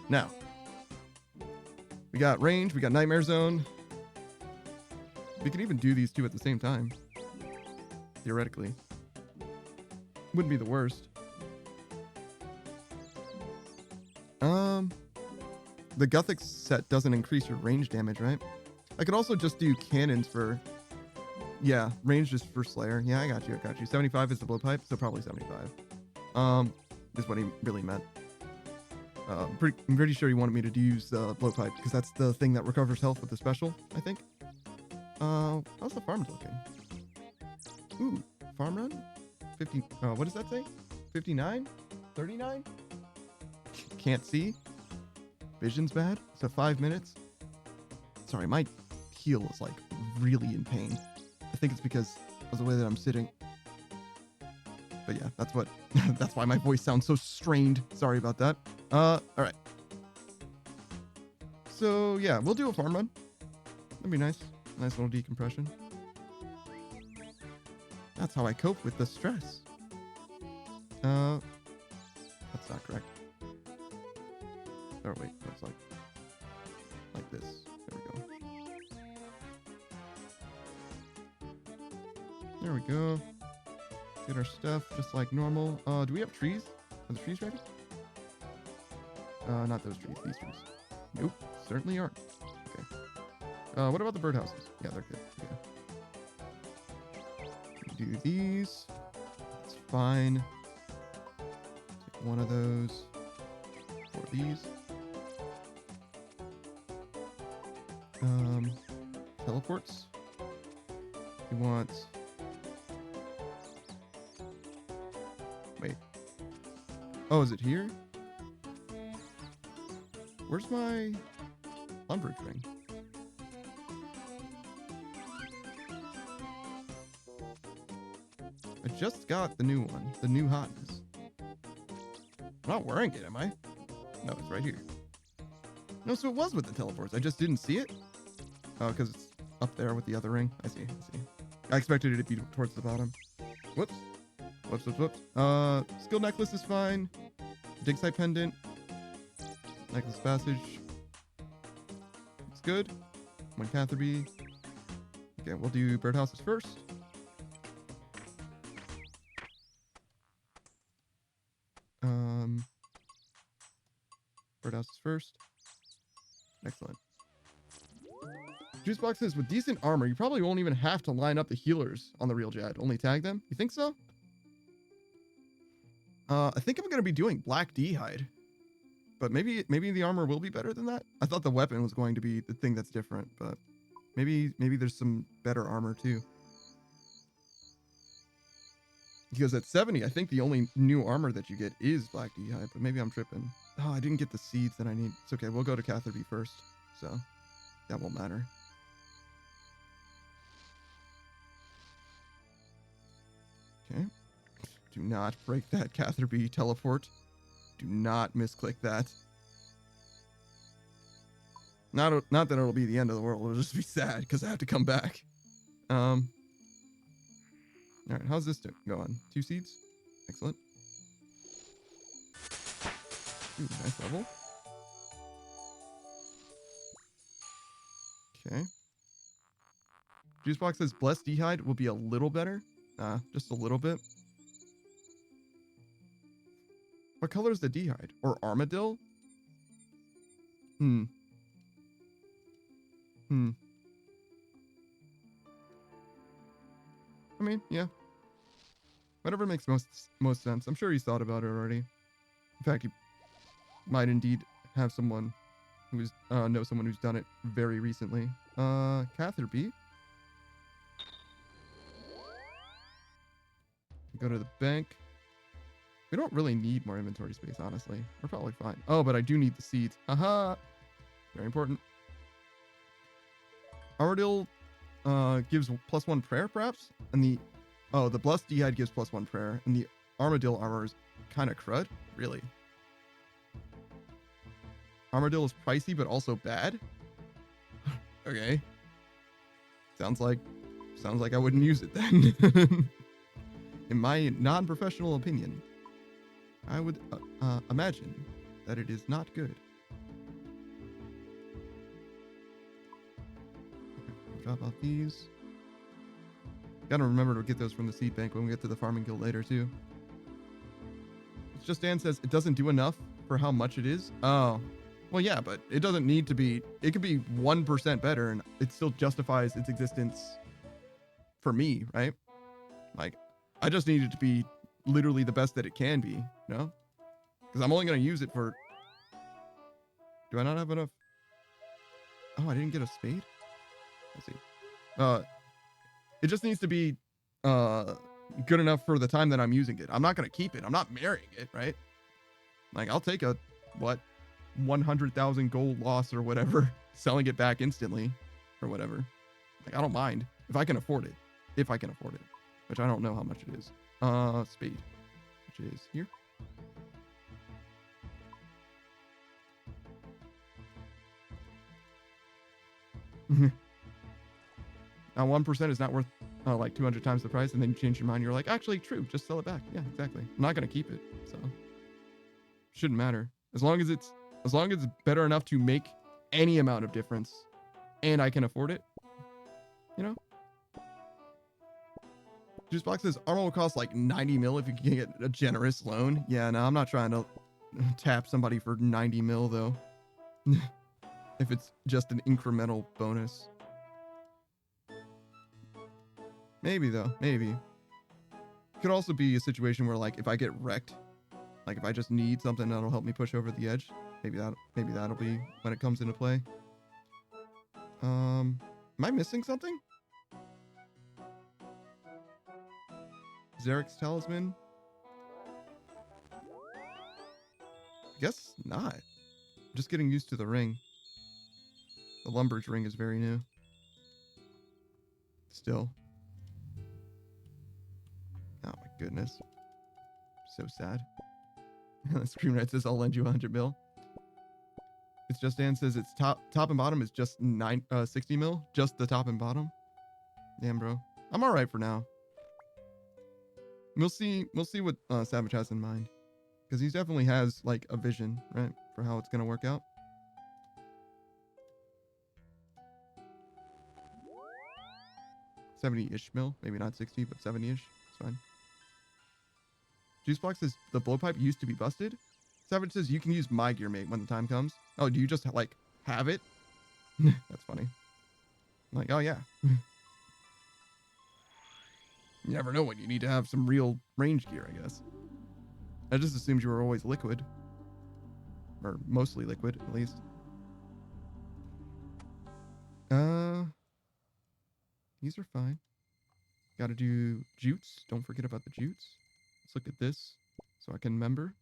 Now, we got range, we got nightmare zone. We can even do these two at the same time. Theoretically. Wouldn't be the worst. The Gothic set doesn't increase your range damage, right? I could also just do cannons for... Yeah, range just for Slayer. Yeah, I got you. 75 is the blowpipe, so probably 75. Is what he really meant. I'm pretty sure he wanted me to use the blowpipe, because that's the thing that recovers health with the special, I think. How's the farm looking? Ooh, farm run? 50, what does that say? 59? 39? Can't see. Vision's bad. So 5 minutes. Sorry, my heel is like really in pain. I think it's because of the way that I'm sitting. But yeah, that's what, that's why my voice sounds so strained. Sorry about that. All right. So yeah, we'll do a farm run. That'd be nice. Nice little decompression. That's how I cope with the stress. That's not correct. Oh wait, that's like this. There we go. There we go. Get our stuff just like normal. Do we have trees? Are the trees ready? Not those trees, these trees. Nope, certainly aren't. Okay. What about the birdhouses? Yeah, they're good. Yeah. Do these. That's fine. Take one of those. For these. Teleports. We want... Wait. Oh, is it here? Where's my lumber ring? I just got the new one, the new hotness. I'm not wearing it, am I? No, it's right here. No, so it was with the teleports. I just didn't see it. Oh, because it's up there with the other ring. I see. I expected it to be towards the bottom. Whoops. Skill necklace is fine. Dig site pendant. Necklace passage. It's good. One Catherby. Okay, we'll do birdhouses first. Birdhouses first. Excellent. Juice box says, with decent armor, you probably won't even have to line up the healers on the real Jad. Only tag them? You think so? I think I'm going to be doing Black D hide. But maybe the armor will be better than that. I thought the weapon was going to be the thing that's different, but maybe there's some better armor too. Because at 70, I think the only new armor that you get is Black D hide, but maybe I'm tripping. Oh, I didn't get the seeds that I need. It's okay. We'll go to Catherby first, so that won't matter. Okay. Do not break that Catherby teleport. Do not misclick that. Not that it'll be the end of the world. It'll just be sad because I have to come back. All right, how's this going? 2 seeds? Excellent. Ooh, nice level. Okay. Juicebox says Blessed D'hide will be a little better. Just a little bit. What color is the D'hide? Or Armadillo? I mean, yeah. Whatever makes most sense. I'm sure he's thought about it already. In fact, he might indeed have someone who's know someone who's done it very recently. Catherby. Go to the bank. We don't really need more inventory space, honestly. We're probably fine. Oh, but I do need the seeds. Aha! Very important. Armadillo gives +1 prayer, perhaps? And the Blessed D'hide gives +1 prayer. And the Armadillo armor is kind of crud. Really. Armadillo is pricey, but also bad? Okay. Sounds like I wouldn't use it then. In my non-professional opinion, I would imagine that it is not good. Forgot about these. Gotta remember to get those from the seed bank when we get to the farming guild later too. It's just Dan says it doesn't do enough for how much it is. Oh, well, yeah, but it doesn't need to be. It could be 1% better, and it still justifies its existence for me, right? Like, I just need it to be literally the best that it can be, you know? Because I'm only gonna use it for. Do I not have enough? Oh, I didn't get a spade. Let's see. It just needs to be good enough for the time that I'm using it. I'm not gonna keep it. I'm not marrying it, right? Like, I'll take a 100,000 gold loss or whatever, selling it back instantly or whatever. Like, I don't mind if I can afford it. If I can afford it, which I don't know how much it is. Spade, which is here. Now 1% is not worth like 200 times the price, and then you change your mind. You're like, actually, true. Just sell it back. Yeah, exactly. I'm not gonna keep it, so shouldn't matter as long as it's better enough to make any amount of difference, and I can afford it. You know. Juicebox says armor will cost like 90 mil if you can get a generous loan. Yeah, no, I'm not trying to tap somebody for 90 mil though. If it's just an incremental bonus. Maybe though, maybe. Could also be a situation where like if I get wrecked, like if I just need something that'll help me push over the edge, maybe that'll be when it comes into play. Am I missing something? Zarek's talisman? Guess not. Just getting used to the ring. The Lumber's ring is very new. Still. Oh my goodness. So sad. Screamrite says I'll lend you 100 mil. It's just Dan says it's top and bottom is just 60 mil. Just the top and bottom. Damn, bro. I'm alright for now. We'll see what Savage has in mind. Because he definitely has like a vision, right? For how it's gonna work out. $70-ish mil. Maybe not 60, but 70-ish. It's fine. Juicebox says the blowpipe used to be busted. Savage says you can use my gear mate when the time comes. Oh, do you just like have it? That's funny. I'm like, oh yeah. You never know when you need to have some real range gear, I guess. I just assumed you were always liquid. Or mostly liquid, at least. These are fine. Gotta do jutes. Don't forget about the jutes. Let's look at this so I can remember.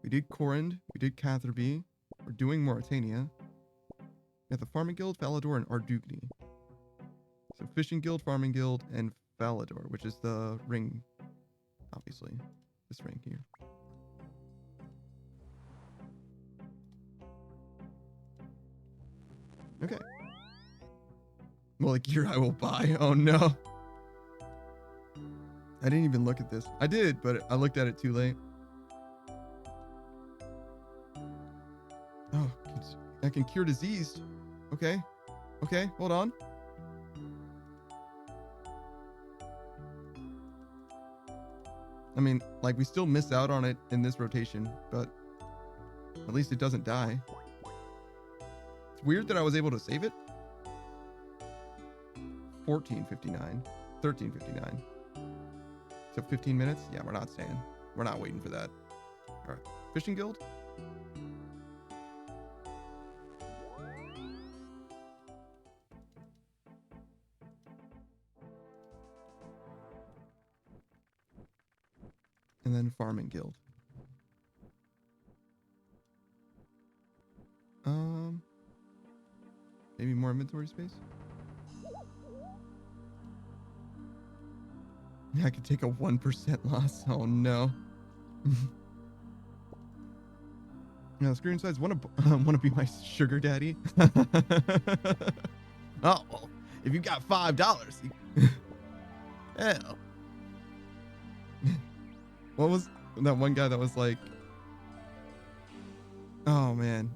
We did Corund. We did Catherby. We're doing Mauritania. We have the Farming Guild, Falador, and Ardugny. So Fishing Guild, Farming Guild, and Falador, which is the ring, obviously. This ring here. Okay. Well, the gear I will buy. Oh no. I didn't even look at this. I did, but I looked at it too late. Oh, I can cure disease. Okay. Okay, hold on. I mean, like, we still miss out on it in this rotation, but at least it doesn't die. It's weird that I was able to save it. 14:59, 13:59. So 15 minutes? Yeah, we're not staying. We're not waiting for that. All right, Fishing Guild. And then Farming Guild. Maybe more inventory space? I could take a 1% loss. Oh no. Now, screen size wanna be my sugar daddy. Oh well, if you got $5, hell. What was that one guy that was like, oh man,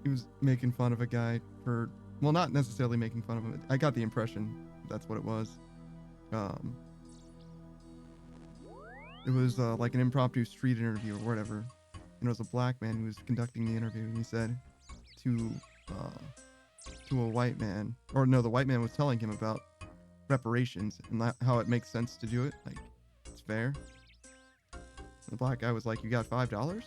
he was making fun of a guy for Well, not necessarily making fun of him. I got the impression that's what it was. It was like an impromptu street interview or whatever. And it was a black man who was conducting the interview. And he said to a white man, or no, the white man was telling him about reparations and how it makes sense to do it. Like, it's fair. And the black guy was like, "You got $5?"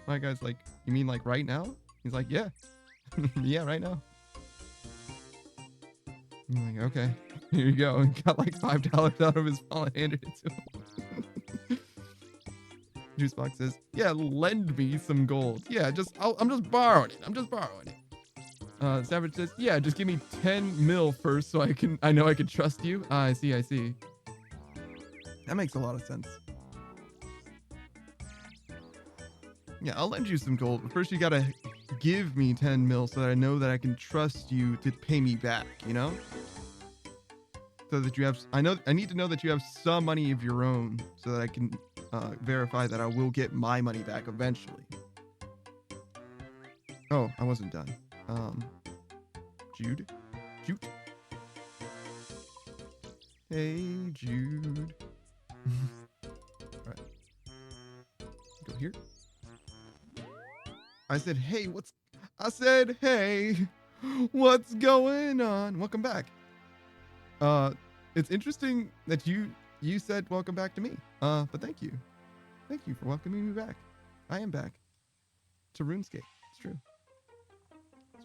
Black guy's like, "You mean like right now?" He's like, "Yeah." "Yeah, right now." I'm like, "Okay, here you go." And got like $5 out of his wallet, handed it to him. Juicebox says, "Yeah, lend me some gold." "Yeah, I'm just borrowing it. I'm just borrowing it." Savage says, "Yeah, just give me 10 mil first so I know I can trust you." I see. That makes a lot of sense. Yeah, I'll lend you some gold, but first you gotta give me 10 mil so that I know that I can trust you to pay me back, you know? So that you have, I need to know that you have some money of your own so that I can verify that I will get my money back eventually. Oh, I wasn't done. Jude? Hey, Jude. All right. Go here. I said, hey, what's going on? Welcome back. It's interesting that you said welcome back to me. But thank you. Thank you for welcoming me back. I am back to RuneScape. It's true.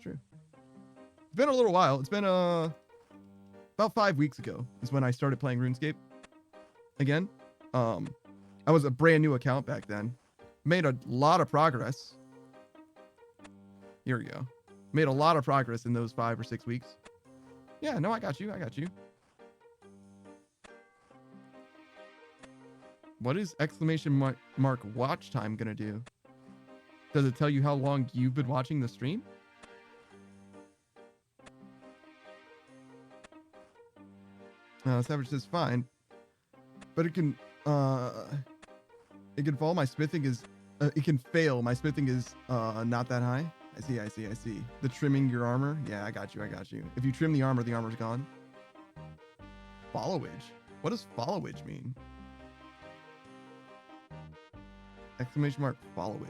It's been a little while. It's been about 5 weeks ago is when I started playing RuneScape again. I was a brand new account back then. Made a lot of progress. Here we go. Made a lot of progress in those 5 or 6 weeks. Yeah, no, I got you. What is exclamation mark watch time gonna do? Does it tell you how long you've been watching the stream? Savage says fine, but it can fall. My smithing is it can fail. My smithing is not that high. I see. The trimming your armor. Yeah, I got you. If you trim the armor's gone. Followage. What does followage mean? Exclamation mark followage.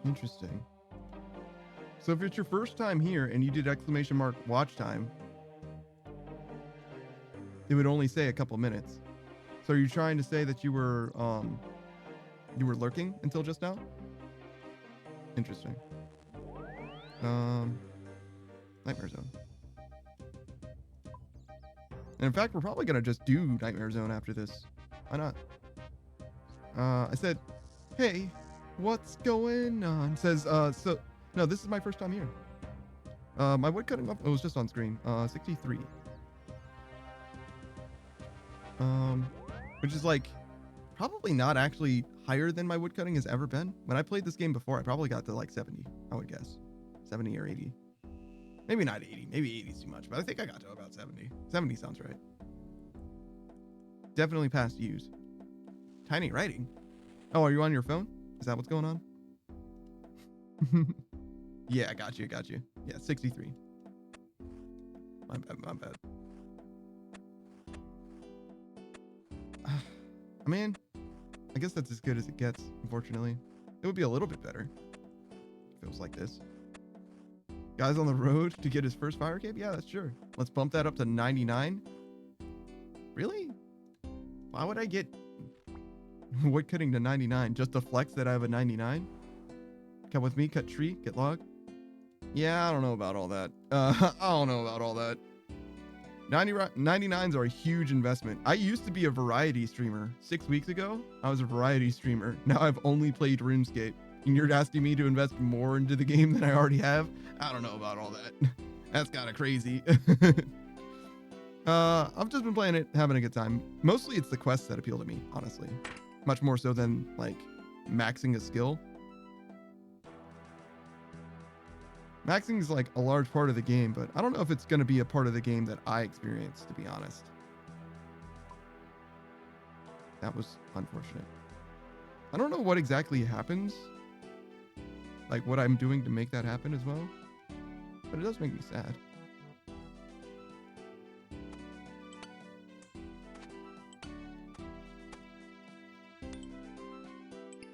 Interesting. So if it's your first time here and you did exclamation mark watch time, it would only say a couple minutes. So are you trying to say that you were lurking until just now? Interesting. Nightmare Zone. And in fact, we're probably gonna just do Nightmare Zone after this. Why not? I said, hey, what's going on? Says, so no, this is my first time here. My wood cutting up, it was just on screen. 63. Which is like probably not actually higher than my wood cutting has ever been. When I played this game before, I probably got to like 70, I would guess. 70 or 80. Maybe not 80. Maybe 80 is too much, but I think I got to about 70. 70 sounds right. Definitely past use. Tiny writing. Oh, are you on your phone? Is that what's going on? Yeah, I got you. Yeah, 63. My bad. I mean, I guess that's as good as it gets, unfortunately. It would be a little bit better if it was like this. Guys on the road to get his first fire cape? Yeah, that's sure. Let's bump that up to 99. Really? Why would I get wood cutting to 99? Just to flex that I have a 99? Come with me, cut tree, get log. Yeah, I don't know about all that. 99s are a huge investment. I used to be a variety streamer. 6 weeks ago, I was a variety streamer. Now I've only played RuneScape. And you're asking me to invest more into the game than I already have? I don't know about all that. That's kind of crazy. I've just been playing it, having a good time. Mostly it's the quests that appeal to me, honestly. Much more so than, like, maxing a skill. Maxing is, like, a large part of the game, but I don't know if it's going to be a part of the game that I experience, to be honest. That was unfortunate. I don't know what exactly happens. Like what I'm doing to make that happen as well. But it does make me sad.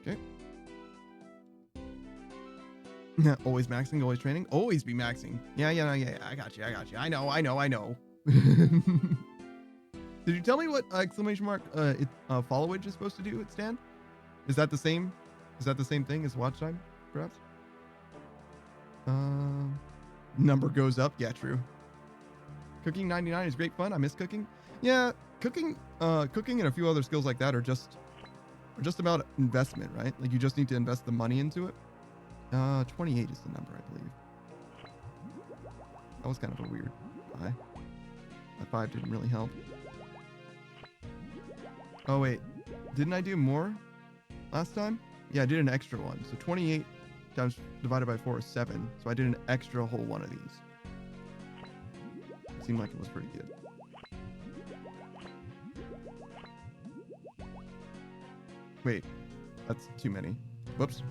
Okay. Always maxing, always training. Always be maxing. Yeah. I got you. I know. Did you tell me what exclamation mark followage is supposed to do at stand? Is that the same? Is that the same thing as watch time, perhaps? Number goes up. Yeah, true. Cooking 99 is great fun. I miss cooking. Yeah, cooking and a few other skills like that are just about investment, right? Like you just need to invest the money into it. 28 is the number, I believe. That was kind of a weird buy. That 5 didn't really help. Oh wait, didn't I do more last time? Yeah, I did an extra one. So 28 times divided by 4 is 7. So I did an extra whole one of these. It seemed like it was pretty good. Wait, that's too many. Whoops.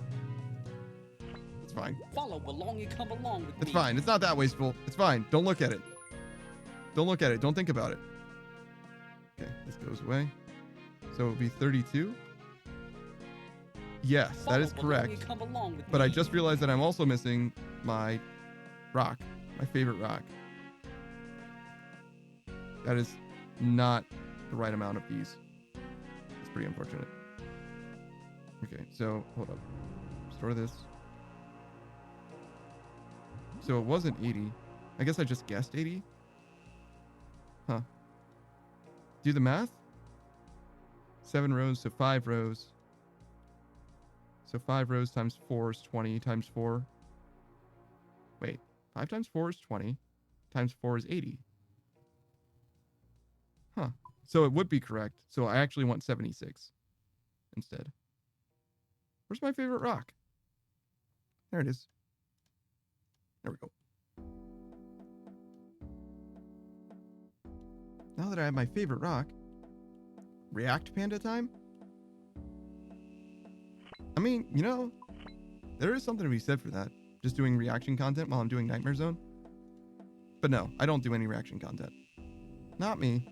It's fine. Follow along and come along with me. It's fine. It's not that wasteful. It's fine. Don't look at it. Don't look at it. Don't think about it. Okay, this goes away. So it would be 32. Yes, that is correct. But I just realized that I'm also missing my rock, my favorite rock. That is not the right amount of these. It's pretty unfortunate. Okay, so hold up. Restore this. So it wasn't 80. I guess I just guessed 80. Huh. Do the math. 7 rows, so 5 rows. So 5 rows times 4 is 20 times 4. Wait, 5 times 4 is 20 times 4 is 80. Huh. So it would be correct. So I actually want 76 instead. Where's my favorite rock? There it is. There we go. Now that I have my favorite rock, React Panda time? I mean, you know, there is something to be said for that. Just doing reaction content while I'm doing Nightmare Zone. But no, I don't do any reaction content. Not me.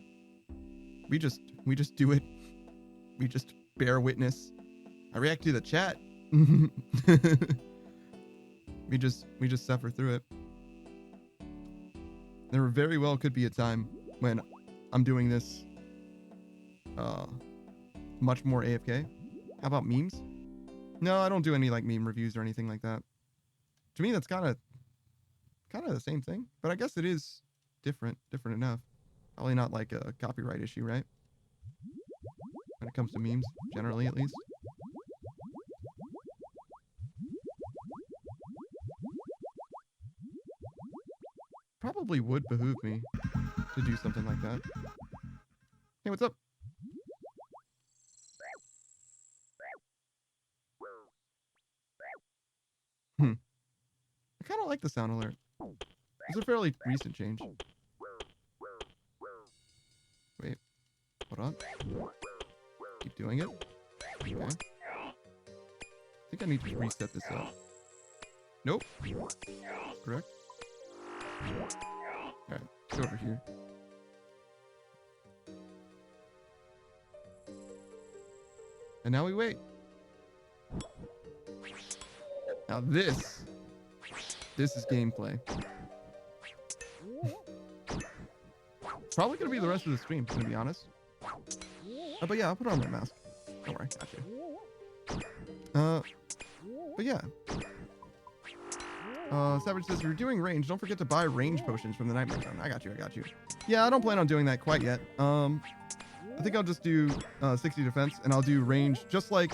We just do it. We just bear witness. I react to the chat. We just suffer through it. There very well could be a time when I'm doing this much more AFK. How about memes? No, I don't do any like meme reviews or anything like that. To me, that's kind of the same thing, but I guess it is different enough. Probably not like a copyright issue, right? When it comes to memes, generally at least. Probably would behoove me to do something like that. Hey, what's up? I kind of like the sound alert. It's a fairly recent change. Wait, hold on. Keep doing it. Okay. I think I need to reset this up. Nope. Correct. Alright, let's go over here. And now we wait. Now this is gameplay. It's probably gonna be the rest of the stream, to be honest. Oh, but yeah, I'll put on my mask. Don't worry, got you. But yeah. Savage says, if you're doing range, don't forget to buy range potions from the Nightmare Zone. I got you. Yeah, I don't plan on doing that quite yet. I think I'll just do 60 defense, and I'll do range, just like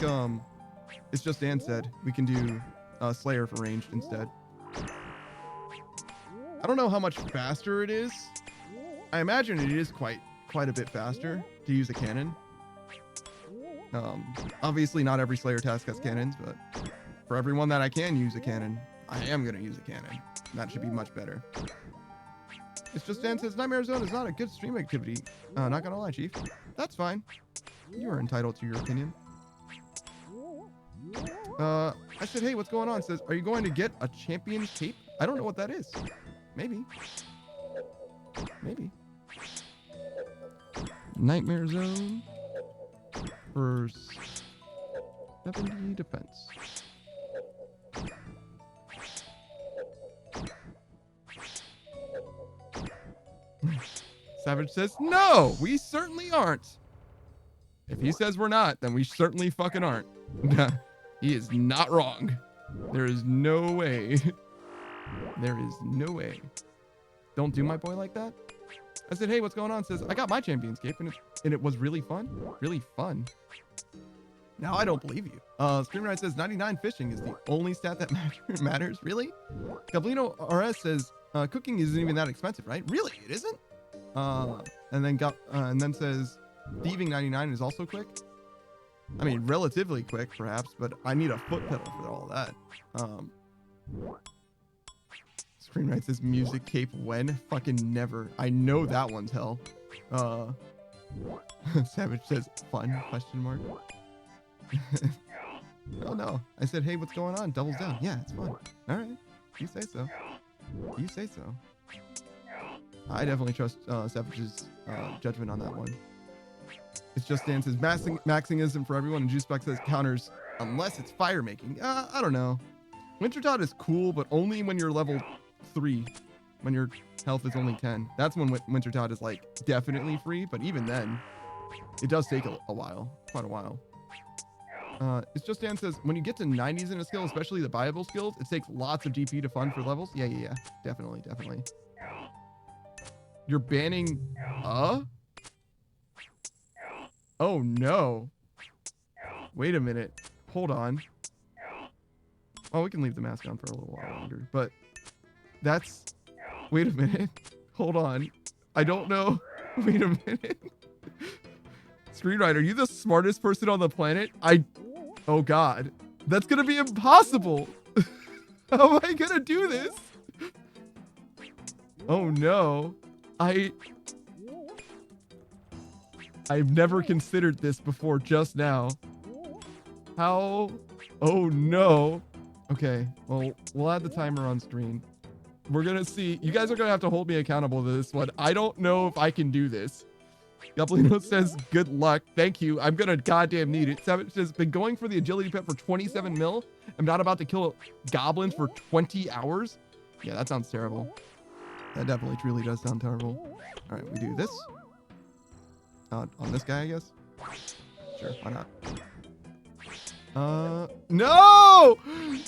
It's Just Dan said. We can do Slayer for ranged instead. I don't know how much faster it is. I imagine it is quite a bit faster to use a cannon. Obviously, not every Slayer task has cannons, but for everyone that I can use a cannon, I am going to use a cannon. That should be much better. It's Just Dan says, Nightmare Zone is not a good stream activity. Not going to lie, Chief. That's fine. You are entitled to your opinion. I said, hey, what's going on? Says, are you going to get a champion cape? I don't know what that is. Maybe. Maybe. Nightmare Zone for 70 defense. Savage says, no, we certainly aren't. If he says we're not, then we certainly fucking aren't. He is not wrong. There is no way. There is no way. Don't do my boy like that. I said, hey, what's going on? Says, I got my champion's cape and it was really fun. Really fun. Now I don't believe you. Screamride says 99 fishing is the only stat that matters. Really? Gablino RS says cooking isn't even that expensive, right? Really? It isn't? And then says thieving 99 is also quick. I mean, relatively quick, perhaps, but I need a foot pedal for all that. Screenwrite says music cape when? Fucking never. I know that one's hell. Savage says fun, question mark. Oh no. I said, hey, what's going on? Doubles down. Yeah, it's fun. All right. You say so. You say so. I definitely trust Savage's judgment on that one. It's just dances. Maxing isn't for everyone, and Juicebox says counters unless it's fire making. I don't know. Winter Dot is cool, but only when you're level 3, when your health is only 10. That's when Winter Dot is like definitely free, but even then, it does take a while, quite a while. It's just Dan says when you get to 90s in a skill, especially the viable skills, it takes lots of DP to fund for levels. Yeah, definitely. You're banning Oh no. Wait a minute. Hold on. Oh, we can leave the mask on for a little while longer, but that's... Wait a minute. Hold on. I don't know. Wait a minute. Screenwriter, are you the smartest person on the planet? Oh god. That's gonna be impossible. How am I gonna do this? Oh no. I've never considered this before just now. How? Oh no. Okay, well, we'll add the timer on screen. We're gonna see. You guys are gonna have to hold me accountable to this one. I don't know if I can do this. Gablino says, good luck. Thank you. I'm gonna goddamn need it. Savage says, been going for the agility pet for 27 mil. I'm not about to kill goblins for 20 hours. Yeah, that sounds terrible. That definitely truly does sound terrible. All right, we do this. On this guy, I guess. Sure, why not? No!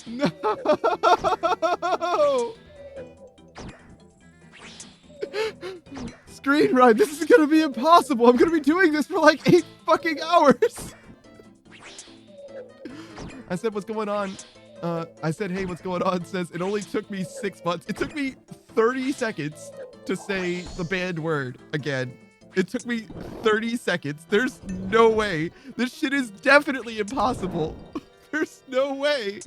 No! Screen ride, this is gonna be impossible. I'm gonna be doing this for like 8 fucking hours. I said, what's going on? I said, hey, what's going on? Says, it only took me 6 months. It took me 30 seconds to say the banned word again. It took me 30 seconds. There's no way. This shit is definitely impossible. There's no way.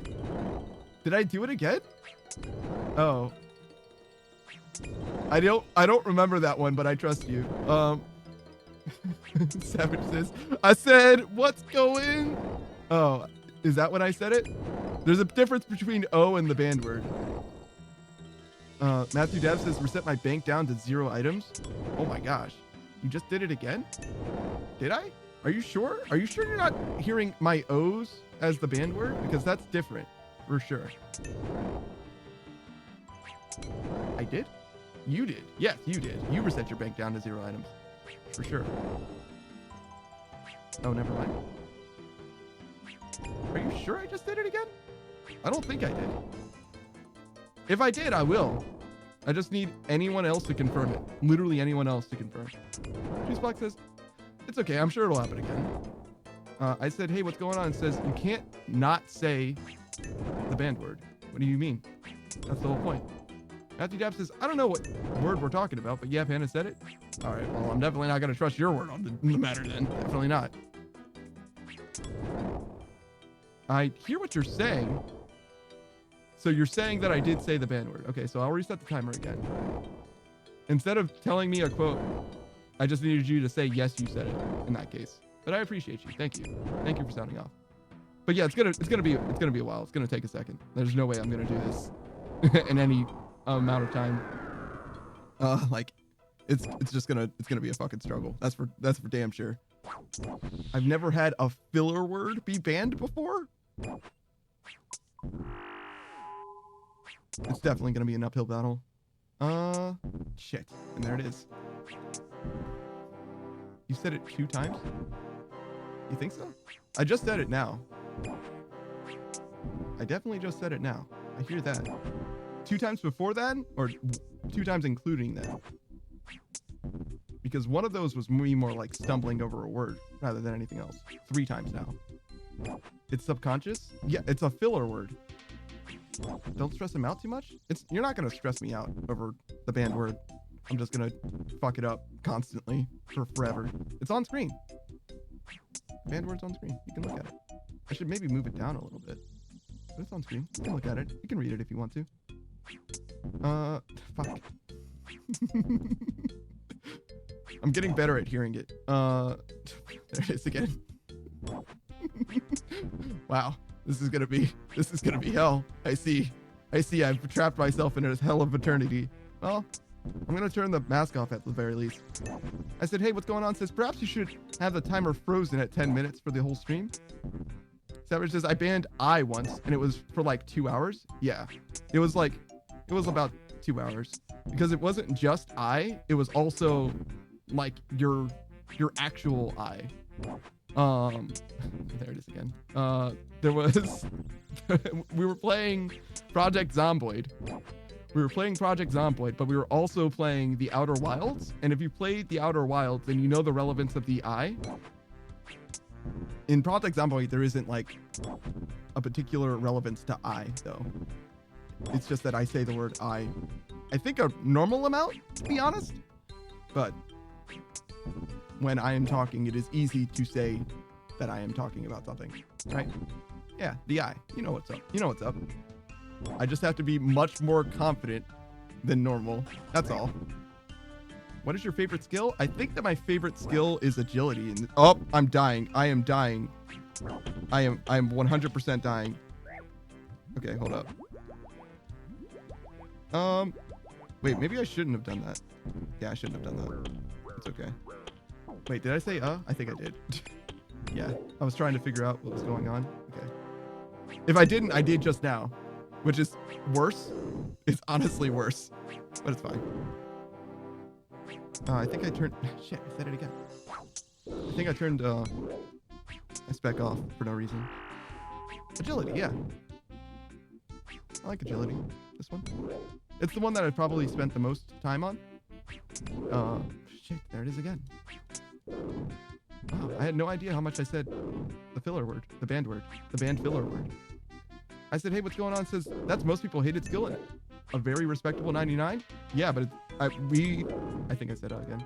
Did I do it again? Oh. I don't remember that one, but I trust you. Savage says, I said, what's going? Oh, is that when I said it? There's a difference between O and the banned word. Matthew Dev says, reset my bank down to 0 items. Oh my gosh. You just did it again? Did I? Are you sure? Are you sure you're not hearing my O's as the banned word? Because that's different, for sure. I did? You did. Yes, you did. You reset your bank down to 0 items. For sure. Oh, never mind. Are you sure I just did it again? I don't think I did. If I did, I will. I just need anyone else to confirm it. Literally anyone else to confirm. Juicebox says, it's okay. I'm sure it'll happen again. I said, hey, what's going on? It says, you can't not say the banned word. What do you mean? That's the whole point. Matthew Dab says, I don't know what word we're talking about, but yeah, Hannah said it. All right, well, I'm definitely not going to trust your word on the matter then. Definitely not. I hear what you're saying. So you're saying that I did say the banned word. Okay, so I'll reset the timer again. Instead of telling me a quote, I just needed you to say, yes, you said it in that case. But I appreciate you. Thank you. Thank you for sounding off. But yeah, it's gonna be a while. It's gonna take a second. There's no way I'm gonna do this in any amount of time. Like it's gonna be a fucking struggle. That's for damn sure. I've never had a filler word be banned before. It's definitely gonna be an uphill battle. Shit. And there it is. You said it 2 times? You think so? I just said it now. I definitely just said it now. I hear that. 2 times before that? Or 2 times including that? Because one of those was me more like stumbling over a word rather than anything else. 3 times now. It's subconscious? Yeah, it's a filler word. Don't stress him out too much? You're not gonna stress me out over the banned word. I'm just gonna fuck it up constantly for forever. It's on screen. Banned word's on screen. You can look at it. I should maybe move it down a little bit. But it's on screen. You can look at it. You can read it if you want to. Fuck. I'm getting better at hearing it. There it is again. Wow. This is gonna be hell. I see. I've trapped myself in a hell of eternity. Well, I'm gonna turn the mask off at the very least. I said, hey, what's going on? Says, perhaps you should have the timer frozen at 10 minutes for the whole stream. Savage says, I banned I once, and it was for like 2 hours. Yeah, it was about 2 hours because it wasn't just I. It was also like your actual I. There it is again. There was, we were playing Project Zomboid. But we were also playing the Outer Wilds. And if you played the Outer Wilds, then you know the relevance of the I. In Project Zomboid, there isn't like a particular relevance to I, though. It's just that I say the word I think a normal amount, to be honest. But when I am talking, it is easy to say that I am talking about something, right? Yeah, the I. You know what's up. You know what's up. I just have to be much more confident than normal. That's all. What is your favorite skill? I think that my favorite skill is agility. And oh, I'm dying. I am dying. I am 100% dying. Okay, hold up. Wait, maybe I shouldn't have done that. Yeah, I shouldn't have done that. It's okay. Wait, did I say I think I did. Yeah, I was trying to figure out what was going on. Okay. If I didn't, I did just now. Which is worse. It's honestly worse. But it's fine. I think I turned... Shit, I said it again. I think I turned my spec off for no reason. Agility, yeah. I like agility. This one. It's the one that I probably spent the most time on. Shit, there it is again. Wow, I had no idea how much I said the filler word, the banned word, the banned filler word. I said, hey, what's going on? Says, that's most people hated skill in it. A very respectable 99? Yeah, but I think I said that again.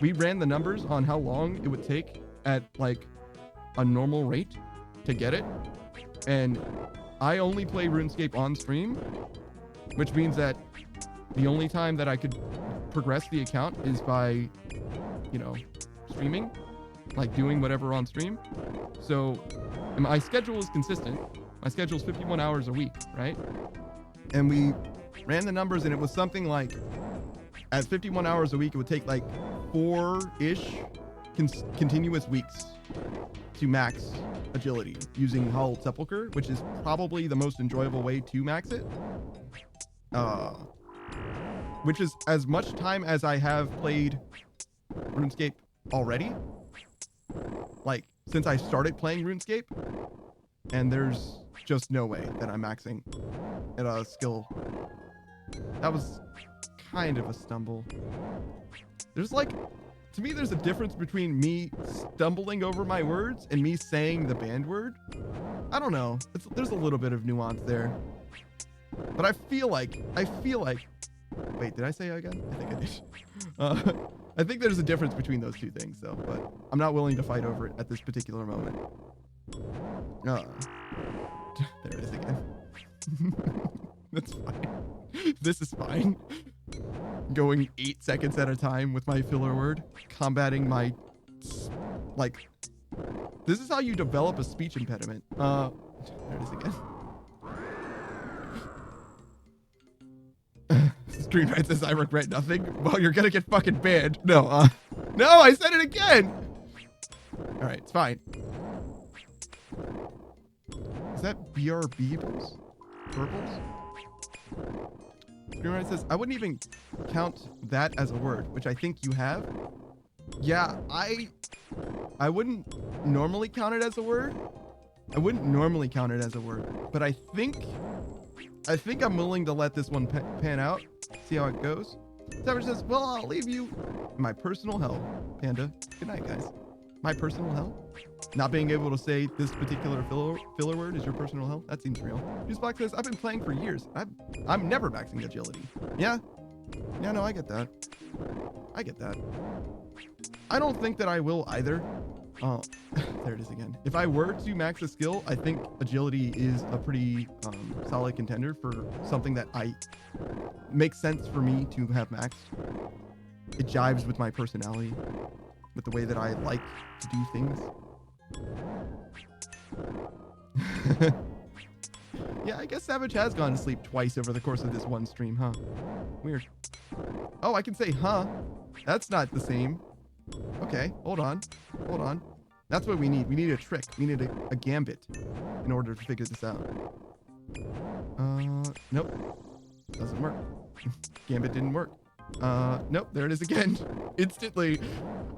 We ran the numbers on how long it would take at like a normal rate to get it. And I only play RuneScape on stream, which means that the only time that I could progress the account is by, you know, streaming, like doing whatever on stream. So my schedule is consistent. My schedule is 51 hours a week, right? And we ran the numbers and it was something like at 51 hours a week, it would take like 4-ish continuous weeks to max agility using Hallowed Sepulchre, which is probably the most enjoyable way to max it. Which is as much time as I have played RuneScape already. Like, since I started playing RuneScape. And there's just no way that I'm maxing at a skill. That was kind of a stumble. There's like, to me, there's a difference between me stumbling over my words and me saying the banned word. I don't know. There's a little bit of nuance there. But I feel like, wait, did I say again? I think I did. I think there's a difference between those two things though, but I'm not willing to fight over it at this particular moment. There it is again. That's fine. This is fine. Going 8 seconds at a time with my filler word, combating my like This is how you develop a speech impediment. There it is again. Stream Knight says, I regret nothing. Well, you're gonna get fucking banned. No, no, I said it again. All right, it's fine. Is that BRB purples? Stream Knight says, I wouldn't even count that as a word, which I think you have. Yeah, I wouldn't normally count it as a word. I wouldn't normally count it as a word, but I think I'm willing to let this one pan out, see how it goes. Savage says, well, I'll leave you in my personal hell, Panda. Good night, guys. My personal hell? Not being able to say this particular filler word is your personal hell? That seems real. Juice Black says, I've been playing for years. I'm never maxing agility. Yeah? Yeah, no, I get that. I get that. I don't think that I will either. Oh, there it is again. If I were to max a skill, I think agility is a pretty solid contender for something that makes sense for me to have maxed. It jives with my personality, with the way that I like to do things. Yeah, I guess Savage has gone to sleep twice over the course of this one stream, huh? Weird. Oh, I can say, huh? That's not the same. Okay, hold on. Hold on. That's what we need. We need a trick. We need a gambit in order to figure this out. Nope. Doesn't work. Gambit didn't work. Nope. There it is again. Instantly.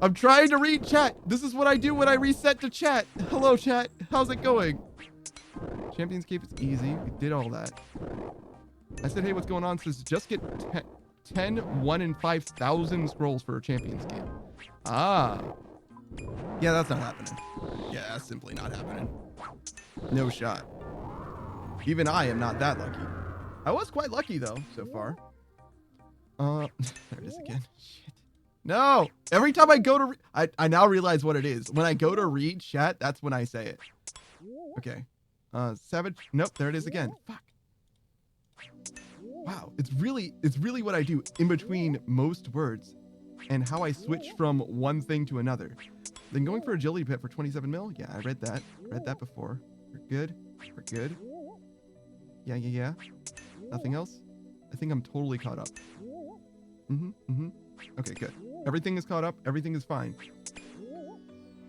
I'm trying to read chat. This is what I do when I reset to chat. Hello, chat. How's it going? Champion's Cape is easy. We did all that. I said, hey, what's going on? Says, just get 10 1 in 5,000 scrolls for a Champion's Cape. Ah. Yeah, that's not happening. Yeah, that's simply not happening. No shot. Even I am not that lucky. I was quite lucky, though, so far. There it is again. Shit. No! Every time I go to... I now realize what it is. When I go to read chat, that's when I say it. Okay. Savage... Nope, there it is again. Fuck. Wow. It's really what I do in between most words and how I switch from one thing to another. Then going for agility pet for 27 mil? Yeah, I read that. Read that before. We're good. We're good. Yeah. Nothing else? I think I'm totally caught up. Okay, good. Everything is caught up. Everything is fine.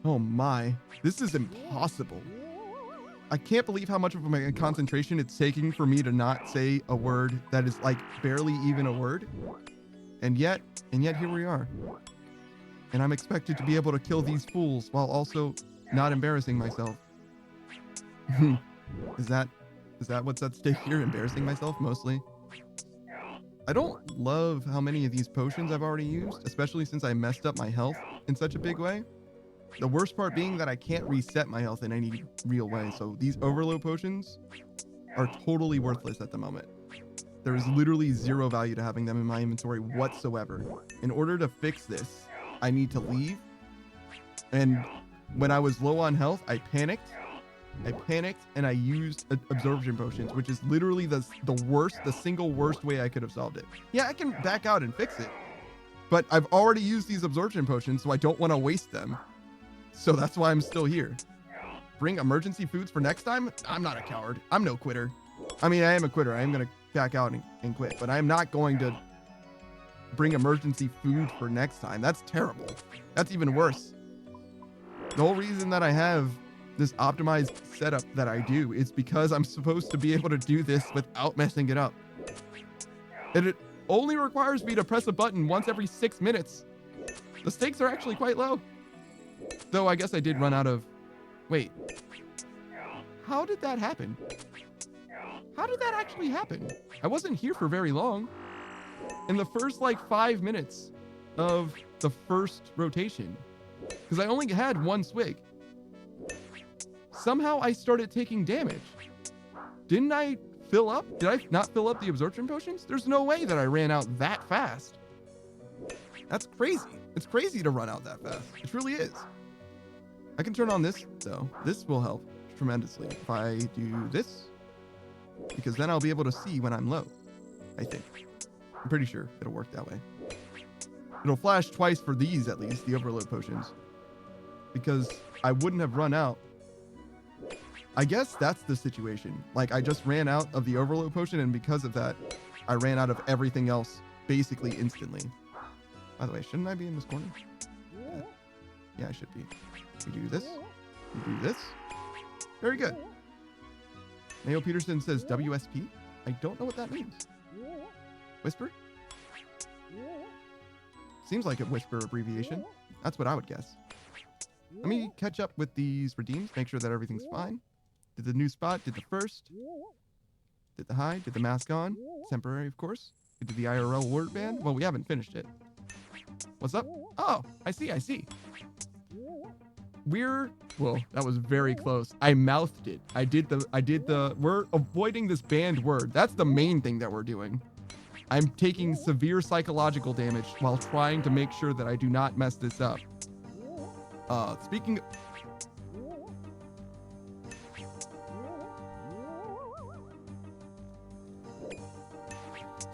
Oh my. This is impossible. I can't believe how much of my concentration it's taking for me to not say a word that is like barely even a word. And yet here we are. And I'm expected to be able to kill these fools while also not embarrassing myself. Is that what's at stake here? Embarrassing myself mostly? I don't love how many of these potions I've already used, especially since I messed up my health in such a big way. The worst part being that I can't reset my health in any real way. So these overload potions are totally worthless at the moment. There is literally zero value to having them in my inventory whatsoever. In order to fix this, I need to leave. And when I was low on health, I panicked and I used absorption potions, which is literally the single worst way I could have solved it. Yeah, I can back out and fix it, but I've already used these absorption potions, so I don't want to waste them. So that's why I'm still here. Bring emergency foods for next time? I'm not a coward. I'm no quitter. I mean, I am a quitter. I am going to back out and quit, but I'm not going to bring emergency food for next time. That's terrible. That's even worse. The whole reason that I have this optimized setup that I do is because I'm supposed to be able to do this without messing it up. And it only requires me to press a button once every 6 minutes. The stakes are actually quite low. Though I guess I did run out of... Wait. How did that happen? How did that actually happen? I wasn't here for very long. In the first like 5 minutes of the first rotation. Because I only had one swig. Somehow I started taking damage. Didn't I fill up? Did I not fill up the absorption potions? There's no way that I ran out that fast. That's crazy. It's crazy to run out that fast. It really is. I can turn on this though. This will help tremendously if I do this, because then I'll be able to see when I'm low. I think. I'm pretty sure it'll work that way. It'll flash twice for these at least, the overload potions. because I wouldn't have run out. I guess that's the situation. Like, I just ran out of the overload potion, and because of that, I ran out of everything else basically instantly. By the way, shouldn't I be in this corner? Yeah, I should be. We do this. We do this. Very good. Mayo Peterson says WSP. I don't know what that means. Whisper? Seems like a whisper abbreviation. That's what I would guess. Let me catch up with these redeems, make sure that everything's fine. Did the new spot, did the first, did the high, did the mask on, temporary of course. We did the IRL word band. Well, we haven't finished it. What's up? Oh, I see. Well, that was very close. I mouthed it. We're avoiding this banned word. That's the main thing that we're doing. I'm taking severe psychological damage while trying to make sure that I do not mess this up.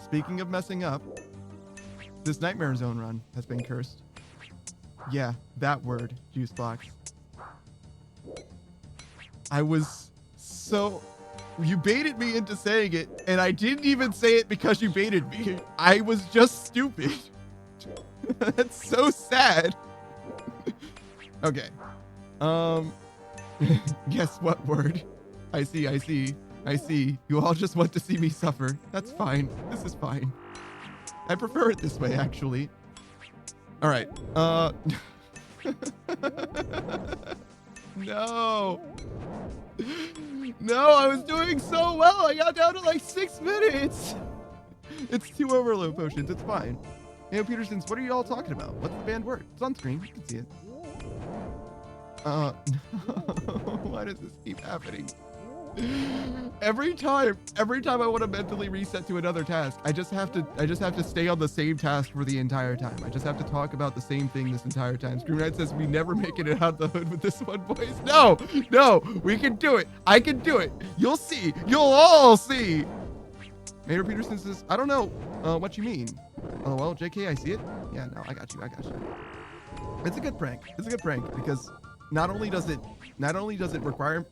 Speaking of messing up, this Nightmare Zone run has been cursed. Yeah, that word, juice box. You baited me into saying it, and I didn't even say it because you baited me. I was just stupid. That's so sad. Okay. Guess what word? I see. You all just want to see me suffer. That's fine. This is fine. I prefer it this way, actually. All right. No. No, I was doing so well. I got down to like 6 minutes. It's 2 overload potions. It's fine. Hey, Petersons, what are you all talking about? What's the banned word? It's on screen. You can see it. Why does this keep happening? Every time I want to mentally reset to another task, I just have to stay on the same task for the entire time. I just have to talk about the same thing this entire time. Scream Knight says we never making it out the hood with this one, boys. No, we can do it. I can do it. You'll see. You'll all see. Mayor Peterson says, I don't know what you mean. Oh, well, JK, I see it. Yeah, no, I got you. It's a good prank. Because not only does it require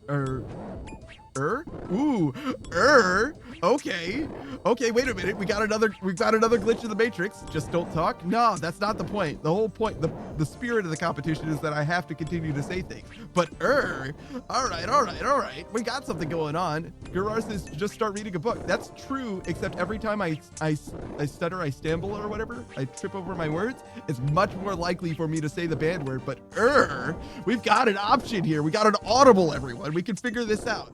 okay, wait a minute. We got another glitch in the matrix. Just don't talk. No, that's not the point. The whole point, the spirit of the competition is that I have to continue to say things. But all right. We got something going on. Gerard says just start reading a book. That's true, except every time I stutter, I stumble or whatever, I trip over my words, it's much more likely for me to say the banned word. But we've got an option here. We got an audible, everyone. We can figure this out.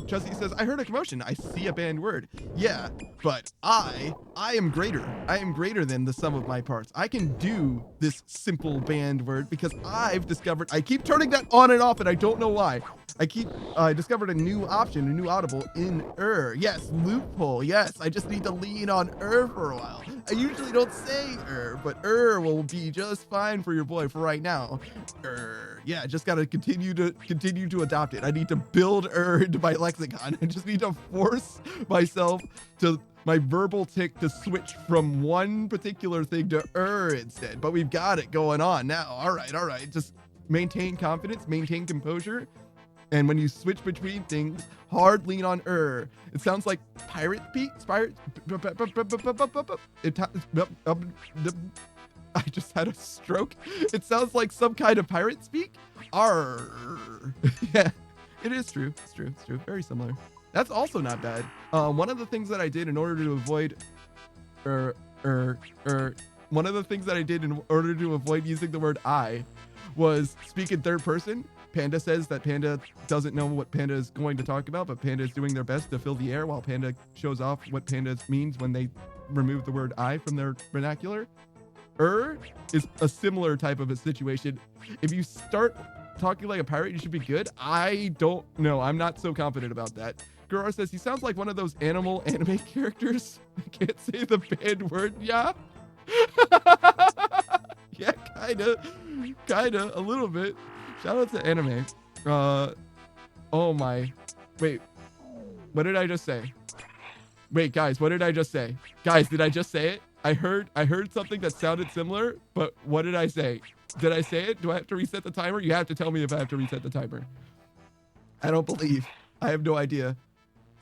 Chelsea says, I heard a commotion. I see a banned word. Yeah, but I am greater. I am greater than the sum of my parts. I can do this simple banned word because I've discovered, I keep turning that on and off and I don't know why. I discovered a new option, a new audible in Yes, loophole. Yes, I just need to lean on for a while. I usually don't say but will be just fine for your boy for right now. Yeah, just gotta continue to adopt it. I need to build into my lexicon. I just need to force myself to my verbal tick to switch from one particular thing to instead. But we've got it going on now. All right. Just maintain confidence, maintain composure. And when you switch between things, hard lean on It sounds like pirate speak. I just had a stroke. It sounds like some kind of pirate speak. Yeah, it is true. It's true. Very similar. That's also not bad. One of the things that I did in order to avoid using the word I was speak in third person. Panda says that Panda doesn't know what Panda is going to talk about, but Panda is doing their best to fill the air while Panda shows off what Panda means when they remove the word I from their vernacular. Is a similar type of a situation. If you start talking like a pirate, you should be good. I don't know. I'm not so confident about that. Gurur says he sounds like one of those anime characters. I can't say the banned word. Yeah. Yeah, kinda, a little bit. Shout out to anime. Oh my. Wait. What did I just say? Wait, guys, what did I just say? Guys, did I just say it? I heard something that sounded similar, but what did I say? Did I say it? Do I have to reset the timer? You have to tell me if I have to reset the timer. I don't believe. I have no idea.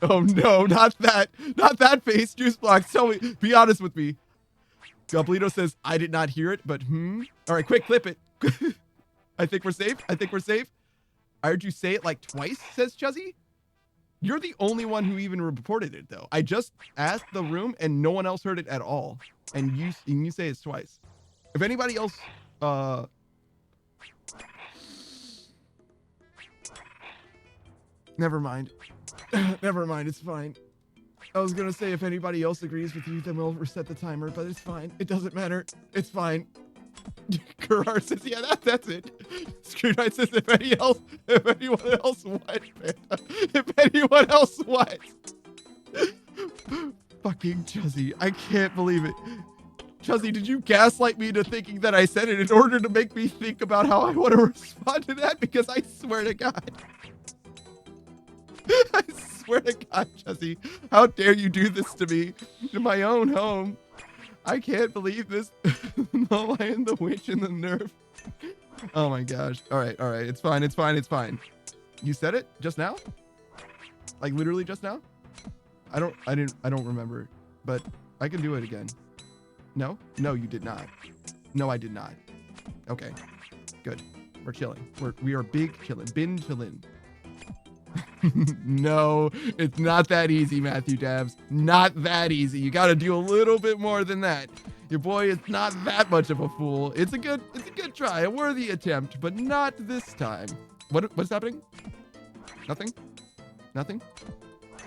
Oh no, not that. Not that face, Juice Blocks. Tell me. Be honest with me. Goblito says, I did not hear it, but All right, quick, clip it. I think we're safe. I think we're safe. I heard you say it like twice, says Chuzzy. You're the only one who even reported it, though. I just asked the room, and no one else heard it at all. And you say it's twice. If anybody else, never mind. Never mind. It's fine. I was gonna say if anybody else agrees with you, then we'll reset the timer. But it's fine. It doesn't matter. It's fine. Karar says, yeah, that's it. Screw Knight says, if anyone else what? If anyone else what? Fucking Chuzzy, I can't believe it. Chuzzy, did you gaslight me into thinking that I said it in order to make me think about how I want to respond to that? Because I swear to God. I swear to God, Chuzzy, how dare you do this to me in my own home? I can't believe this. The Lion, the Witch, and the Nerf. Oh my gosh. All right. It's fine. It's fine. It's fine. You said it just now? Like literally just now? I don't remember, but I can do it again. No, you did not. No, I did not. Okay, good. We're chilling. We are big chilling. Bin chilling. No, it's not that easy, Matthew Dabs. Not that easy. You got to do a little bit more than that. Your boy is not that much of a fool. It's a good try, a worthy attempt, but not this time. What's happening? Nothing?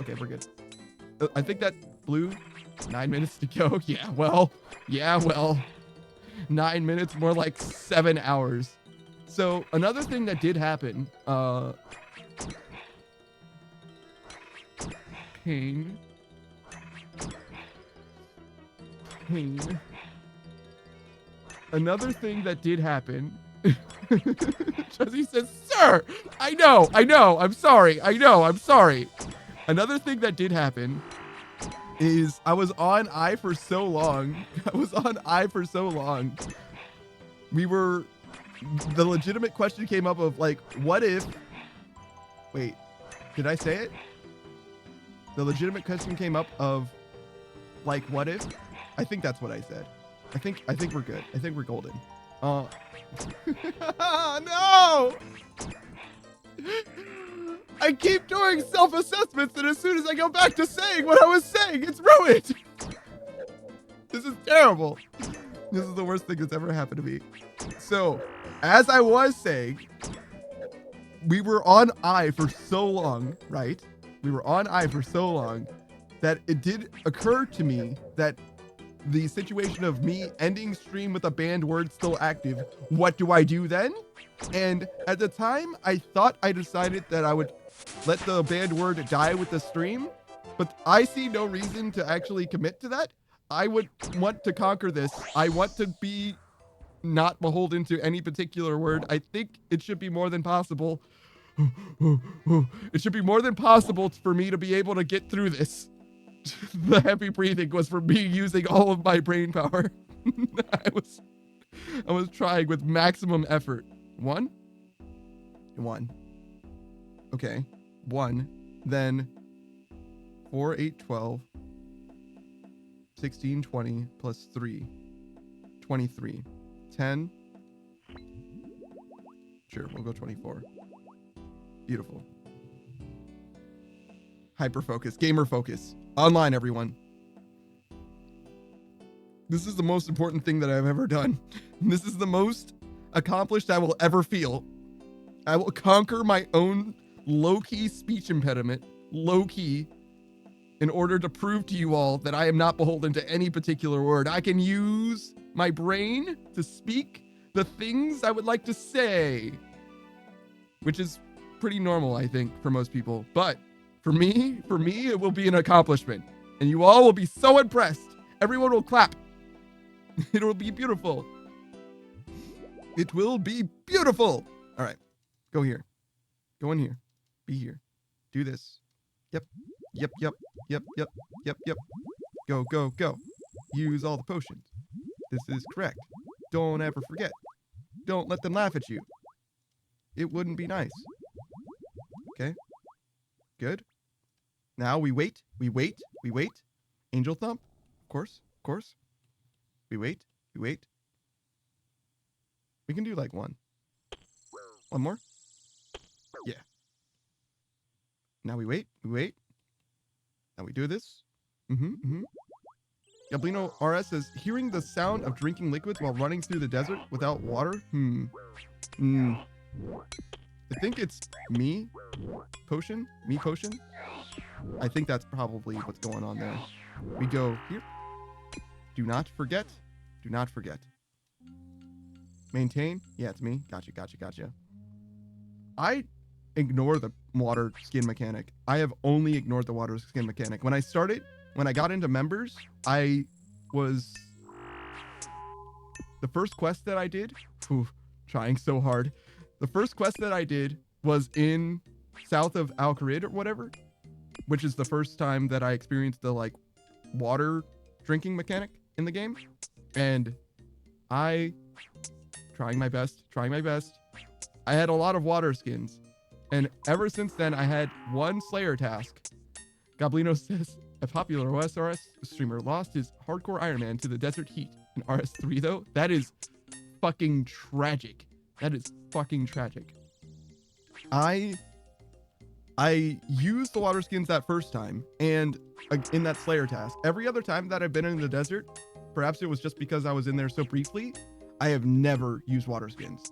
Okay, we're good. I think that blew 9 minutes to go. Yeah, well. 9 minutes, more like 7 hours. So another thing that did happen, pain. Another thing that did happen. Chuzzy says, sir, I know, I'm sorry. Another thing that did happen is I was on I for so long. The legitimate question came up of like, what if, wait, did I say it? The legitimate question came up of like, what if? I think that's what I said. I think we're good. I think we're golden. No! I keep doing self-assessments, and as soon as I go back to saying what I was saying, it's ruined. This is terrible. This is the worst thing that's ever happened to me. So, as I was saying, we were on I for so long, right? We were on I for so long that it did occur to me that the situation of me ending stream with a banned word still active, what do I do then? And at the time, I thought I decided that I would let the banned word die with the stream, but I see no reason to actually commit to that. I would want to conquer this. I want to be not beholden to any particular word. I think it should be more than possible. It should be more than possible for me to be able to get through this. The heavy breathing was for me using all of my brain power. I was trying with maximum effort. One. Okay. 1. Then 4, 8, 12. 16, 20 plus 3. 23. 10. Sure, we'll go 24. Beautiful. Hyper focus, gamer focus. Online, everyone. This is the most important thing that I've ever done. This is the most accomplished I will ever feel. I will conquer my own low-key speech impediment, low-key, in order to prove to you all that I am not beholden to any particular word. I can use my brain to speak the things I would like to say, which is pretty normal, I think, for most people. But for me, it will be an accomplishment, and you all will be so impressed. Everyone will clap. It will be beautiful. It will be beautiful. All right, go here. Go in here. Be here. Do this. Yep. Go. use all the potions. This is correct. Don't ever forget. Don't let them laugh at you. It wouldn't be nice. Okay. Good. Now we wait. We wait. We wait. Angel thump. Of course. Of course. We wait. We wait. We can do like one. One more. Yeah. Now we wait. We wait. Now we do this. Gablino RS says, hearing the sound of drinking liquids while running through the desert without water? I think it's me potion. Me potion. I think that's probably what's going on there. We go here. Do not forget. Do not forget. Maintain. Yeah, it's me. Gotcha, gotcha, gotcha. I ignore the water skin mechanic. I have only ignored the water skin mechanic. When I got into members, the first quest that I did, trying so hard. The first quest that I did was in south of Al-Qarid or whatever, which is the first time that I experienced the like water drinking mechanic in the game. And trying my best. I had a lot of water skins. And ever since then, I had one Slayer task. Goblino says, a popular OSRS streamer lost his hardcore Iron Man to the desert heat. In RS3, though, that is fucking tragic. That is fucking tragic. I used the water skins that first time, and in that Slayer task. Every other time that I've been in the desert, perhaps it was just because I was in there so briefly, I have never used water skins.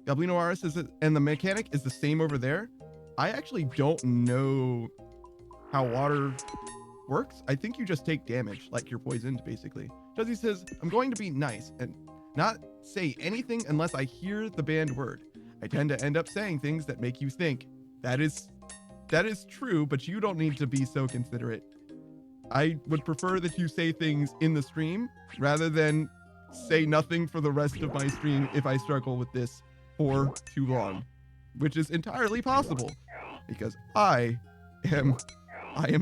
Gablino RS says, and the mechanic is the same over there. I actually don't know how water works. I think you just take damage, like you're poisoned, basically. Juzzy says, I'm going to be nice and not say anything unless I hear the banned word. I tend to end up saying things that make you think. That is true, but you don't need to be so considerate. I would prefer that you say things in the stream rather than say nothing for the rest of my stream if I struggle with this for too long, which is entirely possible because I am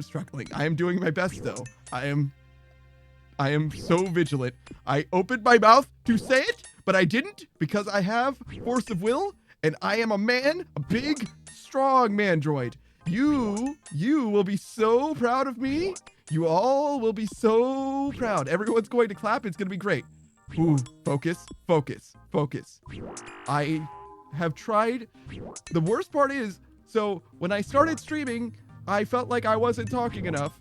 struggling. I am doing my best though. I am so vigilant. I opened my mouth to say it, but I didn't because I have force of will and I am a man, a big, strong man droid. You will be so proud of me. You all will be so proud. Everyone's going to clap. It's going to be great. Ooh, focus. I have tried. The worst part is, so when I started streaming, I felt like I wasn't talking enough.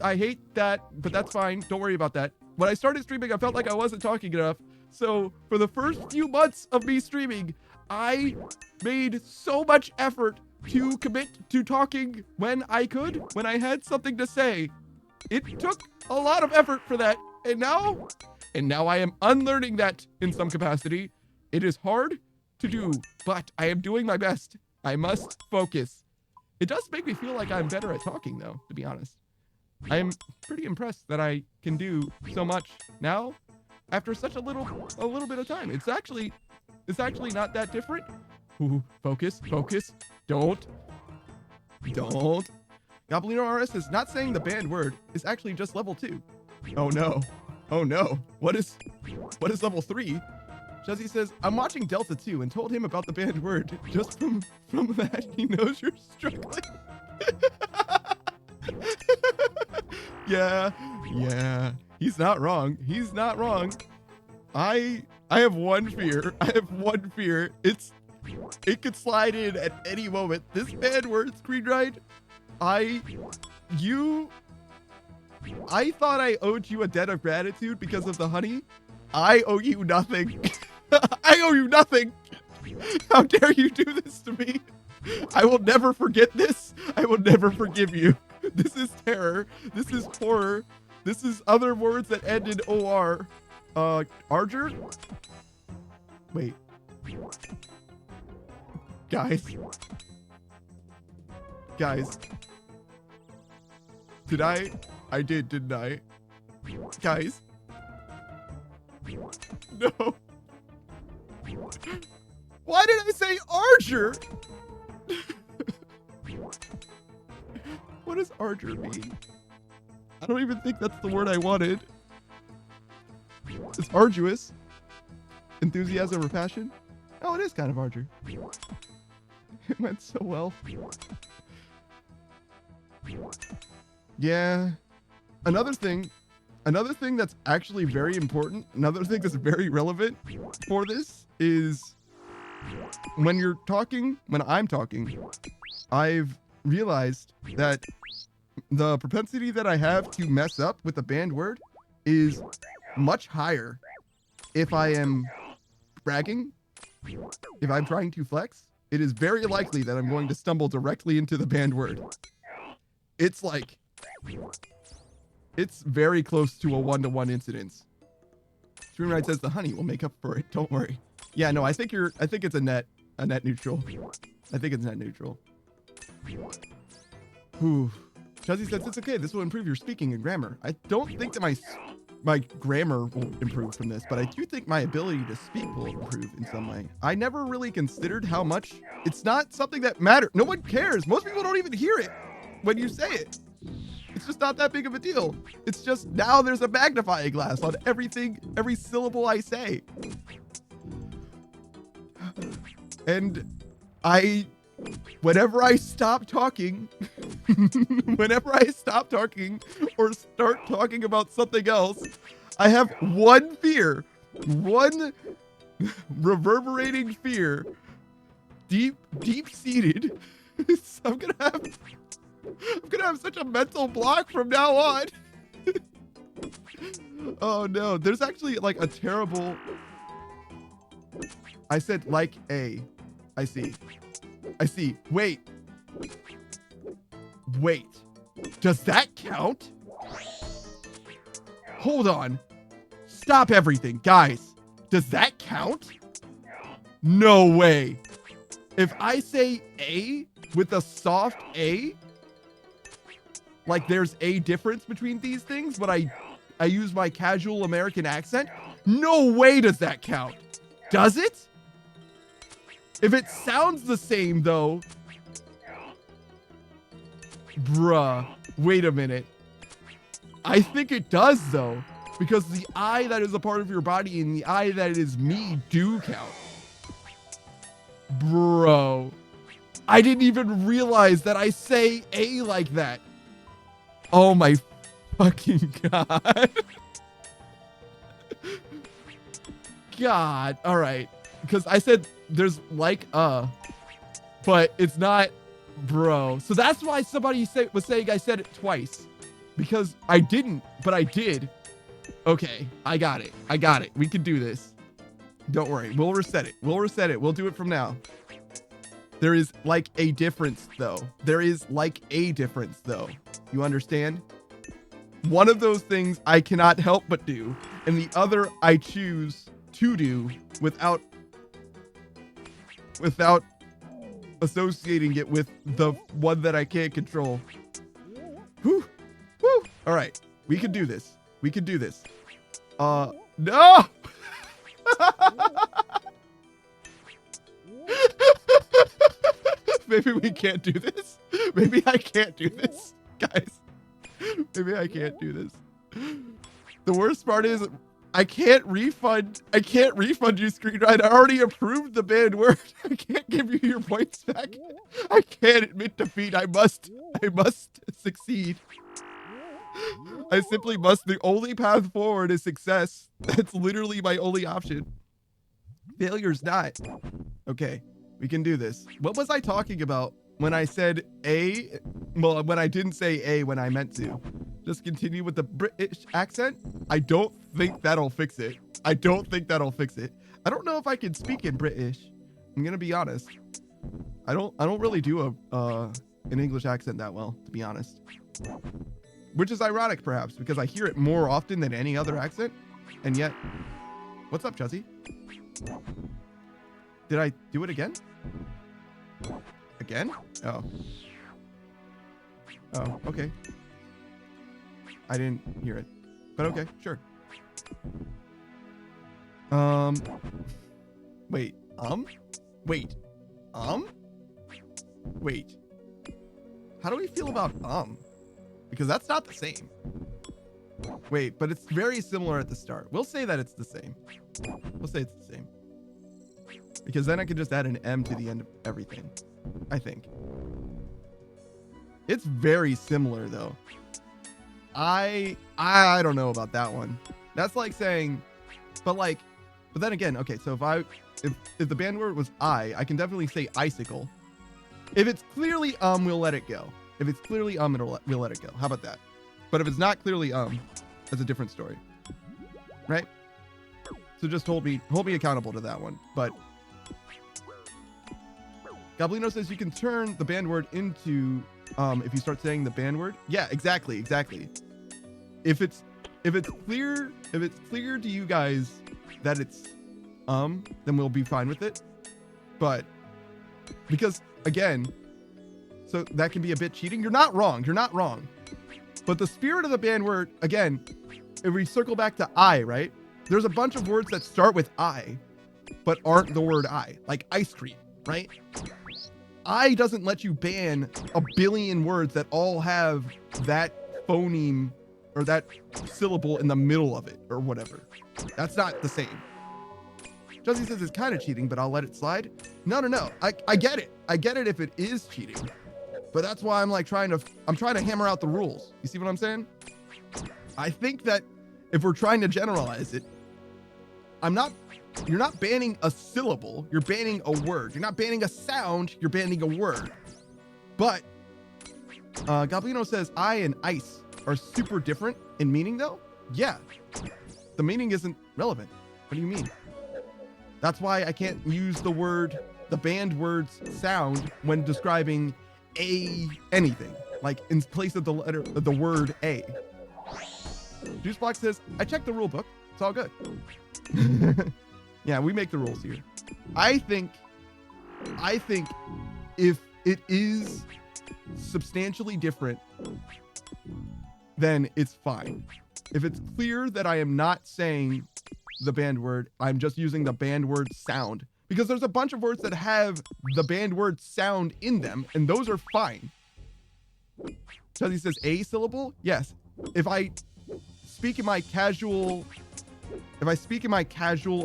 I hate that, but that's fine. Don't worry about that. When I started streaming, I felt like I wasn't talking enough. So for the first few months of me streaming, I made so much effort to commit to talking when I could, when I had something to say. It took a lot of effort for that. And now I am unlearning that in some capacity. It is hard to do, but I am doing my best. I must focus. It does make me feel like I'm better at talking though, to be honest. I am pretty impressed that I can do so much now after such a little bit of time. It's actually not that different. Ooh, focus. Don't. Goblino RS is not saying the banned word. It's actually just level 2. Oh no. What is level 3? Juzzy says, I'm watching Delta 2 and told him about the banned word. Just from that, he knows you're struggling. Yeah. He's not wrong. I have one fear. It could slide in at any moment. This banned word screen ride, I thought I owed you a debt of gratitude because of the honey. I owe you nothing. I owe you nothing. How dare you do this to me? I will never forget this. I will never forgive you. This is terror. This is horror. This is other words that end in OR. Arger? Wait. Guys. I did, didn't I? Guys. No. Why did I say Arger? What does Arger mean? I don't even think that's the word I wanted. arduous. Enthusiasm or passion? Oh, it is kind of arduous. It went so well. Yeah. Another thing that's actually very important, another thing that's very relevant for this is when I'm talking, I've realized that the propensity that I have to mess up with a banned word is much higher if I am bragging, if I'm trying to flex. It is very likely that I'm going to stumble directly into the banned word. It's like, it's very close to a 1-to-1 incidence. Streamride says the honey will make up for it. Don't worry. Yeah, no, I think it's a net neutral. I think it's net neutral. Whew. Chuzzy says it's okay. This will improve your speaking and grammar. I don't think that my grammar will improve from this, but I do think my ability to speak will improve in some way. I never really considered how much. It's not something that matters. No one cares. Most people don't even hear it when you say it. It's just not that big of a deal. It's just now there's a magnifying glass on everything, every syllable I say. And whenever I stop talking, or start talking about something else, I have one fear, one reverberating fear, deep-seated. I'm gonna have such a mental block from now on. Oh no, there's actually like a terrible. I said like a. I see. Wait. Does that count? Hold on. Stop everything, guys. Does that count? No way. If I say a with a soft a, like there's a difference between these things, but I use my casual American accent, no way does that count. Does it? If it sounds the same though, bruh, wait a minute. I think it does though, because the I that is a part of your body and the I that is me do count. Bro, I didn't even realize that I say a like that. Oh my fucking God. God, all right. Because I said there's like but it's not, bro. So that's why somebody was saying I said it twice. Because I didn't, but I did. Okay, I got it. We can do this. Don't worry, we'll reset it. We'll do it from now. There is like a difference though. You understand? One of those things I cannot help but do, and the other I choose to do without associating it with the one that I can't control. Whew. Woo. All right, we can do this. No! Maybe we can't do this. Maybe I can't do this, guys. Maybe I can't do this. The worst part is I can't refund you, Screenride. I already approved the banned word. I can't give you your points back. I can't admit defeat. I must succeed. I simply must. The only path forward is success. That's literally my only option. Failure's not. Okay, we can do this. What was I talking about when I said A? Well, when I didn't say A when I meant to. Just continue with the British accent. I don't think that'll fix it. I don't know if I can speak in British. I'm gonna be honest. I don't really do an English accent that well, to be honest. Which is ironic, perhaps, because I hear it more often than any other accent. And yet, what's up, Chuzzy? Did I do it again? Again? Oh. Oh, okay. I didn't hear it, but okay, sure. Wait. How do we feel about Because that's not the same. Wait, but it's very similar at the start. We'll say that it's the same. We'll say it's the same. Because then I can just add an M to the end of everything, I think. It's very similar though. I don't know about that one. That's like saying, but then again, okay, so if the band word was I can definitely say icicle. If it's clearly we'll let it go. If it's clearly we'll let it go. How about that? But if it's not clearly that's a different story. Right? So just hold me accountable to that one. But Goblino says you can turn the band word into if you start saying the band word. Yeah, exactly. If it's clear to you guys that it's then we'll be fine with it. But because again, so that can be a bit cheating. You're not wrong. But the spirit of the band word, again, if we circle back to I, right? There's a bunch of words that start with I, but aren't the word I, like ice cream, right? I doesn't let you ban a billion words that all have that phoneme or that syllable in the middle of it or whatever. That's not the same. Jesse says it's kind of cheating, but I'll let it slide. No. I get it. I get it if it is cheating. But that's why I'm like trying to hammer out the rules. You see what I'm saying? I think that if we're trying to generalize it, you're not banning a syllable, you're banning a word. You're not banning a sound, you're banning a word. But Goblino says I and ice are super different in meaning though. Yeah. The meaning isn't relevant. What do you mean? That's why I can't use the band word's sound when describing anything, like in place of the word A. Juiceblock says, I checked the rule book. It's all good. Yeah, we make the rules here. I think if it is substantially different, then it's fine. If it's clear that I am not saying the band word, I'm just using the band word sound, because there's a bunch of words that have the band word sound in them, and those are fine. So he says a syllable? Yes. If I speak in my casual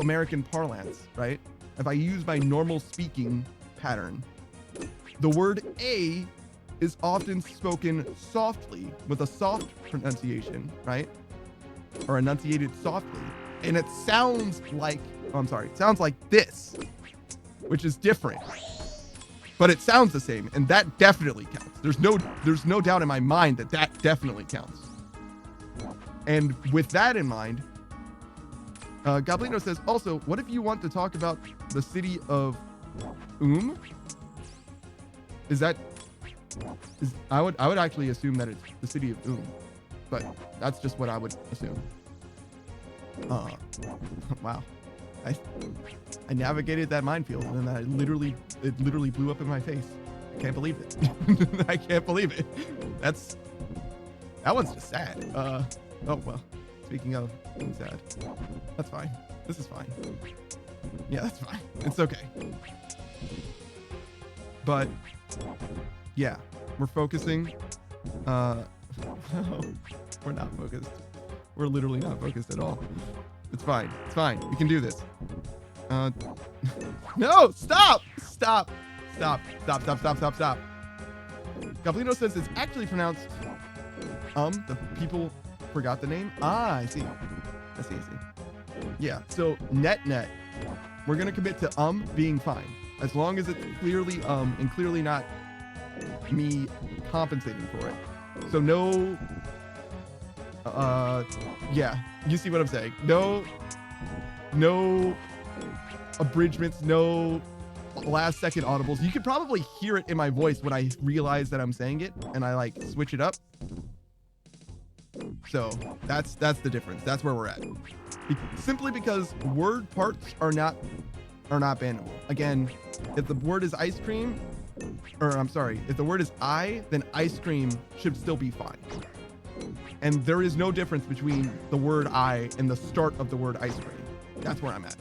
American parlance, right? If I use my normal speaking pattern, the word a is often spoken softly with a soft pronunciation, right? Or enunciated softly. And it sounds like, it sounds like this, which is different, but it sounds the same. And that definitely counts. There's no doubt in my mind that definitely counts. And with that in mind, Goblino says, also, what if you want to talk about the city of I would actually assume that it's the city of but that's just what I would assume. Wow. I navigated that minefield and it literally blew up in my face. I can't believe it. I can't believe it. That one's just sad. Oh well. Speaking of being sad, that's fine. This is fine. Yeah, that's fine. It's okay. But yeah, we're focusing. No, we're not focused. We're literally not focused at all. It's fine. It's fine. We can do this. No, stop. Goblino says it's actually pronounced the people forgot the name. Ah, I see. Yeah, so net, we're gonna commit to being fine. As long as it's clearly and clearly not me compensating for it. So no yeah, you see what I'm saying. No abridgments, no last second audibles. You could probably hear it in my voice when I realize that I'm saying it and I like switch it up. So that's the difference. That's where we're at. Simply because word parts are not bannable. Again, if the word is ice cream, if the word is then ice cream should still be fine. And there is no difference between the word I and the start of the word ice cream. That's where I'm at.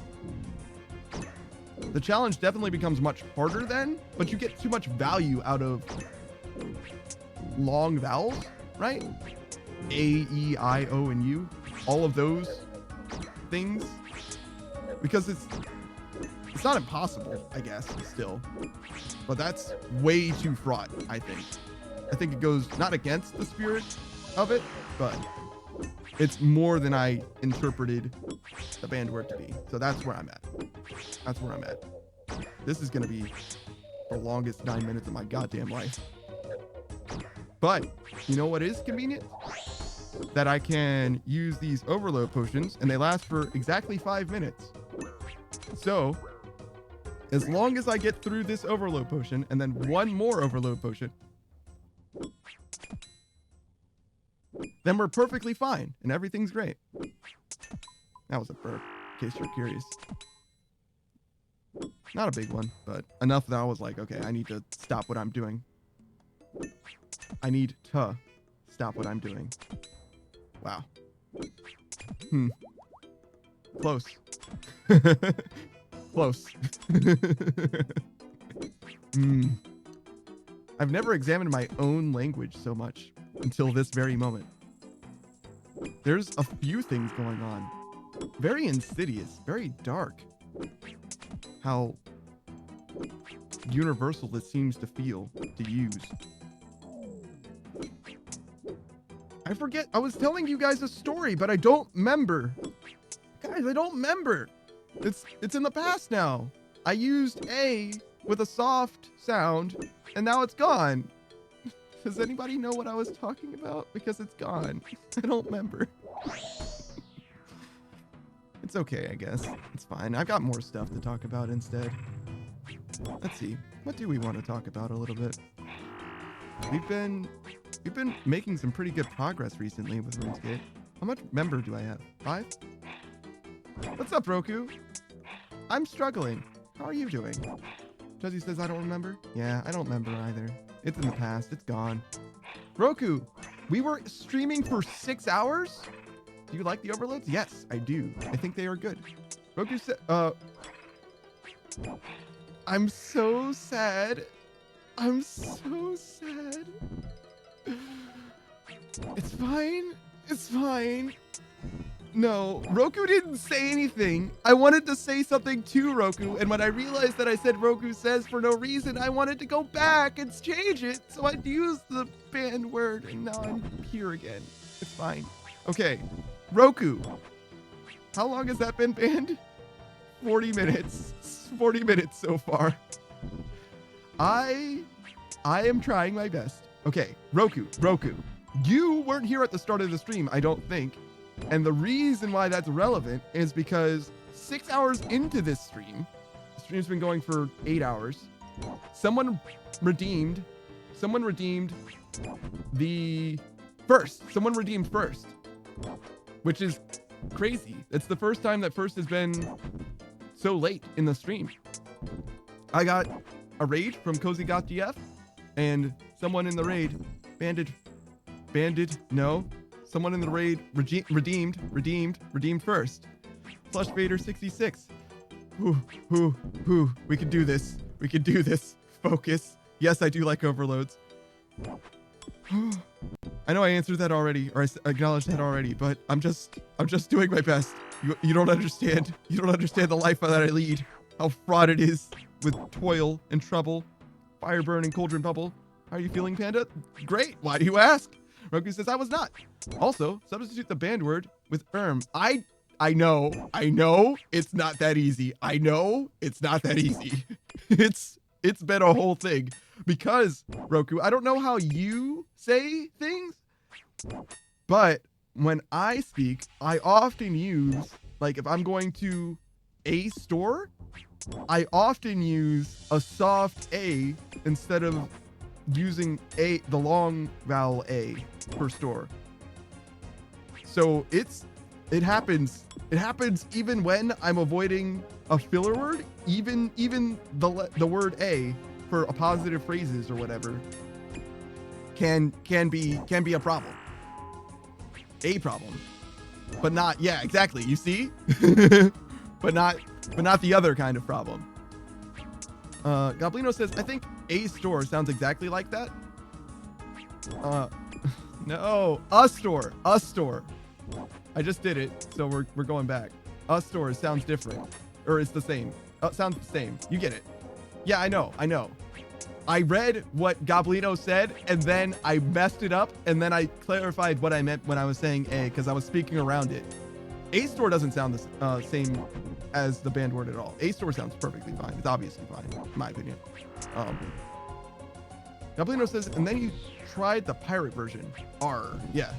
The challenge definitely becomes much harder then, but you get too much value out of long vowels, right? A, E, I, O, and U. All of those things. Because it's not impossible, I guess, still. But that's way too fraught, I think. I think it goes not against the spirit of it, but it's more than I interpreted the banned word to be. So that's where I'm at. That's where I'm at. This is going to be the longest 9 minutes of my goddamn life. But you know what is convenient? That I can use these overload potions and they last for exactly 5 minutes. So as long as I get through this overload potion and then one more overload potion, then we're perfectly fine and everything's great. That was a burp, in case you're curious. Not a big one, but enough that I was like, okay, I need to stop what I'm doing. I need to stop what I'm doing. Wow. Close. Close. I've never examined my own language so much until this very moment. There's a few things going on. Very insidious, very dark. How universal this seems to feel to use. I forget. I was telling you guys a story, but I don't remember. Guys, I don't remember. It's in the past now. I used A with a soft sound, and now it's gone. Does anybody know what I was talking about? Because it's gone. I don't remember. It's okay, I guess. It's fine. I've got more stuff to talk about instead. Let's see. What do we want to talk about a little bit? We've been making some pretty good progress recently with RuneScape. How much member do I have? 5? What's up, Roku? I'm struggling. How are you doing? Juzzy says I don't remember. Yeah, I don't remember either. It's in the past. It's gone. Roku, we were streaming for 6 hours? Do you like the overloads? Yes, I do. I think they are good. Roku said, I'm so sad. I'm so sad. It's fine. It's fine. No, Roku didn't say anything. I wanted to say something to Roku, and when I realized that I said Roku says for no reason, I wanted to go back and change it, so I'd use the banned word, and now I'm here again. It's fine. Okay, Roku. How long has that been banned? 40 minutes. 40 minutes so far. I am trying my best. Okay, Roku. You weren't here at the start of the stream, I don't think. And the reason why that's relevant is because 6 hours into this stream, the stream's been going for 8 hours, someone redeemed the first. Someone redeemed first, which is crazy. It's the first time that first has been so late in the stream. I got a raid from CozyGotGF, and someone in the raid someone in the raid redeemed first. Flush Vader 66. We can do this. We can do this. Focus. Yes, I do like overloads. I know I answered that already, or I acknowledged that already, but I'm just doing my best. You don't understand. You don't understand the life that I lead. How fraught it is with toil and trouble, fire burn and cauldron bubble. How are you feeling, Panda? Great. Why do you ask? Roku says I was not. Also, substitute the banned word with I know it's not that easy. I know it's not that easy. It's been a whole thing because Roku, I don't know how you say things, but when I speak, I often use, like if I'm going to a store, I often use a soft A instead of using the long vowel A per store. So it happens even when I'm avoiding a filler word, even the word A for appositive phrases or whatever can be a problem. A problem. But not, yeah, exactly. You see? but not the other kind of problem. Goblino says, I think a store sounds exactly like that. No, a store. A store. I just did it, so we're going back. A store sounds different. Or it's the same. Sounds the same. You get it. Yeah, I know. I read what Goblino said, and then I messed it up, and then I clarified what I meant when I was saying A, because I was speaking around it. A store doesn't sound the same as the banned word at all. A store sounds perfectly fine. It's obviously fine, in my opinion. Goblino says, and then you tried the pirate version. R. Yeah.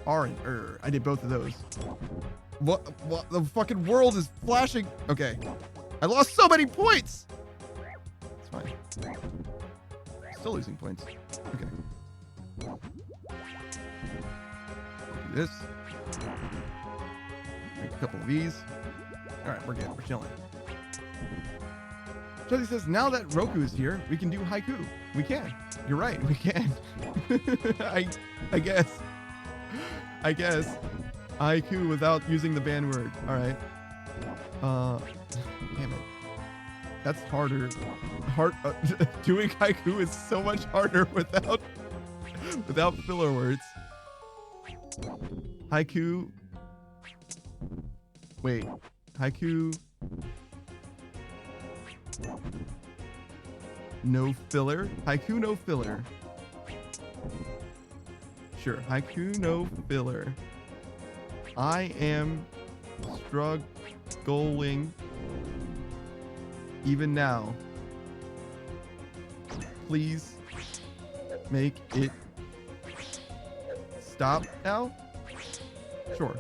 R and I did both of those. What? The fucking world is flashing. Okay. I lost so many points. It's fine. Still losing points. Okay. Do this. Make a couple of these. All right, we're good. We're chilling. Josie says, now that Roku is here, we can do haiku. We can. You're right. We can. I guess. Haiku without using the banned word. All right. Damn it. That's harder. Doing haiku is so much harder without filler words. Haiku. Wait. Haiku. No filler. Haiku no filler. Sure. Haiku no filler. I am struggling even now. Please make it stop now. Sure.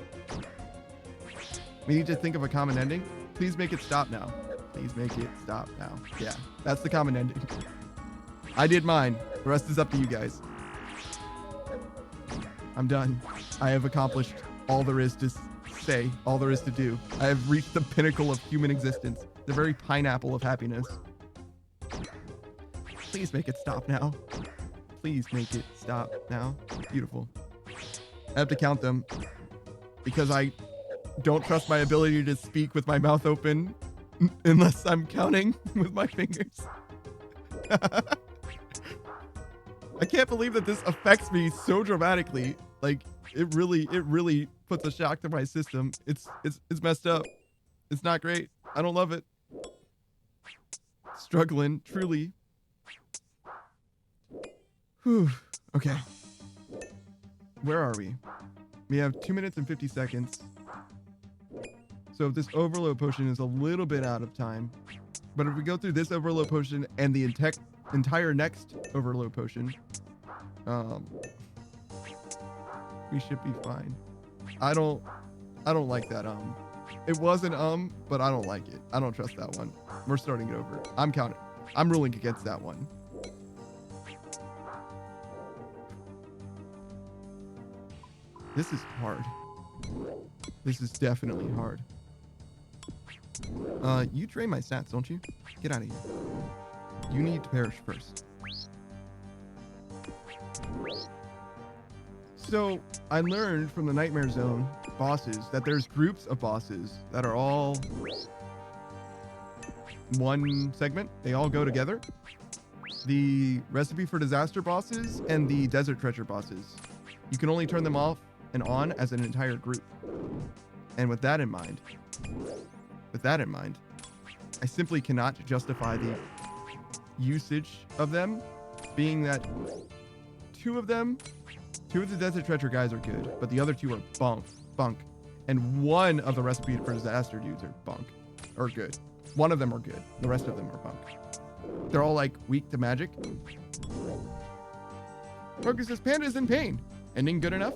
We need to think of a common ending. Please make it stop now. Please make it stop now. Yeah, that's the common ending. I did mine. The rest is up to you guys. I'm done. I have accomplished all there is to say, all there is to do. I have reached the pinnacle of human existence, the very pineapple of happiness. Please make it stop now. Please make it stop now. Beautiful. I have to count them because I don't trust my ability to speak with my mouth open unless I'm counting with my fingers. I can't believe that this affects me so dramatically. Like it really puts a shock to my system. It's messed up. It's not great. I don't love it. Struggling, truly. Whew. Okay. Where are we? We have 2 minutes and 50 seconds. So this overload potion is a little bit out of time. But if we go through this overload potion and the entire next overload potion, we should be fine. I don't like that It was an but I don't like it. I don't trust that one. We're starting it over. I'm counting. I'm ruling against that one. This is hard. This is definitely hard. You drain my stats, don't you? Get out of here. You need to perish first. So, I learned from the Nightmare Zone bosses that there's groups of bosses that are all one segment. They all go together. The Recipe for Disaster bosses and the Desert Treasure bosses. You can only turn them off and on as an entire group. And with that in mind, I simply cannot justify the usage of them, being that two of the Desert Treasure guys are good, but the other two are bunk. And one of the Recipe for Disaster dudes are good. One of them are good. The rest of them are bunk. They're all like weak to magic. Focus says Panda is in pain. Ending good enough?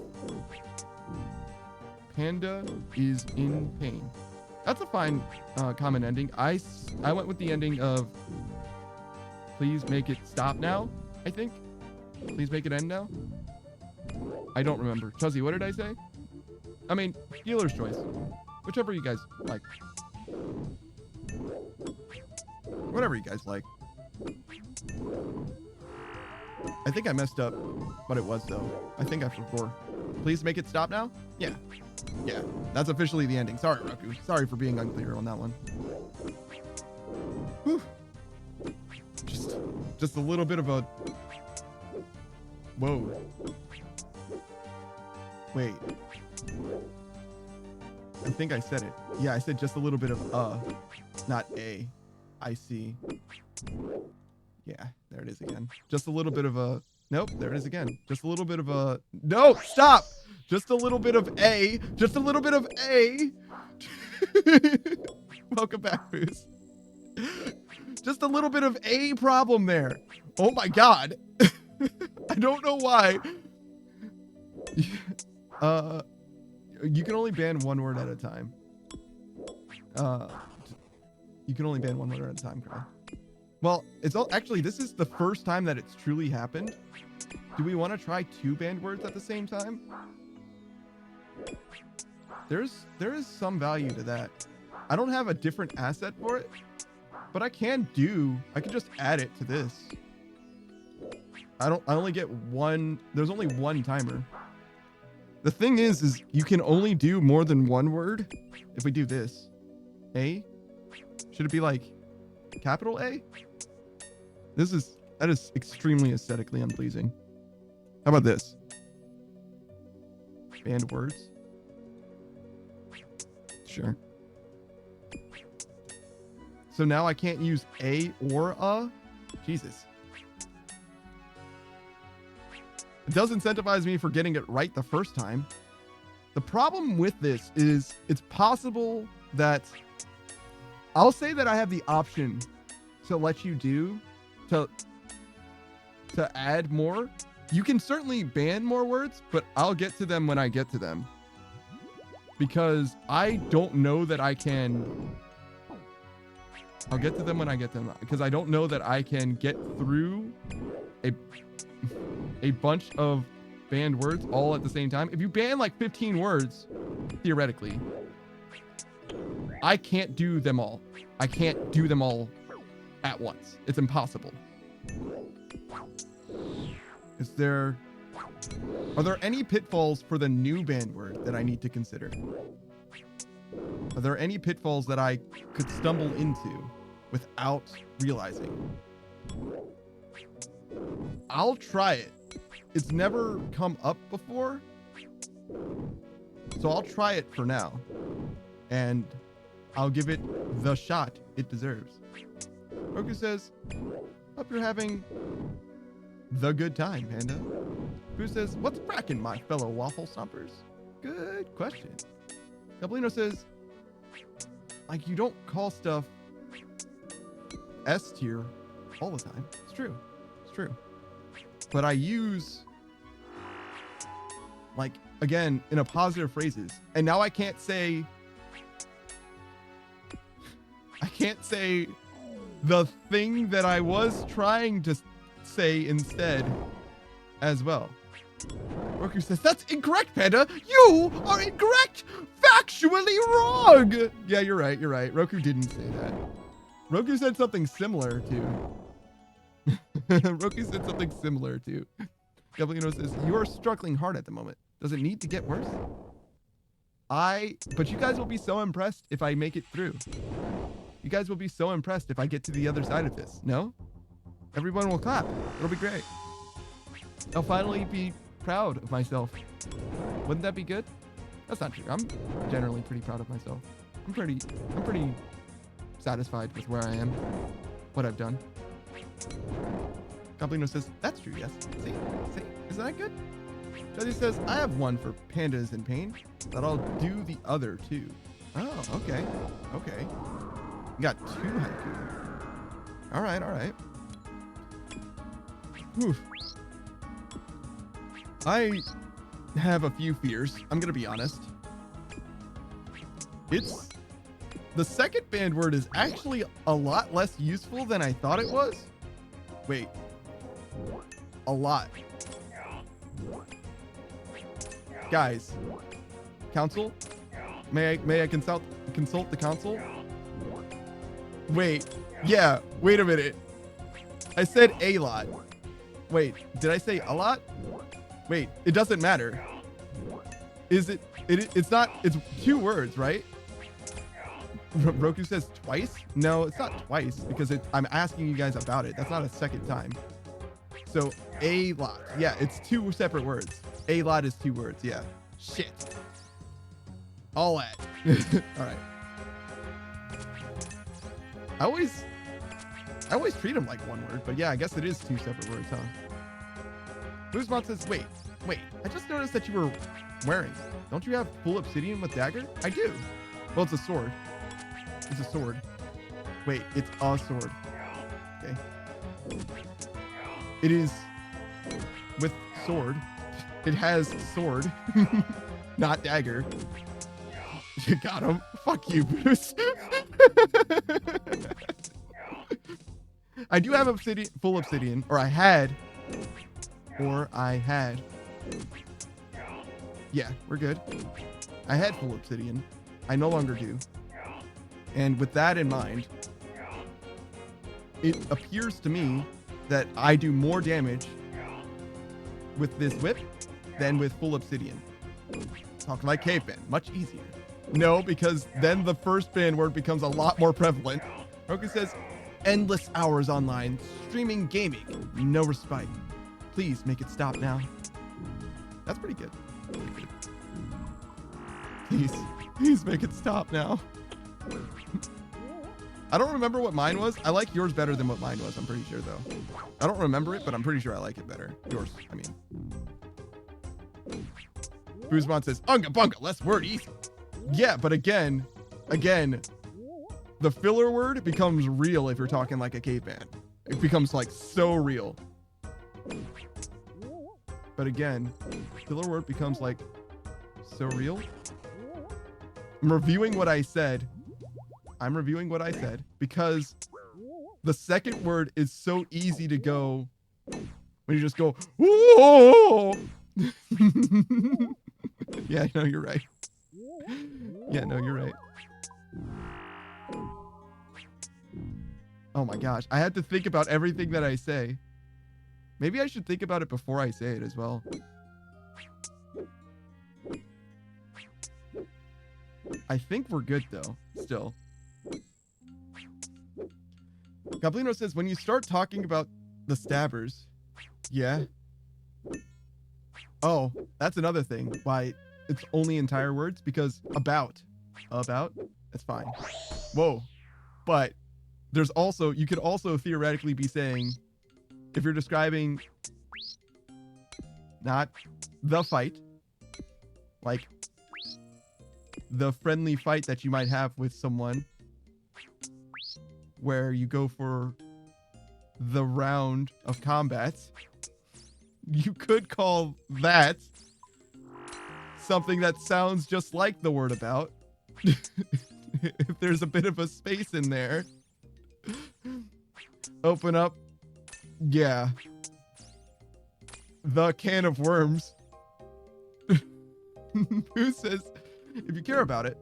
Panda is in pain. That's a fine common ending. I went with the ending of please make it stop now, I think. Please make it end now. I don't remember. Chuzzy, what did I say? I mean, dealer's choice. Whichever you guys like. Whatever you guys like. I think I messed up what it was, though. I think I forgot. Please make it stop now? Yeah. Yeah, that's officially the ending. Sorry, Roku. Sorry for being unclear on that one. Whew. Just a little bit of a Whoa. Wait. I think I said it. Yeah, I said just a little bit of not a. I see. Yeah, there it is again. Just a little bit of a. Nope, there it is again. Just a little bit of a. No, stop. Just a little bit of a. Just a little bit of a. Welcome back, Booze. Just a little bit of a problem there. Oh my God. I don't know why. You can only ban one word at a time. You can only ban one word at a time, Cry. Well, it's all actually, this is the first time that it's truly happened. Do we want to try 2 banned words at the same time? There is some value to that. I don't have a different asset for it, but I can just add it to this. I only get one, there's only one timer. The thing is you can only do more than one word. If we do this, A, should it be like capital A? That is extremely aesthetically unpleasing. How about this? Banned words. Sure. So now I can't use a or a? Jesus. It does incentivize me for getting it right the first time. The problem with this is it's possible that I'll say that I have the option to let you to add more. You can certainly ban more words, but I'll get to them when I get to them. Because I don't know that I can... I'll get to them when I get to them. Because I don't know that I can get through a bunch of banned words all at the same time. If you ban like 15 words, theoretically, I can't do them all. I can't do them all at once. It's impossible. Are there any pitfalls for the new banned word that I need to consider? Are there any pitfalls that I could stumble into without realizing? I'll try it. It's never come up before, so I'll try it for now, and I'll give it the shot it deserves. Roku says, hope you're having the good time, Panda. Who says, what's cracking, my fellow waffle stompers? Good question. Gablino says, like, you don't call stuff S tier all the time. It's true. It's true. But I use, like, again, in a positive phrases. And now I can't say the thing that I was trying to say instead as well. Roku says, that's incorrect, Panda. You are incorrect. Factually wrong. Yeah, you're right. You're right. Roku didn't say that. Roku said something similar to. Roku said something similar to. Gablino says, you are struggling hard at the moment. Does it need to get worse? But you guys will be so impressed if I make it through. You guys will be so impressed if I get to the other side of this. No? Everyone will clap. It'll be great. I'll finally be proud of myself. Wouldn't that be good? That's not true. I'm generally pretty proud of myself. I'm pretty satisfied with where I am, what I've done. Gablino says, that's true, yes. See? Isn't that good? Jesse says, I have one for pandas in pain, but I'll do the other too. Oh, okay. Okay. You got 2 haiku. All right. Oof. I have a few fears. I'm gonna be honest. The second banned word is actually a lot less useful than I thought it was. Wait. A lot. Guys. Council? May I consult the council? Wait. Yeah, wait a minute. I said a lot. Wait, did I say a lot? Wait, it doesn't matter. Is it? It's not. It's 2 words, right? Roku says twice. No, it's not twice because I'm asking you guys about it. That's not a second time. So a lot. Yeah, it's 2 separate words. A lot is 2 words. Yeah. Shit. All at. All right. I always treat them like 1 word, but yeah, I guess it is 2 separate words, huh? Boozbot says, wait. I just noticed that you were wearing. Don't you have full obsidian with dagger? I do. Well, it's a sword. It's a sword. Wait, it's a sword. Okay. It is with sword. It has sword, not dagger. You got him. Fuck you, Bruce. I do have obsidian, full obsidian, or I had. Yeah, we're good. I had full obsidian. I no longer do. And with that in mind, it appears to me that I do more damage with this whip than with full obsidian. Talk like caveman, much easier. No, because then the first banned word becomes a lot more prevalent. Roku says, endless hours online, streaming gaming, no respite. Please make it stop now. That's pretty good. Please make it stop now. I don't remember what mine was. I like yours better than what mine was, I'm pretty sure, though. I don't remember it, but I'm pretty sure I like it better. Yours, I mean. Boozbot says, unga bunga, less word easy. Yeah, but again, the filler word becomes real if you're talking like a caveman. It becomes like so real. But again, filler word becomes like so real. I'm reviewing what I said because the second word is so easy to go when you just go, whoa! Yeah, no, you're right. Yeah, no, you're right. Oh my gosh, I had to think about everything that I say. Maybe I should think about it before I say it as well. I think we're good though, still. Goblino says, when you start talking about the stabbers, yeah. Oh, that's another thing. Why it's only entire words, because about, that's fine. Whoa. But there's also, you could also theoretically be saying, if you're describing not the fight, like the friendly fight that you might have with someone where you go for the round of combat, you could call that something that sounds just like the word about. If there's a bit of a space in there, open up, yeah, the can of worms. Who says, if you care about it,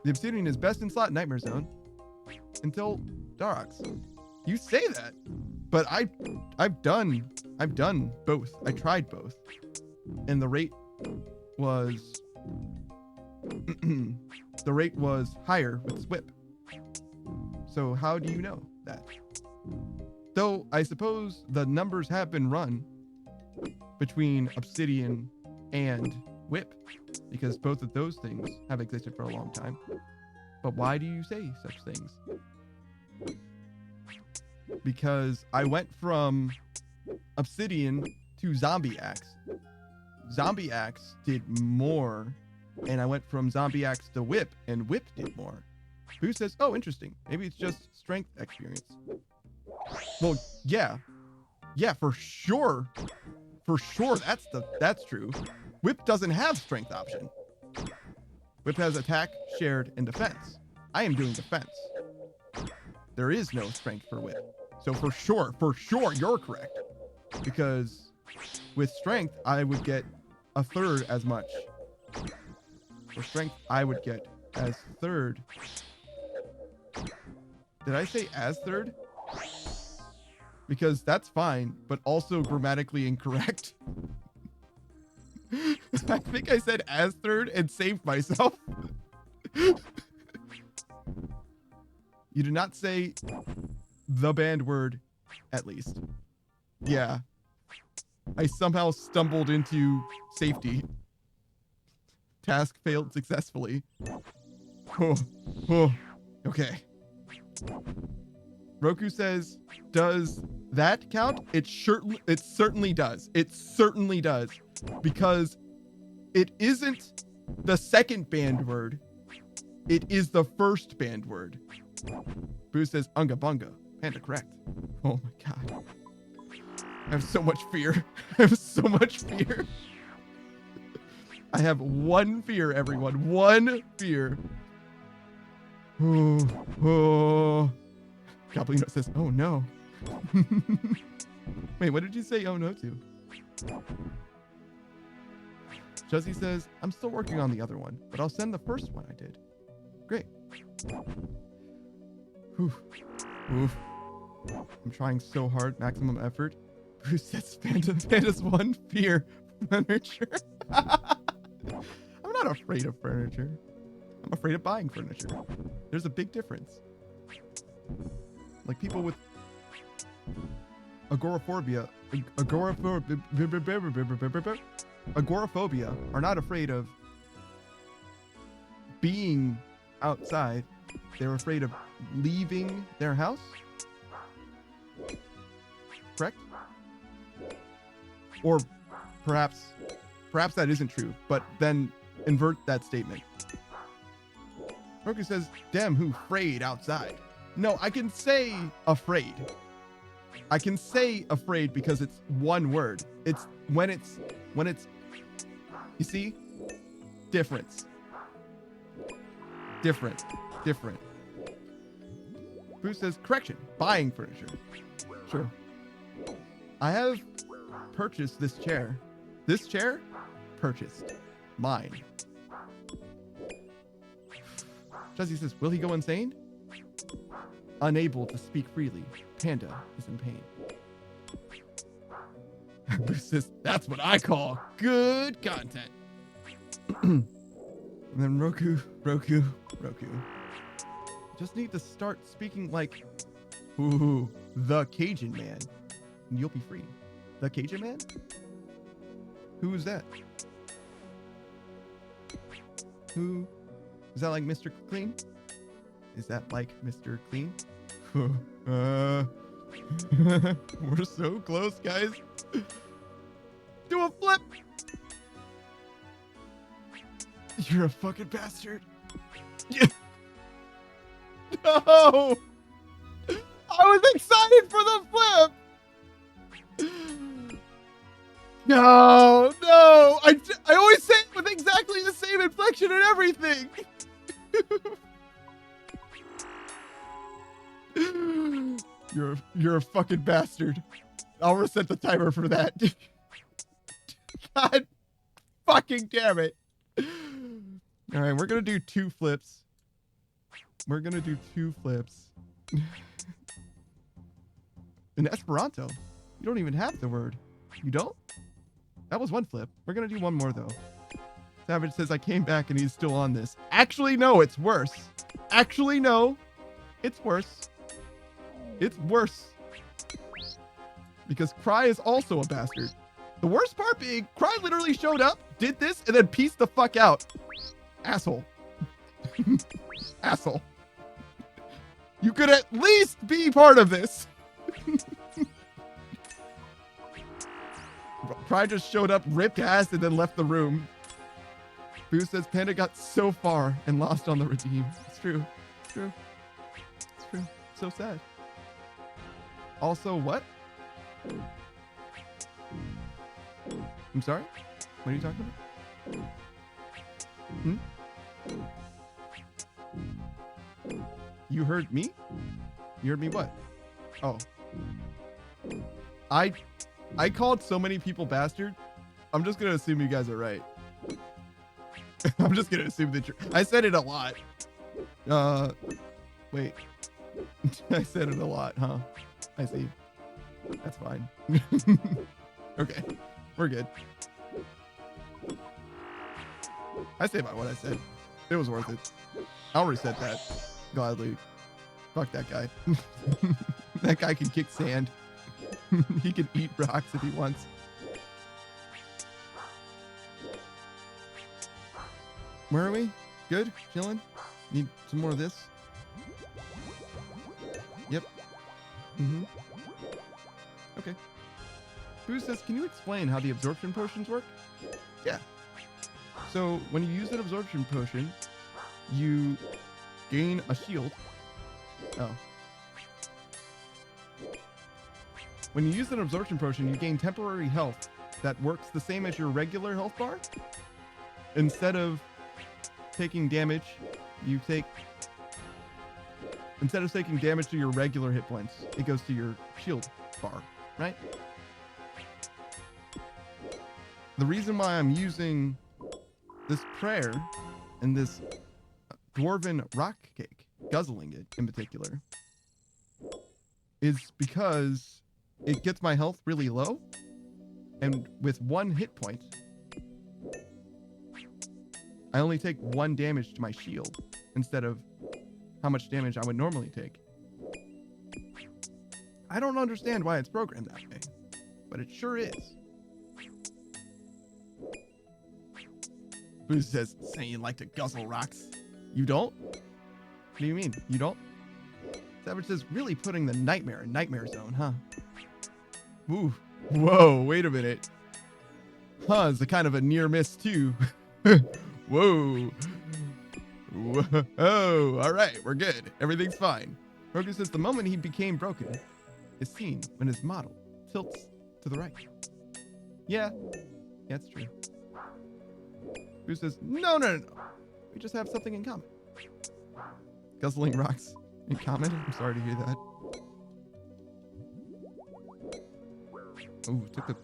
the obsidian is best in slot Nightmare Zone until Darox. You say that, but I've done both. I tried both, and the rate was the rate was higher with Swip. So how do you know that? Though I suppose the numbers have been run between Obsidian and Whip, because both of those things have existed for a long time. But why do you say such things? Because I went from Obsidian to Zombie Axe. Zombie Axe did more, and I went from Zombie Axe to Whip, and Whip did more. Who says, oh, interesting. Maybe it's just strength experience. Well, yeah. Yeah, for sure. For sure, that's true. Whip doesn't have strength option. Whip has attack, shared, and defense. I am doing defense. There is no strength for Whip. So for sure, you're correct. Because with strength, I would get a third as much. For strength, I would get as third. Did I say as third? Because that's fine, but also grammatically incorrect. I think I said as third and saved myself. You did not say the banned word, at least. Yeah. I somehow stumbled into safety. Task failed successfully. Oh, oh, okay. Roku says, does that count? It certainly does. It certainly does. Because it isn't the second banned word. It is the first banned word. Boo says, unga bunga. Panda correct. Oh my god. I have so much fear. I have so much fear. I have one fear, everyone. One fear. Oh. Goblino says, oh no. Wait, what did you say oh no to? Juzzy says, I'm still working on the other one, but I'll send the first one I did. Great. Oof. Oof. I'm trying so hard, maximum effort. Bruce says Panda's one fear, furniture. I'm not afraid of furniture. I'm afraid of buying furniture. There's a big difference. Like people with agoraphobia are not afraid of being outside. They're afraid of leaving their house. Correct? Or perhaps that isn't true, but then invert that statement. Roku says, damn, who frayed outside? No, I can say afraid. I can say afraid because it's one word. It's when it's, you see? Difference. Different. Bruce says, correction, buying furniture. Sure. I have purchased this chair. This chair? Purchased. Mine. Jesse says, will he go insane? Unable to speak freely. Panda is in pain. Bruce says, that's what I call good content. And then Roku. Just need to start speaking like, ooh, the Cajun man. And you'll be free. The Cajun man? Who is that? Who? Is that like Mr. Clean? Is that like Mr. Clean? We're so close, guys. Do a flip. You're a fucking bastard. No! I was excited for the flip. No. I always say it with exactly the same inflection and everything. You're a fucking bastard. I'll reset the timer for that. God fucking damn it. All right, we're gonna do two flips. In Esperanto, you don't even have the word. You don't? That was one flip. We're gonna do one more though. Savage says I came back and he's still on this. Actually, no, it's worse. Actually, no, it's worse. It's worse. Because Cry is also a bastard. The worst part being, Cry literally showed up, did this, and then pieced the fuck out. Asshole. Asshole. You could at least be part of this. Cry just showed up, ripped ass, and then left the room. Boo says Panda got so far and lost on the redeem. It's true. It's true. It's true. So sad. Also, what? I'm sorry? What are you talking about? You heard me? You heard me what? Oh. I called so many people bastard. I'm just gonna assume you guys are right. I'm just gonna assume that I said it a lot. Wait. I said it a lot, huh? I see. That's fine. Okay, we're good. I stand by what I said. It was worth it. I'll reset that gladly. Fuck that guy. That guy can kick sand. He can eat rocks if he wants. Where are we? Good? Chilling? Need some more of this? Yep. Mm-hmm. Okay. Boo says, can you explain how the absorption potions work? Yeah. So when you use an absorption potion, you gain a shield. Oh. When you use an absorption potion, you gain temporary health that works the same as your regular health bar. Instead of taking damage, instead of taking damage to your regular hit points, it goes to your shield bar, right? The reason why I'm using this prayer and this dwarven rock cake, guzzling it in particular, is because it gets my health really low, and with 1 hit point, I only take 1 damage to my shield instead of how much damage I would normally take. I don't understand why it's programmed that way, but it sure is. Boo says, saying you like to guzzle rocks. You don't? What do you mean? You don't? Savage says, really putting the nightmare in Nightmare Zone, huh? Ooh. Whoa, wait a minute. Huh, it's a kind of a near miss too. Whoa. Whoa. All right, we're good. Everything's fine. Roku says the moment he became broken is seen when his model tilts to the right. Yeah, that's true. Who says, no. We just have something in common. Guzzling rocks in common? I'm sorry to hear that. Ooh, took a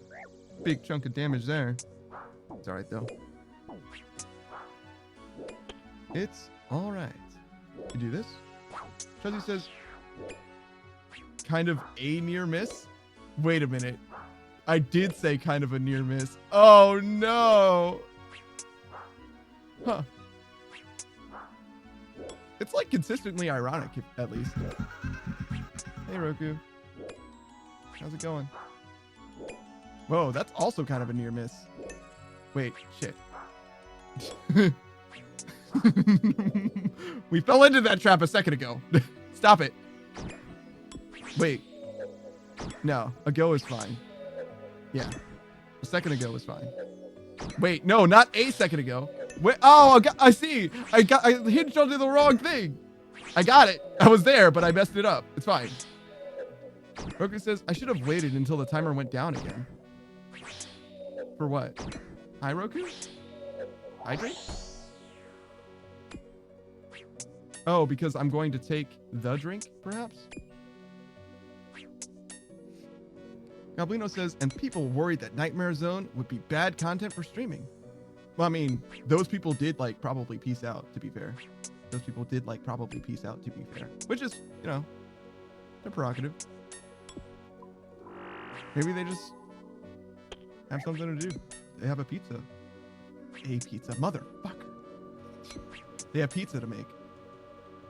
big chunk of damage there. It's alright though. It's alright. You do this. Chuzzy says, kind of a near miss? Wait a minute. I did say kind of a near miss. Oh no! Huh. It's like consistently ironic, at least. Hey, Roku. How's it going? Whoa, that's also kind of a near miss. Wait, shit. We fell into that trap a second ago. Stop it. Wait. No, a go is fine. Yeah. A second ago was fine. Wait, no, not a second ago. Wait, oh, I see. I hinged onto the wrong thing. I got it. I was there, but I messed it up. It's fine. Roku says, I should have waited until the timer went down again. For what? Hi, Roku? Hydrate? Oh, because I'm going to take the drink, perhaps? Goblino says, and people worried that Nightmare Zone would be bad content for streaming. Well, I mean, those people did, like, probably peace out, to be fair. Those people did, like, probably peace out, to be fair. Which is, you know, their prerogative. Maybe they just have something to do. They have a pizza. A pizza. Motherfucker. They have pizza to make.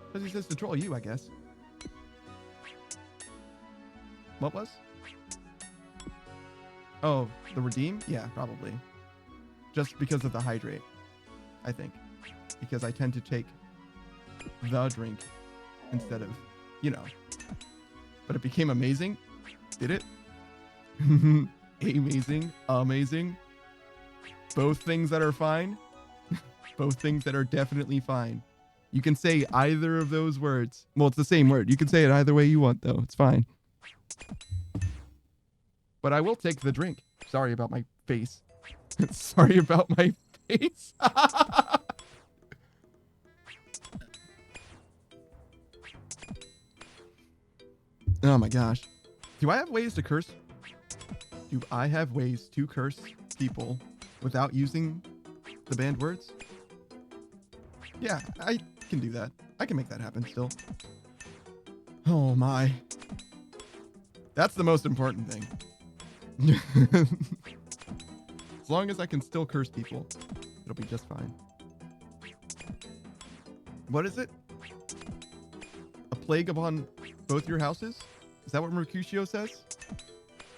Because he says to troll you, I guess. What was? Oh, the redeem? Yeah, probably. Just because of the hydrate, I think. Because I tend to take the drink instead of, you know. But it became amazing. Did it? Amazing. Amazing. Both things that are fine. Both things that are definitely fine. You can say either of those words. Well, it's the same word. You can say it either way you want, though. It's fine. But I will take the drink. Sorry about my face. Sorry about my face. Oh my gosh. Do I have ways to curse? Do I have ways to curse people without using the banned words? Yeah, I can do that. I can make that happen still. Oh my. That's the most important thing. As long as I can still curse people, it'll be just fine. What is it? A plague upon both your houses? Is that what Mercutio says?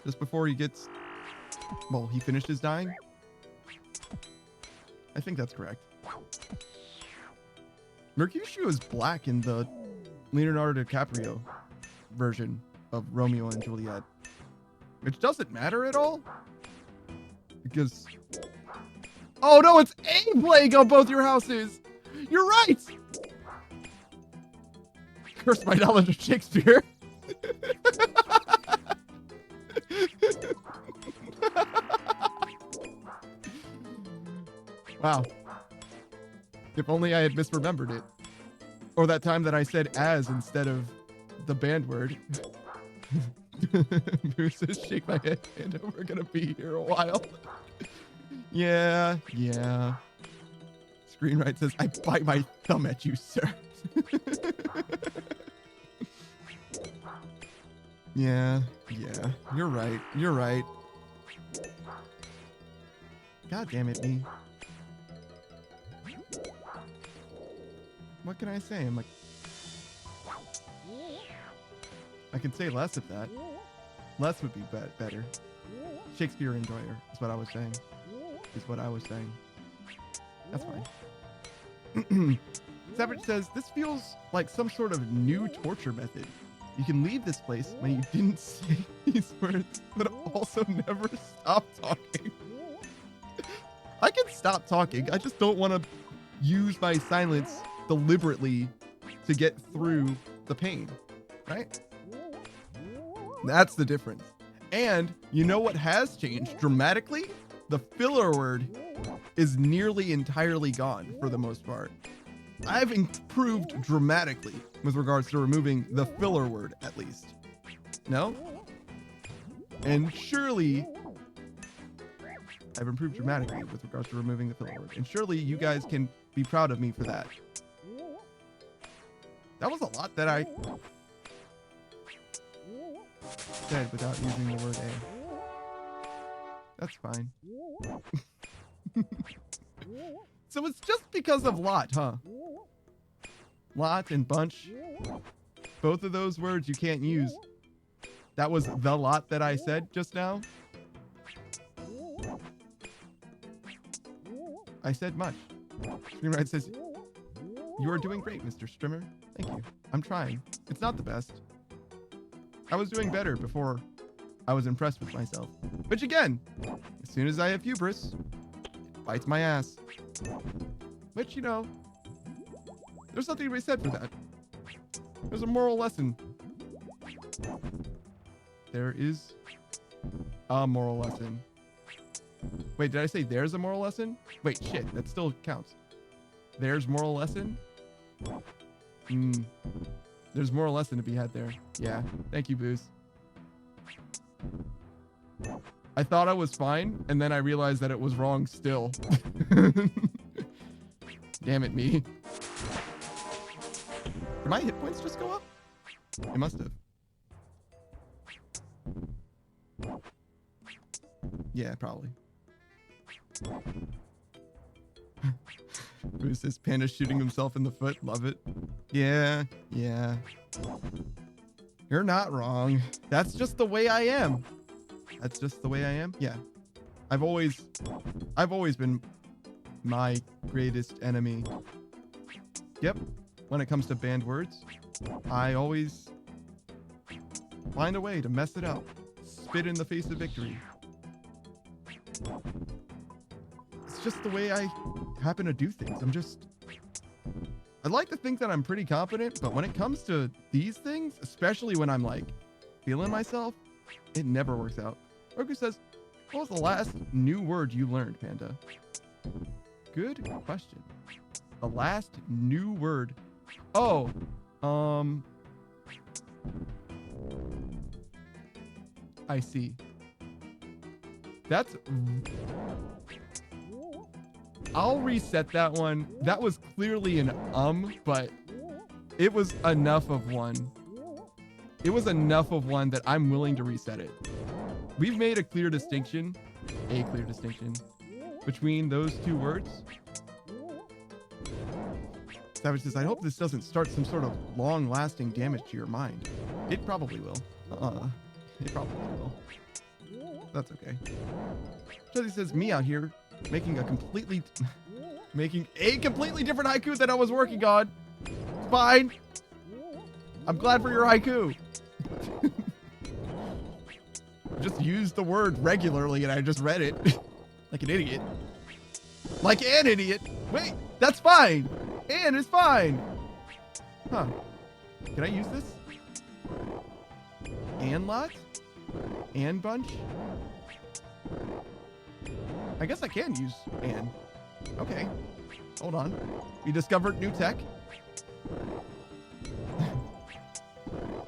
Just before he gets... Well, he finished his dying? I think that's correct. Mercutio is black in the Leonardo DiCaprio version of Romeo and Juliet, which doesn't matter at all because, oh no, it's a plague on both your houses. You're right. Curse my knowledge of Shakespeare. Wow. If only I had misremembered it. Or that time that I said as instead of the band word. Boo says, shake my head, and we're gonna be here a while. Yeah. Screenwrite says, I bite my thumb at you, sir. Yeah. You're right. God damn it, me. What can I say? I'm like, I can say less of that. Less would be better. Shakespeare enjoyer is what I was saying. That's fine. Savage says, this feels like some sort of new torture method. You can leave this place when you didn't say these words, but also never stop talking. I can stop talking. I just don't want to use my silence deliberately to get through the pain, right? That's the difference. And you know what has changed dramatically? The filler word is nearly entirely gone for the most part. I've improved dramatically with regards to removing the filler word, at least. No? And surely I've improved dramatically with regards to removing the filler word. And surely you guys can be proud of me for that. That was a lot that I said without using the word a. That's fine. So it's just because of lot, huh? Lot and bunch. Both of those words you can't use. That was the lot that I said just now. I said much. Screenwriter says, you are doing great, Mr. Strimmer. Thank you. I'm trying. It's not the best. I was doing better before I was impressed with myself. Which again, as soon as I have hubris, it bites my ass. Which, you know, there's something to be said for that. There's a moral lesson. There is a moral lesson. Wait, did I say there's a moral lesson? Wait, shit, that still counts. There's moral lesson? There's moral lesson to be had there. Yeah, thank you, Booze. I thought I was fine, and then I realized that it was wrong still. Damn it, me. Did my hit points just go up? It must have. Yeah, probably. Who's this panda shooting himself in the foot? Love it. Yeah. You're not wrong. That's just the way I am. Yeah. I've always been my greatest enemy. Yep. When it comes to banned words, I always find a way to mess it up. Spit in the face of victory. It's just the way I happen to do things. I'd like to think that I'm pretty confident, but when it comes to these things, especially when I'm like feeling myself, it never works out. Roku says, what was the last new word you learned, Panda? Good question. The last new word. Oh, I see. I'll reset that one. That was clearly an but it was enough of one. It was enough of one that I'm willing to reset it. We've made a clear distinction between those two words. Savage says, I hope this doesn't start some sort of long-lasting damage to your mind. It probably will. It probably will. That's okay. Jesse says, me out here making a completely different haiku than I was working on. It's fine. I'm glad for your haiku. Just used the word regularly and I just read it like an idiot. Like an idiot. Wait, that's fine. And is fine. Huh. Can I use this? And lot? And bunch? I guess I can use and. Okay. Hold on. We discovered new tech.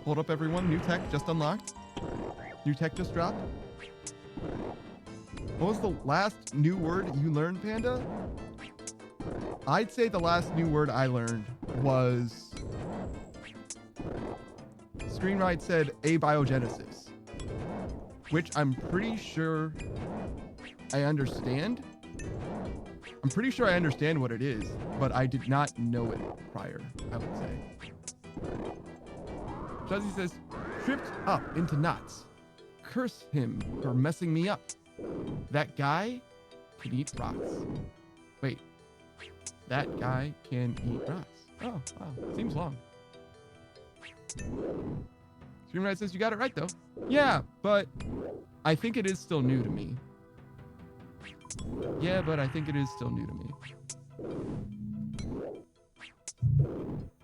Hold up, everyone. New tech just unlocked. New tech just dropped. What was the last new word you learned, Panda? I'd say the last new word I learned was... Screenwrite said abiogenesis, which I'm pretty sure I understand. I'm pretty sure I understand what it is, but I did not know it prior, I would say. Jazzy says, tripped up into knots. Curse him for messing me up. That guy can eat rocks. Wait, that guy can eat rocks. Oh, wow, seems long. Screenwriter says, you got it right, though. Yeah, but I think it is still new to me. Yeah, but I think it is still new to me.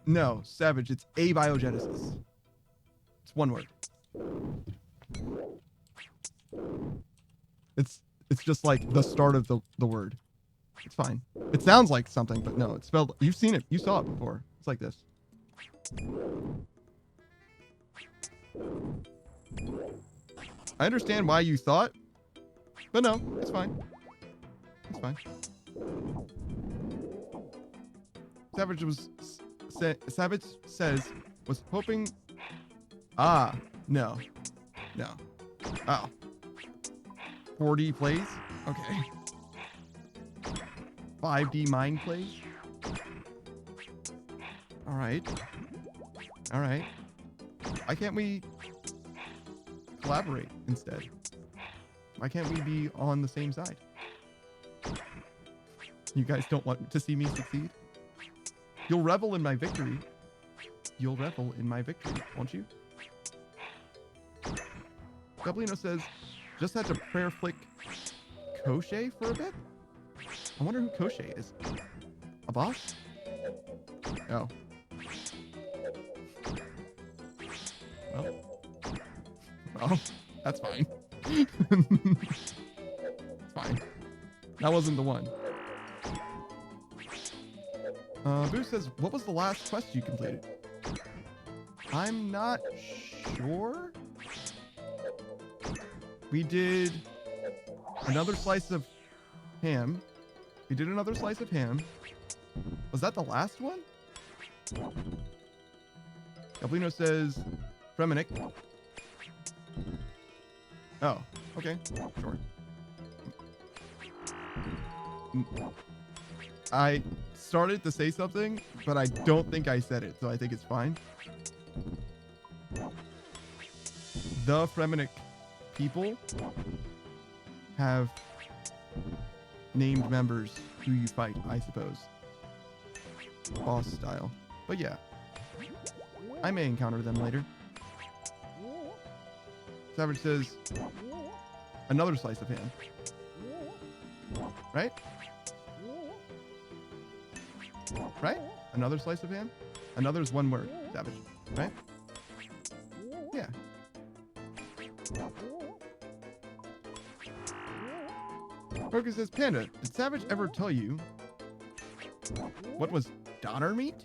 No, Savage, it's abiogenesis. It's one word. It's just like the start of the word. It's fine. It sounds like something, but no, it's spelled. You've seen it. You saw it before. It's like this. I understand why you thought, but no, it's fine. It's fine. Savage says was hoping. Ah, no. Oh. 4D plays? Okay. 5D mind plays? Alright. Why can't we collaborate instead? Why can't we be on the same side? You guys don't want to see me succeed? You'll revel in my victory. You'll revel in my victory, won't you? Dublino says, just had to prayer flick Koshe for a bit? I wonder who Koshe is. A boss? Oh. Well, that's fine. It's fine. That wasn't the one. Boo says, what was the last quest you completed? I'm not sure. We did another slice of ham. Was that the last one? Gablino says, Fremenic. Oh, okay, sure. I started to say something, but I don't think I said it, so I think it's fine. The Fremenic people have named members who you fight, I suppose. Boss style. But yeah, I may encounter them later. Savage says, another slice of ham. Right? Right? Another slice of ham? Another is one word, Savage. Right? Yeah. Focus says, Panda, did Savage ever tell you what was Donner meat?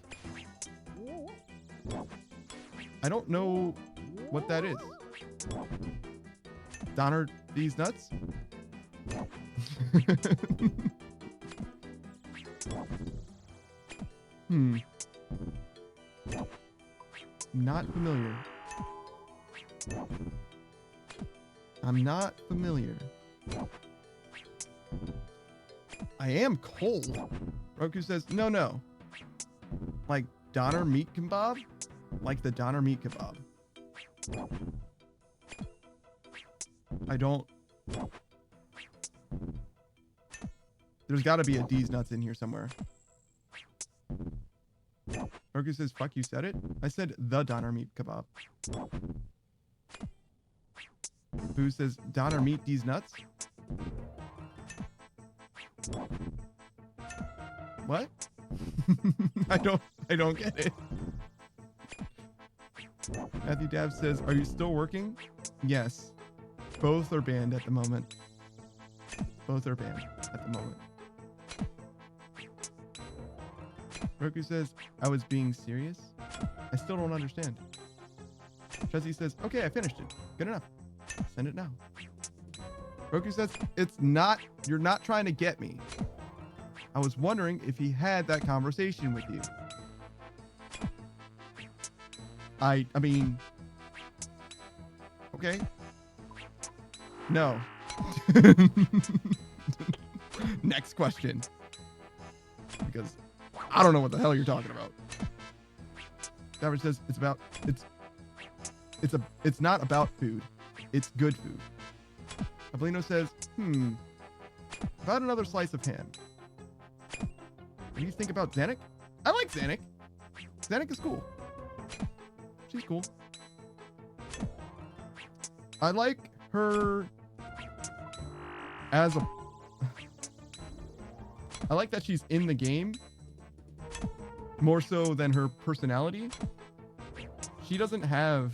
I don't know what that is. Donner these nuts? Not familiar. I'm not familiar. I am cold. Roku says, no. Like Donner meat kebab? Like the Donner meat kebab. I don't... There's got to be a D's nuts in here somewhere. Roku says, fuck, you said it? I said the doner meat kebab. Boo says, doner meat these nuts? What? I don't get it. Matthew Dab says, are you still working? Yes. Both are banned at the moment. Both are banned at the moment. Roku says, I was being serious? I still don't understand. Chessie says, okay, I finished it. Good enough. Send it now. Roku says, you're not trying to get me. I was wondering if he had that conversation with you. I mean, okay. No. Next question. Because I don't know what the hell you're talking about. Savage says it's not about food. It's good food. Avelino says, about another slice of ham. What do you think about Zanuck? I like Zanuck. Zanuck is cool. She's cool. I like her as a... I like that she's in the game more so than her personality. She doesn't have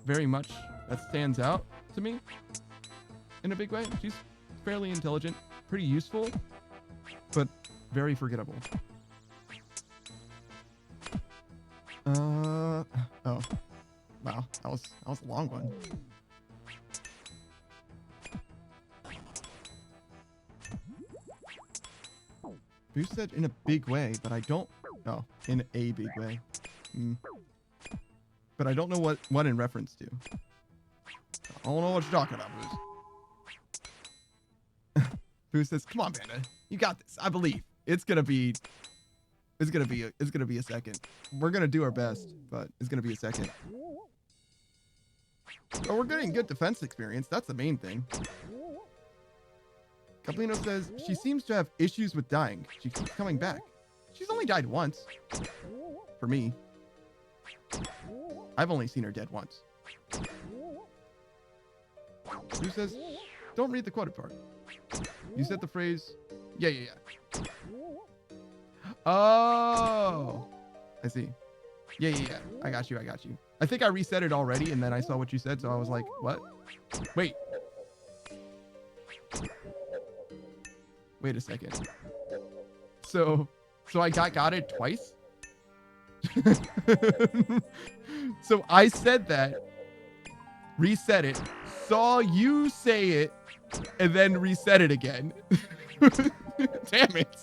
very much that stands out to me in a big way. She's fairly intelligent, pretty useful, but very forgettable. Oh. Wow, that was a long one. Boo said in a big way, but I don't... Oh, in a big way. But I don't know what in reference to. I don't know what you're talking about, Boo. Boo says, come on, Panda. You got this. I believe. It's gonna be a second. We're gonna do our best, but it's gonna be a second. But we're getting good defense experience. That's the main thing. Caplino says, she seems to have issues with dying. She keeps coming back. She's only died once. For me. I've only seen her dead once. Who says, don't read the quoted part. You said the phrase, yeah. Oh, I see. Yeah. I got you. I think I reset it already, and then I saw what you said, so I was like, what? Wait a second. So I got it twice? So I said that, reset it, saw you say it, and then reset it again. Damn it.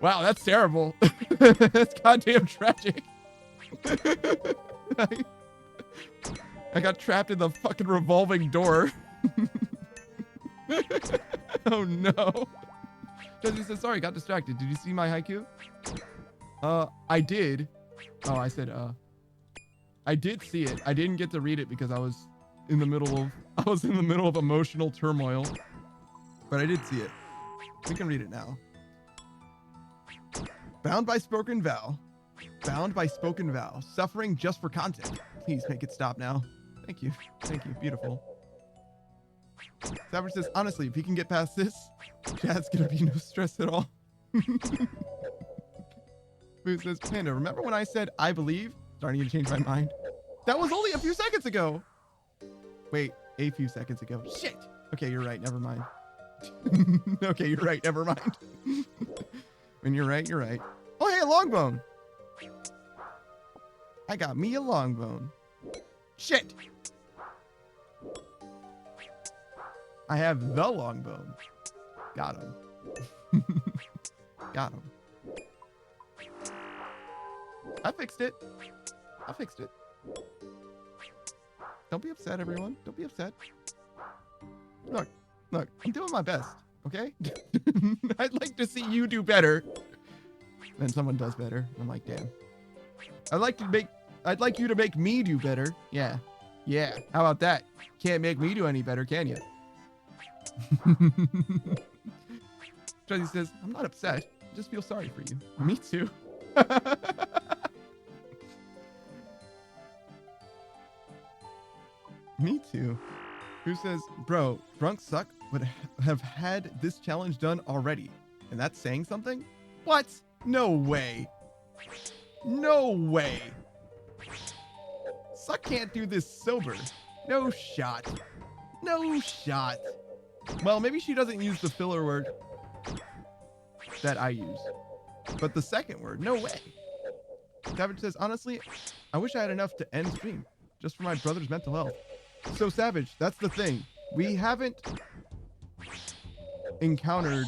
Wow, that's terrible. That's goddamn tragic. I got trapped in the fucking revolving door. Oh no. Jesse says, sorry, got distracted. Did you see my haiku? I did. Oh, I said, I did see it. I didn't get to read it because I was in the middle of emotional turmoil. But I did see it. We can read it now. Bound by spoken vow. Bound by spoken vow. Suffering just for content. Please make it stop now. Thank you. Beautiful. Savage says, honestly, if he can get past this, Chad's gonna be no stress at all. Boo says, Panda, remember when I said I believe? Starting to change my mind. That was only a few seconds ago. Wait, a few seconds ago. Shit. Okay, you're right. Never mind. Okay, you're right. Never mind. When you're right, you're right. Oh, hey, a long bone. I got me a long bone. Shit. I have the long bone. Got him. Got him. I fixed it. Don't be upset, everyone. Don't be upset. Look, I'm doing my best, okay? I'd like to see you do better. Then someone does better. I'm like, damn. I'd like you to make me do better. Yeah. How about that? Can't make me do any better, can you? Jesse says, I'm not upset. I just feel sorry for you. Me too. Me too. Who says, bro, drunks suck, would have had this challenge done already. And that's saying something? What? No way. No way. Suck can't do this sober. No shot. No shot. Well, maybe she doesn't use the filler word that I use. But the second word, no way. Savage says, honestly, I wish I had enough to end stream just for my brother's mental health. So Savage, that's the thing. We haven't encountered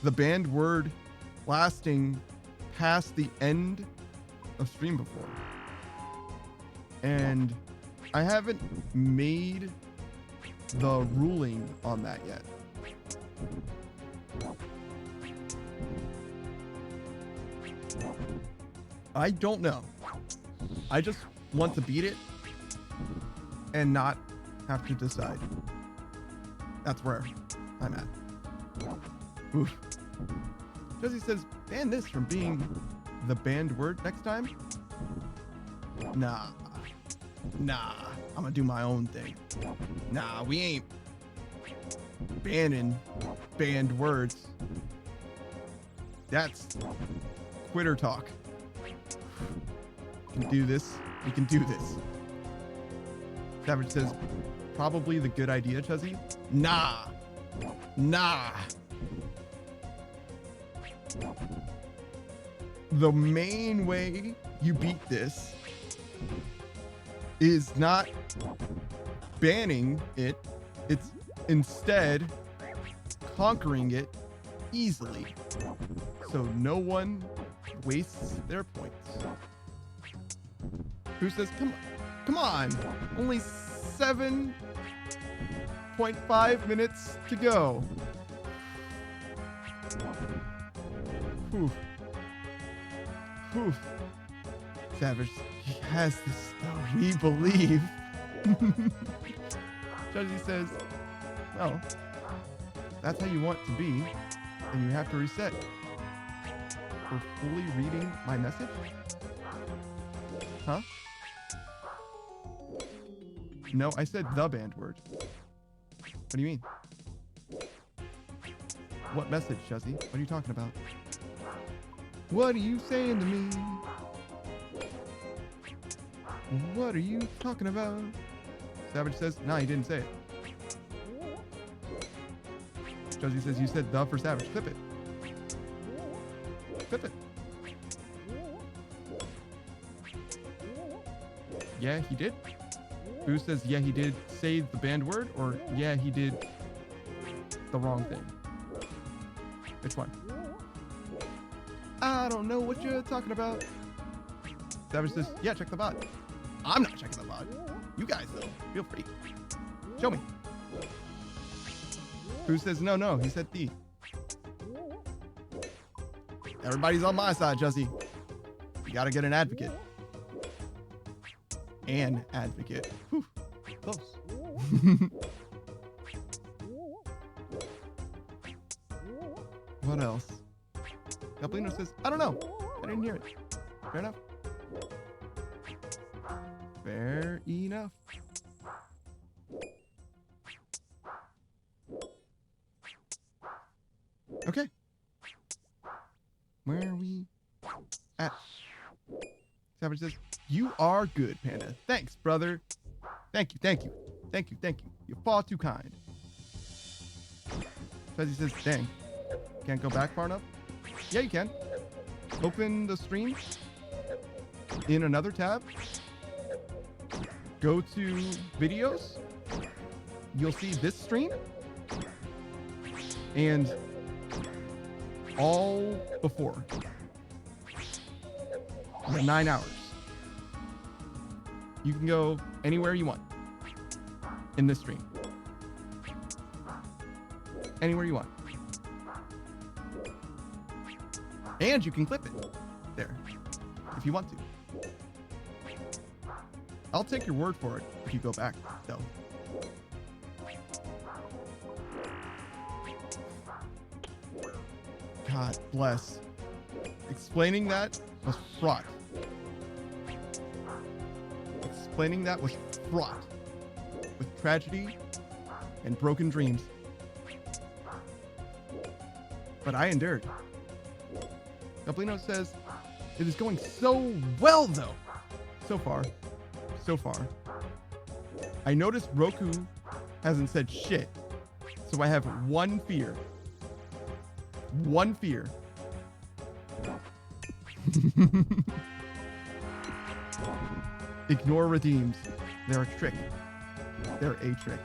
the banned word lasting past the end of stream before. And I haven't made the ruling on that yet. I don't know. I just want to beat it and not have to decide. That's where I'm at. Oof. Jesse says, ban this from being the banned word next time. Nah. I'm gonna do my own thing. Nah, we ain't banning banned words. That's quitter talk. We can do this. We can do this. Savage says, probably the good idea, Chuzzy. Nah. The main way you beat this is not banning it. It's instead conquering it easily, so no one wastes their points. Who says, come on, only 7.5 minutes to go. Whew. Savage, he has this though, we believe. Judgy says, well, that's how you want to be, and you have to reset. For fully reading my message? Huh? No, I said the banned word. What do you mean? What message, Juzzy? What are you talking about? What are you saying to me? What are you talking about? Savage says, nah, he didn't say it. Juzzy says, you said the for Savage. Clip it. Clip it. Yeah, he did? Who says, yeah, he did say the banned word, or yeah, he did the wrong thing? Which one? I don't know what you're talking about. Savage says, yeah, check the bot. I'm not checking the bot. You guys, though. Feel free. Show me. Who says, no, he said the. Everybody's on my side, Juzzy. You gotta get an advocate. An advocate. Whew. Close. What else? Caplino says, I don't know. I didn't hear it. Fair enough. Fair enough. Okay. Where are we at? Savage says, you are good, Panda. Thanks, brother. Thank you. You're far too kind. Fuzzy says, dang. Can't go back far enough? Yeah, you can. Open the stream in another tab. Go to videos. You'll see this stream. And all before. The 9 hours. You can go anywhere you want in this stream. Anywhere you want. And you can clip it there if you want to. I'll take your word for it if you go back, though. God bless. Explaining that was fraught. Explaining that was fraught with tragedy and broken dreams. But I endured. Dublino says, it is going so well, though. So far. So far. I noticed Roku hasn't said shit. So I have one fear. One fear. Ignore redeems. They're a trick. They're a trick.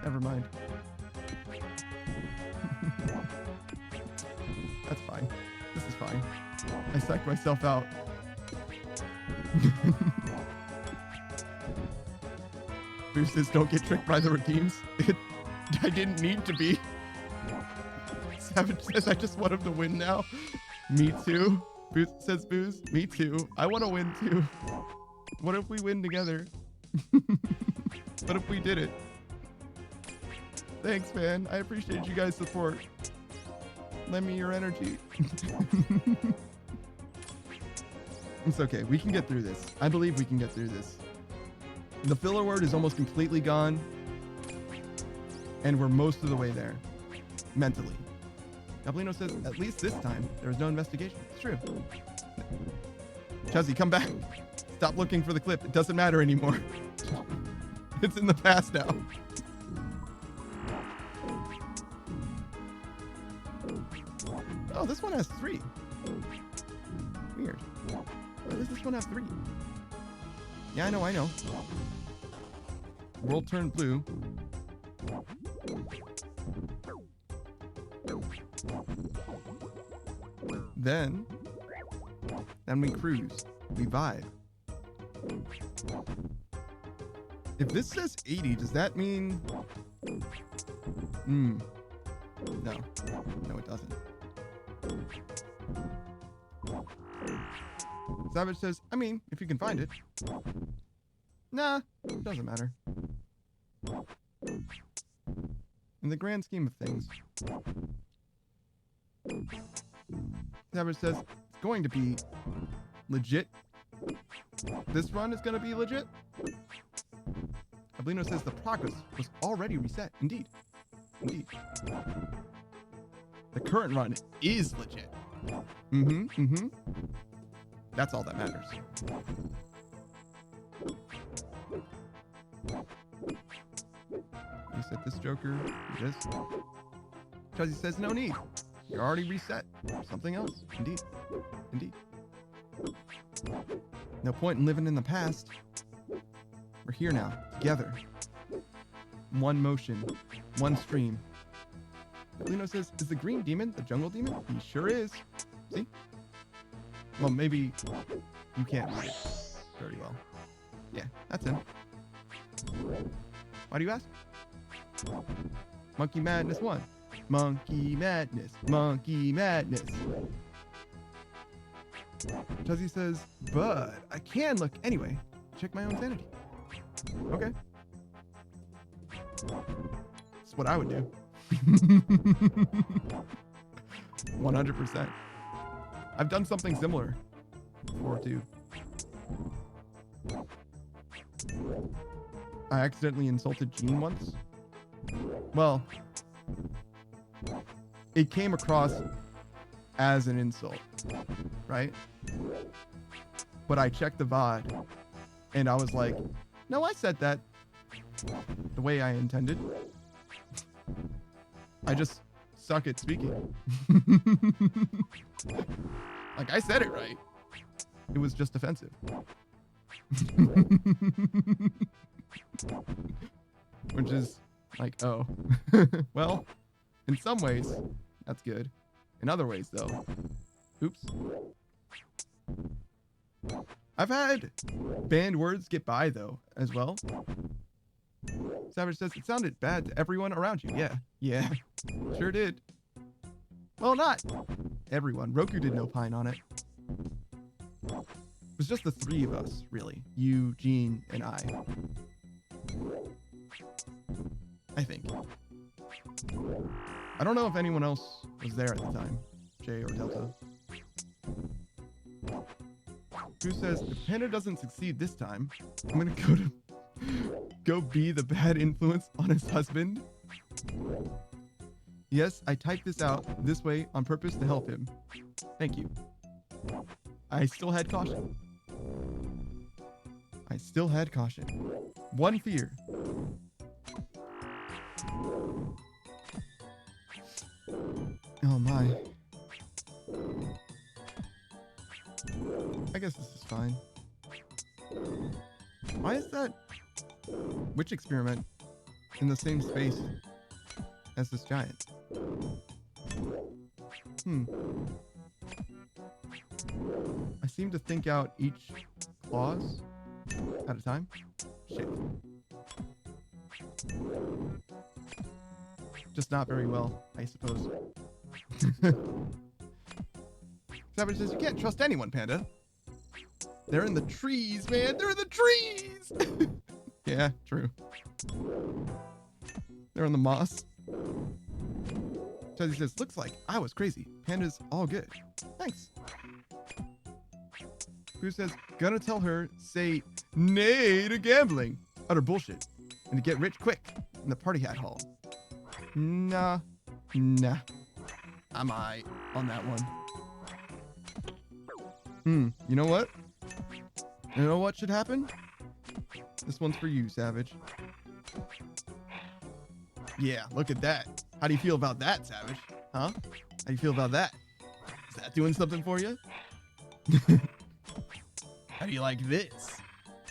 Never mind. That's fine. This is fine. I psyched myself out. Boost says, don't get tricked by the redeems. I didn't need to be. Savage says, I just want him to win now. Me too. Boost says, Booze. Me too. I want to win too. What if we win together? What if we did it? Thanks, man. I appreciate you guys' support. Lend me your energy. It's okay. We can get through this. I believe we can get through this. The filler word is almost completely gone. And we're most of the way there. Mentally. Dublino says, at least this time, there was no investigation. It's true. Chuzzy, come back. Stop looking for the clip. It doesn't matter anymore. It's in the past now. Oh, this one has 3. Weird. Why does this one have 3? Yeah, I know. World turned blue. Then we cruise. We vibe. If this says 80, does that mean... No. No, it doesn't. Savage says, I mean, if you can find it. Nah, it doesn't matter. In the grand scheme of things. Savage says, it's going to be legit. This run is going to be legit. Ablino says the progress was already reset. Indeed. Indeed. The current run is legit. That's all that matters. Reset this Joker. Do this. Chuzzy says no need. You're already reset. Something else. Indeed. Indeed. No point in living in the past. We're here now, together. One motion, one stream. Lino says, is the green demon the jungle demon? He sure is. See? Well, maybe you can't read it very well. Yeah, that's him. Why do you ask? Monkey Madness 1. Monkey Madness. Monkey Madness. Chuzzy says, but I can look anyway. Check my own sanity. Okay. That's what I would do. 100%. I've done something similar before too. I accidentally insulted Gene once. Well, it came across as an insult, right? But I checked the VOD and I was like, no, I said that the way I intended. I just suck at speaking. Like, I said it right. It was just offensive. Which is like, oh. Well, in some ways, that's good. In other ways, though, oops. I've had banned words get by, though, as well. Savage says, it sounded bad to everyone around you. Yeah, sure did. Well, not everyone. Roku didn't opine on it. It was just the 3 of us, really. You, Gene, and I think. I don't know if anyone else was there at the time, J or Delta. Who says, if Panda doesn't succeed this time, I'm gonna go be the bad influence on his husband? Yes, I typed this out this way on purpose to help him. Thank you. I still had caution. I still had caution. One fear. Oh my. I guess this is fine. Why is that witch experiment in the same space as this giant? I seem to think out each clause at a time. Shit. Just not very well, I suppose. Savage says, you can't trust anyone, Panda. They're in the trees, man. They're in the trees. Yeah, true. They're in the moss. Chuzzy says, looks like I was crazy. Panda's all good. Thanks. Who says, gonna tell her, say nay to gambling. Utter bullshit. And to get rich quick in the party hat hall. Nah. I'm I on that one. You know what? You know what should happen? This one's for you, Savage. Yeah, look at that. How do you feel about that, Savage? Huh? How do you feel about that? Is that doing something for you? How do you like this?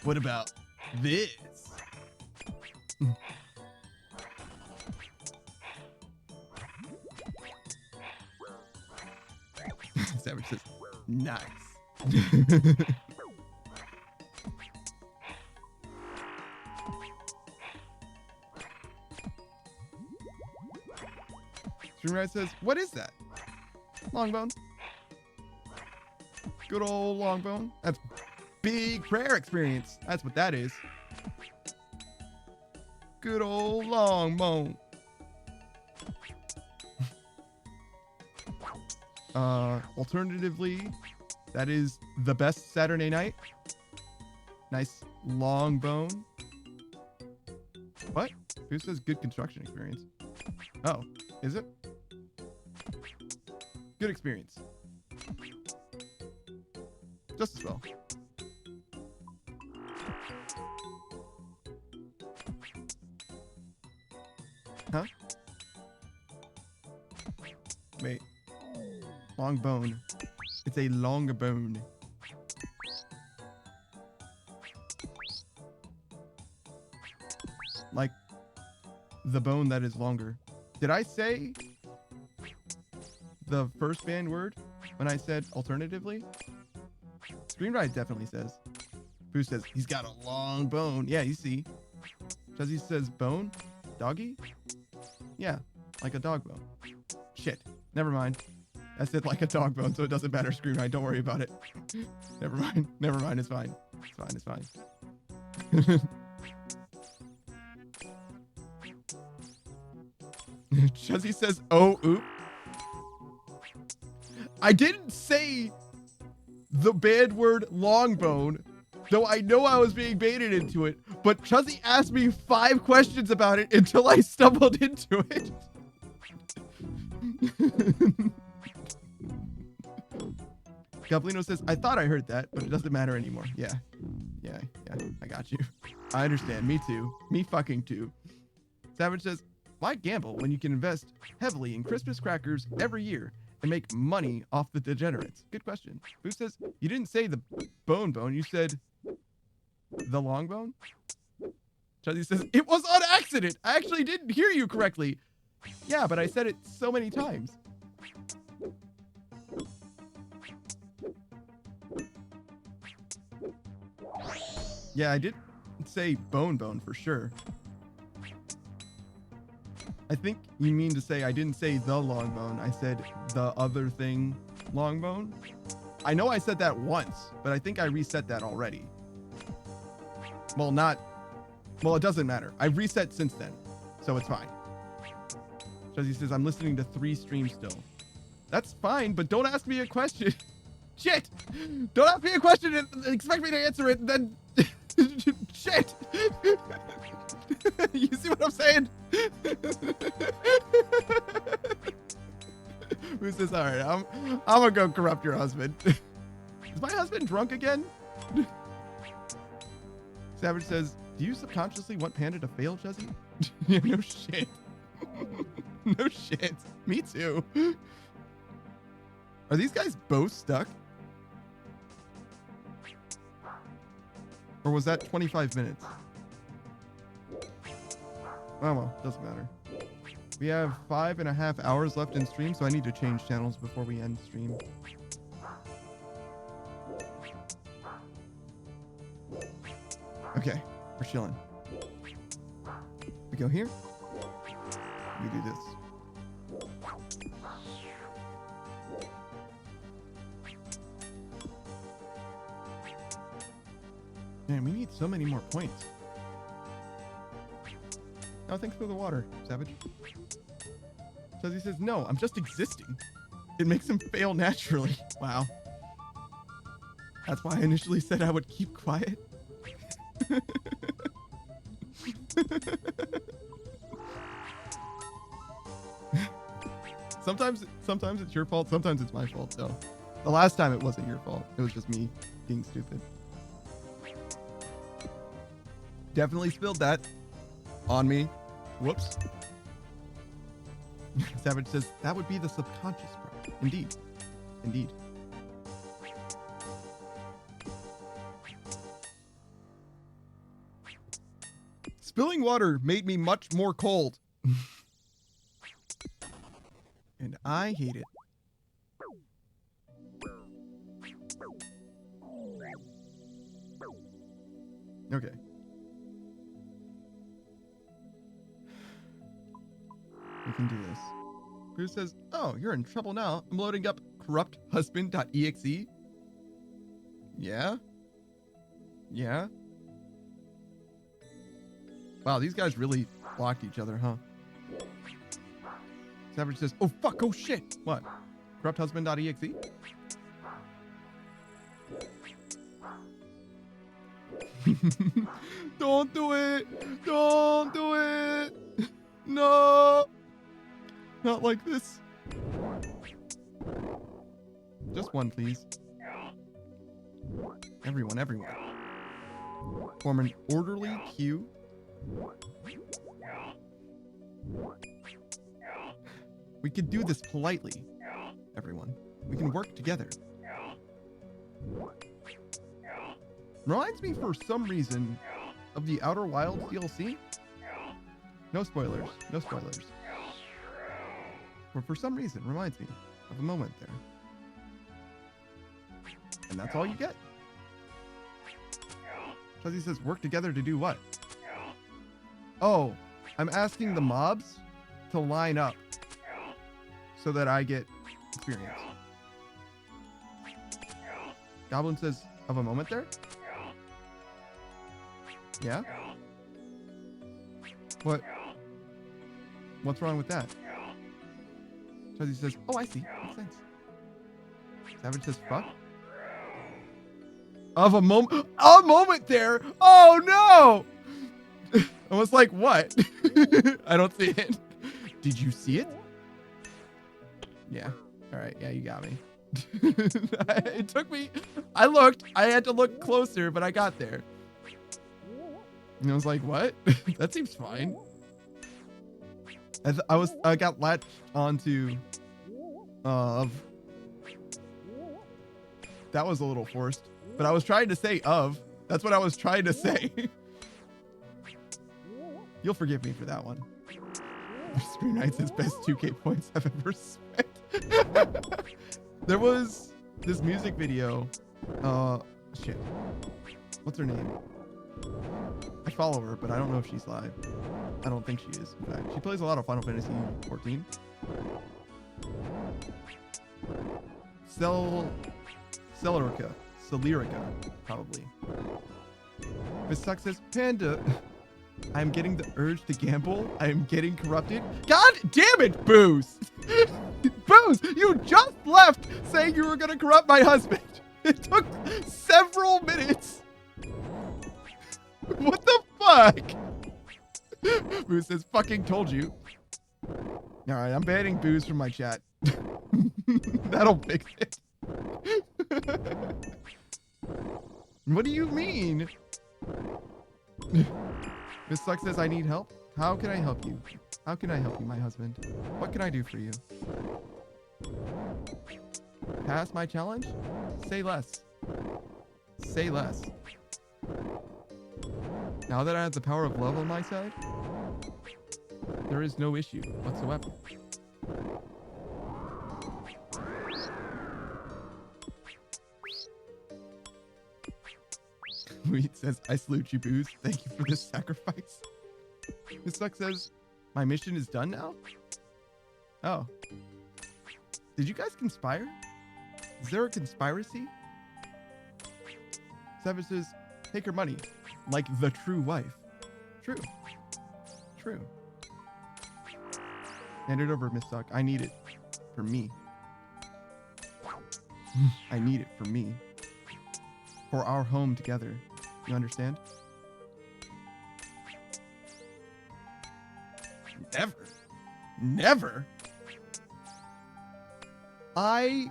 What about this? Savage says, nice. Streamride says, what is that? Longbone. Good old Longbone. That's big prayer experience. That's what that is. Good old Longbone. Alternatively, that is the best Saturday night. Nice long bone. What? Who says good construction experience? Oh, is it? Good experience. Just as well. Huh? Wait. Long bone. It's a long bone. Like the bone that is longer. Did I say the first banned word when I said alternatively? Screenride definitely says. Boo says he's got a long bone. Yeah, you see. Chuzzy says bone? Doggy? Yeah, like a dog bone. Shit. Never mind. I said like a dog bone, so it doesn't matter. Screenride, don't worry about it. Never mind. Never mind. It's fine. It's fine. It's fine. Chuzzy says, oh, oop. I didn't say the bad word long bone, though I know I was being baited into it, but Chuzzy asked me 5 questions about it until I stumbled into it. Capolino says, I thought I heard that, but it doesn't matter anymore. Yeah, I got you. I understand. Me too. Me fucking too. Savage says, why gamble when you can invest heavily in Christmas crackers every year and make money off the degenerates? Good question. Boo says, you didn't say the bone, you said the long bone? Chuzzy says, it was on accident. I actually didn't hear you correctly. Yeah, but I said it so many times. Yeah, I did say bone for sure. I think you mean to say I didn't say the long bone. I said the other thing long bone. I know I said that once, but I think I reset that already. Well, it doesn't matter. I've reset since then, so it's fine. Chuzzy says, I'm listening to 3 streams still. That's fine, but don't ask me a question. Shit! Don't ask me a question and expect me to answer it, and then... Shit! You see what I'm saying? Who says, all right, I'm gonna go corrupt your husband. Is my husband drunk again? Savage says, do you subconsciously want Panda to fail, Chuzzy? Yeah, no shit. No shit. Me too. Are these guys both stuck? Or was that 25 minutes? Oh well, doesn't matter. We have 5.5 hours left in stream, so I need to change channels before we end stream. Okay, we're chilling. We go here. We do this. Man, we need so many more points. Oh, thanks for the water, Savage. So he says, no, I'm just existing. It makes him fail naturally. Wow. That's why I initially said I would keep quiet. Sometimes it's your fault. Sometimes it's my fault, though. The last time it wasn't your fault. It was just me being stupid. Definitely spilled that on me. Whoops. Savage says, that would be the subconscious part. Indeed. Indeed. Spilling water made me much more cold. And I hate it. Okay. We can do this. Bruce says, oh, you're in trouble now. I'm loading up corrupthusband.exe. Yeah? Yeah? Wow, these guys really blocked each other, huh? Savage says, oh, fuck, oh, shit. What? Corrupthusband.exe? Don't do it. Don't do it. No. Not like this. Just one, please. Everyone. Form an orderly queue. We could do this politely, everyone. We can work together. Reminds me for some reason of the Outer Wilds DLC. No spoilers. No spoilers. But for some reason, reminds me of a moment there. And that's all you get. Fuzzy says, work together to do what? Oh, I'm asking the mobs to line up so that I get experience. Goblin says, of a moment there? Yeah? What? What's wrong with that? Fuzzy says, oh, I see. Makes sense. Savage says, fuck. Of a moment there? Oh, no! I was like, what? I don't see it. Did you see it? Yeah. All right. Yeah, you got me. It took me. I looked. I had to look closer, but I got there. And I was like, what? That seems fine. I got latched onto of. That was a little forced, but I was trying to say of. That's what I was trying to say. You'll forgive me for that one. Screen Knight says best 2K points I've ever spent. There was this music video. Shit. What's her name? I follow her, but I don't know if she's live. I don't think she is. In fact, she plays a lot of Final Fantasy 14. Celerica, probably. Miss Suck says, Panda, I'm getting the urge to gamble. I am getting corrupted. God damn it, Booze! Booze, you just left saying you were gonna corrupt my husband. It took several minutes. What the fuck? Booze says, fucking told you. All right, I'm banning Booze from my chat. That'll fix it. What do you mean? Miss Suck says, I need help. How can I help you? How can I help you, my husband? What can I do for you? Pass my challenge? Say less. Say less. Now that I have the power of love on my side, there is no issue whatsoever. Wheat says, I salute you, Booze. Thank you for this sacrifice. Miss Suck says, my mission is done now? Oh. Did you guys conspire? Is there a conspiracy? Savage says, take her money. Like the true wife. True. True. Hand it over, Miss Suck. I need it. For me. I need it for me. For our home together. You understand? Never. Never. I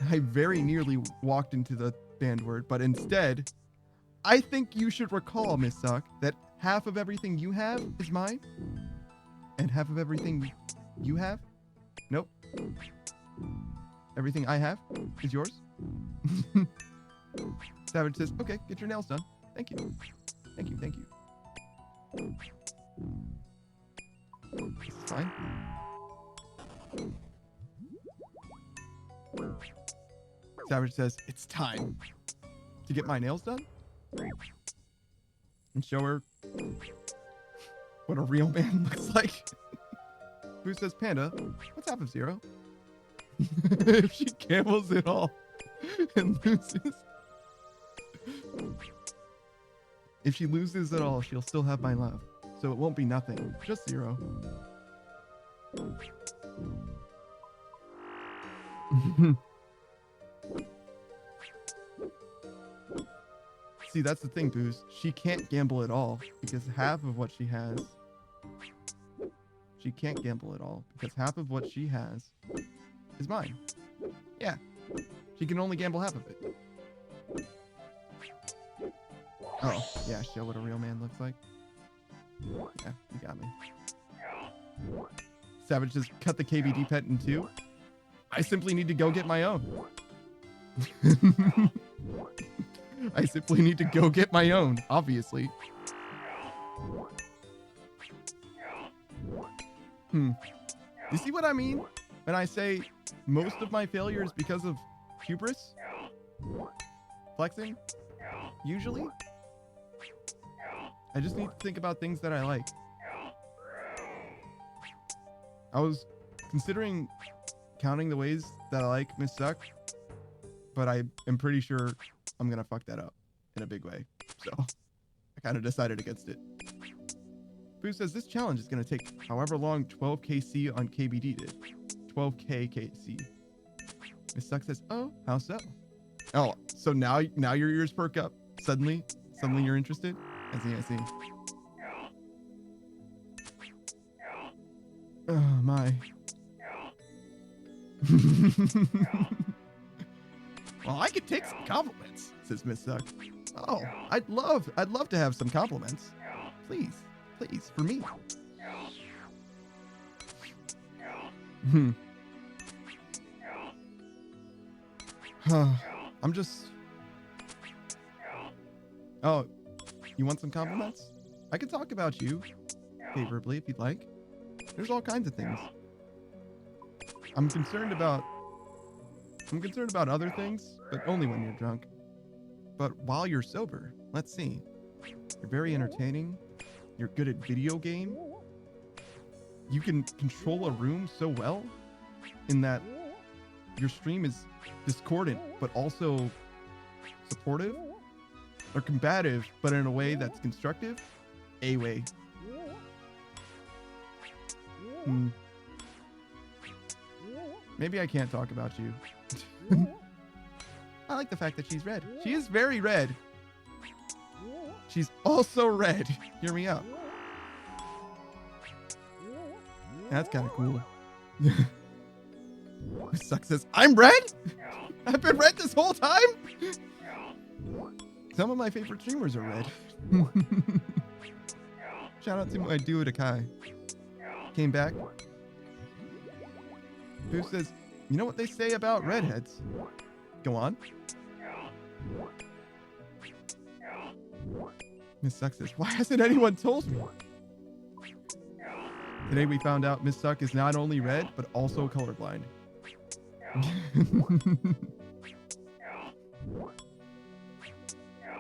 very nearly walked into the banned word, but instead, I think you should recall, Miss Suck, that half of everything you have is mine, and half of everything you have? Nope. Everything I have is yours? Savage says, okay, get your nails done. Thank you. Thank you, thank you. This is fine. Savage says, it's time to get my nails done and show her what a real man looks like. Who says, Panda, what's half of 0? If she gambles it all and loses. If she loses it all, she'll still have my love. So it won't be nothing, just 0. See, that's the thing, Booze. She can't gamble at all because half of what she has. She can't gamble at all because half of what she has is mine. Yeah. She can only gamble half of it. Oh, yeah, show what a real man looks like. Yeah, you got me. Savage just cut the KBD pet in 2. I simply need to go get my own. I simply need to go get my own, obviously. You see what I mean when I say most of my failure is because of hubris? Flexing? Usually? I just need to think about things that I like. I was considering counting the ways that I like Miss Suck, but I am pretty sure I'm gonna fuck that up in a big way. So I kind of decided against it. Boo says this challenge is gonna take however long 12kc on KBD did. 12k KC. Miss Suck says, oh, how so? Oh, so now your ears perk up. Suddenly you're interested? I see. Oh my. Well, I could take some compliments, says Miss Suck. Oh, I'd love to have some compliments. Please, for me. I'm just... Oh, you want some compliments? I could talk about you favorably if you'd like. There's all kinds of things. I'm concerned about other things, but only when you're drunk. But while you're sober, let's see. You're very entertaining. You're good at video game. You can control a room so well in that your stream is discordant, but also supportive or combative, but in a way that's constructive. A way. Hmm. Maybe I can't talk about you. I like the fact that she's red. She is very red. She's also red. Hear me out. That's kind of cool. Sucks says, I'm red? I've been red this whole time? Some of my favorite streamers are red. Shout out to my dude Akai. Came back. Who says, you know what they say about redheads? Go on. Miss Suck says, why hasn't anyone told me? Today we found out Miss Suck is not only red, but also colorblind.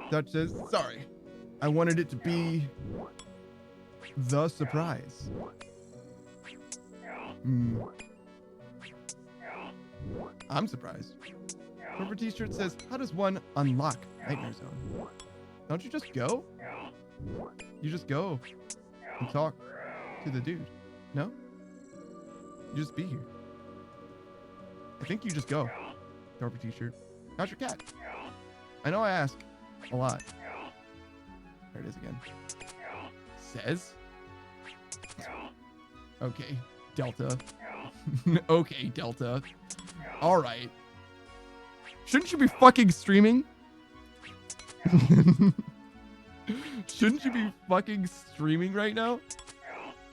Dutch says, sorry. I wanted it to be the surprise. I'm surprised. Purple T-shirt says, how does one unlock Nightmare Zone? Don't you just go? You just go and talk to the dude. No? You just be here. I think you just go. Purple T-shirt. How's your cat? I know I ask a lot. There it is again. Says. Okay, Delta. Okay, Delta. All right. Shouldn't you be fucking streaming? Shouldn't you be fucking streaming right now?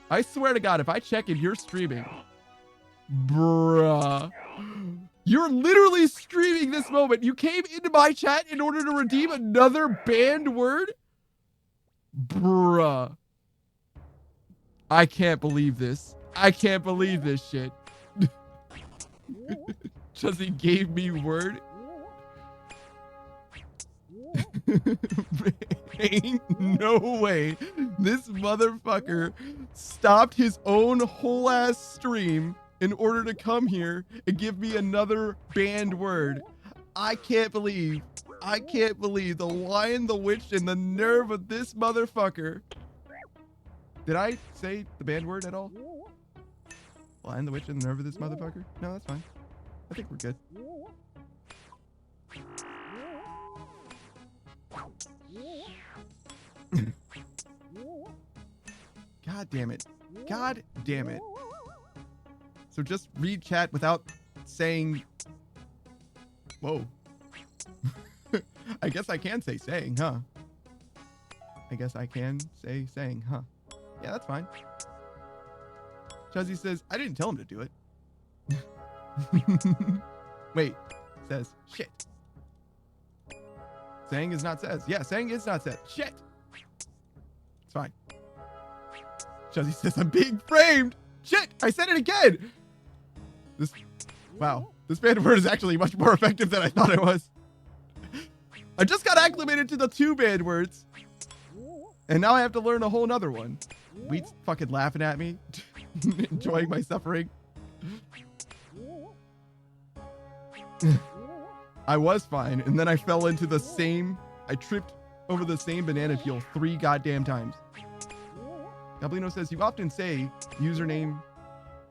I swear to God, if I check and you're streaming, bruh, you're literally streaming this moment. You came into my chat in order to redeem another banned word? Bruh. I can't believe this. I can't believe this shit. Just he gave me word. Ain't no way this motherfucker stopped his own whole ass stream in order to come here and give me another banned word. I can't believe the lion, the witch, and the nerve of this motherfucker. Did I say the banned word at all? Lion, the witch, and the nerve of this motherfucker? No, that's fine. I think we're good. God damn it. God damn it. So just read chat without saying... Whoa. I guess I can say saying, huh? I guess I can say saying, huh? Yeah, that's fine. Chuzzy says, I didn't tell him to do it. Wait, says, shit. Saying is not says. Yeah, saying is not says. Shit. It's fine. Chuzzy says, I'm being framed. Shit, I said it again. Wow, this banned word is actually much more effective than I thought it was. I just got acclimated to the 2 banned words. And now I have to learn a whole nother one. Wheat's fucking laughing at me. Enjoying my suffering. I was fine, and then I fell into the same... I tripped over the same banana peel 3 goddamn times. Gablino says, you often say username...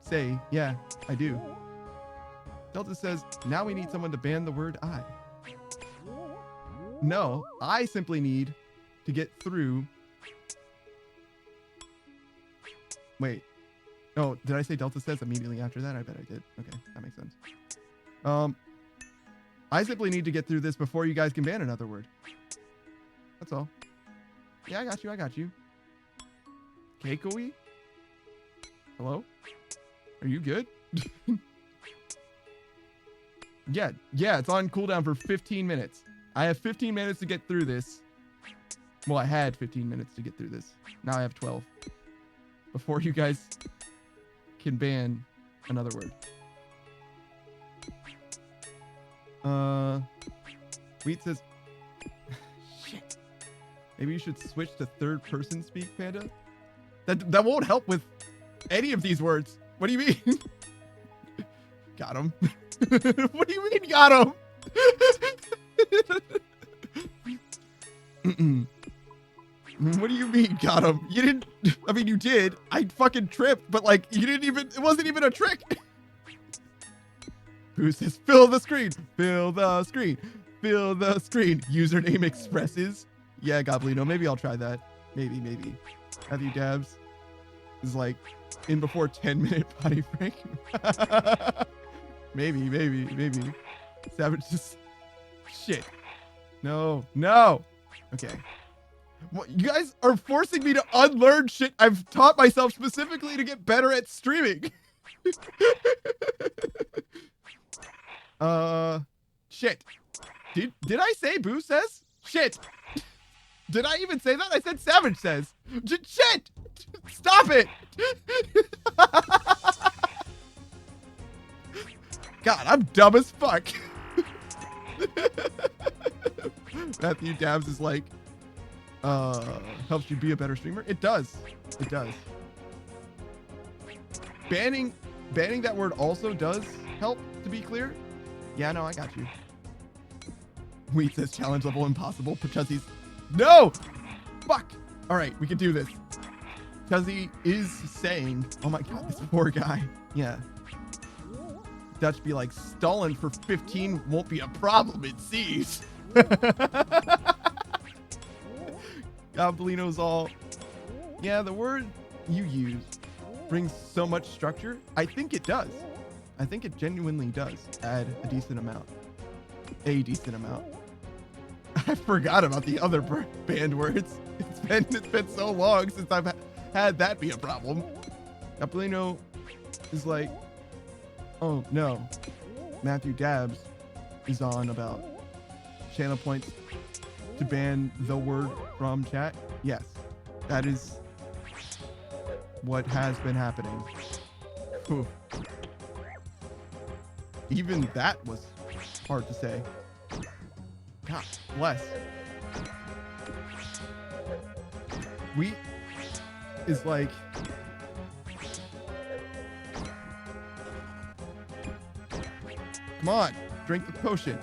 Say, yeah, I do. Delta says, now we need someone to ban the word I. No, I simply need to get through... Wait. Oh, did I say Delta says immediately after that? I bet I did. Okay, that makes sense. I simply need to get through this before you guys can ban another word. That's all. Yeah, I got you. I got you. Keikoe? Hello? Are you good? Yeah, it's on cooldown for 15 minutes. I have 15 minutes to get through this. Well, I had 15 minutes to get through this. Now I have 12. Before you guys can ban another word. Wheat says, shit. Maybe you should switch to third person speak, Panda. That won't help with any of these words. What do you mean? Got him. What do you mean got him? What do you mean got him? You didn't, I mean, you did. I fucking tripped, but like, you didn't even, it wasn't even a trick. Who says, fill the screen, fill the screen, fill the screen. Username expresses. Yeah, Goblino, maybe I'll try that. Maybe. Matthew Dabs is like in before 10-minute potty break. maybe. Savage just, shit. No. Okay. Well, you guys are forcing me to unlearn shit I've taught myself specifically to get better at streaming. Shit. Did I say Boo says? Shit. Did I even say that? I said Savage says. Shit. Stop it. God, I'm dumb as fuck. Matthew Dabs is like, helps you be a better streamer. It does. Banning that word also does help, to be clear. Yeah, no, I got you. Wheat says challenge level impossible because he's, no, fuck. All right, we can do this. Because he is saying, oh my God, this poor guy. Yeah. Dutch be like, stalling for 15 won't be a problem, it seems. Goblino's all, yeah, the word you use brings so much structure. I think it does. I think it genuinely does add a decent amount. I forgot about the other banned words. It's been so long since I've had that be a problem. Goblino is like, oh no, Matthew Dabs is on about channel points to ban the word from chat. Yes, that is what has been happening. Oof. Even that was hard to say. God bless. Wheat is like, come on, drink the potion.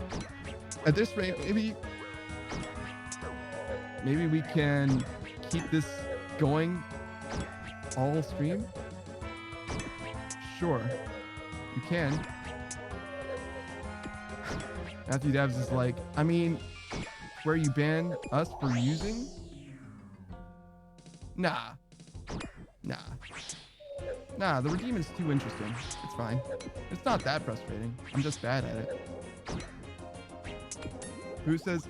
At this rate, maybe we can keep this going all stream. Sure, you can. Matthew Dabs is like, I mean, where you ban us for using? Nah, the redeem is too interesting. It's fine. It's not that frustrating. I'm just bad at it. Who says,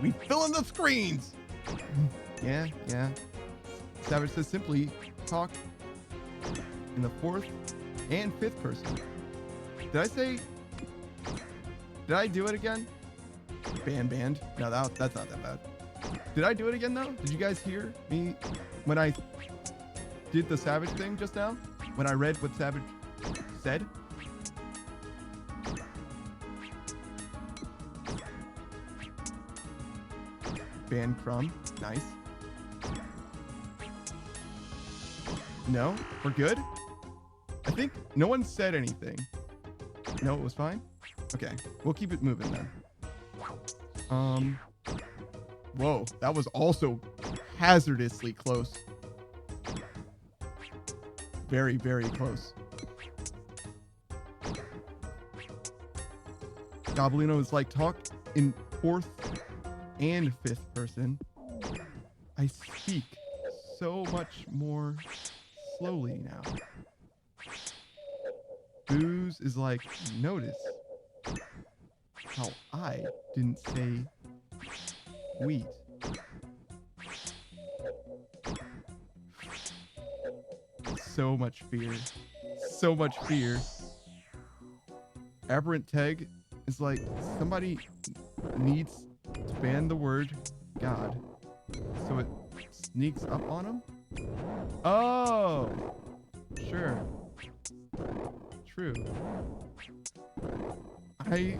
we fill in the screens? Yeah. Savage says, simply talk in the fourth and fifth person. Did I do it again? Band. No, that's not that bad. Did I do it again though? Did you guys hear me when I did the Savage thing just now? When I read what Savage said? Ban Crumb. Nice. No? We're good? I think no one said anything. No, it was fine? Okay, we'll keep it moving then. Whoa, that was also hazardously close. Very, very close. Goblino is like, talk in fourth and fifth person. I speak so much more slowly now. Booze is like, notice how I didn't say wheat. So much fear. So much fear. Aberrant Teg is like, somebody needs to ban the word God so it sneaks up on him? Oh, sure. True. I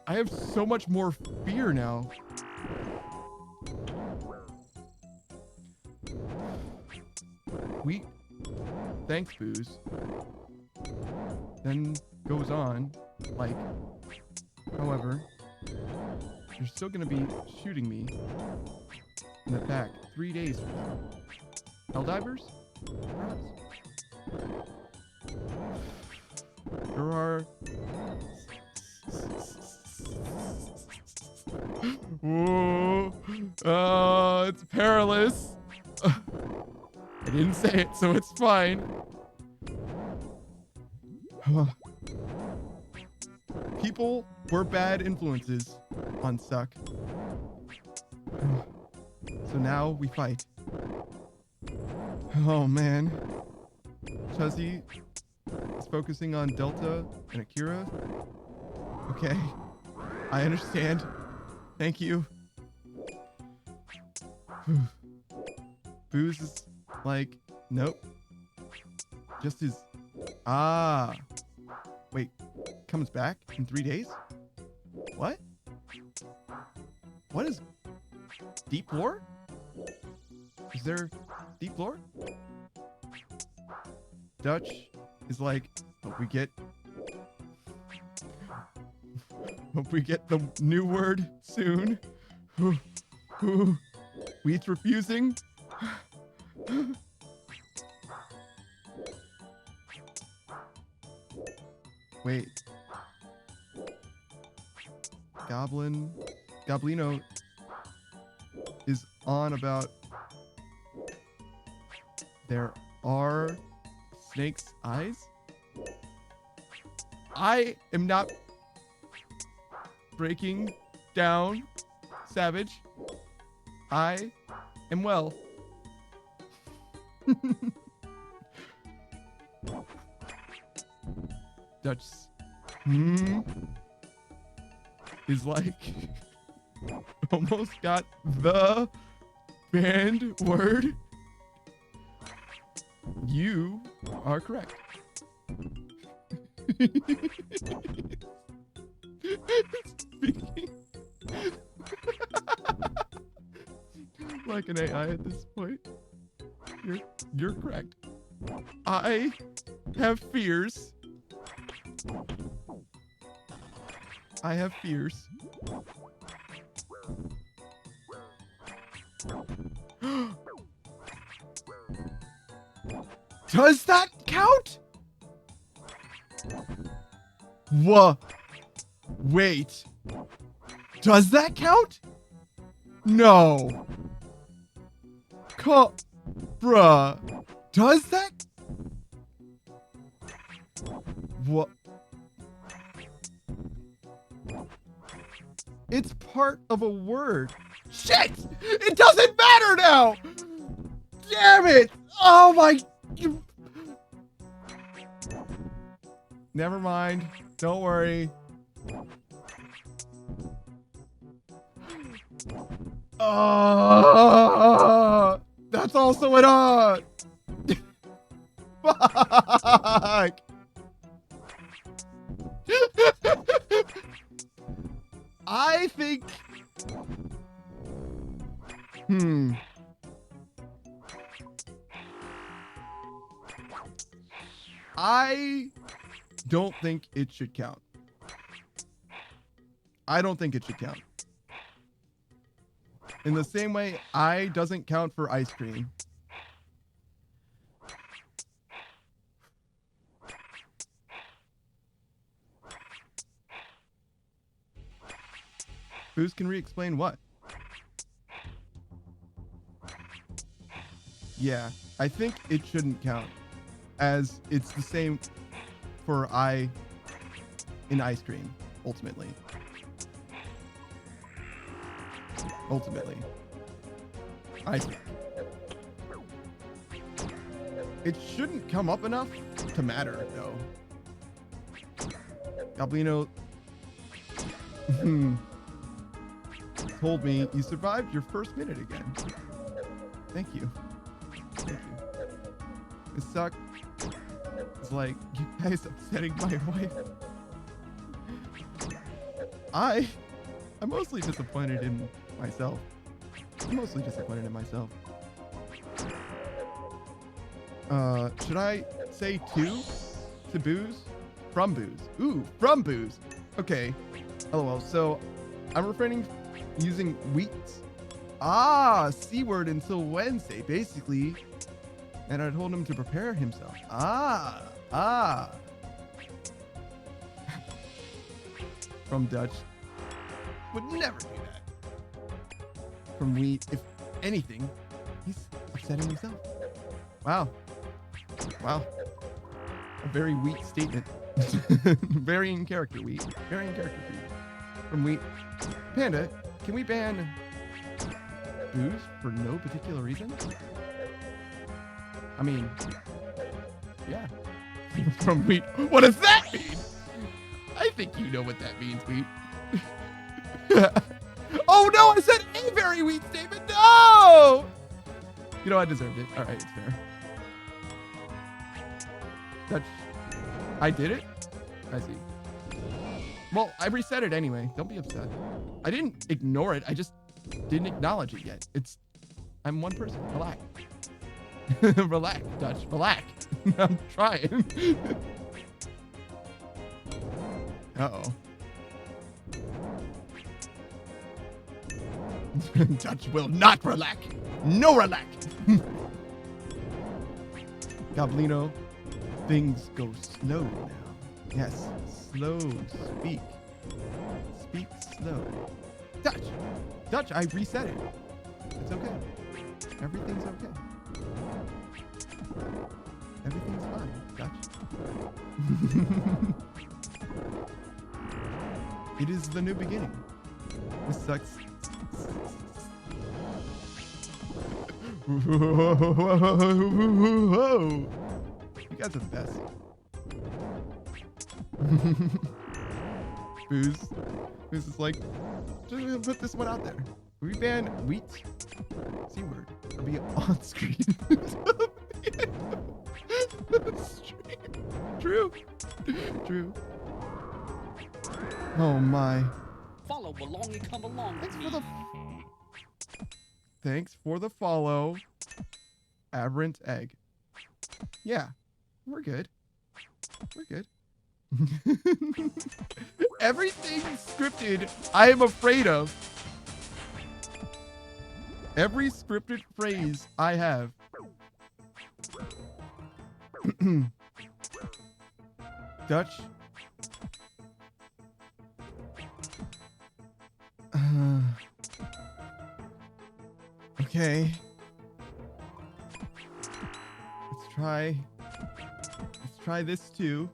have so much more fear now. Wheat thanks Booze. Then goes on, like, however, you're still gonna be shooting me in the back 3 days from now. Helldivers? Perhaps. There are... Whoa. Oh, it's perilous. I didn't say it, so it's fine. People were bad influences on Suck. So now we fight. Oh man. Chuzzy is focusing on Delta and Akira. Okay. I understand. Thank you. Booze is like, nope. Just his... Ah. Wait. Comes back in 3 days? What? What is... Deep lore? Is there deep lore? Dutch is like, hope we get the new word soon. Wheat's refusing. Wait. Goblino is on about there are snakes' eyes. I am not breaking down, Savage. I am well. Dutch is like almost got the banned word. You are correct. Speaking like an AI at this point. You're correct. I have fears. I have fears. Does that count? Whoa. Wait. Does that count? No. Bruh. Does that? What? It's part of a word. Shit! It doesn't matter now! Damn it! Oh my... Never mind. Don't worry. That's also an Fuck! I think... I don't think it should count. I don't think it should count. In the same way, I doesn't count for ice cream. Booze can re-explain what? Yeah, I think it shouldn't count, as it's the same for I in ice cream, ultimately. I think. It shouldn't come up enough to matter, though. Goblino told me you survived your first minute again. Thank you. Thank you. It sucked. It's like, you guys upsetting my wife. I'm mostly disappointed in myself. Should I say 2 to Booze? From Booze. Ooh, from Booze. Okay. LOL. So I'm refraining using Wheat's Ah, C word until Wednesday, basically. And I told him to prepare himself. Ah. From Dutch. Would never do that. From Wheat, if anything, he's upsetting himself. Wow. A very Wheat statement. Varying character Wheat. Varying character Wheat. From Wheat. Panda, can we ban booze for no particular reason? I mean, yeah. From Wheat. What does that mean? I think you know what that means, Wheat. Oh no, I said a very Wheat statement. No! You know, I deserved it. All right, it's fair. I did it? I see. Well, I reset it anyway. Don't be upset. I didn't ignore it. I just didn't acknowledge it yet. I'm one person. Relax. Relax, Dutch. Relax. I'm trying. Uh-oh. Dutch will not relax. No relax. Goblino, things go slow now. Yes, slow speak. Speak slow. Dutch, I reset it. It's okay. Everything's okay. Everything's fine, Dutch. It is the new beginning. This sucks. Whoa. You guys are the best. Booze is like, just gonna put this one out there. We ban Wheat, C word, it'll be on screen. True. Oh my. Follow along and come along. Thanks for the follow. Aberrant egg. Yeah, we're good. Everything scripted I am afraid of. Every scripted phrase I have. Dutch. Okay. Let's try this too.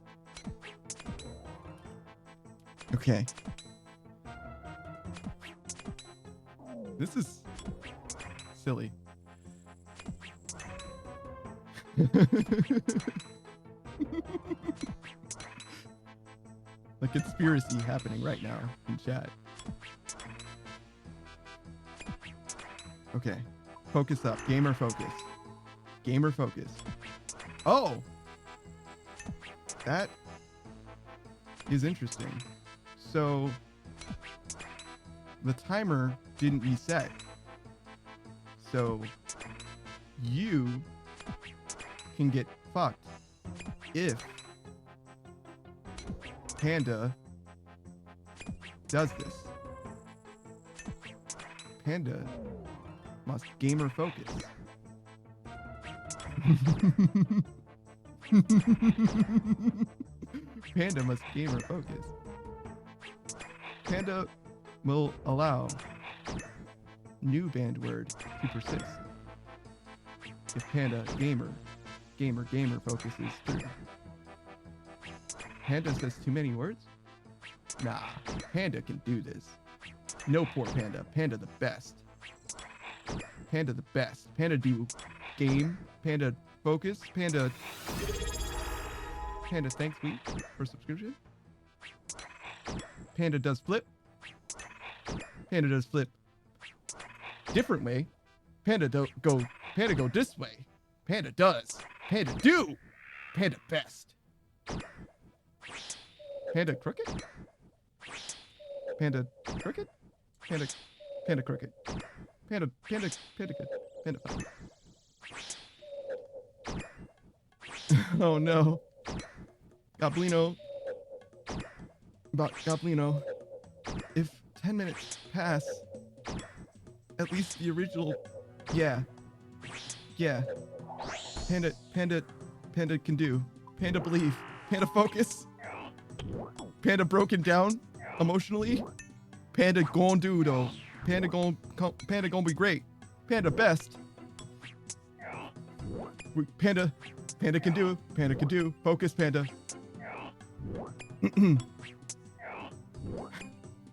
Okay. This is silly. The conspiracy happening right now in chat. Okay. Focus up. Gamer focus. Gamer focus. Oh! That is interesting. So, the timer didn't reset. So, you can get fucked if Panda does this. Panda must gamer focus. Panda must gamer focus. Panda will allow new banned word to persist if Panda gamer focuses through. Panda says too many words? Nah, Panda can do this. No poor Panda. Panda the best. Panda the best. Panda do game. Panda focus. Panda thanks me for subscription. Panda does flip. Panda does flip different way. Panda go this way. Panda does. Panda do. Panda best. Panda crooked? Panda crooked? Panda crooked. Panda good. Panda fun. Oh no. Goblino. About Goblino. If 10 minutes pass At least the original. Yeah. Yeah. Panda can do. Panda believe. Panda focus. Panda broken down emotionally. Panda gon' do though. Panda gon' be great. Panda best. Panda can do. Panda can do. Focus, Panda.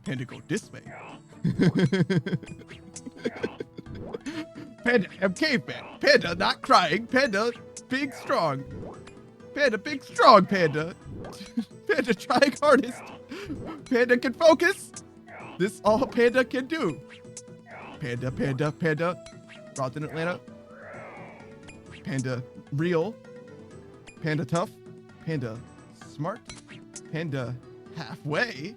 Panda go this way. Panda, I'm caveman. Panda not crying. Panda big strong. Panda big strong. Panda. Panda trying hardest. Panda can focus. This all Panda can do. Panda. Brought in Atlanta. Panda real. Panda tough. Panda smart. Panda halfway.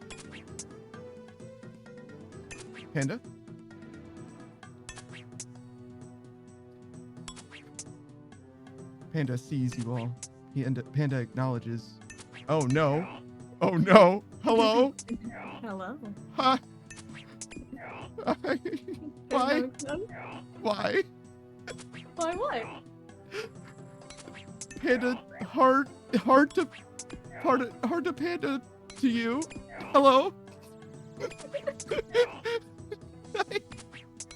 Panda. Panda sees you all. Panda acknowledges. Oh no. Oh no. Hello? Hello. Hi. Why? Why? Why what? Panda hard to Panda to you. Hello?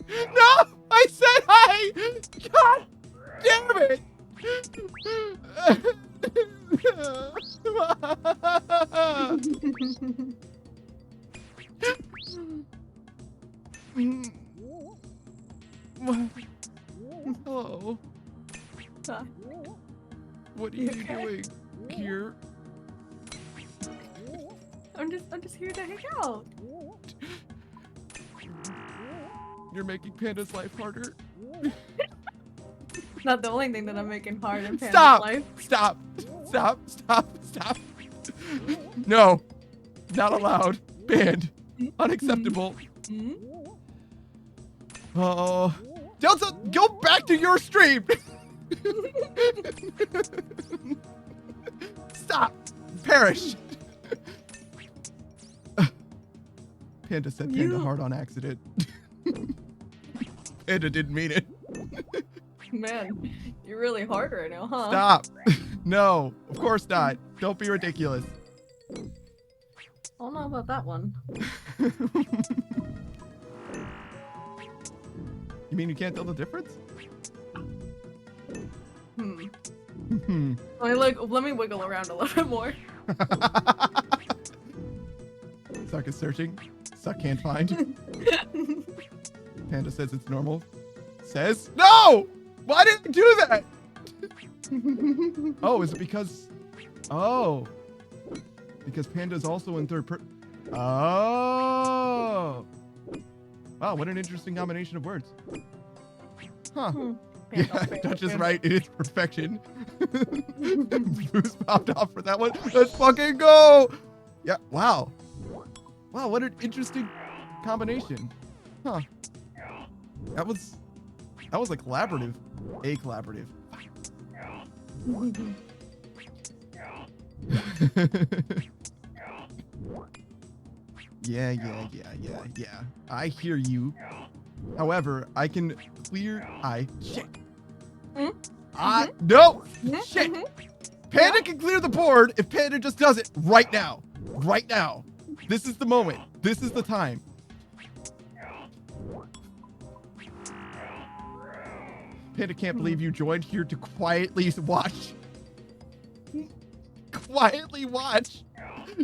No! I said hi! God damn it! Hello. What are you doing here? I'm just here to hang out. You're making Panda's life harder. Not the only thing that I'm making hard in Panda's Stop! life. Stop! No, not allowed. Banned. Unacceptable. Oh, Delta, go back to your stream. Stop. Perish. Panda said Panda hard on accident. Panda didn't mean it. Man, you're really hard right now, huh? Stop. No, of course not. Don't be ridiculous. I don't know about that one. You mean you can't tell the difference? Let me wiggle around a little bit more. Suck is searching. Suck can't find. Panda says it's normal. Says no! Why did it do that? Oh, is it because... Oh. Because Panda's also in third person. Oh. Wow, what an interesting combination of words. Huh. Yeah, Dutch is right. It is perfection. Bruce popped off for that one. Let's fucking go. Yeah, wow. Wow, what an interesting combination. Huh. That was a collaborative. A collaborative. Yeah. I hear you. However, I can clear. Shit. No. Shit. Panda can clear the board if Panda just does it right now. Right now. This is the moment. This is the time. Panda can't believe you joined here to quietly watch. Quietly watch.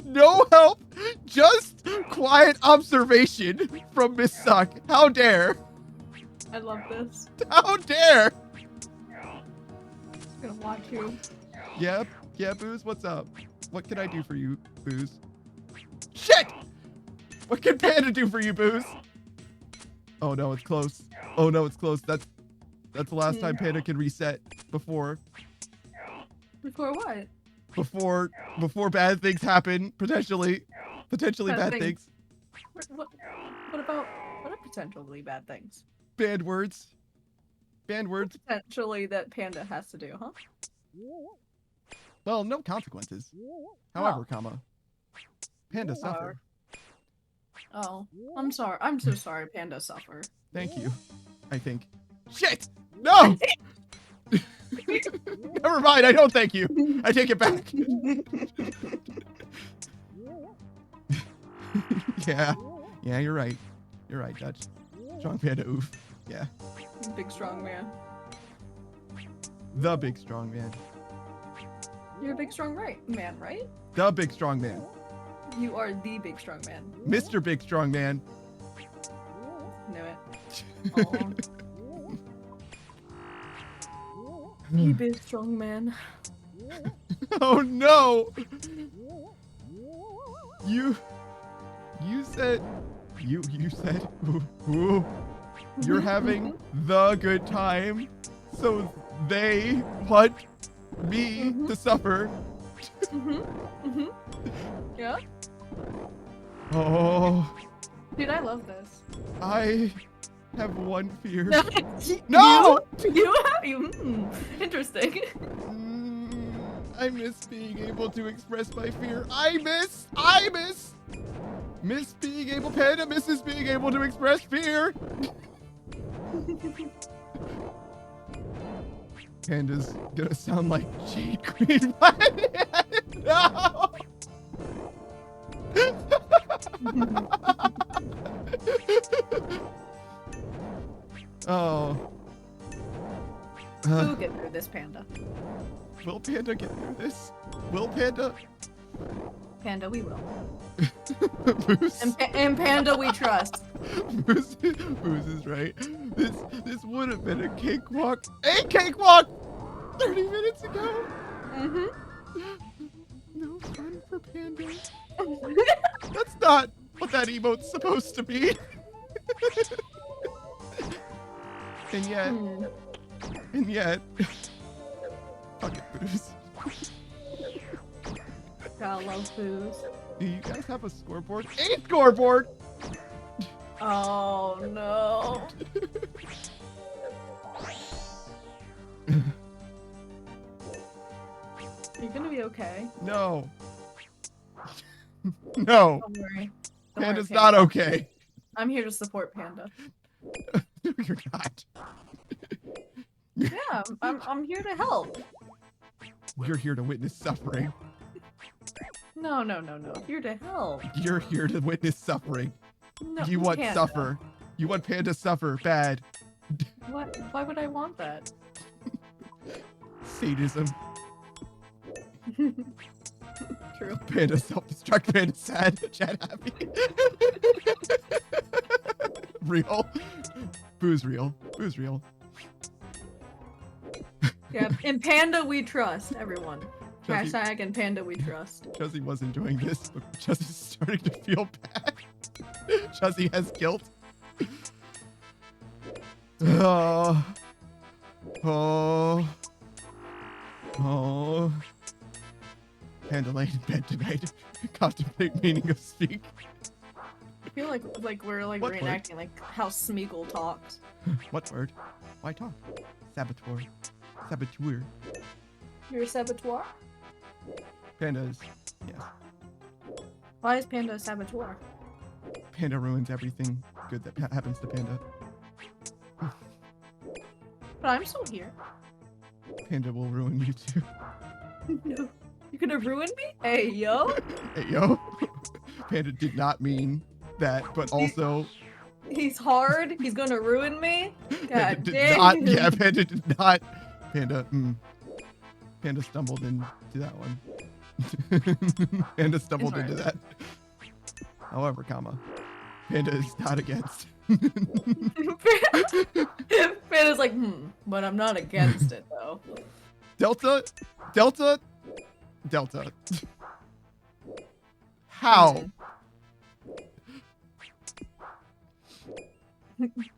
No help. Just quiet observation from Miss Suck. How dare. I love this. How dare. I'm gonna watch you. Yep. Yeah, Booze, what's up? What can I do for you, Booze? Shit! What can Panda do for you, Booze? Oh no, it's close. Oh no, it's close. That's the last time Panda can reset before. Before what? Before bad things happen, potentially bad things. What are potentially bad things? Banned words. Potentially that Panda has to do, huh? Well, no consequences. However, comma, Panda suffer. Oh, I'm sorry. I'm so sorry, Panda suffer. Thank you. I think. Shit! No! Never mind, I don't thank you. I take it back. Yeah. Yeah, you're right. You're right, Dutch. Strong Panda, oof. Yeah. Big strong man. The big strong man. You're a big strong man, right? The big strong man. You are the big strong man. Mr. Big Strong Man. Knew it. Oh. The big strong man. Oh no! You said you said ooh, you're having the good time, so they want me to suffer. Yeah? Oh, Dude, I love this. I have one fear. No! You have interesting. I miss being able to express my fear. I miss being able. Panda misses being able to express fear. Panda's gonna sound like Jade Queen. No. Oh. We'll get through this, Panda. Will Panda get through this? Will Panda? Panda, we will. Moose. And Panda, we trust. Moose is right. This would have been a cakewalk. A cakewalk! 30 minutes ago. No fun for Panda. That's not what that emote's supposed to be. And yet, fuck it, Booze. Gotta love booze. Do you guys have a scoreboard? A scoreboard! Oh no. You're gonna be okay. No. No. Don't worry. Don't Panda's worry, not Panda. okay. I'm here to support Panda. No, you're not. Yeah, I'm here to help. You're here to witness suffering. No. Here to help. You're here to witness suffering. No, You want Panda. suffer. You want Panda suffer bad. What? Why would I want that? Sadism. True. Panda self-destruct. Panda sad. Chat happy. Real. Booze real. Booze real. Yeah, and Panda we trust, everyone. Chelsea- Hashtag and Panda we trust. Chelsea was enjoying this, but Chelsea's starting to feel bad. Chelsea has guilt. Oh. Panda laid in bed tonight. Contemplate meaning of speak. I feel like we're like What word? reenacting like how Smeagol talks. What word? Why talk? Saboteur. Saboteur. You're a saboteur? Panda is, yes. Why is Panda a saboteur? Panda ruins everything good that happens to Panda. But I'm still here. Panda will ruin you too. No. You're gonna ruin me? Hey, yo. Hey, yo. Panda did not mean that, but also He's hard. He's gonna ruin me. Panda God did damn. not. Yeah, Panda did not. Panda. Panda stumbled into that one. Panda stumbled It's into that. However, Panda is not against. Panda's like, but I'm not against it though. Delta. How?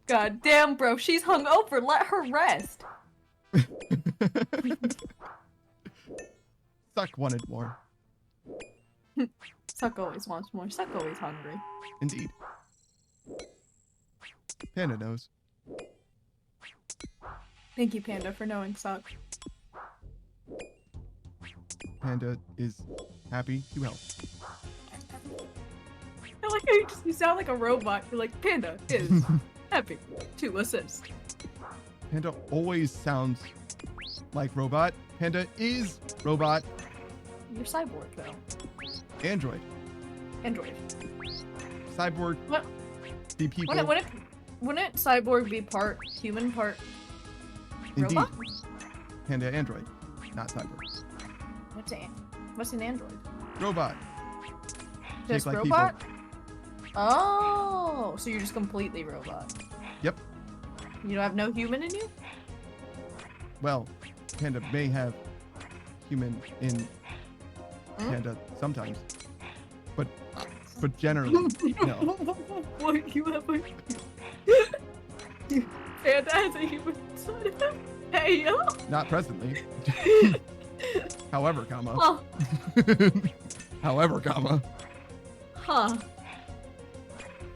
God damn, bro. She's hungover. Let her rest. Suck wanted more. Suck always wants more. Suck always hungry. Indeed. Panda knows. Thank you, Panda, for knowing Suck. Panda is happy to help. No, like you sound like a robot. You're like, Panda is happy to assist. Panda always sounds like robot. Panda is robot. You're cyborg though. Android. Android. Cyborg. What? The people. Wouldn't cyborg be part human, part Indeed. robot? Panda android, not cyborg. What's an android? Robot. Just like robot? Oh, so you're just completely robot. Yep. You don't have no human in you? Well, Panda may have human in Panda sometimes, but generally, no. What you have a Panda has a human inside of him? Hey yo! Not presently. However, comma. Huh. However, comma. Huh.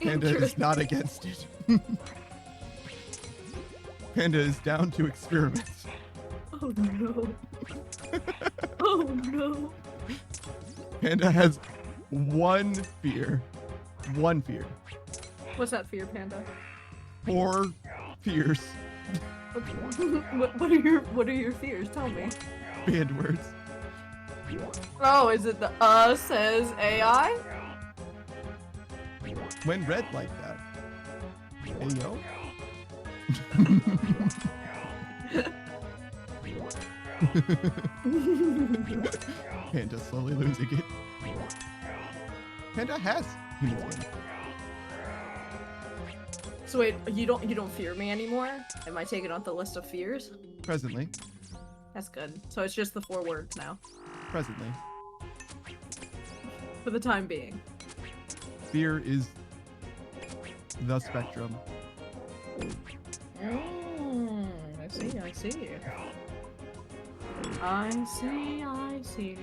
Panda is not against it. Panda is down to experiments. Oh no. Oh no. Panda has one fear. One fear. What's that fear, Panda? 4 fears. What are your fears? Tell me. Banned words. Oh, is it the says AI? When read like that. Hey yo. Panda slowly losing it. Panda has human skin. So wait, you don't fear me anymore? Am I taken off the list of fears? Presently. That's good. So it's just the 4 words now. Presently. For the time being. Fear is the spectrum. I see. I see.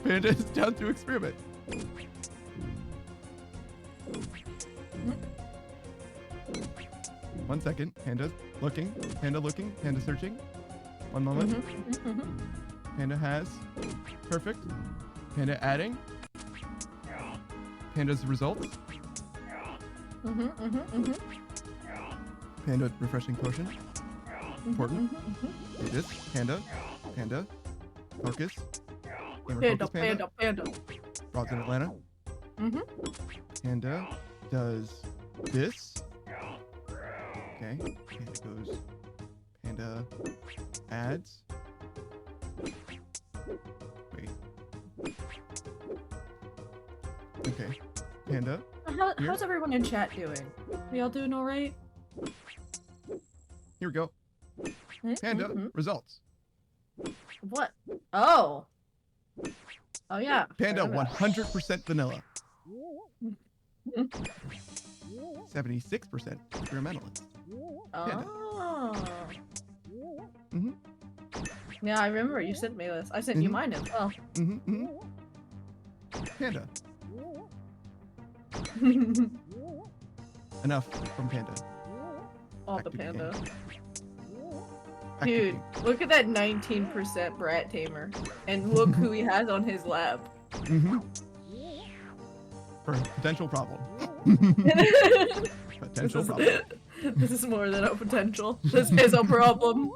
Panda is down to experiment. One second. Panda looking. Panda looking. Panda searching. One moment. Panda has. Perfect. Panda adding. Panda's results. Panda refreshing potion. Important. It is. Panda. Panda. Focus. Gamer focus, Panda. Rods in Atlanta. Panda does this. Okay. Panda goes. Panda adds. Wait. Okay. Panda. How's everyone in chat doing? Are y'all doing alright? Here we go. Panda results. What? Oh. Oh yeah. Panda fair enough. 100% vanilla. 76% experimentalist. Panda. Oh. Mm-hmm. Yeah, I remember you sent me this. I sent you mine as well. Panda. Enough from Panda. All Back the to panda. game. Back to Dude, game. look at that 19% brat tamer. And look who he has on his lap. For a potential problem. Potential problem. This is more than a potential. This is a problem.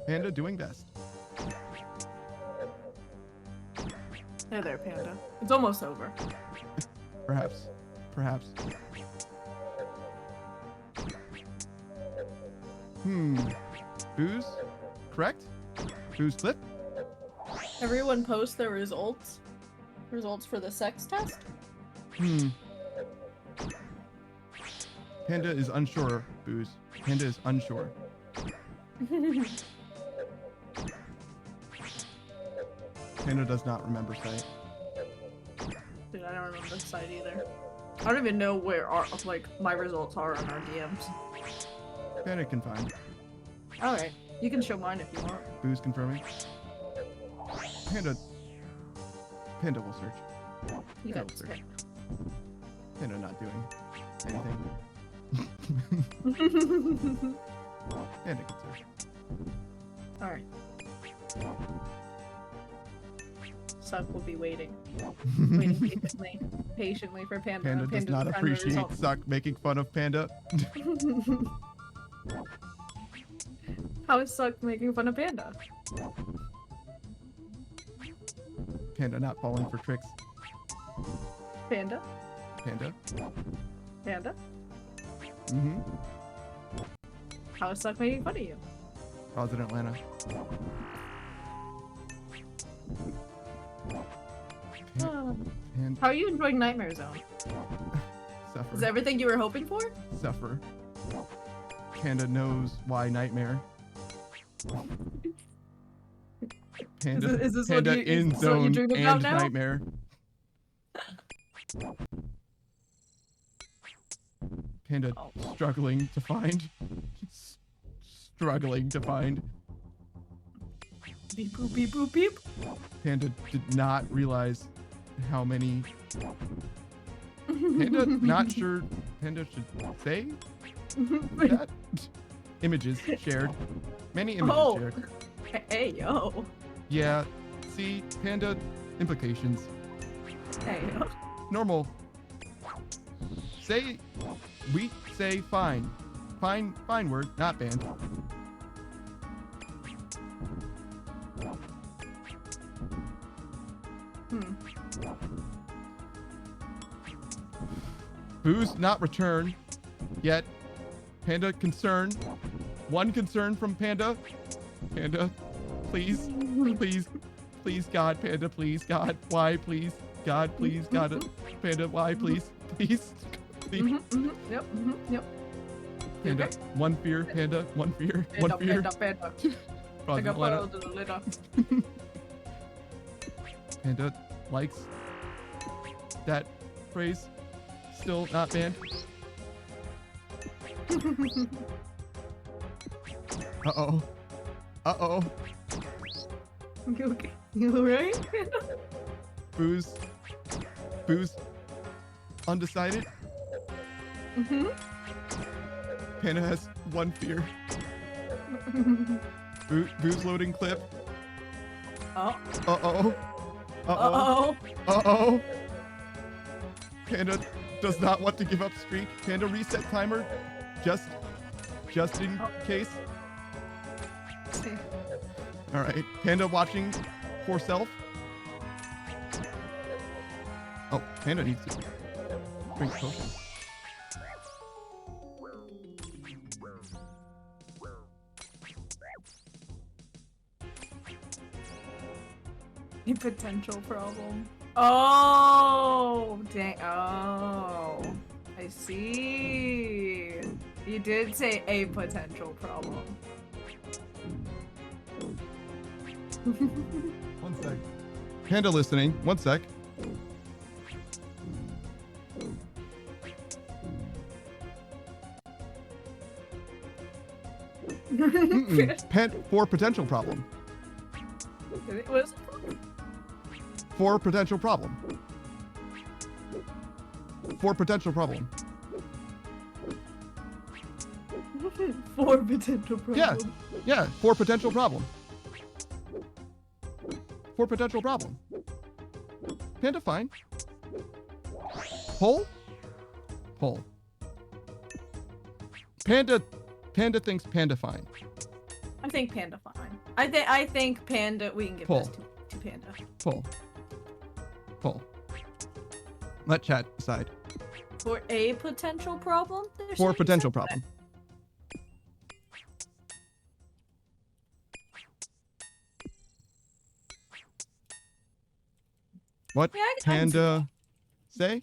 Panda doing best. Hey there, Panda. It's almost over. Perhaps. Perhaps. Booze? Correct? Booze clip? Everyone post their results. Results for the sex test? Panda is unsure, Booze. Panda is unsure. Panda does not remember sight. Dude, I don't remember the site either. I don't even know where my results are on our DMs. Panda can find. Alright, you can show mine if you want. Booze confirming. Panda will search. You Panda got will search. Panda not doing anything. Panda can search. Alright. Suck will be waiting. Waiting patiently for Panda. Panda does Panda's not friend appreciate result. Suck making fun of Panda. How is Suck making fun of Panda? Panda not falling for tricks. Panda? Panda. Panda? Mm-hmm. How is Suck making fun of you? I was in Atlanta. How are you enjoying Nightmare Zone? Suffer. Is everything you were hoping for? Suffer. Panda knows why nightmare. Panda, Is this Panda what you, in is this what you zone dream about and now? nightmare. Panda struggling to find. Struggling to find. Beep boop beep boop beep. Panda did not realize how many. Panda not sure Panda should say that. Images shared. Many images shared. Hey yo. Yeah. See, Panda implications. Hey yo. Normal. Say, we say fine. Fine word, not banned. Booze not return yet. Panda concern. One concern from Panda. Panda, please, please, God, Panda, please, God, why, please, God, please, God, Panda, why, please, please, please. Yep. Panda, Okay. one fear, Panda, one fear, Panda, one fear. Panda. Cross I got Atlanta. followed to the litter. Panda likes that phrase. Still not banned. Uh-oh. Uh-oh. You okay? You alright? Booze. Undecided. Panda has one fear. Booze loading clip. Oh. Uh-oh. Uh-oh. Uh-oh. Panda does not want to give up streak. Panda reset timer. Just in case. All right. Panda watching for self. Oh, Panda needs to drink potion. A potential problem. Oh, dang. Oh, I see. You did say a potential problem. One sec. Panda listening. One sec. For potential problem. What is it? For potential problem. For potential problem. For potential problem. Yeah. For potential problem. For potential problem. Panda fine. Poll? Poll. Panda thinks Panda fine. I think Panda fine. I think Panda. We can give Pull. this to Panda. Poll. Let chat decide. For a potential problem. They're For saying potential something. problem. What Yeah, I can see Panda say?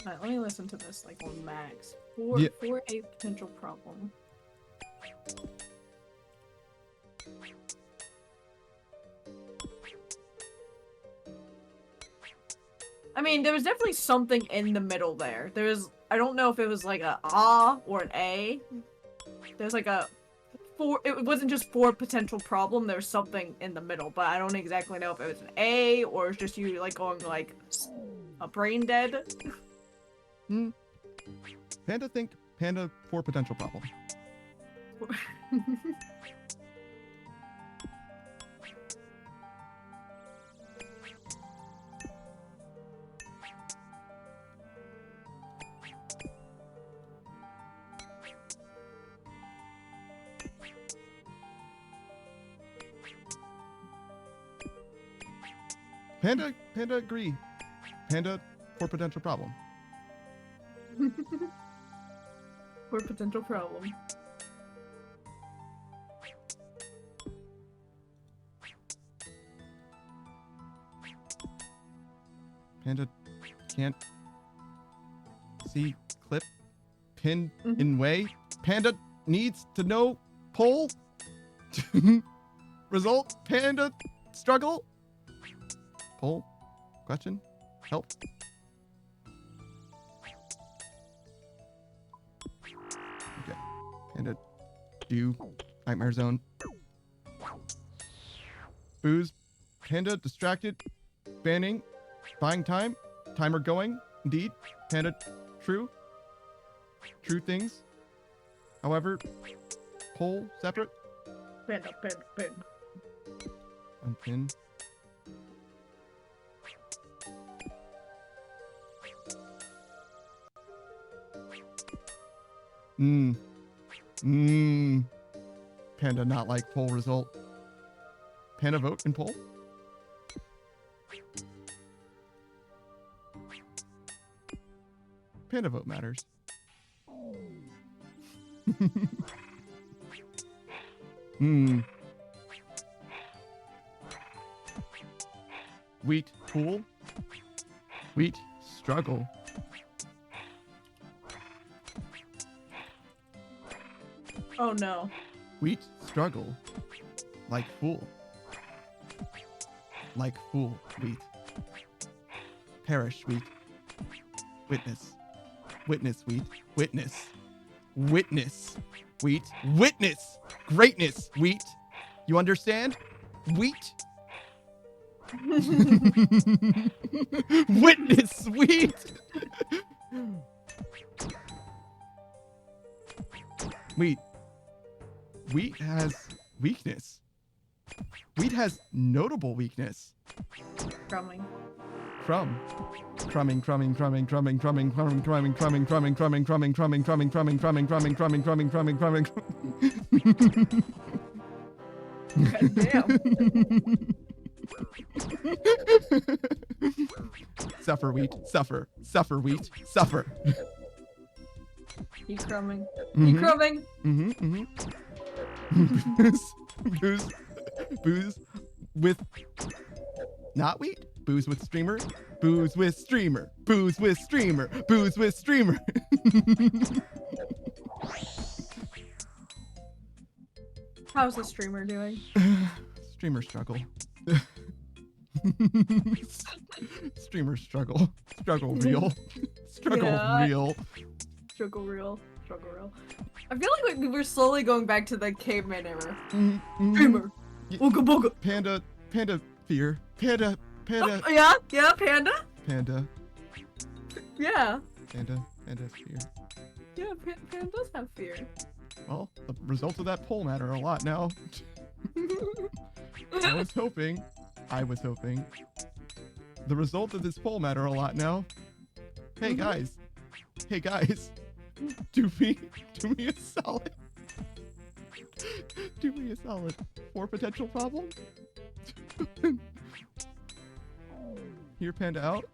Alright, let me listen to this like on max. For a potential problem. I mean, there was definitely something in the middle there. I don't know if it was like a or an A. There's like a it wasn't just for potential problem, there's something in the middle, but I don't exactly know if it was an A or it's just you like going like a brain dead. Panda think panda for potential problem. Panda agree. Panda for potential problem. For potential problem. Panda can't see clip pin in way. Panda needs to know poll. Result. Panda struggle. Poll. Question. Help. Okay. Panda do nightmare zone. Booze. Panda distracted. Banning. Buying time. Timer going. Indeed. Panda true. True things. However, poll separate. Panda, panda, panda. Unpin. Panda not like poll result. Panda vote in poll. Panda vote matters. Wheat pool. Wheat struggle. Oh no. Wheat struggle. Like fool. Like fool, wheat. Perish, wheat. Witness. Witness, wheat. Witness. Witness. Wheat. Witness. Greatness, wheat. You understand? Wheat. Witness, wheat. Wheat. Wheat has weakness. Wheat has notable weakness. Crumbing. Crumb. Crumbing, crumbing, crumbing, crumbing, crumbing, crumbing, crumbing, crumbing, crumbing, crumbing, crumbing, crumbing, crumbing, crumbing, crumbing, crumbing, crumbing, crumbing, crumbing, crumbing. God damn. Suffer, wheat. Suffer. Suffer, wheat. Suffer. Keep crumbing. Keep crumbing. Booze. Booze with not wheat. Booze with streamer. Booze with streamer. Booze with streamer. Booze with streamer. How's the streamer doing? Streamer struggle. Streamer struggle. Struggle real. Struggle real. Struggle real. Struggle real. I feel like we're slowly going back to the caveman era. Streamer. Ooga booga. Panda fear. Panda. Yeah, panda. Panda Yeah. fear. Yeah, panda does have fear. Well, the results of that poll matter a lot now. I was hoping the result of this poll matter a lot now. Hey guys, do me a solid. Do me a solid. For potential problem. Hear Panda out.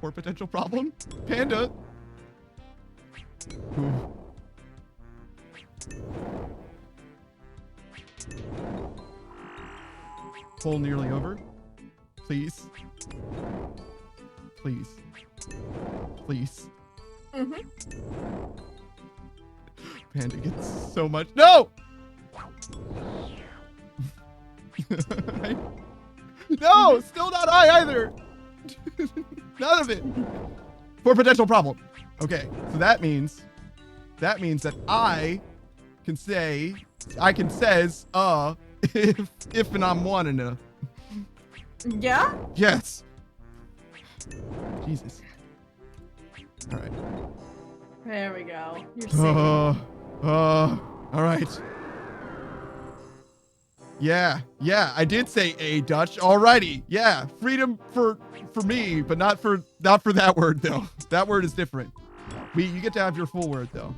For potential problem. Panda. Ooh. Poll nearly over. Please. Please. Panda gets so much. No! No! Still not high either! None of it! For potential problem. Okay, so that means that I can says, if and I'm wanting to. Yeah? Yes. Jesus. All right. There we go. You're safe. All right. Yeah, I did say A, Dutch. Alrighty. Yeah, freedom for me, but not for that word though. That word is different. You get to have your full word though.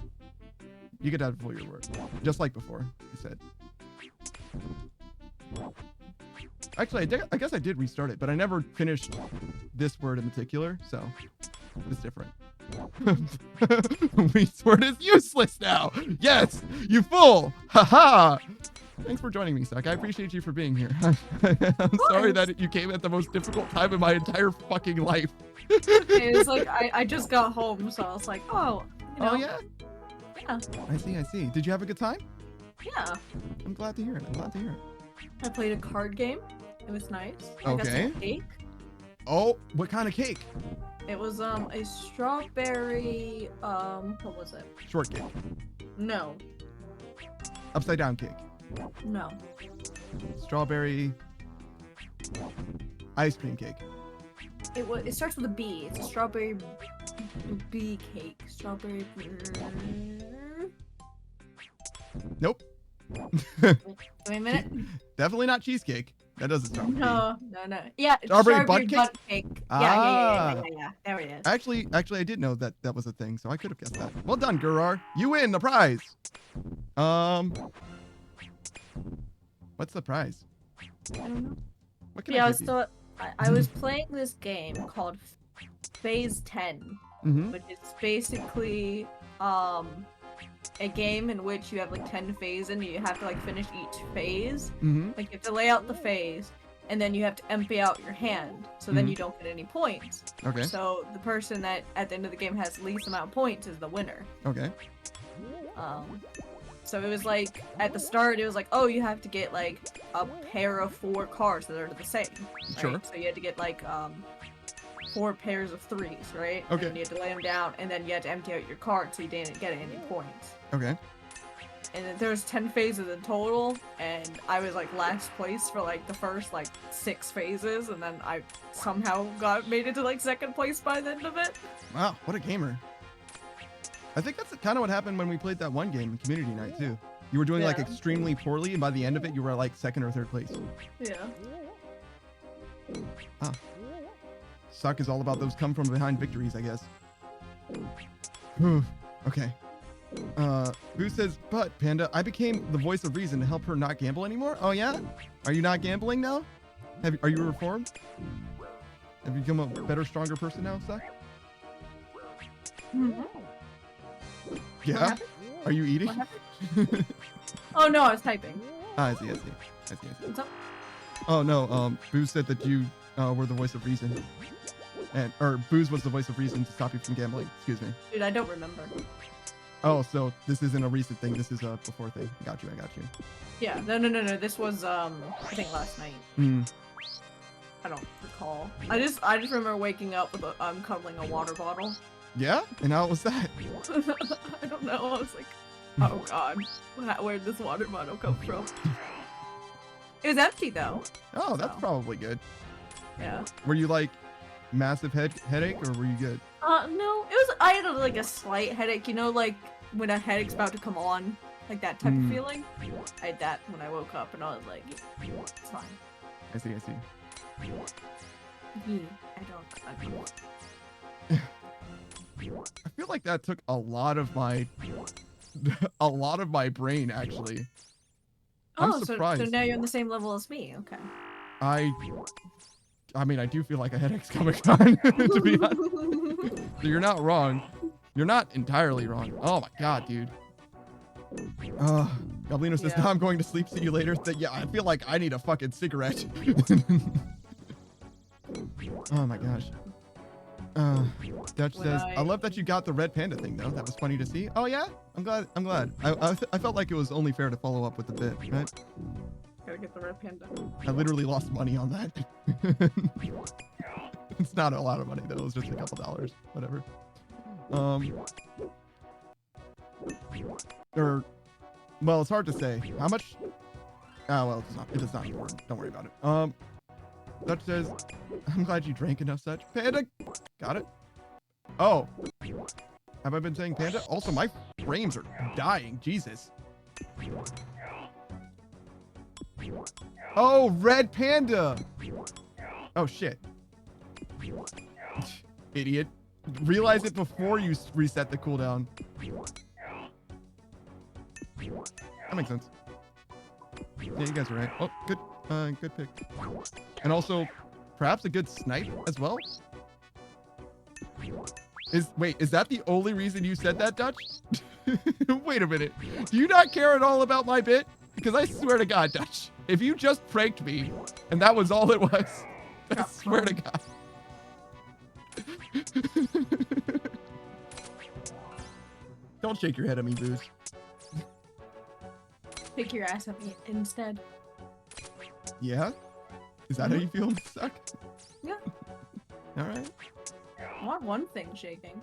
You get to have full your word, just like before. I said. Actually, I guess I did restart it, but I never finished this word in particular, so it's different. Weed's word is useless now. Yes, you fool. Haha. Thanks for joining me, Suck. I appreciate you for being here. I'm sorry that you came at the most difficult time in my entire fucking life. It was like I just got home, so I was like, oh, you know. Oh yeah. Yeah. I see. Did you have a good time? Yeah. I'm glad to hear it. I played a card game. It was nice. Okay. I got some cake. Oh, what kind of cake? It was a strawberry what was it? Shortcake. No. Upside down cake. No. Strawberry ice cream cake. It starts with a B. It's a strawberry bee cake. Strawberry. Nope. Wait a minute. Definitely not cheesecake. That doesn't sound. No. Yeah, it's Strawberry strawberry butt butt cake. Ah. Yeah. There it is. Actually, I did know that was a thing, so I could have guessed that. Well done, Gurar. You win the prize. What's the prize? I don't know. What can I give you? I was playing this game called Phase 10, which is basically a game in which you have like 10 phases and you have to like finish each phase. Like you have to lay out the phase and then you have to empty out your hand, so then you don't get any points. Okay. So the person that at the end of the game has the least amount of points is the winner. Okay. So it was like, at the start, it was like, oh, you have to get like a pair of 4 cards that are the same. Right? Sure. So you had to get like 4 pairs of 3s, right? Okay. And you had to lay them down, and then you had to empty out your card so you didn't get any points. Okay. And then there's 10 phases in total, and I was like last place for like the first like 6 phases, and then I somehow made it to like 2nd place by the end of it. Wow, what a gamer. I think that's kind of what happened when we played that one game in community night too. You were doing like extremely poorly, and by the end of it, you were like 2nd or 3rd place. Yeah. Ah. Suck is all about those come from behind victories, I guess. Whew. Okay. Boo says, but Panda, I became the voice of reason to help her not gamble anymore. Oh yeah? Are you not gambling now? Are you reformed? Have you become a better, stronger person now, Suck? Yeah? Are you eating? Oh no, I was typing. I see. What's up? Oh no, Boo said that you were the voice of reason. Or Booze was the voice of reason to stop you from gambling. Excuse me. Dude, I don't remember. Oh, so this isn't a recent thing. This is a before thing. I got you. Yeah, no. This was, I think last night. I don't recall. I just remember waking up with cuddling a water bottle. Yeah? And how was that? I don't know. I was like, oh god, where'd this water bottle come from? It was empty though. Oh, that's probably good. Yeah. Were you like massive headache, or were you good? No. I had like a slight headache. You know, like when a headache's about to come on, like that type of feeling. I had that when I woke up, and I was like, it's fine. I see. Yeah, I don't. I feel like that took a lot of my brain actually. I'm surprised. So now you're on the same level as me. Okay. I mean, I do feel like a headache's coming on, to be honest. So you're not wrong. You're not entirely wrong. Oh my god, dude. Goblino says, now I'm going to sleep. See you later. Yeah, I feel like I need a fucking cigarette. Oh my gosh. Dutch says, I love that you got the red panda thing though. That was funny to see. Oh yeah? I'm glad. I felt like it was only fair to follow up with the bit, right? Gotta get the red panda. I literally lost money on that. It's not a lot of money though. It was just a couple dollars. Whatever. Well, it's hard to say. How much? Oh, well, it is not important. Don't worry about it. Dutch says, I'm glad you drank enough such. Panda! Got it. Oh. Have I been saying panda? Also, my frames are dying. Jesus. Oh, red panda. Oh, shit. Idiot. Realize it before you reset the cooldown. That makes sense. Yeah, you guys are right. Oh, good. Good pick. And also, perhaps a good snipe as well? Wait, is that the only reason you said that, Dutch? Wait a minute. Do you not care at all about my bit? Because I swear to God, Dutch, if you just pranked me and that was all it was, I swear to God. Don't shake your head at me, Booze. Pick your ass up instead. Yeah? Is that how you feel, Suck? Yeah. All right. I want one thing shaking.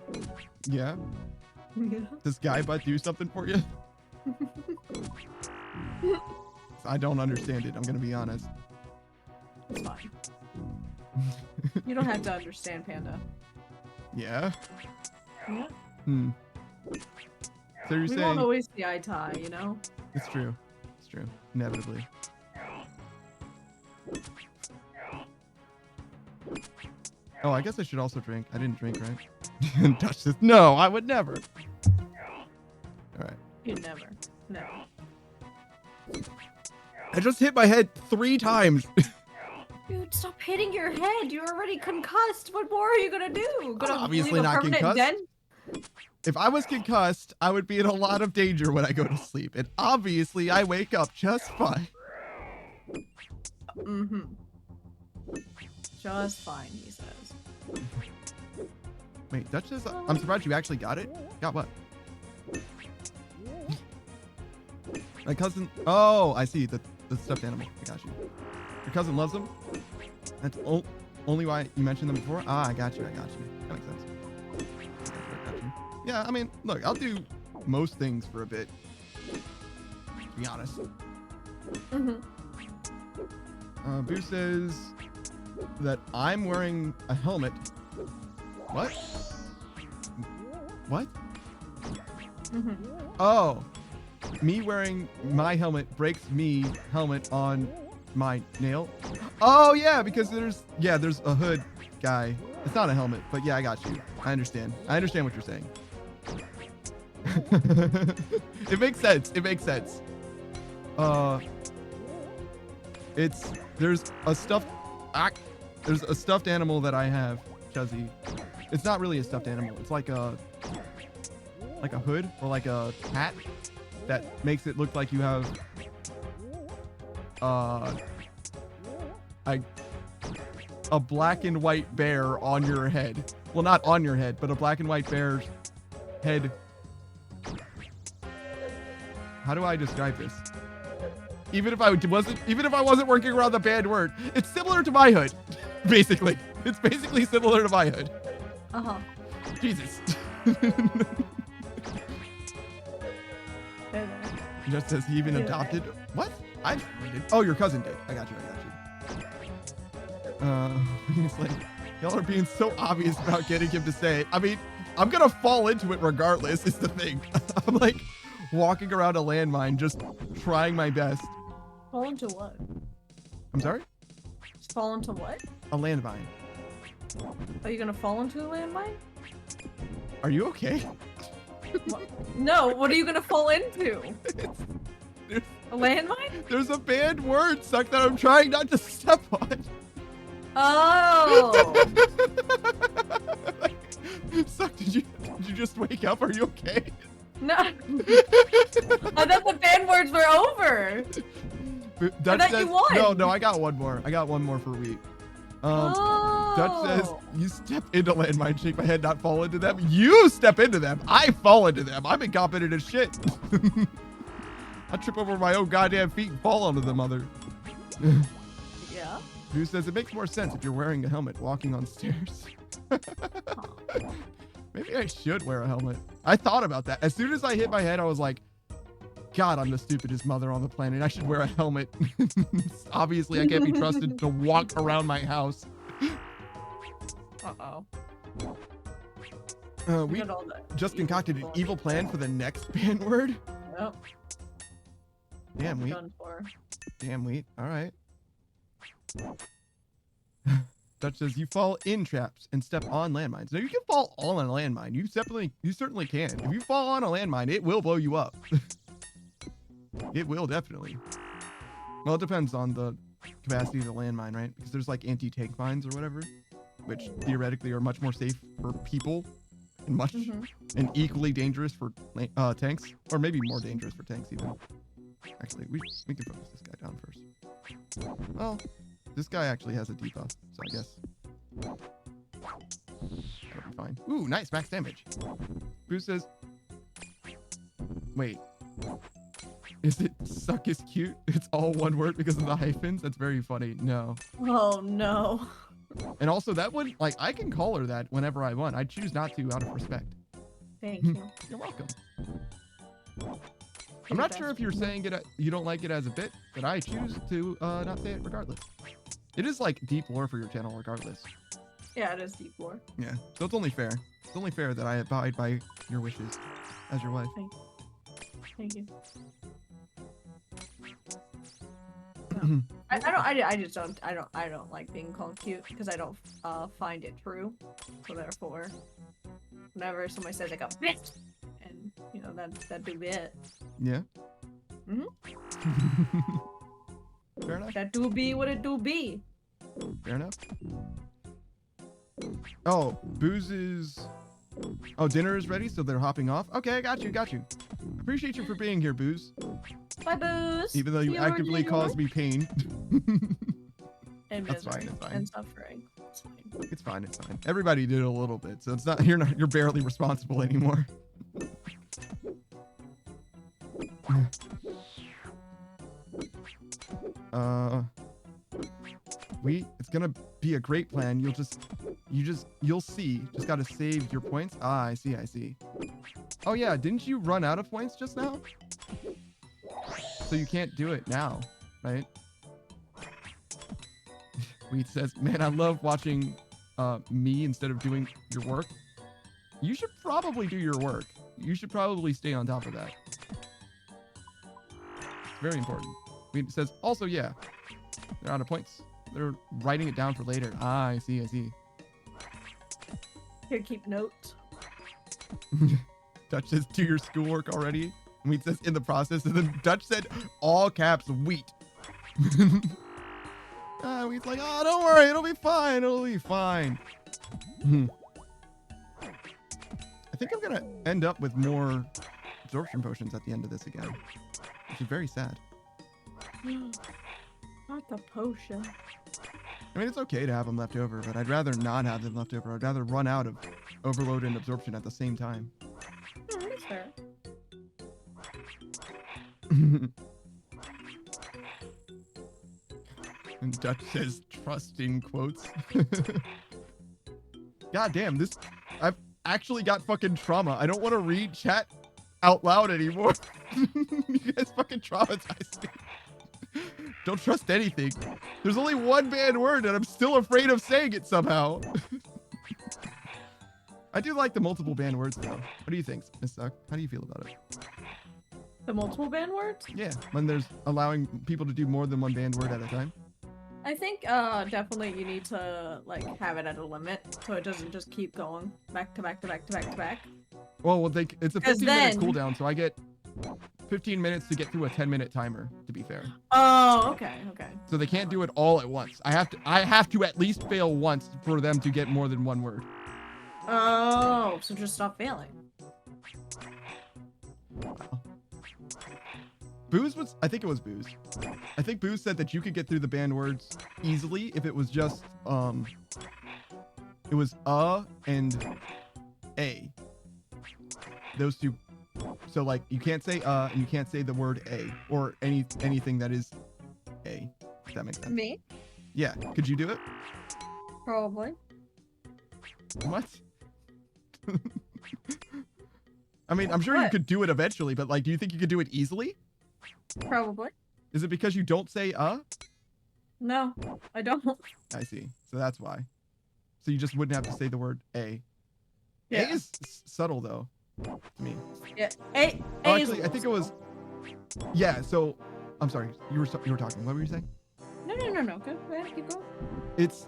Yeah. Does Guy Butt do something for you? I don't understand it. I'm gonna be honest. It's fine. You don't have to understand, Panda. Yeah. Yeah. Hmm. So you're We saying won't always see eye to eye, you know? it's true. It's true. Inevitably. Oh, I guess I should also drink. I didn't drink, right? Touch this. No, I would never. All right. You'd never. No. I just hit my head 3 times. Dude, stop hitting your head. You're already concussed. What more are you gonna do? Gonna Obviously leave a not permanent concussed. dent? If I was concussed, I would be in a lot of danger when I go to sleep. And obviously, I wake up just fine. Mm-hmm. Just fine, he says. Wait, Dutch says, I'm surprised you actually got it. Got what? My cousin. Oh, I see. The stuffed animal. I got you. Your cousin loves them? That's only why you mentioned them before? Ah, I got you. I got you. That makes sense. I got you. Yeah, I mean, look, I'll do most things for a bit. To be honest. Mm-hmm. Boo says that I'm wearing a helmet. What? What? Mm-hmm. Oh, me wearing my helmet breaks me helmet on my nail. Oh yeah, because there's a hood guy. It's not a helmet, but yeah, I got you. I understand. I understand what you're saying. It makes sense. It makes sense. There's a stuffed animal that I have, Chuzzy. It's not really a stuffed animal. It's like a hood or like a hat that makes it look like you have a black and white bear on your head. Well, not on your head, but a black and white bear's head. How do I describe this? Even if I wasn't working around the banned word, it's similar to my hood. Basically, it's basically similar to my hood. Uh-huh. Jesus. Just as he even adopted. What? I did. Oh, your cousin did. I got you. It's like y'all are being so obvious about getting him to say it. I mean, I'm gonna fall into it regardless. Is the thing. I'm like walking around a landmine, just trying my best. Fall into what? I'm sorry? Just fall into what? A landmine. Are you gonna fall into a landmine? Are you okay? What? No, what are you gonna fall into? A landmine? There's a banned word, Suck, that I'm trying not to step on. Oh! Suck, did you just wake up? Are you okay? No. I thought the banned words were over. Dutch you won. No, I got one more. I got one more for week. Dutch says, you step into landmine, shake my head, not fall into them. You step into them. I fall into them. I'm incompetent as shit. I trip over my own goddamn feet and fall onto the mother. Yeah. Who says it makes more sense if you're wearing a helmet walking on stairs. Maybe I should wear a helmet. I thought about that. As soon as I hit my head, I was like, God, I'm the stupidest mother on the planet. I should wear a helmet. Obviously, I can't be trusted to walk around my house. Uh-oh. We got all the just evil concocted an people. evil plan for the next banned word. Yep. Damn, wheat. Done for. Damn, wheat. All right. Dutch says you fall in traps and step on landmines. No, you can fall on a landmine. You certainly can. If you fall on a landmine, it will blow you up. It will definitely. Well, it depends on the capacity of the landmine, right? Because there's like anti-tank mines or whatever, which theoretically are much more safe for people and much and equally dangerous for tanks, or maybe more dangerous for tanks even. Actually, we can focus this guy down first. Well, this guy actually has a debuff, so I guess that'll be fine. Ooh, nice max damage. Boo says, wait, is it suck is cute? It's all one word because of the hyphens? That's very funny. No. Oh no. And also that would, like, I can call her that whenever I want. I choose not to out of respect. Thank you. You're welcome. I'm not sure if you're saying it, you don't like it as a bit, but I choose to not say it regardless. It is like deep lore for your channel regardless. Yeah, it is deep lore. Yeah, so it's only fair. It's only fair that I abide by your wishes as your wife. Thank you. No. I don't like being called cute because I don't find it true. So therefore, whenever somebody says like a bitch, and you know that do be it. Yeah. Mhm. Fair enough. That do be what it do be. Fair enough. Oh, Booze is... Oh, dinner is ready, so they're hopping off. Okay, I got you, got you. Appreciate you for being here, Booze. Bye, Booze. Even though you actively cause me pain. And That's misery fine, that's fine. and suffering. It's fine. It's fine, it's fine. Everybody did a little bit, so it's not you're barely responsible anymore. It's gonna be a great plan. You'll see. Just gotta save your points. Ah, I see. Oh yeah, didn't you run out of points just now? So you can't do it now, right? Wheat says, man, I love watching me instead of doing your work. You should probably do your work. You should probably stay on top of that. It's very important. Wheat says, also, yeah, they're out of points. They're writing it down for later. Ah, I see. Here, keep notes. Dutch says, do your schoolwork already. And Wheat says, in the process. And then Dutch said, all caps, wheat. Wheat's like, oh, don't worry. It'll be fine. It'll be fine. I think I'm going to end up with more absorption potions at the end of this again, which is very sad. Not the potion. I mean, it's okay to have them left over, but I'd rather not have them left over. I'd rather run out of overload and absorption at the same time. That's fair. And Dutch says, trust in quotes. God damn, I've actually got fucking trauma. I don't want to read chat out loud anymore. You guys fucking traumatized me. Don't trust anything. There's only one banned word and I'm still afraid of saying it somehow. I do like the multiple banned words though. What do you think, Miss Suck? How do you feel about it? The multiple banned words? Yeah, when there's allowing people to do more than one banned word at a time. I think definitely you need to like have it at a limit so it doesn't just keep going back to back to back to back to back. Well, it's a 15-minute cooldown, so I get 15 minutes to get through a 10-minute timer, to be fair. Oh, okay. So they can't do it all at once. I have to at least fail once for them to get more than one word. Oh, so just stop failing. Booze was, I think it was Booze. I think Booze said that you could get through the banned words easily if it was just, it was and a. Those two. So like you can't say and you can't say the word a or anything that is a. If that makes sense. Me? Yeah. Could you do it? Probably. What? I mean, I'm sure you could do it eventually, but like, do you think you could do it easily? Probably. Is it because you don't say No, I don't. I see. So that's why. So you just wouldn't have to say the word a. Yeah. A is subtle though, to me. Yeah. A. Oh, A is actually, I think it was. subtle. Yeah. So, I'm sorry. You were talking. What were you saying? No. Go ahead. Keep going.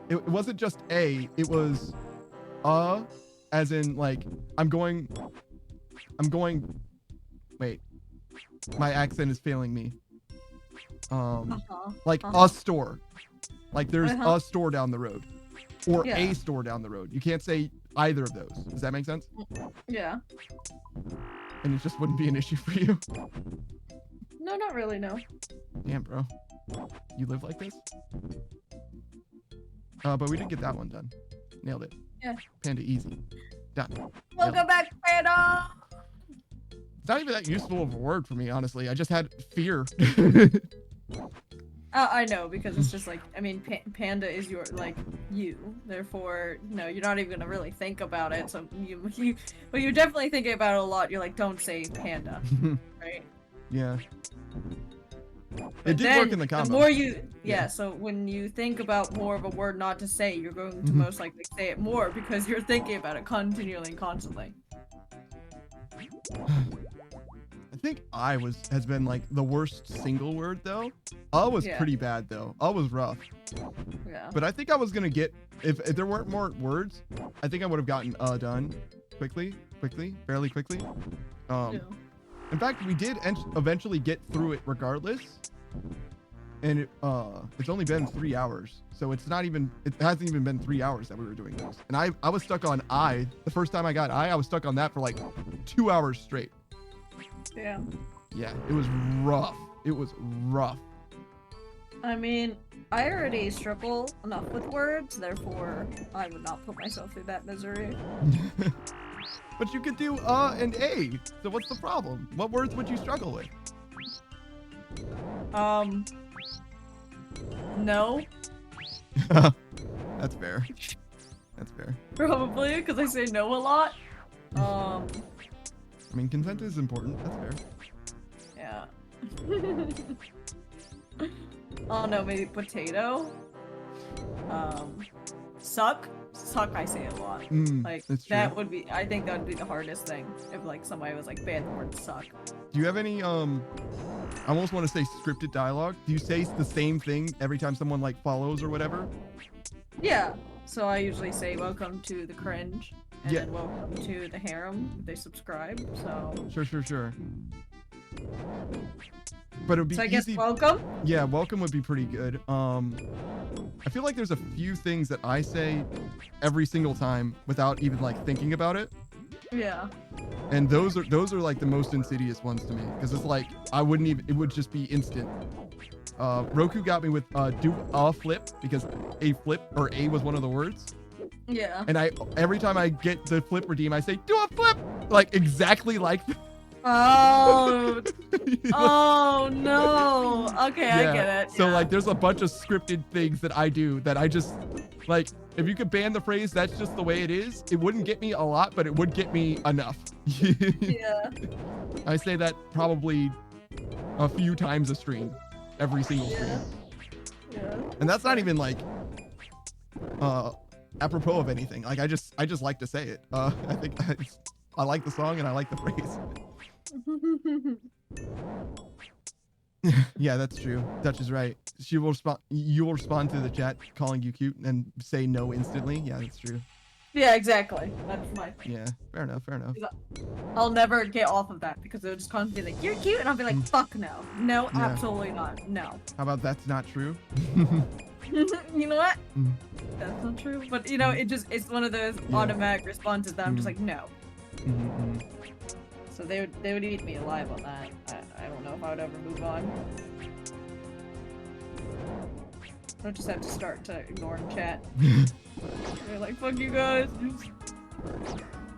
It wasn't just A. It was, as in like I'm going. Wait, my accent is failing me. Like a store. Like there's a store down the road, or a store down the road. You can't say either of those. Does that make sense? Yeah. And it just wouldn't be an issue for you. No, not really. No. Damn, bro. You live like this? But we did get that one done. Nailed it. Yeah. Panda easy. Done. Welcome back, Panda. It's not even that useful of a word for me, honestly. I just had fear. I know, because it's just like, I mean, Panda is your, like, you. Therefore, no, you're not even gonna really think about it. So but you're definitely thinking about it a lot. You're like, don't say Panda, right? Yeah. But It did work in the combo. The more you, so when you think about more of a word not to say, you're going to most likely say it more because you're thinking about it continually and constantly. I think has been like the worst single word though. Was pretty bad though. Was rough. Yeah. But I think I was gonna get if there weren't more words, I think I would have gotten done fairly quickly. In fact, we did eventually get through it regardless. And it's only been 3 hours, so it hasn't even been 3 hours that we were doing this. And I was stuck on the first time I got I was stuck on that for like 2 hours straight. Yeah. Yeah, it was rough. It was rough. I mean, I already struggle enough with words, therefore I would not put myself through that misery. But you could do and A, so what's the problem? What words would you struggle with? No. That's fair. That's fair. Probably, because I say no a lot. I mean, consent is important. That's fair. Yeah. Oh no, maybe potato. Suck. Suck, I say a lot. Like, that would be, I think that would be the hardest thing. If, like, somebody was like, ban the word suck. Do you have any, I almost want to say scripted dialogue. Do you say the same thing every time someone, like, follows or whatever? Yeah. So I usually say, welcome to the cringe. And then welcome to the harem. They subscribe, so... Sure. But it would be so I easy. guess welcome? Yeah, welcome would be pretty good. I feel like there's a few things that I say every single time without even like thinking about it. Yeah. And those are like the most insidious ones to me because it's like I wouldn't even, it would just be instant. Roku got me with do a flip because a flip or a was one of the words. Yeah. And every time I get the flip redeem, I say do a flip like exactly like. Oh. Oh no. Okay, I get it. So like there's a bunch of scripted things that I do that I just like if you could ban the phrase that's just the way it is, it wouldn't get me a lot, but it would get me enough. Yeah. I say that probably a few times a stream. Every single stream. Yeah. And that's not even like apropos of anything. Like I just like to say it. I think I like the song and I like the phrase. Yeah, that's true. Dutch is right. You will respond to the chat calling you cute and say no instantly. Yeah, that's true. Yeah, exactly. That's my thing. Yeah, fair enough. I'll never get off of that because they'll just constantly be like, you're cute, and I'll be like, fuck no. No, absolutely not. No. How about that's not true? You know what? That's not true. But you know, it's one of those automatic responses that I'm just like, no. So they would eat me alive on that. I don't know if I would ever move on. I'll just have to start to ignore chat. They're like, fuck you guys.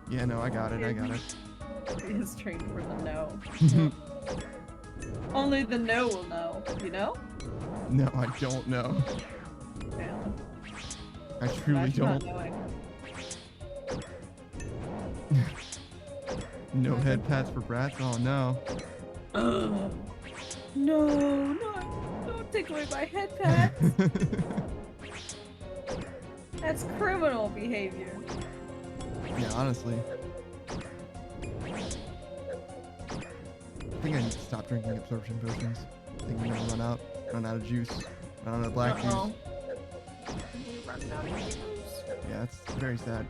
Yeah, no, I got it. He is trained for the no. Only the no will know, you know? No, I don't know. Yeah. I truly don't. No head pats for brats? Oh no. No, don't take away my head pats. That's criminal behavior. Yeah, honestly. think I need to stop drinking absorption potions. I think I'm gonna run out of juice, run out of black juice. Yeah, that's very sad.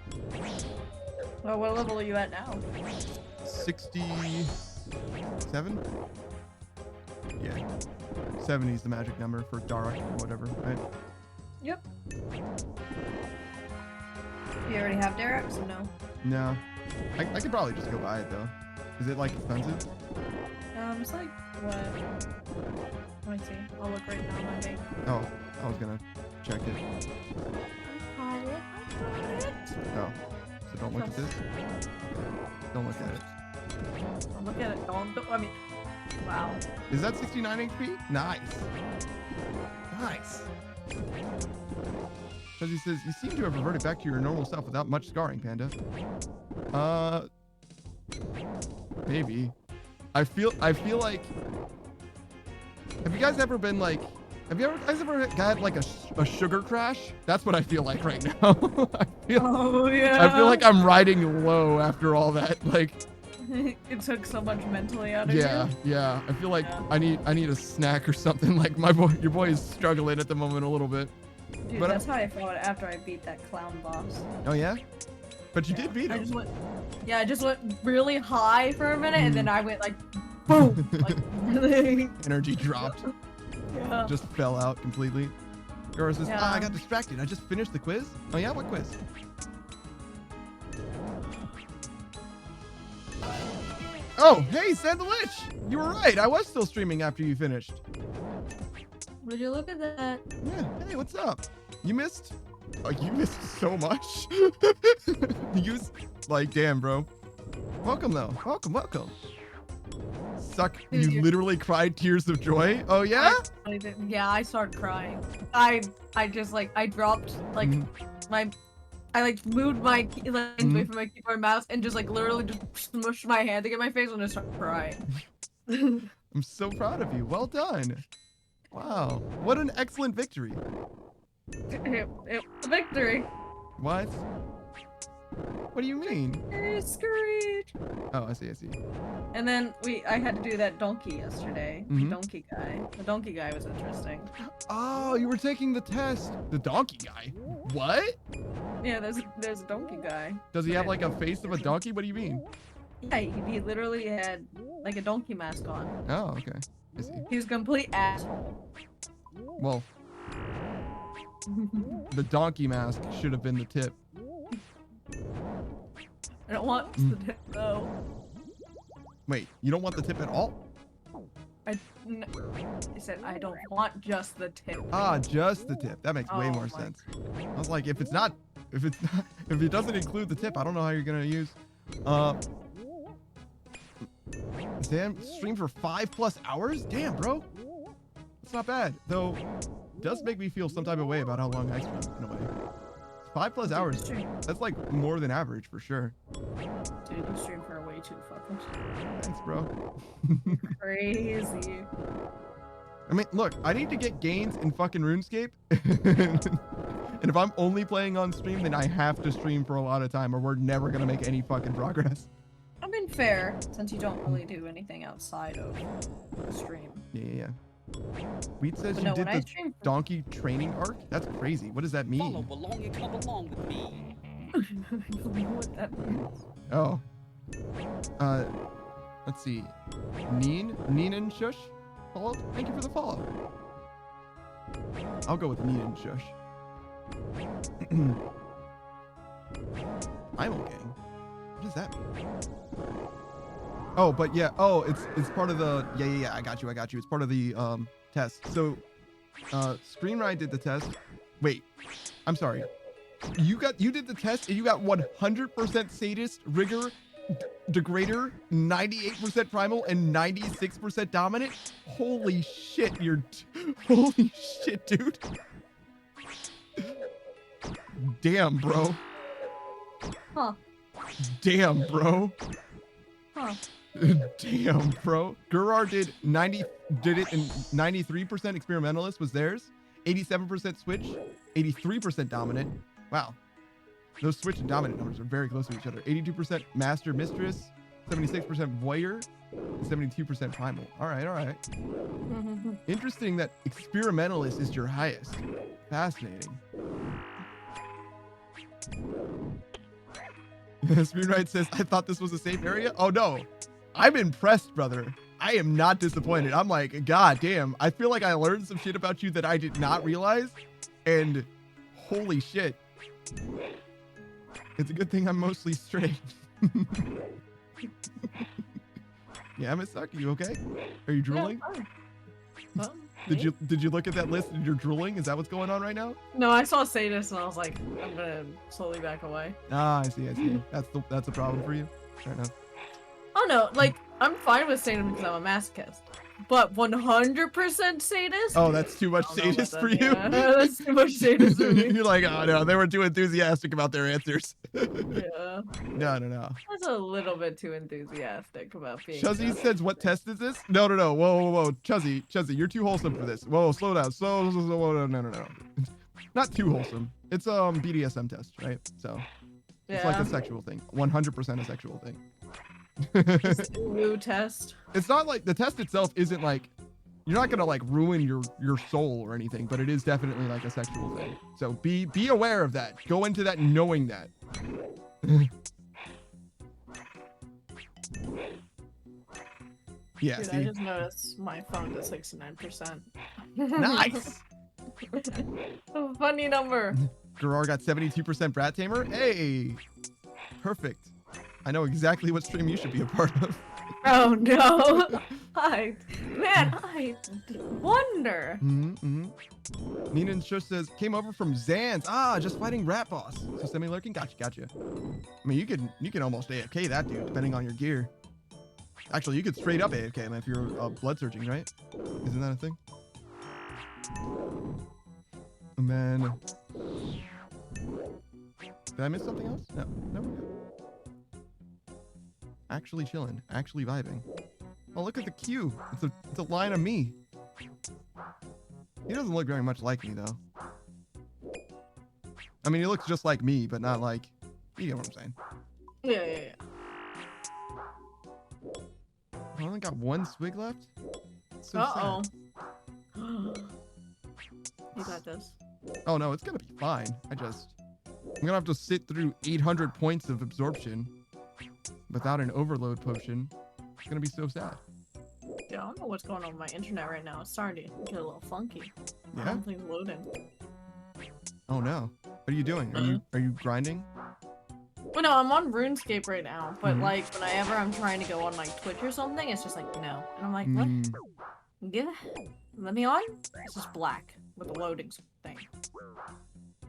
Well, what level are you at now? 67? Yeah. 70 is the magic number for Dark or whatever, right? Yep. You already have Derek, so no. No. I could probably just go buy it though. Is it like expensive? It's like what? Let me see. I'll look right now. My bank. Oh, I was gonna check it. I got it. Oh, so don't look at this. Don't look at it. I'll look at it. Don't. I mean, wow. Is that 69 HP? Nice. Nice. Chuzzy says, you seem to have reverted back to your normal self without much scarring, Panda. Maybe. I feel like. Have you guys ever been like? Have you guys ever had like a sugar crash? That's what I feel like right now. Oh yeah. I feel like I'm riding low after all that. Like. It took so much mentally out of Yeah, you. yeah. I feel like I need a snack or something. Like your boy is struggling at the moment a little bit. Dude, But that's how I felt after I beat that clown boss. Oh yeah? But you did beat I him. just went really high for a minute, and then I went like, boom, like really. Energy dropped. Yeah. Just fell out completely. Gora says, Yeah. I got distracted. I just finished the quiz. Oh yeah, what quiz? Oh, hey, Sand the Witch! You were right. I was still streaming after you finished. Would you look at that? Yeah. Hey, what's up? You missed? Oh, you missed so much. Like, damn, bro. Welcome though. Welcome. Suck. Dude, You literally cried tears of joy. Oh yeah? Yeah, I started crying. I just like I dropped like I like moved my like away from my keyboard and mouse and just like literally just smushed my hand against my face and just started crying. I'm so proud of you. Well done. Wow. What an excellent victory. It was a victory. What? What do you mean? Screech. Oh, I see. And then I had to do that donkey yesterday. Mhm. The donkey guy. The donkey guy was interesting. Oh, you were taking the test. The donkey guy. What? Yeah, there's a donkey guy. Does he have like a face of a donkey? What do you mean? Yeah, he literally had like a donkey mask on. Oh, okay. I see. He was a complete asshole. Well, the donkey mask should have been the tip. I don't want the tip though. Wait, you don't want the tip at all? I said I don't want just the tip. Ah, just the tip. That makes way Oh more my sense. I was like, if it doesn't include the tip, I don't know how you're gonna use. Damn, stream for 5+ hours? Damn, bro. That's not bad. Though, it does make me feel some type of way about how long I stream in a way. 5+ hours. That's like more than average for sure. Dude, you stream for way too fucking Thanks, bro. crazy. I mean, look, I need to get gains in fucking RuneScape. And if I'm only playing on stream, then I have to stream for a lot of time or we're never gonna make any fucking progress. I mean, fair, since you don't really do anything outside of the stream. Yeah. Wheat says But you no, did when I the stream for... donkey training arc? That's crazy. What does that Follow mean? along and come along with me. I don't know what that means. Oh. Let's see. Neen and Shush followed? Thank you for the follow. I'll go with Neen and Shush. I'm okay. What does that mean? Oh, but yeah. Oh, it's part of the yeah. I got you. It's part of the test. So, Screenride did the test. Wait, I'm sorry. You did the test and you got 100% sadist, rigor, degrader, 98% primal, and 96% dominant. Holy shit, holy shit, dude. Damn, bro. Huh. Damn, bro. Huh. Damn, bro. Gurar did it in 93% experimentalist was theirs, 87% switch, 83% dominant. Wow. Those switch and dominant numbers are very close to each other. 82% master mistress, 76% voyeur, and 72% primal. All right. Interesting that experimentalist is your highest. Fascinating. Speedride says, I thought this was a safe area. Oh no, I'm impressed, brother. I am not disappointed. I'm like, God damn. I feel like I learned some shit about you that I did not realize. And holy shit. It's a good thing I'm mostly straight. Yeah, Miss Suck, you okay? Are you drooling? Yeah, Did you look at that list and you're drooling? Is that what's going on right now? No, I saw sadist and I was like, I'm gonna slowly back away. Ah, I see. That's a problem for you. Fair enough. Oh no, like I'm fine with sadist because I'm a masochist, but 100% sadist. Oh, that's too much I don't know sadist about for that, you. yeah. That's too much sadist for me. You're like, oh no, they were too enthusiastic about their answers. Yeah. No. That's a little bit too enthusiastic about being. Chuzzy says, what test is this? No. Whoa. Chuzzy, you're too wholesome for this. Whoa, slow down. Slow. No. Not too wholesome. It's BDSM test, right? So it's like a sexual thing. 100% a sexual thing. It's a woo test. It's not like the test itself isn't like you're not gonna like ruin your soul or anything, but it is definitely like a sexual thing. So be aware of that. Go into that knowing that. Yeah, Dude, see? I just noticed my phone is 69%. Nice. A funny number. Gerard got 72% Brat Tamer. Hey, perfect. I know exactly what stream you should be a part of. Oh no! I wonder. Nina and Shush says, came over from Zans. Ah, just fighting Rat Boss. So semi-lurking? Gotcha. I mean, you can almost AFK that dude, depending on your gear. Actually, you could straight up AFK him if you're blood searching, right? Isn't that a thing? And then... Did I miss something else? No, we're good. Actually chilling, actually vibing. Oh, look at the queue. It's a line of me. He doesn't look very much like me though. I mean, he looks just like me, but not like, you get what I'm saying. Yeah. I only got one swig left. It's so Uh-oh. sad. You got this. Oh no, it's gonna be fine. I'm gonna have to sit through 800 points of absorption without an overload potion. It's gonna be so sad. Yeah, I don't know what's going on with my internet right now. It's starting to get a little funky. Yeah? Something's loading. Oh no. What are you doing? Are you grinding? Well, no, I'm on RuneScape right now, but Mhm. like whenever I'm trying to go on like Twitch or something, it's just like no, and I'm like, what? Let me on? It's just black with the loading thing.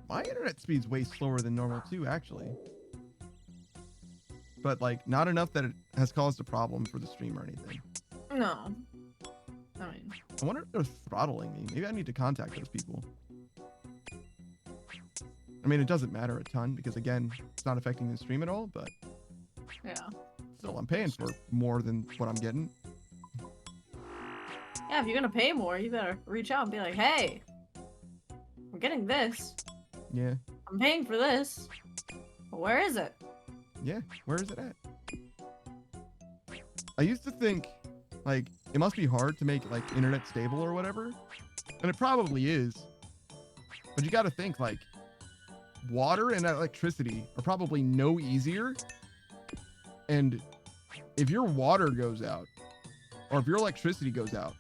My internet speed's way slower than normal too, actually. But like, not enough that it has caused a problem for the stream or anything. No. I mean, I wonder if they're throttling me. Maybe I need to contact those people. I mean, it doesn't matter a ton because again, it's not affecting the stream at all, but yeah. still, I'm paying for more than what I'm getting. Yeah, if you're gonna pay more, you better reach out and be like, hey, I'm getting this. Yeah. I'm paying for this. But where is it? Yeah, where is it at? I used to think, like, it must be hard to make, like, internet stable or whatever. And it probably is. But you gotta think, like, water and electricity are probably no easier. And if your water goes out, or if your electricity goes out,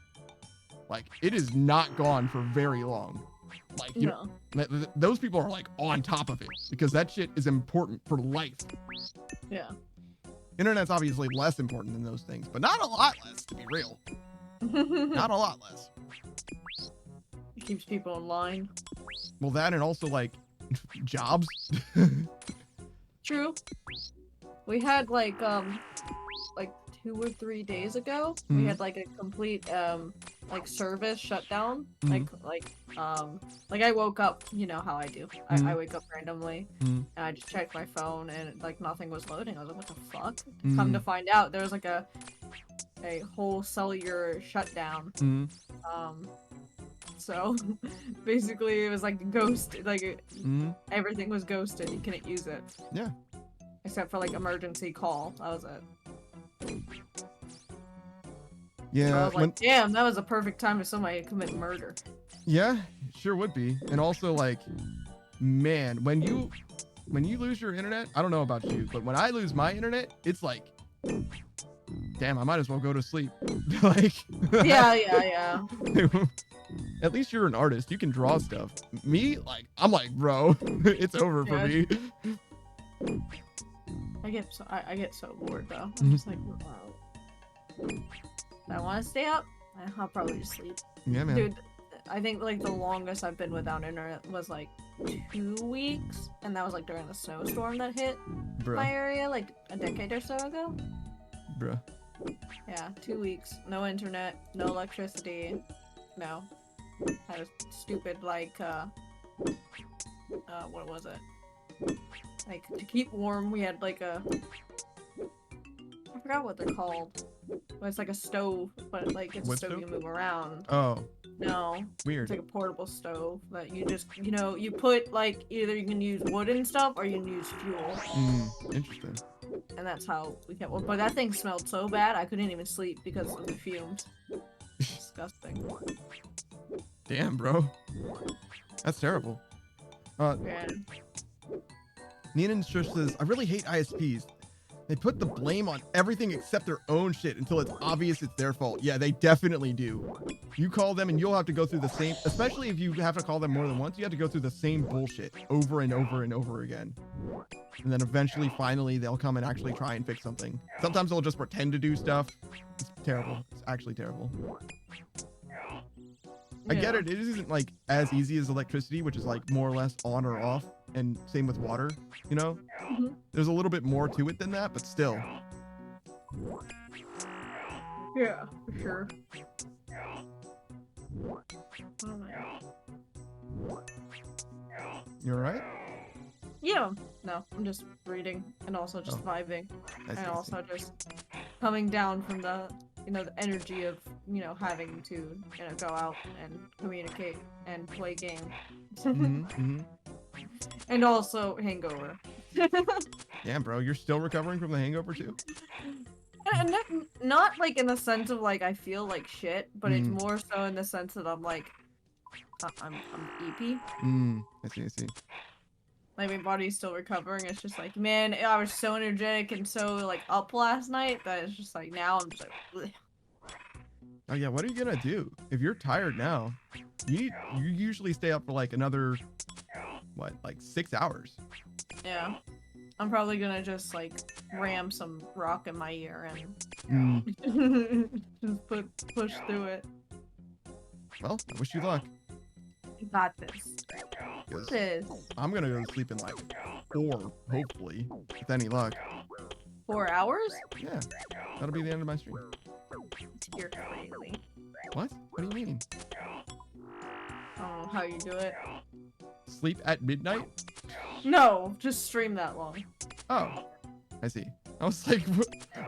like, it is not gone for very long. Like, you know, those people are, like, on top of it. Because that shit is important for life. Yeah. Internet's obviously less important than those things, but not a lot less, to be real. Not a lot less. It keeps people in line. Well, that and also, like, jobs. True. We had, like 2 or 3 days ago, we had, like, a complete, like, service shutdown. Like I woke up, you know how I do. I wake up randomly, and I just checked my phone, and, like, nothing was loading. I was like, what the fuck? Come to find out, there was, like, a whole cellular shutdown. So, basically, it was, like, ghosted. Like, everything was ghosted. You couldn't use it. Yeah. Except for, like, emergency call. That was it. So I Yeah, was like, damn, that was a perfect time for somebody to commit murder. yeah, sure would be. And also like, man, when you lose your internet, I don't know about you, but when I lose my internet, it's like, damn, I might as well go to sleep. Like, Yeah. at least you're an artist. You can draw stuff. Me, like, I'm like, bro, it's over for me. I get so bored though. I'm just like, wow. If I want to stay up, I'll probably just sleep. Yeah, man. Dude, I think like the longest I've been without internet was like 2 weeks, and that was like during the snowstorm that hit my area like a decade or so ago. Bruh. Yeah, 2 weeks. No internet, no electricity, no. Had a stupid like what was it? Like to keep warm, we had like a I forgot what they're called. But it's like a stove, but like it's Wood a stove stove? you move around. Oh, No. weird. It's like a portable stove that you just, you put like either you can use wood and stuff or you can use fuel. Interesting. And that's how we kept. But that thing smelled so bad I couldn't even sleep because of the fumes. Disgusting. Damn, bro. That's terrible. Yeah. Neenan just says, I really hate ISPs. They put the blame on everything except their own shit until it's obvious it's their fault. Yeah, they definitely do. You call them and you'll have to go through the same, especially if you have to call them more than once, you have to go through the same bullshit over and over and over again. And then eventually, finally, they'll come and actually try and fix something. Sometimes they'll just pretend to do stuff. It's terrible. It's actually terrible. I get it. It isn't like as easy as electricity, which is like more or less on or off. And same with water, you know? There's a little bit more to it than that, but still. Yeah, for sure. Oh my God. You alright? Yeah. No, I'm just reading and also just vibing. And also just coming down from the, the energy of, having to, go out and communicate and play games. And also hangover. Yeah, bro, you're still recovering from the hangover too? And not like in the sense of like I feel like shit, but it's more so in the sense that I'm like I'm EP. I see. Like my body's still recovering. It's just like, man, I was so energetic and so like up last night that it's just like now I'm just like bleh. Oh yeah, what are you gonna do? If you're tired now, you usually stay up for like another like 6 hours. Yeah. I'm probably gonna just like ram some rock in my ear and just push through it. Well, I wish you luck. You got this. I'm gonna go to sleep in like 4, hopefully, with any luck. 4 hours? Yeah, that'll be the end of my stream. You're crazy. What? What do you mean? I don't know how you do it. Sleep at midnight? No, just stream that long. Oh, I see. I was like,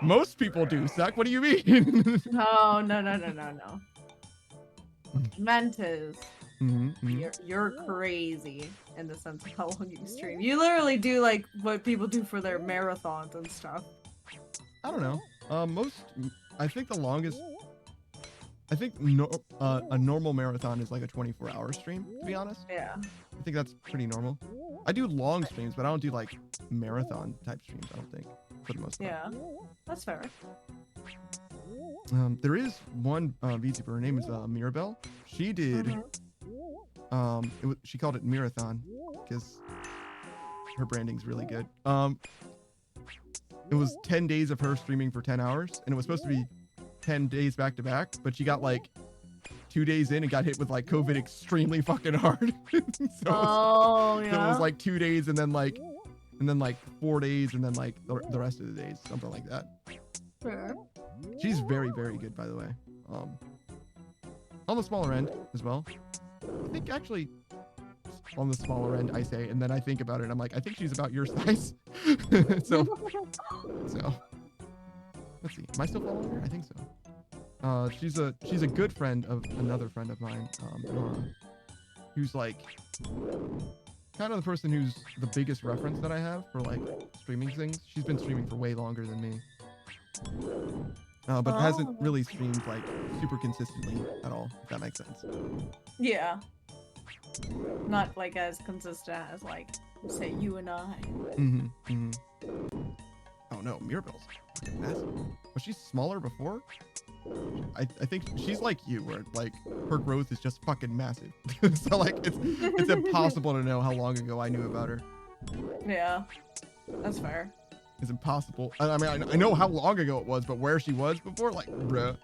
most people do, Suck. What do you mean? No. Meant is, you're crazy in the sense of how long you stream. You literally do like what people do for their marathons and stuff. I don't know. I think the longest. I think a normal marathon is like a 24-hour stream, to be honest. Yeah. I think that's pretty normal. I do long streams, but I don't do like marathon type streams, I don't think, for the most part. Yeah, that's fair. There is one VTuber, her name is Mirabelle. She did, she called it Marathon because her branding's really good. It was 10 days of her streaming for 10 hours, and it was supposed to be 10 days back to back, but she got like 2 days in and got hit with like COVID extremely fucking hard. So it was like 2 days and then like 4 days and then like the rest of the days, something like that. Fair. She's very, very good, by the way. On the smaller end as well. I think actually on the smaller end, I say, and then I think about it and I'm like, I think she's about your size. so let's see. Am I still following her? I think so. She's a good friend of another friend of mine, Nora, who's like kind of the person who's the biggest reference that I have for like streaming things. She's been streaming for way longer than me. But hasn't Oh. really streamed like super consistently at all, if that makes sense. Yeah. Not like as consistent as like say you and I. Oh no, Mirabelle's fucking massive. Was she smaller before? I think she's like you, where like her growth is just fucking massive. So like it's impossible to know how long ago I knew about her. Yeah. That's fair. It's impossible. I mean, I know how long ago it was, but where she was before, like, bruh.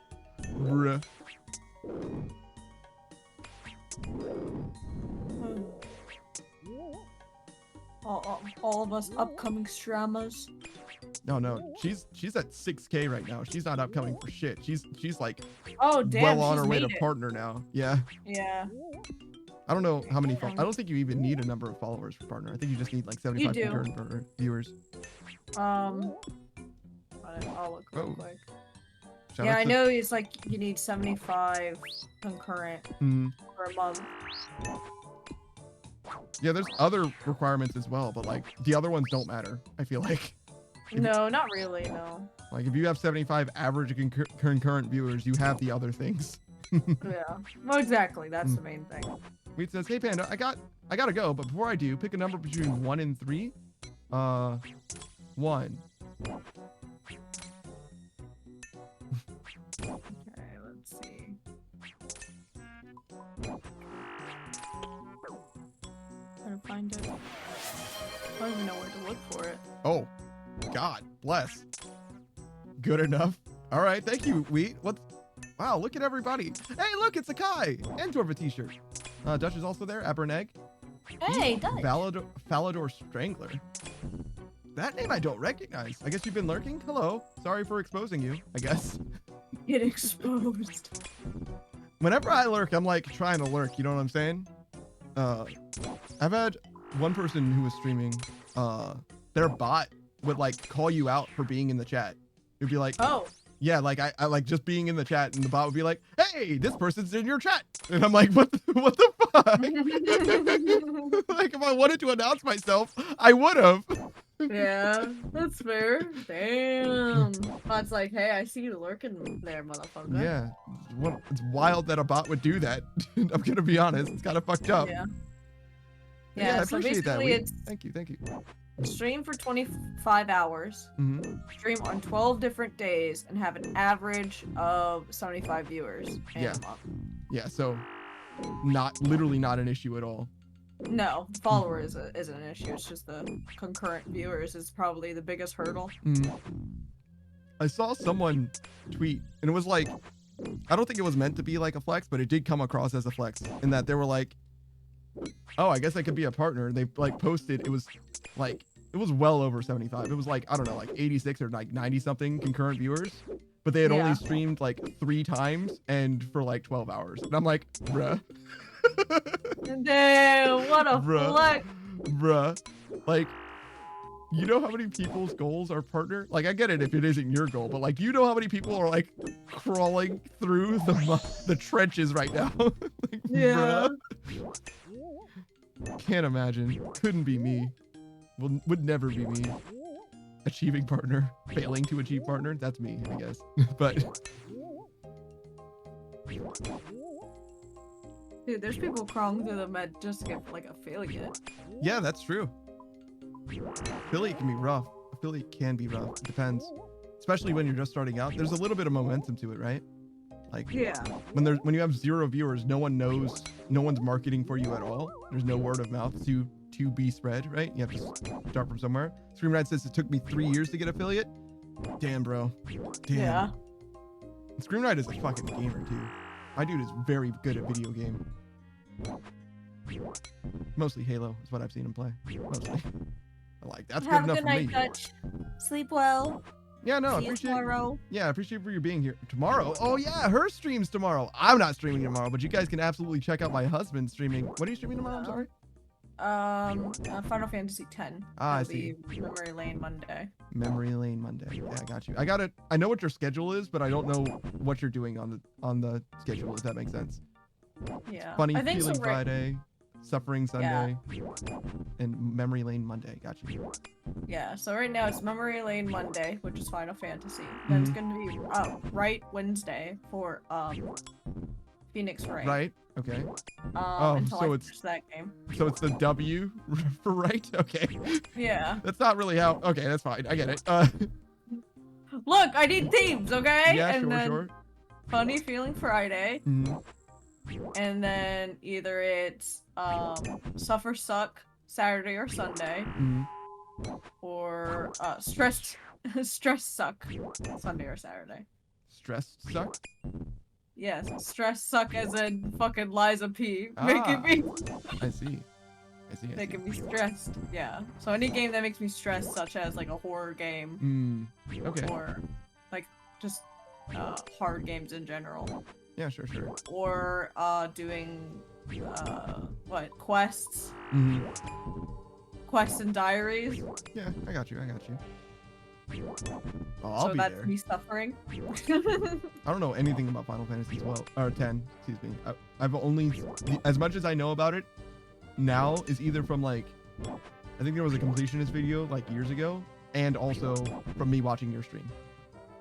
All of us upcoming streamers. No, she's at 6K right now. She's not upcoming for shit. She's like Oh damn, well on her she's way to made it. partner now. Yeah. Yeah. I don't know how many. I don't think you even need a number of followers for partner. I think you just need like 75 You do. concurrent viewers. I'll look real Oh. quick. Shout Yeah, out I to- know it's like you need 75 concurrent Mhm. per month. Yeah, there's other requirements as well, but like the other ones don't matter. I feel like. No, not really, no. Like if you have 75 average concurrent viewers, you have the other things. Yeah. Well, exactly. That's the main thing. Wheat says, "Hey Panda, I gotta go, but before I do, pick a number between 1 and 3. 1. Okay, let's see. Trying to find it. I don't even know where to look for it. Oh, God bless. Good enough. All right, thank you, Wheat. What? Wow, look at everybody. Hey, look, it's Akai and Torva t-shirt. Dutch is also there. Abernegg. Hey, Dutch. Falador Strangler. That name I don't recognize. I guess you've been lurking? Hello. Sorry for exposing you, I guess. Get exposed. Whenever I lurk, I'm like trying to lurk. You know what I'm saying? I've had one person who was streaming, their bot would like call you out for being in the chat. It'd be like, Oh. yeah, like I like just being in the chat, and the bot would be like, "Hey, this person's in your chat," and I'm like, "What the fuck?" Like if I wanted to announce myself, I would have. Yeah, that's fair. Damn. Bot's like, hey, I see you lurking there, motherfucker. Yeah, it's wild that a bot would do that. I'm gonna be honest, it's kind of fucked up. Yeah. Yeah, Yeah, I so appreciate that. basically Wheat. it's Thank you. stream for 25 hours, stream on 12 different days, and have an average of 75 viewers in Yeah. a month. Yeah, so literally not an issue at all. No, followers isn't an issue. It's just the concurrent viewers is probably the biggest hurdle. I saw someone tweet, and it was like, I don't think it was meant to be like a flex, but it did come across as a flex in that they were like, "Oh, I guess I could be a partner." And they like posted, it was well over 75. It was like, I don't know, like 86 or like 90 something concurrent viewers, but they had only Yeah. streamed like 3 times and for like 12 hours. And I'm like, bruh. Damn, what a Bruh. flex. Like, you know how many people's goals are partner? Like, I get it if it isn't your goal, but like, you know how many people are like crawling through the trenches right now? Like, Yeah. bruh. Can't imagine. Couldn't be me. Would never be me. Achieving partner. Failing to achieve partner. That's me, I guess. But Dude, there's people crawling through the med just to get like affiliate. yeah, that's true. Affiliate can be rough. Affiliate can be rough. It depends. Especially when you're just starting out. There's a little bit of momentum to it, right? Like, Yeah. when you have 0 viewers, no one knows, no one's marketing for you at all. There's no word of mouth to be spread, right? You have to start from somewhere. Screamrad says it took me 3 years to get affiliate. Damn, bro. Damn. Yeah. Screamrad is a fucking gamer too. My dude is very good at video game. Mostly Halo is what I've seen him play. Mostly. I like that's Have good a enough good night, for me. Dutch. Sleep well. Yeah, no, I See you appreciate. tomorrow. Yeah, I appreciate for you being here tomorrow. Oh yeah, her streams tomorrow. I'm not streaming tomorrow, but you guys can absolutely check out my husband streaming. What are you streaming tomorrow? I'm sorry. Final Fantasy X. Ah, I It'll see. be Memory Lane Monday. Memory Lane Monday. Yeah, I got you. I know what your schedule is, but I don't know what you're doing on the schedule. If that makes sense. Yeah. Funny I think feeling so. Friday. Suffering Sunday, and Memory Lane Monday. Gotcha. Yeah, so right now it's Memory Lane Monday, which is Final Fantasy. Then it's gonna be Right Wednesday for Phoenix Wright. Right. Okay. Until so I it's finish that game. So it's the W for right. Okay. Yeah. That's not really how. Okay, that's fine. I get it. Look, I need themes, okay? Yeah, and sure, then sure. Funny Feeling Friday, Mhm. and then either it's Suffer Suck Saturday or Sunday, Mhm. or Stress Suck Sunday or Saturday. Stressed suck. Yes, Stress Suck as in fucking Liza P. Ah. Making me I see. I see. making me stressed. Yeah. So any game that makes me stressed, such as like a horror game, Okay. or like just hard games in general, Yeah, sure, sure. or doing what quests, quests and diaries. Yeah, I got you. I got you. Oh, I'll So be that's there. me suffering. I don't know anything about Final Fantasy 12 or 10. Excuse me. I've only as much as I know about it now is either from like I think there was a completionist video like years ago, and also from me watching your stream.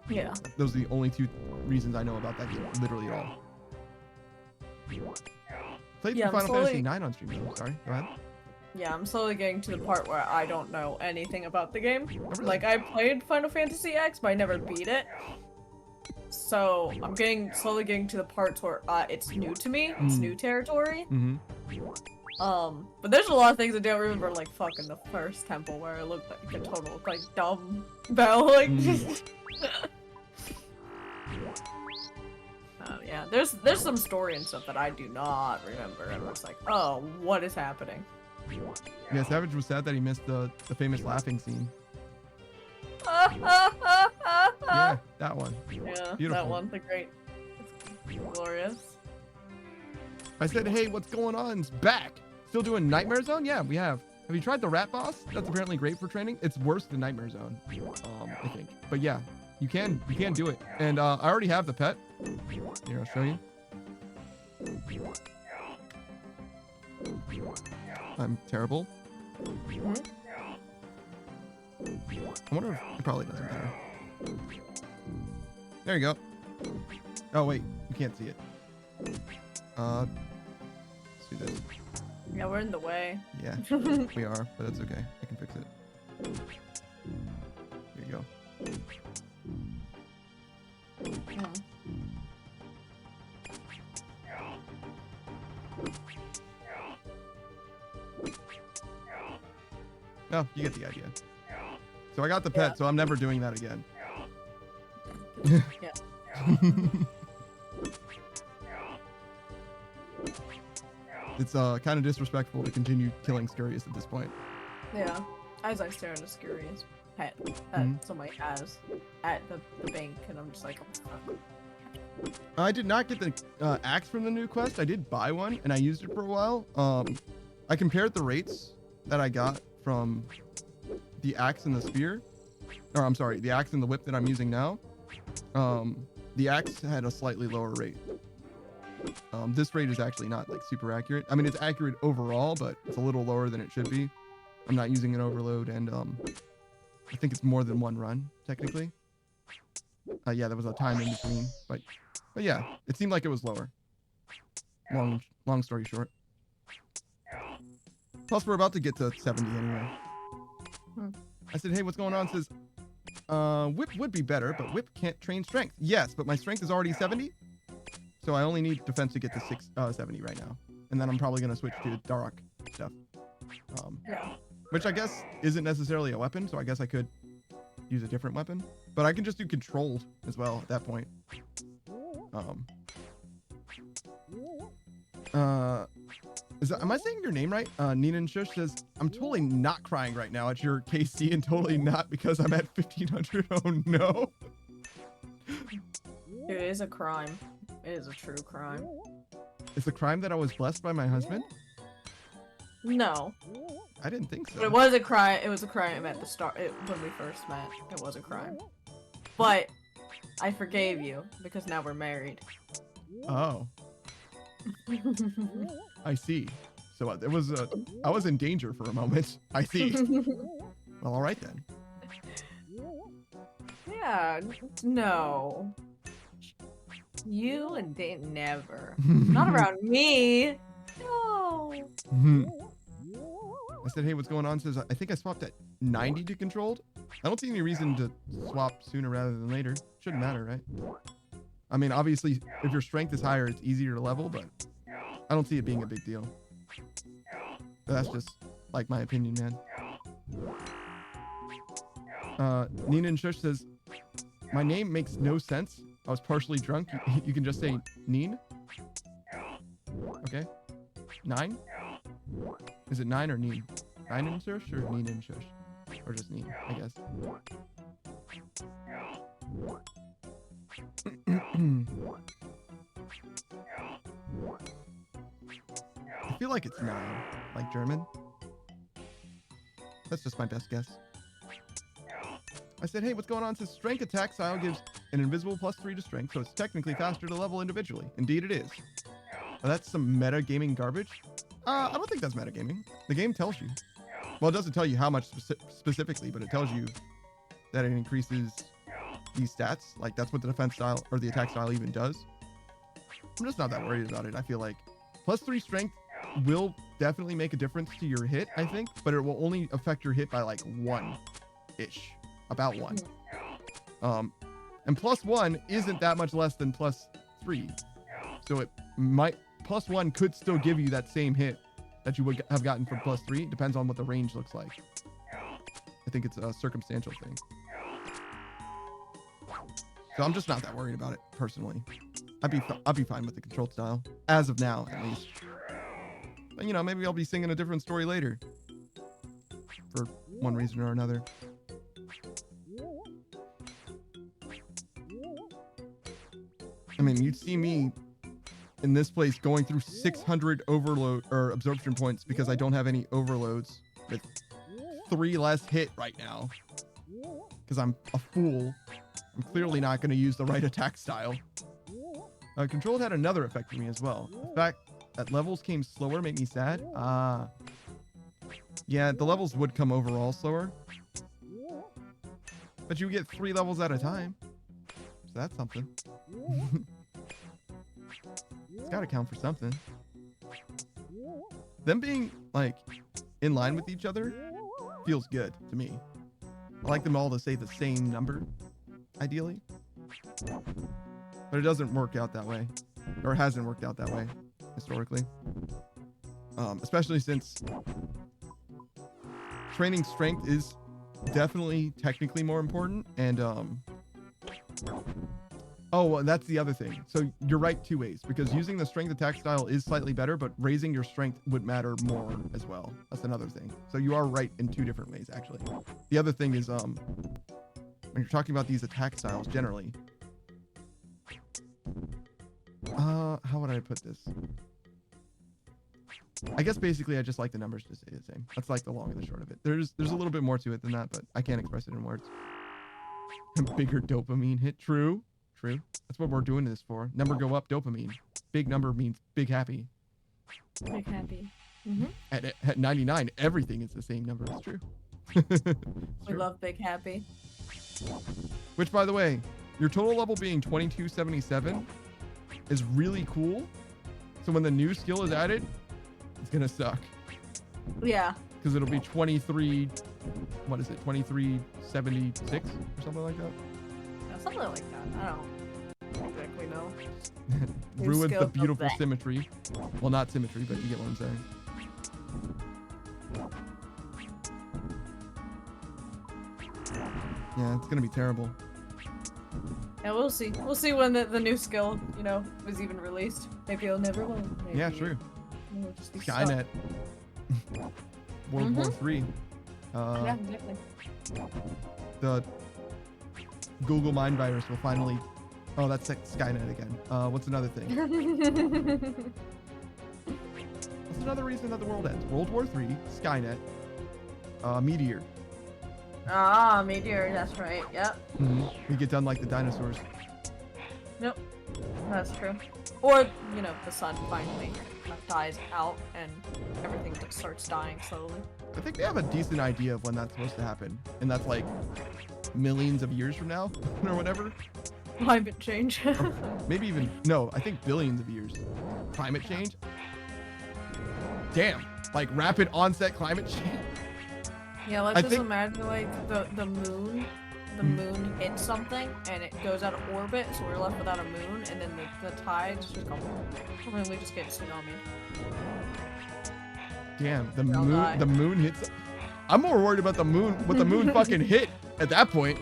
Yeah. Those are the only two reasons I know about that game. Literally all. Played Yeah, through I'm Final Fantasy slowly- 9 on stream though. Sorry. Go ahead. Yeah, I'm slowly getting to the part where I don't know anything about the game. really? Like, I played Final Fantasy X, but I never beat it. So, I'm slowly getting to the parts where it's new to me. It's new territory. But there's a lot of things I don't remember, like fucking the first temple where it looked like a total, like, dumb bell, like, yeah, there's some story and stuff that I do not remember. And it's like, oh, what is happening? Yeah, Savage was sad that he missed the famous laughing scene. Yeah, that one. Yeah, Beautiful. that one, the great, it's glorious. I said, hey, what's going on? It's back. Still doing Nightmare Zone? Yeah, we have. Have you tried the Rat Boss? That's apparently great for training. It's worse than Nightmare Zone, I think. But yeah, you can do it. And I already have the pet. Here, I'll show you. I'm terrible. I wonder if it probably doesn't matter. There you go. Oh wait, you can't see it. Let's do this. Yeah, we're in the way. Yeah, we are, but that's okay. I can fix it. Here you go. No, you get the idea. So I got the pet, so I'm never doing that again. Yeah. It's kind of disrespectful to continue killing Scurious at this point. Yeah. As I stare at a Scurious pet that somebody has at the bank, and I'm just like, oh, fuck. I did not get the axe from the new quest. I did buy one, and I used it for a while. I compared the rates that I got from the axe and the spear. Or I'm sorry, the axe and the whip that I'm using now. The axe had a slightly lower rate. This rate is actually not like super accurate. I mean, it's accurate overall, but it's a little lower than it should be. I'm not using an overload, and I think it's more than one run technically. Yeah, there was a time in between, but yeah, it seemed like it was lower. Long story short. Plus, we're about to get to 70 anyway. I said, hey, what's going on? It says, whip would be better, but whip can't train strength. Yes, but my strength is already 70. So I only need defense to get to 70 right now. And then I'm probably going to switch to Darok stuff. Which I guess isn't necessarily a weapon, so I guess I could use a different weapon. But I can just do controlled as well at that point. Am I saying your name right? Neenan Shush says, I'm totally not crying right now at your KC and totally not because I'm at 1500. Oh no. It is a crime. It is a true crime. It's a crime that I was blessed by my husband? No. I didn't think so. But it was a crime. It was a crime at the start when we first met. It was a crime. But I forgave you because now we're married. Oh. I see. So I was in danger for a moment. I see. Well, all right then. Yeah, no. You and Dane never. Not around me. No. I said, hey, what's going on? Says, I think I swapped at 90 to controlled. I don't see any reason to swap sooner rather than later. Shouldn't matter, right? I mean, obviously, if your strength is higher, it's easier to level, but I don't see it being a big deal. But that's just, like, my opinion, man. Nina and Shush says, my name makes no sense. I was partially drunk. You can just say Neen. Okay. 9? Is it 9 or Neen? 9 and Shush or Neen and Shush? Or just Neen, I guess. I feel like it's 9, like German. That's just my best guess. I said, hey, what's going on? It says strength attack style gives an invisible +3 to strength, so it's technically faster to level individually. Indeed it is. That's some meta-gaming garbage. I don't think that's metagaming. The game tells you. Well, it doesn't tell you how much specifically, but it tells you that it increases these stats. Like, that's what the defense style or the attack style even does. I'm just not that worried about it. I feel like +3 strength will definitely make a difference to your hit, I think, but it will only affect your hit by like 1-ish. About 1. And +1 isn't that much less than +3. So it might, +1 could still give you that same hit that you would have gotten from +3. Depends on what the range looks like. I think it's a circumstantial thing. So I'm just not that worried about it personally. I'd be fine with the control style as of now, at least. But, you know, maybe I'll be singing a different story later for one reason or another. I mean, you'd see me in this place going through 600 overload or absorption points because I don't have any overloads with 3 less hit right now because I'm a fool. I'm clearly not going to use the right attack style. Control had another effect for me as well. The fact that levels came slower made me sad. Yeah, the levels would come overall slower, but you get 3 levels at a time. So that's something. It's got to count for something. Them being like in line with each other feels good to me. I like them all to say the same number, ideally. But it doesn't work out that way, or hasn't worked out that way historically. Especially since training strength is definitely technically more important, and oh, well, that's the other thing. So you're right 2 ways, because using the strength attack style is slightly better, but raising your strength would matter more as well. That's another thing. So you are right in 2 different ways, actually. The other thing is, when you're talking about these attack styles generally, how would I put this? I guess basically I just like the numbers to stay the same. That's like the long and the short of it. There's a little bit more to it than that, but I can't express it in words. Bigger dopamine hit. True. That's what we're doing this for. Number go up, dopamine. Big number means big happy. Big happy. Mm-hmm. At 99, everything is the same number. It's true. We love big happy. Which, by the way, your total level being 2277 is really cool. So when the new skill is added, it's gonna suck. Yeah. Because it'll be 23. What is it? 2376 or something like that. Something like that. I don't exactly know. Ruins the beautiful symmetry. Well, not symmetry, but you get what I'm saying. Yeah, it's gonna be terrible. Yeah, we'll see. We'll see when the new skill, you know, was even released. Maybe it'll never will. Maybe Yeah, true. It'll just be Skynet. World War III. yeah, exactly. The Google Mind virus will finally... Oh, that's Skynet again. What's another thing? What's another reason that the world ends? World War III, Skynet, Meteor. Ah, Meteor, that's right. Yep. We get done like the dinosaurs. Nope. That's true. Or, you know, the sun finally dies out and everything just starts dying slowly. I think they have a decent idea of when that's supposed to happen, and that's like millions of years from now or whatever. Climate change. Maybe even, no, I think billions of years. Climate change? Damn, like rapid onset climate change. Yeah, let's just imagine like the moon. The moon hits something and it goes out of orbit, so we're left without a moon, and then the tides just go, and then we just get tsunami. Damn, the moon hits. I'm more worried about the moon, what the moon fucking hit at that point.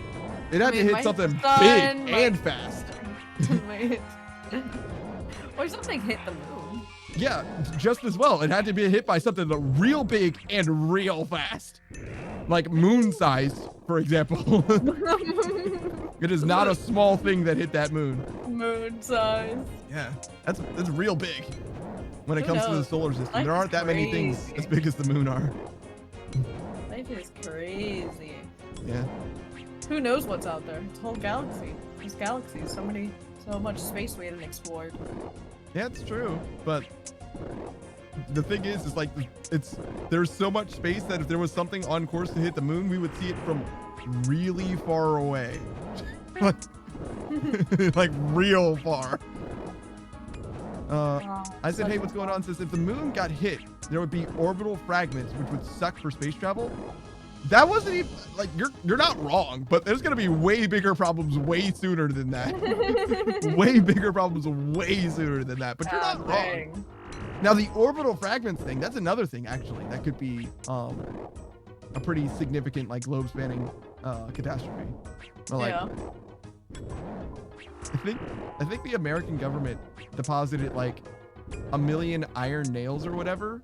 It had to hit something big and fast. Or something hit the moon. Yeah, just as well. It had to be hit by something real big and real fast. Like moon sized, for example. It is not a small thing that hit that moon. Moon size. Yeah, that's real big when it comes to the solar system. There aren't that many things as big as the moon are. Life is crazy. Yeah. Who knows what's out there? It's a whole galaxy. There's galaxies. So much space we haven't explored. Yeah, it's true. But the thing is like there's so much space that if there was something on course to hit the moon, we would see it from really far away. Like real far. I said, hey, what's going on? Says if the moon got hit, there would be orbital fragments which would suck for space travel. That wasn't even like you're not wrong, but there's gonna be way bigger problems way sooner than that. Way bigger problems way sooner than that. But you're not wrong. Now the orbital fragments thing, that's another thing actually that could be a pretty significant like globe spanning catastrophe. Or, like, yeah. I think the American government deposited like 1 million iron nails or whatever,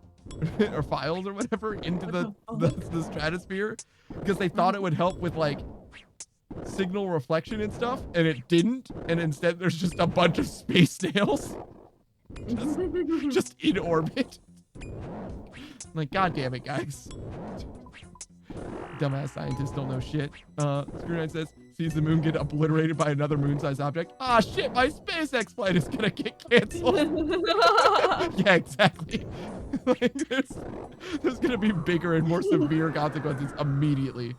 or files or whatever into the stratosphere because they thought it would help with like signal reflection and stuff, and it didn't. And instead, there's just a bunch of space nails just in orbit. Like, god damn it, guys. Dumbass scientists don't know shit. Screw9 says, sees the moon get obliterated by another moon-sized object. Ah, shit, my SpaceX flight is gonna get canceled. Yeah, exactly. Like, there's gonna be bigger and more severe consequences immediately.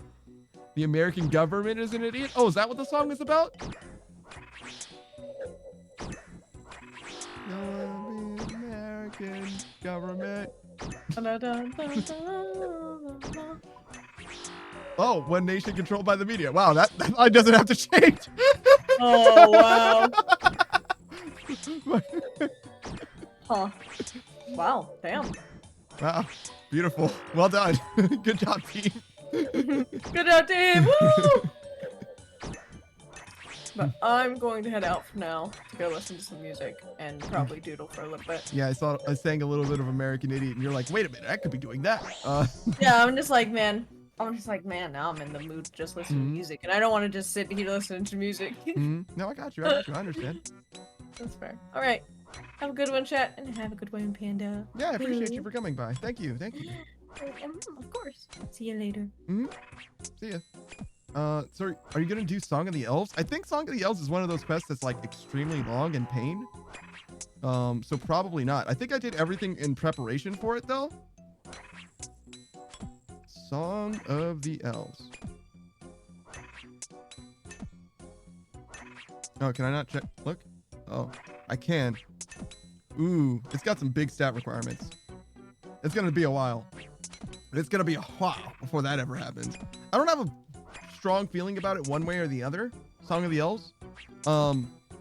The American government is an idiot? Oh, is that what the song is about? The American government. Oh, one nation controlled by the media. Wow, that line doesn't have to change. Oh, wow. Huh. Wow, damn. Wow, beautiful. Well done. Good job, team. Good job, team. Woo! But I'm going to head out for now to go listen to some music and probably doodle for a little bit. Yeah, I sang a little bit of American Idiot, and you're like, wait a minute, I could be doing that. Yeah, I'm just like, man, now I'm in the mood to just listen to music, and I don't want to just sit here listening to music. No, I got you. I understand. That's fair. All right. Have a good one, chat, and have a good one, Panda. Yeah, I appreciate you for coming by. Thank you. Of course. See you later. See ya. Sorry, are you gonna do Song of the Elves? I think Song of the Elves is one of those quests that's like extremely long and pain. So probably not. I think I did everything in preparation for it though. Song of the Elves. Oh, can I not check? Look. Oh, I can. Ooh, it's got some big stat requirements. It's gonna be a while. It's gonna be a while before that ever happens. I don't have a strong feeling about it one way or the other. Song of the Elves.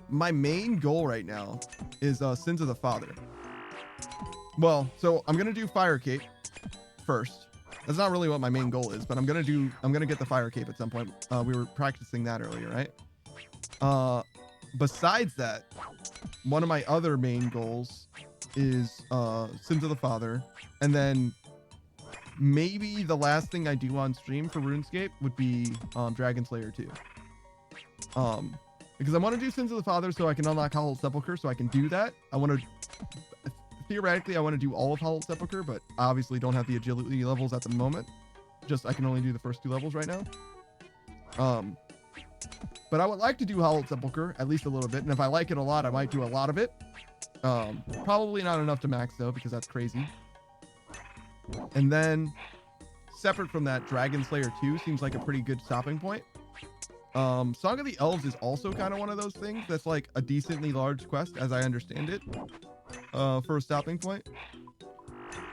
My main goal right now is Sins of the Father. Well, so I'm gonna do Fire Cape first. That's not really what my main goal is, but I'm gonna get the Fire Cape at some point. We were practicing that earlier, right? Besides that, one of my other main goals is Sins of the Father, and then maybe the last thing I do on stream for RuneScape would be Dragon Slayer 2. Because I want to do Sins of the Father so I can unlock Hallowed Sepulchre, so I can do that. Theoretically, I want to do all of Hallowed Sepulchre, but obviously don't have the agility levels at the moment. I can only do the first 2 levels right now. But I would like to do Hollowed Sepulchre at least a little bit, and if I like it a lot, I might do a lot of it. Probably not enough to max though, because that's crazy. And then, separate from that, Dragon Slayer 2 seems like a pretty good stopping point. Song of the Elves is also kind of one of those things that's like a decently large quest, as I understand it, for a stopping point.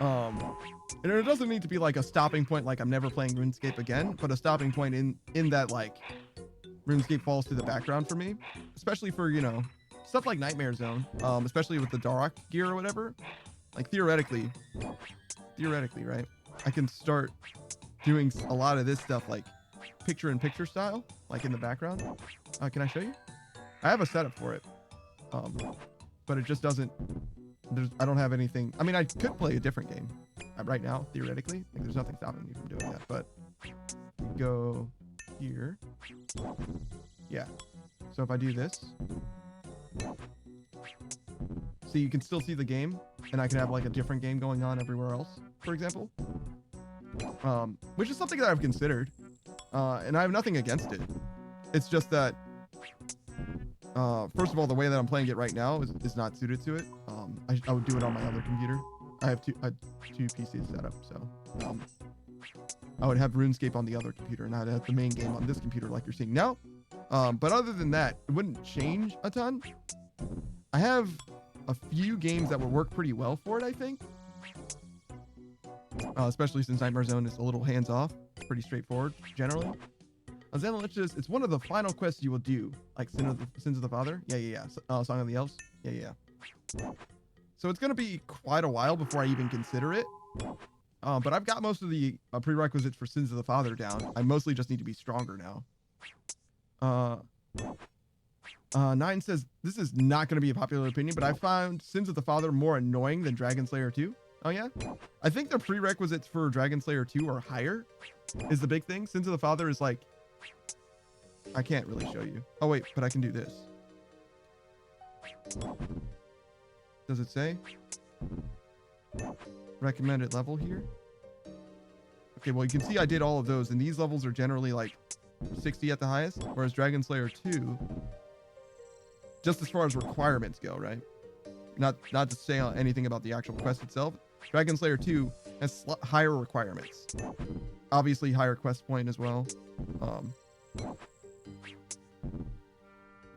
And it doesn't need to be like a stopping point like I'm never playing RuneScape again, but a stopping point in that like RuneScape falls to the background for me, especially for, you know, stuff like Nightmare Zone, especially with the Darok gear or whatever. Like theoretically, right? I can start doing a lot of this stuff like picture-in-picture style, like in the background. Can I show you? I have a setup for it, but it just doesn't. I don't have anything. I mean, I could play a different game right now, theoretically. Like, there's nothing stopping me from doing that. But go here. Yeah. So if I do this, so you can still see the game, and I can have like a different game going on everywhere else, for example. Which is something that I've considered, and I have nothing against it. It's just that, first of all, the way that I'm playing it right now is not suited to it. I would do it on my other computer. I have two PCs set up, so I would have RuneScape on the other computer, and I'd have the main game on this computer like you're seeing now. But other than that, it wouldn't change a ton. I have a few games that would work pretty well for it, I think. Especially since Nightmare Zone is a little hands-off. It's pretty straightforward, generally. Zenalichus, it's one of the final quests you will do, like Sins of the Father. Yeah. Song of the Elves. Yeah. So it's going to be quite a while before I even consider it. But I've got most of the prerequisites for Sins of the Father down. I mostly just need to be stronger now. Nine says, this is not going to be a popular opinion, but I found Sins of the Father more annoying than Dragon Slayer 2. Oh, yeah? I think the prerequisites for Dragon Slayer 2 are higher, is the big thing. Sins of the Father is like... I can't really show you. Oh, wait, but I can do this. Does it say? Recommended level here? Okay, well, you can see I did all of those, and these levels are generally like 60 at the highest, whereas Dragon Slayer 2, just as far as requirements go, right? Not to say anything about the actual quest itself. Dragon Slayer 2 has higher requirements. Obviously, higher quest point as well.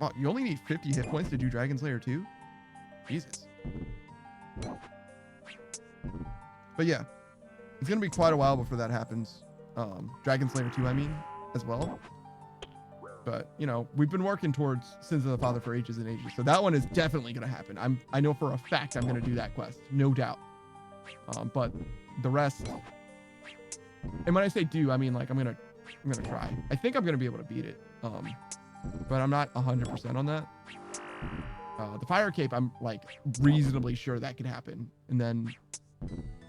Wow, you only need 50 hit points to do Dragon Slayer 2? Jesus. But yeah, it's going to be quite a while before that happens. Dragon Slayer 2, I mean, as well. But, you know, we've been working towards Sins of the Father for ages and ages. So that one is definitely going to happen. I know for a fact I'm going to do that quest. No doubt. But the rest... And when I say do, I mean, like, I'm going to try. I think I'm going to be able to beat it. But I'm not 100% on that. The Fire Cape, I'm, like, reasonably sure that could happen. And then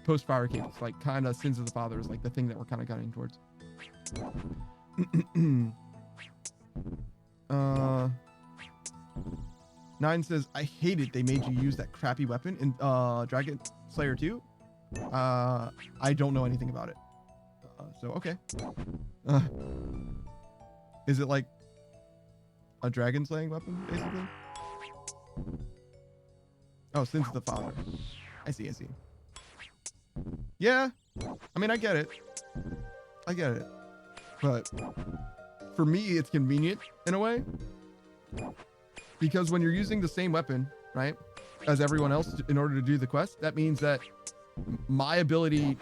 post Fire Cape, it's, like, kind of Sins of the Father is, like, the thing that we're kind of gunning towards. Nine says, I hate it they made you use that crappy weapon in Dragon Slayer 2. I don't know anything about it. So, okay. Is it like a dragon slaying weapon, basically? Oh, Sins of the Father. I see. Yeah. I mean, I get it. But for me, it's convenient in a way. Because when you're using the same weapon, right, as everyone else in order to do the quest, that means that my ability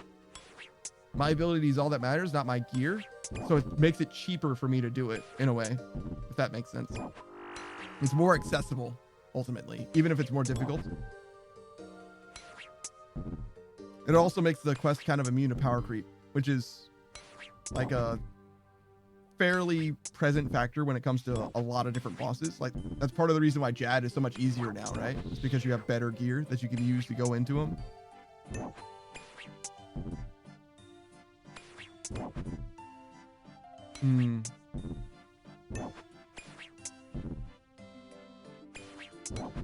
is all that matters, not my gear. So it makes it cheaper for me to do it in a way, if that makes sense. It's more accessible, ultimately, even if it's more difficult. It also makes the quest kind of immune to power creep, which is like a fairly present factor when it comes to a lot of different bosses. Like, that's part of the reason why Jad is so much easier now, right? It's because you have better gear that you can use to go into them.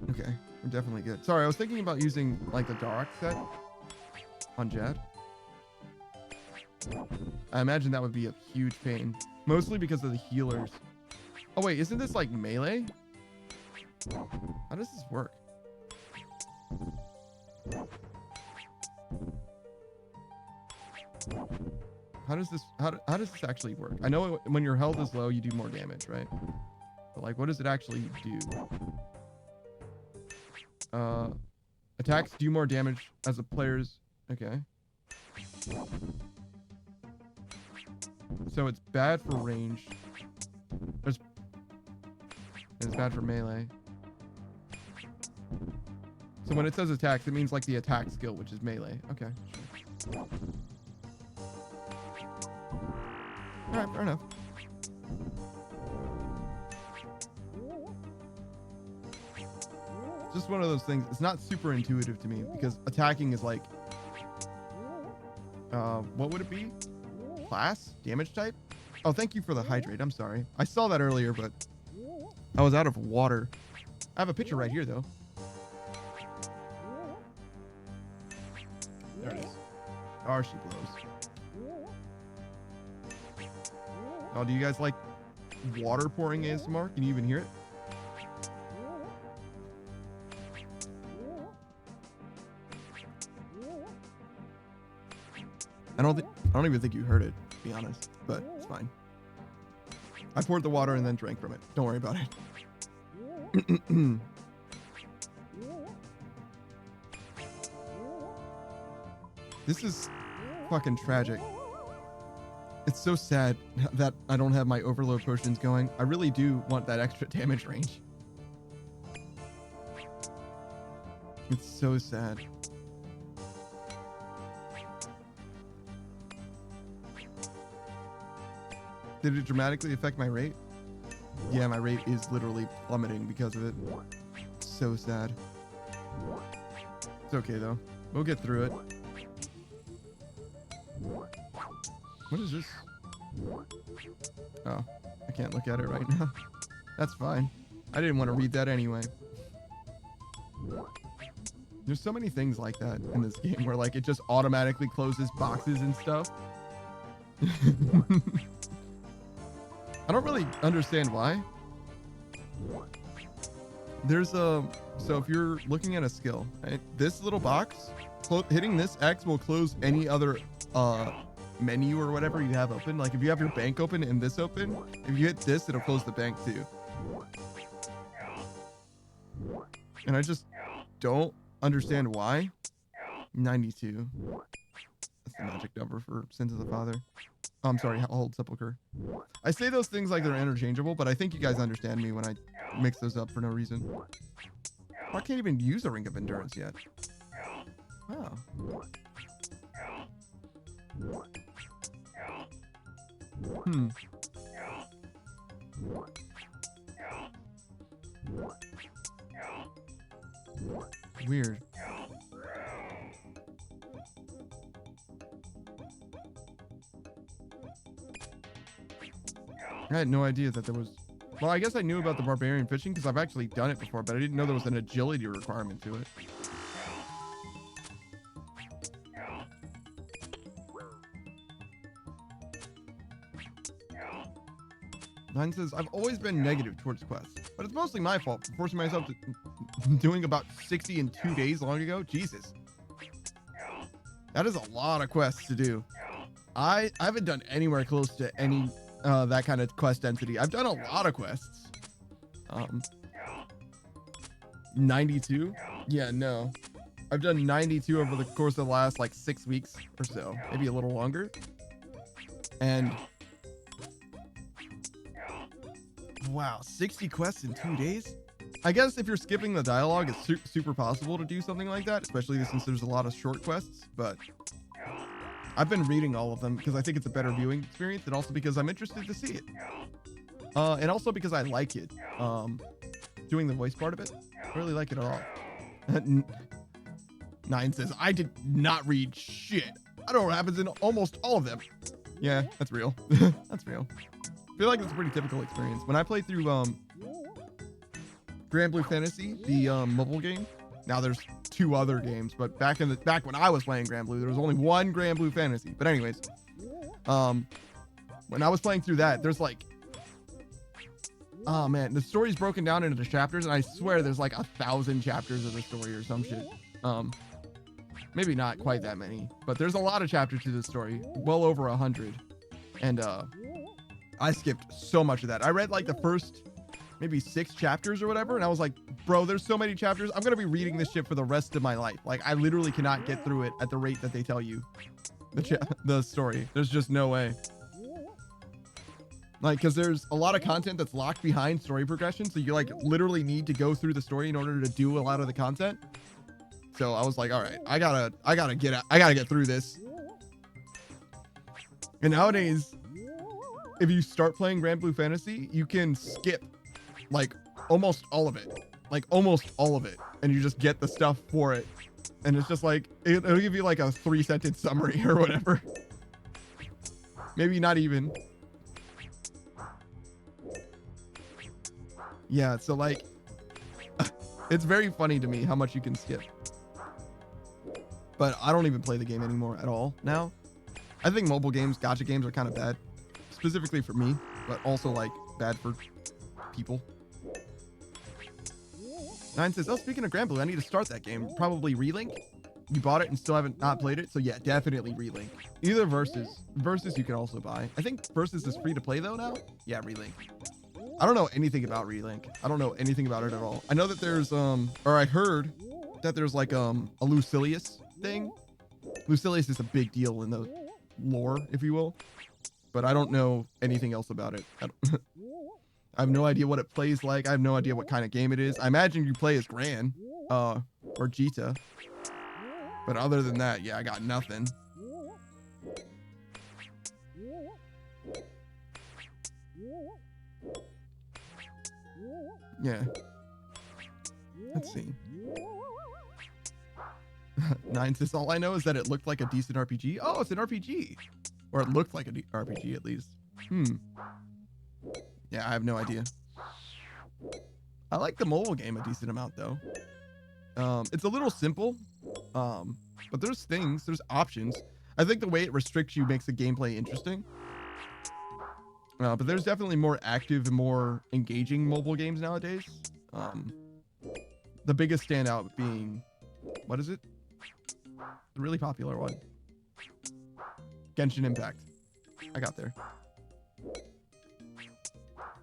Okay, we're definitely good. Sorry, I was thinking about using like the Darok set on Jad. I imagine that would be a huge pain, mostly because of the healers. Oh wait, isn't this like melee? How does this work? How does this actually work? I know when your health is low, you do more damage, right? But like, what does it actually do? Attacks do more damage as a player's. Okay. So it's bad for range. It's bad for melee. So when it says attacks, it means like the attack skill, which is melee. Okay. Sure. All right, fair enough. Just one of those things. It's not super intuitive to me because attacking is like, what would it be? Class? Damage type? Oh, thank you for the hydrate. I'm sorry. I saw that earlier, but I was out of water. I have a picture right here, though. There it is. Oh, she blows. Oh, do you guys like water pouring ASMR? Can you even hear it? I don't even think you heard it, to be honest, but it's fine. I poured the water and then drank from it. Don't worry about it. This is fucking tragic. It's so sad that I don't have my overload potions going. I really do want that extra damage range. It's so sad. Did it dramatically affect my rate? Yeah, my rate is literally plummeting because of it. So sad. It's okay though. We'll get through it. What is this? Oh, I can't look at it right now. That's fine. I didn't want to read that anyway. There's so many things like that in this game where like it just automatically closes boxes and stuff. I don't really understand why. There's a, so if you're looking at a skill, right, this little box, hitting this X will close any other menu or whatever you have open. Like if you have your bank open and this open, if you hit this, it'll close the bank too. And I just don't understand why. 92. That's the magic number for Sins of the Father. Oh, I'm sorry, Hold Sepulchre. I say those things like they're interchangeable, but I think you guys understand me when I mix those up for no reason. I can't even use a Ring of Endurance yet. Oh. Hmm. Weird. I had no idea that there was... Well, I guess I knew about the barbarian fishing because I've actually done it before, but I didn't know there was an agility requirement to it. Nine says, I've always been negative towards quests, but it's mostly my fault for forcing myself to doing about 60 in 2 days long ago. Jesus. That is a lot of quests to do. I haven't done anywhere close to any that kind of quest density. I've done a lot of quests. 92? Yeah, no. I've done 92 over the course of the last like 6 weeks or so, maybe a little longer. And wow, 60 quests in 2 days? I guess if you're skipping the dialogue, it's super possible to do something like that, especially since there's a lot of short quests, but I've been reading all of them because I think it's a better viewing experience, and also because I'm interested to see it. And also because I like it. Doing the voice part of it, I really like it at all. 9 says, I did not read shit. I don't know what happens in almost all of them. Yeah, that's real. That's real. I feel like it's a pretty typical experience. When I played through Grand Blue Fantasy, the mobile game, now there's 2 other games, but back when I was playing Grand Blue, there was only 1 Grand Blue Fantasy. But anyways, when I was playing through that, there's like Oh man, the story's broken down into the chapters, and I swear there's like 1,000 chapters of the story or some shit. Maybe not quite that many, but there's a lot of chapters to this story, well over 100. And I skipped so much of that. I read like the first maybe 6 chapters or whatever, and I was like, bro, there's so many chapters. I'm gonna be reading this shit for the rest of my life. Like, I literally cannot get through it at the rate that they tell you the story. There's just no way. Like, because there's a lot of content that's locked behind story progression, so you like literally need to go through the story in order to do a lot of the content. So I was like, all right, I gotta get through this. And nowadays, if you start playing Grand Blue Fantasy, you can skip like almost all of it, and you just get the stuff for it. And it's just like, it'll give you like a 3-sentence summary or whatever. Maybe not even. Yeah, so like, it's very funny to me how much you can skip. But I don't even play the game anymore at all now. I think mobile games, gacha games are kind of bad. Specifically for me, but also like bad for people. 9 says, oh, speaking of Grand Blue, I need to start that game. Probably Relink. You bought it and still haven't not played it. So yeah, definitely Relink. Either Versus. Versus you can also buy. I think Versus is free to play though now. Yeah, Relink. I don't know anything about Relink. I don't know anything about it at all. I know that there's or I heard that there's like a Lucilius thing. Lucilius is a big deal in the lore, if you will. But I don't know anything else about it. I have no idea what it plays like. I have no idea what kind of game it is. I imagine you play as Gran, or Jita. But other than that, yeah, I got nothing. Yeah. Let's see. 9 says, all I know is that it looked like a decent RPG. Oh, it's an RPG. Or it looked like an RPG at least. Yeah, I have no idea. I like the mobile game a decent amount though. It's a little simple, but there's options. I think the way it restricts you makes the gameplay interesting. But there's definitely more active and more engaging mobile games nowadays. The biggest standout being, what is it? The really popular one. Genshin Impact. I got there.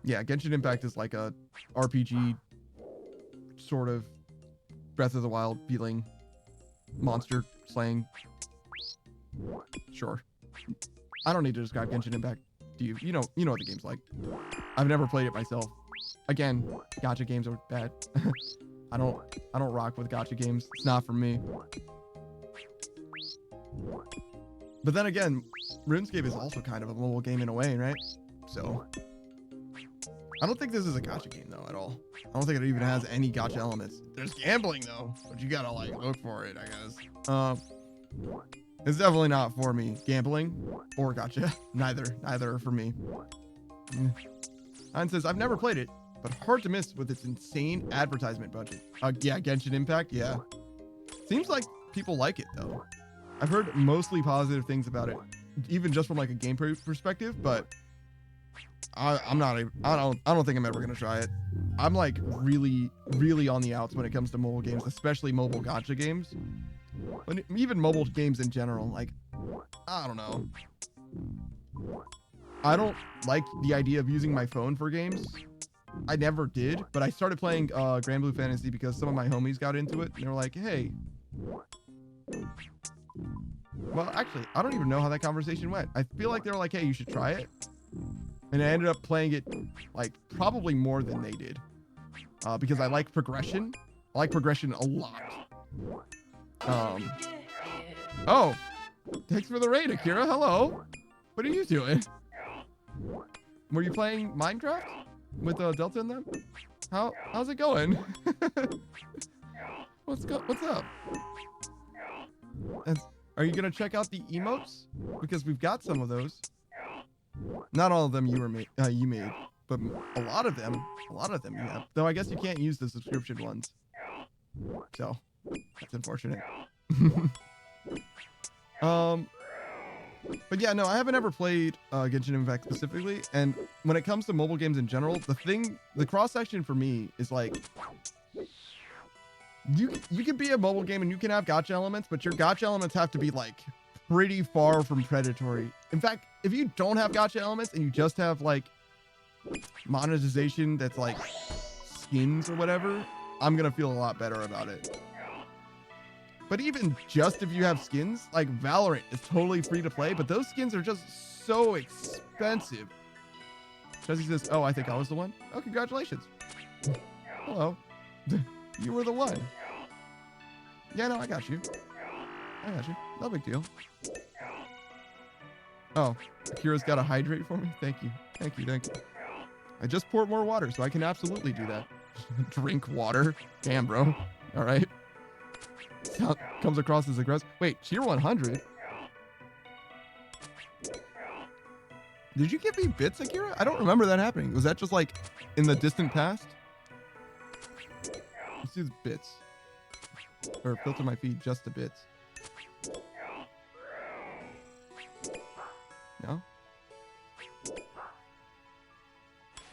Yeah, Genshin Impact is like a RPG sort of Breath of the Wild feeling, monster slaying. Sure. I don't need to describe Genshin Impact to you. You know what the game's like. I've never played it myself. Again, gacha games are bad. I don't rock with gacha games. It's not for me. But then again, RuneScape is also kind of a mobile game in a way, right? So I don't think this is a gacha game though at all. I don't think it even has any gacha elements. There's gambling though, but you gotta like look for it, I guess. It's definitely not for me. Gambling or gacha. Neither are for me. And says, I've never played it, but hard to miss with its insane advertisement budget. Yeah, Genshin Impact, yeah. Seems like people like it though. I've heard mostly positive things about it, even just from like a gameplay perspective, but I don't think I'm ever gonna try it. I'm like really on the outs when it comes to mobile games, especially mobile gacha games. But even mobile games in general, like, I don't know. I don't like the idea of using my phone for games. I never did, but I started playing Grand Blue Fantasy because some of my homies got into it and they were like, hey. Well, actually, I don't even know how that conversation went. I feel like they were like, hey, you should try it. And I ended up playing it like probably more than they did. Because I like progression. I like progression a lot. Oh, thanks for the raid, Akira. Hello. What are you doing? Were you playing Minecraft with Delta in them? How's it going? What's up? Are you gonna check out the emotes? Because we've got some of those. Not all of them you made, but a lot of them you have. Though I guess you can't use the subscription ones. So that's unfortunate. But yeah, no, I haven't ever played Genshin Impact specifically, and when it comes to mobile games in general, the cross section for me is like, you can be a mobile game and you can have gacha elements, but your gacha elements have to be like pretty far from predatory. In fact, if you don't have gacha elements and you just have like monetization that's like skins or whatever, I'm gonna feel a lot better about it. But even just if you have skins, like Valorant is totally free to play, but those skins are just so expensive. Jesse says, oh, I think I was the one. Oh, congratulations. Hello. You were the one. Yeah, no, I got you. I got you. No big deal. Oh, Akira's got to hydrate for me? Thank you. Thank you. Thank you. I just poured more water, so I can absolutely do that. Drink water? Damn, bro. All right. Comes across as aggressive. Wait, tier 100? Did you give me bits, Akira? I don't remember that happening. Was that just like in the distant past? Let's do the bits. Or filter my feed just to bits. No?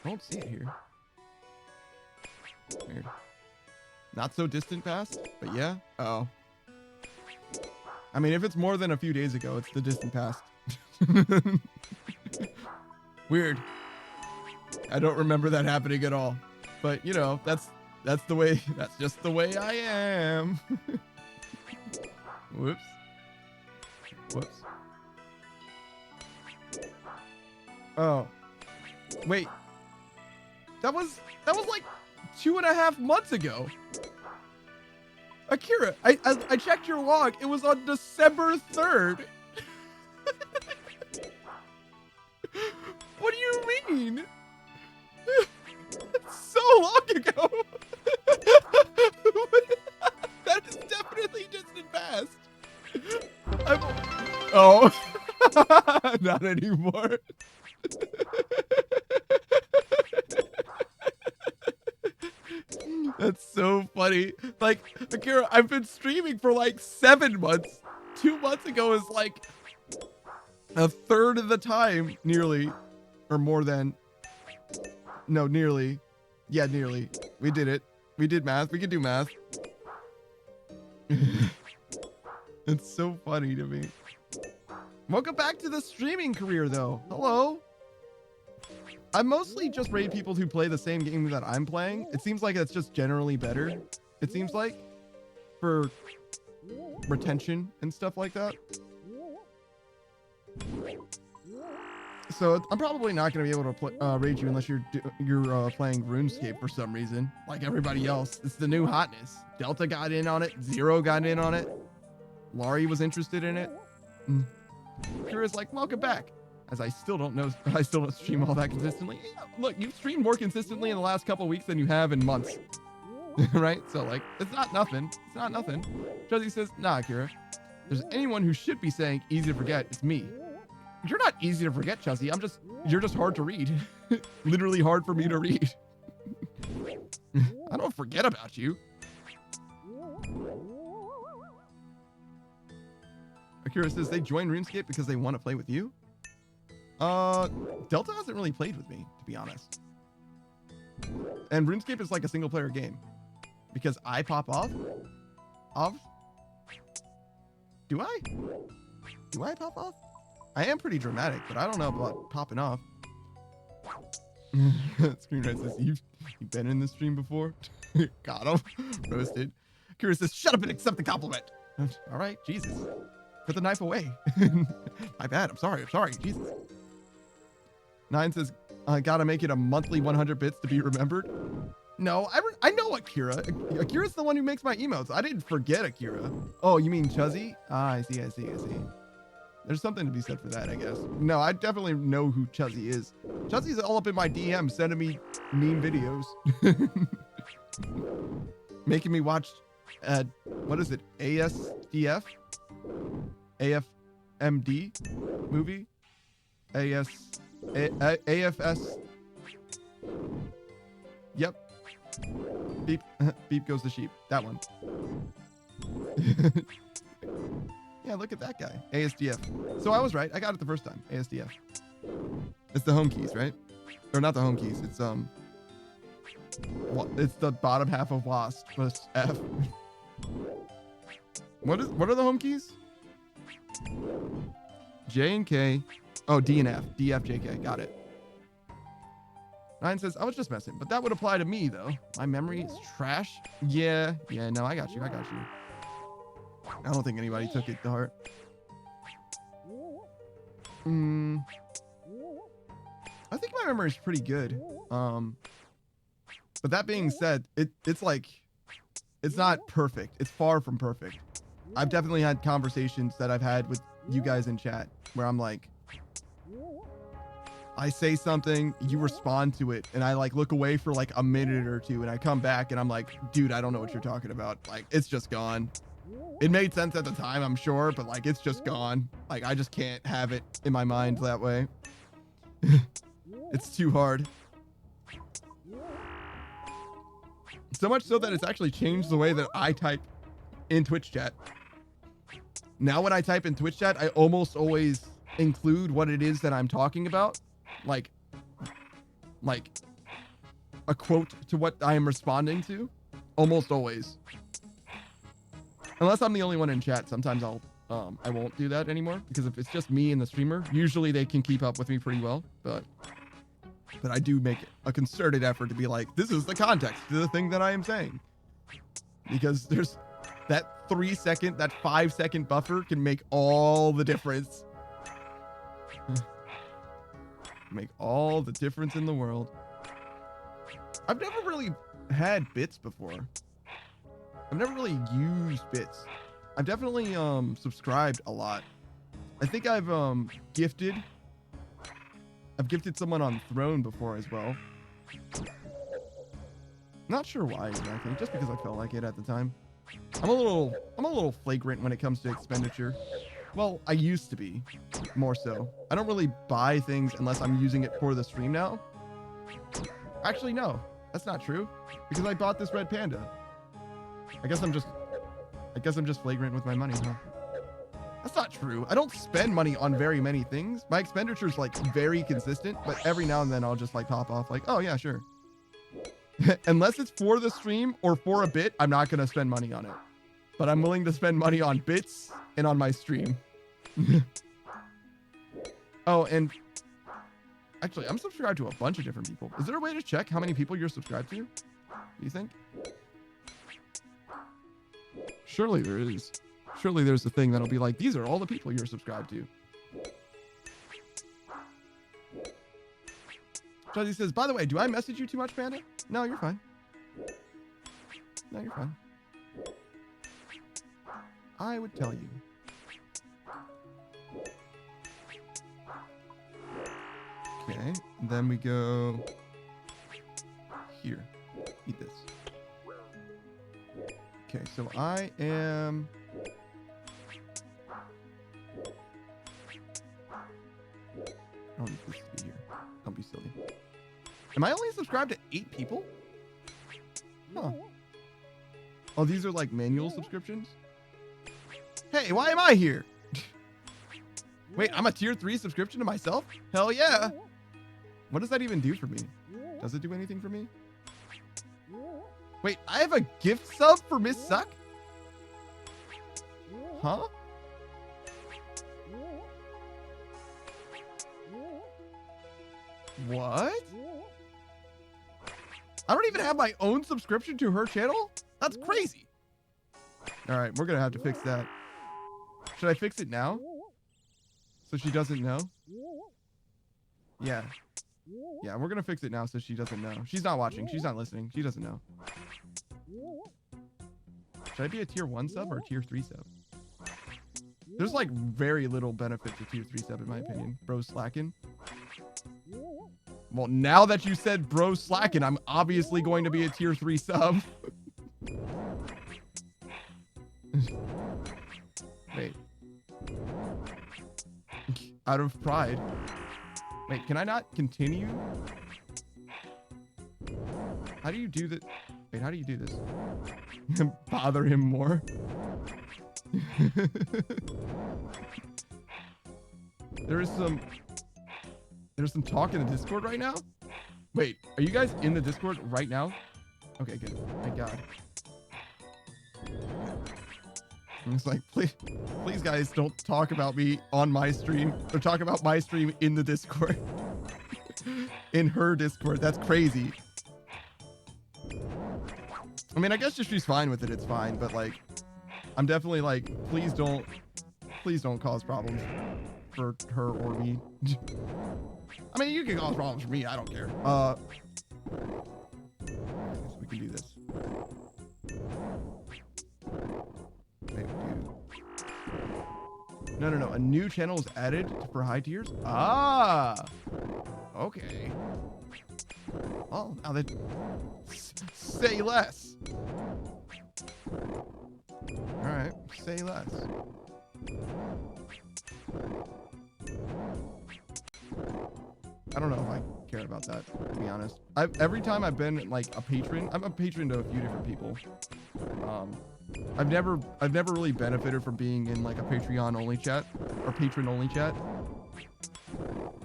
I don't see it here. Weird. Not so distant past, but yeah. Oh. I mean, if it's more than a few days ago, it's the distant past. Weird. I don't remember that happening at all. But, you know, that's the way, that's just the way I am. Whoops. Whoops. Oh. Wait. That was like 2.5 months ago. Akira, I checked your log. It was on December 3rd. What do you mean? So long ago. That is definitely distant past. Oh. Not anymore. That's so funny. Like, Akira, I've been streaming for like 7 months. 2 months ago is like a third of the time, nearly. Or more than. No, nearly. Yeah, nearly. We did it. We did math. We can do math. It's so funny to me. Welcome back to the streaming career, though. Hello. I mostly just raid people who play the same game that I'm playing. It seems like that's just generally better. It seems like for retention and stuff like that. So I'm probably not going to be able to raid you unless you're playing RuneScape for some reason, like everybody else. It's the new hotness. Delta got in on it. Zero got in on it. Laurie was interested in it. Kira's like, welcome back. As I still don't know, I still don't stream all that consistently. Yeah, look, you've streamed more consistently in the last couple of weeks than you have in months. Right? So, like, it's not nothing. It's not nothing. Josie says, nah, Kira. If there's anyone who should be saying easy to forget, it's me. You're not easy to forget, Chelsea. You're just hard to read. Literally hard for me to read. I don't forget about you. Akira says they joined RuneScape because they want to play with you. Delta hasn't really played with me, to be honest. And RuneScape is like a single player game. Because I pop off? Do I? Do I pop off? I am pretty dramatic, but I don't know about popping off. Screenwriter says, you've been in this stream before? Got him. Roasted. Kira says, shut up and accept the compliment. All right, Jesus. Put the knife away. My bad. I'm sorry. Jesus. Nine says, gotta make it a monthly 100 bits to be remembered. No, I know Akira. Akira's the one who makes my emotes. I didn't forget Akira. Oh, you mean Chuzzy? Ah, I see. There's something to be said for that, I guess. No, I definitely know who Chuzzy is. Chuzzy's all up in my DM sending me meme videos. Making me watch, what is it? ASDF? AFMD movie? AFS. Yep. Beep goes the sheep. That one. Yeah, look at that guy. ASDF. So I was right. I got it the first time. ASDF. It's the home keys, right? Or not the home keys. It's it's the bottom half of WASD plus F. What are the home keys? J and K. Oh, D and F. D, F, J, K. Got it. 9 says, I was just messing, but that would apply to me, though. My memory is trash. Yeah, no, I got you. I don't think anybody took it to heart. I think my memory is pretty good. But that being said, it's like, it's not perfect. It's far from perfect. I've definitely had conversations that I've had with you guys in chat where I'm like, I say something, you respond to it, and I like look away for like a minute or two, and I come back and I'm like, dude, I don't know what you're talking about. Like, it's just gone. It made sense at the time, I'm sure, but like, it's just gone. Like, I just can't have it in my mind that way. It's too hard. So much so that it's actually changed the way that I type in Twitch chat. Now when I type in Twitch chat, I almost always include what it is that I'm talking about. Like a quote to what I am responding to. Almost always. Unless I'm the only one in chat, sometimes I won't do that anymore, because if it's just me and the streamer, usually they can keep up with me pretty well, but I do make a concerted effort to be like, this is the context to the thing that I am saying, because there's that 3-second, that 5-second buffer can make all the difference. Make all the difference in the world. I've never really had bits before. I've never really used bits. I've definitely subscribed a lot. I think I've gifted someone on Throne before as well. Not sure why exactly, just because I felt like it at the time. I'm a little flagrant when it comes to expenditure. Well, I used to be, more so. I don't really buy things unless I'm using it for the stream now. Actually, no, that's not true, because I bought this red panda. I guess I'm just flagrant with my money, huh? That's not true. I don't spend money on very many things. My expenditure's like very consistent, but every now and then I'll just like pop off like, oh yeah, sure. Unless it's for the stream or for a bit, I'm not gonna spend money on it. But I'm willing to spend money on bits and on my stream. Oh, and actually, I'm subscribed to a bunch of different people. Is there a way to check how many people you're subscribed to? Do you think? Surely there is. Surely there's a thing that'll be like, these are all the people you're subscribed to. Jazzy says, by the way, do I message you too much, Panda? No, you're fine. No, you're fine. I would tell you. Okay, and then we go here. Eat this. Okay, so I am... I don't need this to be here. Don't be silly. Am I only subscribed to 8 people? Huh. Oh, these are like manual subscriptions? Hey, why am I here? Wait, I'm a tier 3 subscription to myself? Hell yeah. What does that even do for me? Does it do anything for me? Wait, I have a gift sub for Miss Suck? Huh? What? I don't even have my own subscription to her channel? That's crazy. All right, we're gonna have to fix that. Should I fix it now? So she doesn't know? Yeah. Yeah, we're gonna fix it now so she doesn't know. She's not watching. She's not listening. She doesn't know. Should I be a tier 1 sub or a tier 3 sub? There's like very little benefit to tier 3 sub in my opinion. Bro slacking. Well, now that you said bro slacking, I'm obviously going to be a tier 3 sub. Wait. Out of pride. Wait, can I not continue? How do you do that? Wait, how do you do this? Bother him more? There's some talk in the Discord right now. Wait, are you guys in the Discord right now? Okay, good. Thank God. And it's like, please, guys, don't talk about me on my stream or talk about my stream in the Discord. In her Discord. That's crazy. I mean, I guess if she's fine with it, it's fine. But like, I'm definitely like, please don't cause problems for her or me. I mean, you can cause problems for me. I don't care. So we can do this. Wait, no. A new channel is added for high tiers. Ah. Okay. Oh, now that say less. All right, say less. I don't know if I care about that, to be honest. Every time I've been like a patron, I'm a patron to a few different people. I've never really benefited from being in like a Patreon only chat or patron only chat.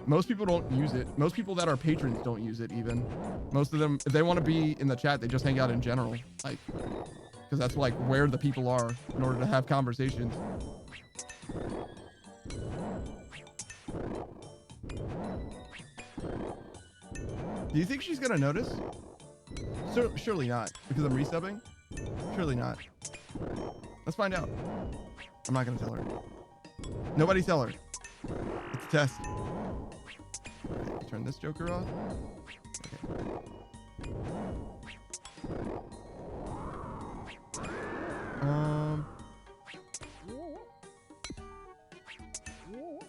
Most people don't use it. Most people that are patrons don't use it even. Most of them, if they want to be in the chat, they just hang out in general, like, because that's like where the people are in order to have conversations. Do you think she's gonna notice? Surely not, because I'm resubbing. Surely not. Let's find out. I'm not gonna tell her. Nobody tell her. It's a test. Okay, turn this joker off. Okay.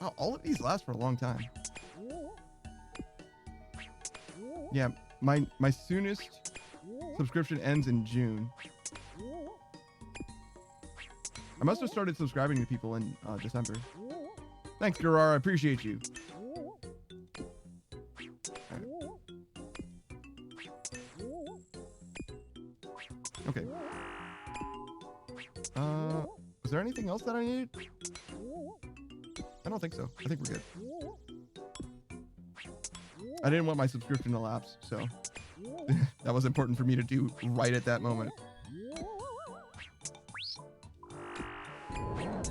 Oh, all of these last for a long time. Yeah, my soonest subscription ends in June. I must have started subscribing to people in December. Thanks, Gerard. I appreciate you. Right. Okay. Is there anything else that I need? I don't think so. I think we're good. I didn't want my subscription to lapse, so that was important for me to do right at that moment.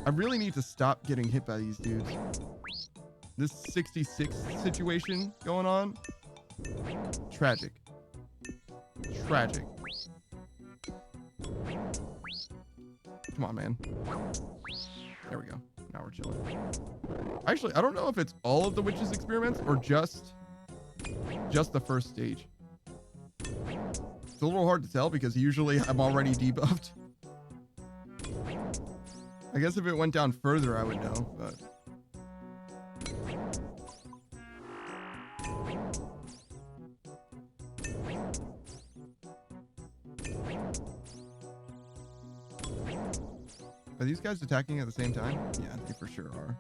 I really need to stop getting hit by these dudes. This 66 situation going on. Tragic. Tragic. Come on, man. There we go. Now we're chilling. Actually, I don't know if it's all of the witches' experiments or just the first stage. It's a little hard to tell because usually I'm already debuffed. I guess if it went down further, I would know, but... Are these guys attacking at the same time? Yeah, they for sure are.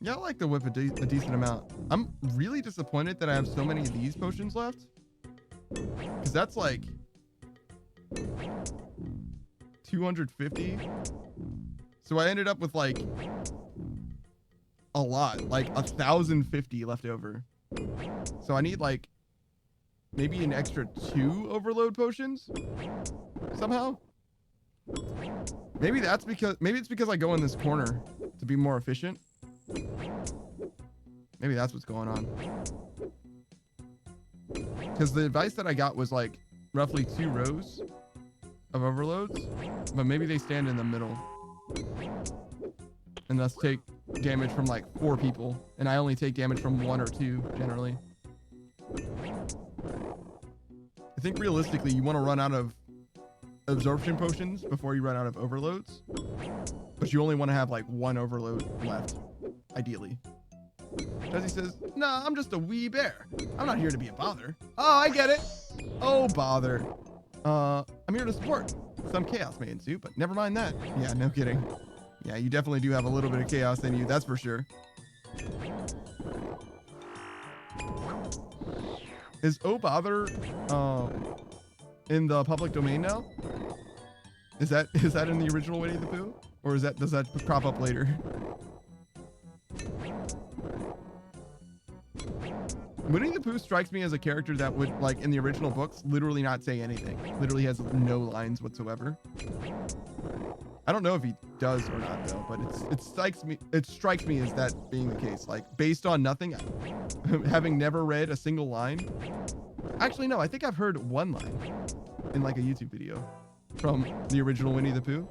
Yeah, I like the whip a decent amount. I'm really disappointed that I have so many of these potions left. Because that's like 250. So I ended up with like a lot, like 1,050 left over. So I need like maybe an extra 2 overload potions somehow. Maybe it's because I go in this corner to be more efficient. Maybe that's what's going on. Because the advice that I got was like roughly 2 rows of overloads, but maybe they stand in the middle and thus take damage from like 4 people, and I only take damage from 1 or 2 generally. I think realistically you want to run out of absorption potions before you run out of overloads, but you only want to have like 1 overload left, ideally. Jesse says, "Nah, I'm just a wee bear. I'm not here to be a bother." Oh, I get it. Oh, bother. I'm here to support. Some chaos may ensue, but never mind that. Yeah, no kidding. Yeah, you definitely do have a little bit of chaos in you, that's for sure. Is Oh Bother in the public domain now? Is that in the original Winnie the Pooh? Or does that crop up later? Winnie the Pooh strikes me as a character that would, like, in the original books, literally not say anything. Literally has no lines whatsoever. I don't know if he does or not though, but it strikes me as that being the case. Like, based on nothing, having never read a single line. Actually, no, I think I've heard one line in like a YouTube video from the original Winnie the Pooh,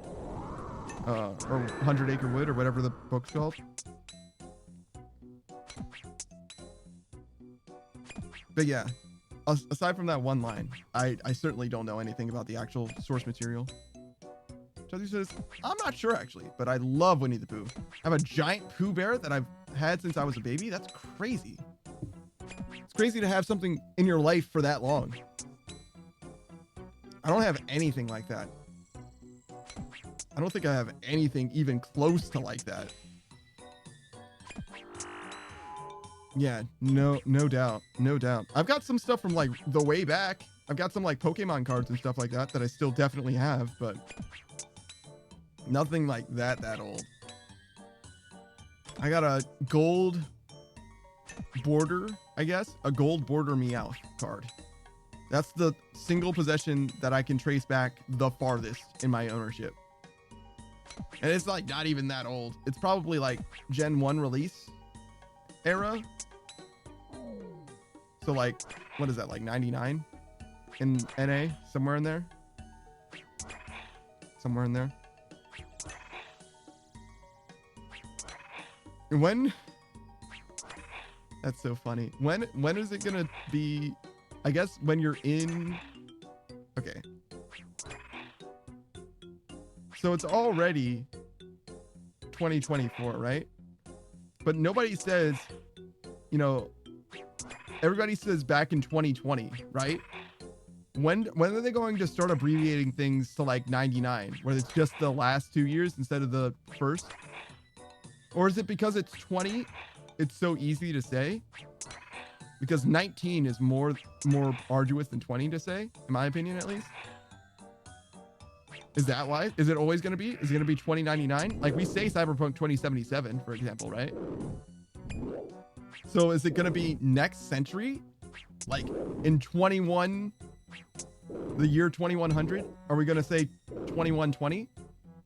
or 100 Acre Wood, or whatever the book's called. But yeah, aside from that one line, I certainly don't know anything about the actual source material. Chelsea says, I'm not sure actually, but I love Winnie the Pooh. I have a giant Pooh bear that I've had since I was a baby. That's crazy. It's crazy to have something in your life for that long. I don't have anything like that. I don't think I have anything even close to like that. Yeah, no doubt. No doubt. I've got some stuff from like the way back. I've got some like Pokemon cards and stuff like that I still definitely have, but nothing like that old. I got a gold border, I guess, a gold border Meowth card. That's the single possession that I can trace back the farthest in my ownership. And it's like not even that old. It's probably like Gen 1 release era. So like, what is that, like 99 in NA? Somewhere in there? Somewhere in there. When? That's so funny. When is it gonna be? I guess when you're in. Okay. So it's already 2024, right? But nobody says, you know, everybody says back in 2020, right? When are they going to start abbreviating things to like 99, where it's just the last 2 years instead of the first? Or is it because it's 20, it's so easy to say? Because 19 is more arduous than 20 to say, in my opinion, at least. Is that why? Is it always going to be? Is it going to be 2099? Like we say Cyberpunk 2077, for example, right? So is it going to be next century? Like in the year 2100? Are we going to say 2120?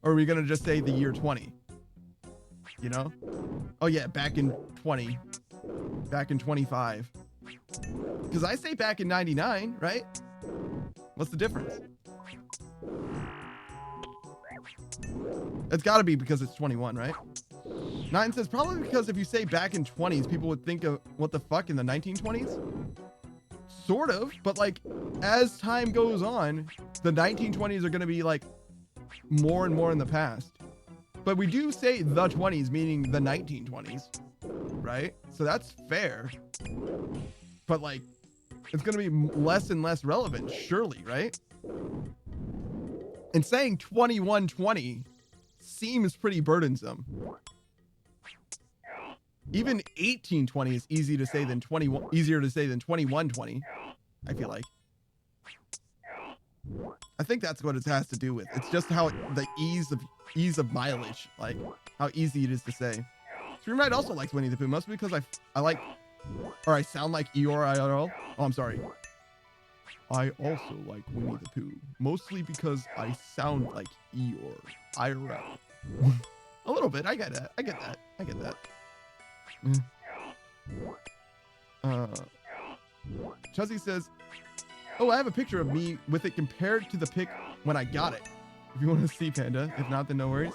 Or are we going to just say the year 20? You know? Oh yeah, back in 20. Back in 25. Because I say back in 99, right? What's the difference? It's got to be because it's 21, right? Nine says probably because if you say back in 20s, people would think of what the fuck in the 1920s? Sort of, but like as time goes on, the 1920s are going to be like more and more in the past. But we do say the 20s, meaning the 1920s, right? So that's fair. But like, it's going to be less and less relevant, surely, right? And saying 2120 seems pretty burdensome. Even 1820 is easier to say than 2120, I feel like. I think that's what it has to do with. It's just how the ease of mileage, like how easy it is to say. Streamrite also likes Winnie the Pooh, mostly because I like, or I sound like Eeyore IRL. Oh, I'm sorry. I also like Winnie the Pooh, mostly because I sound like Eeyore IRL. A little bit. I get that. Chuzzy says, oh, I have a picture of me with it compared to the pic when I got it. If you want to see, Panda. If not, then no worries.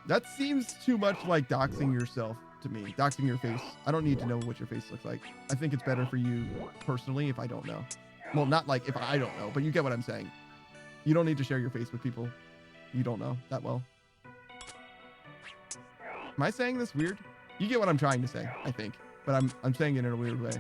That seems too much like doxing yourself to me. Doxing your face. I don't need to know what your face looks like. I think it's better for you personally if I don't know. Well, not like if I don't know, but you get what I'm saying. You don't need to share your face with people you don't know that well. Am I saying this weird? You get what I'm trying to say, I think. But I'm saying it in a weird way.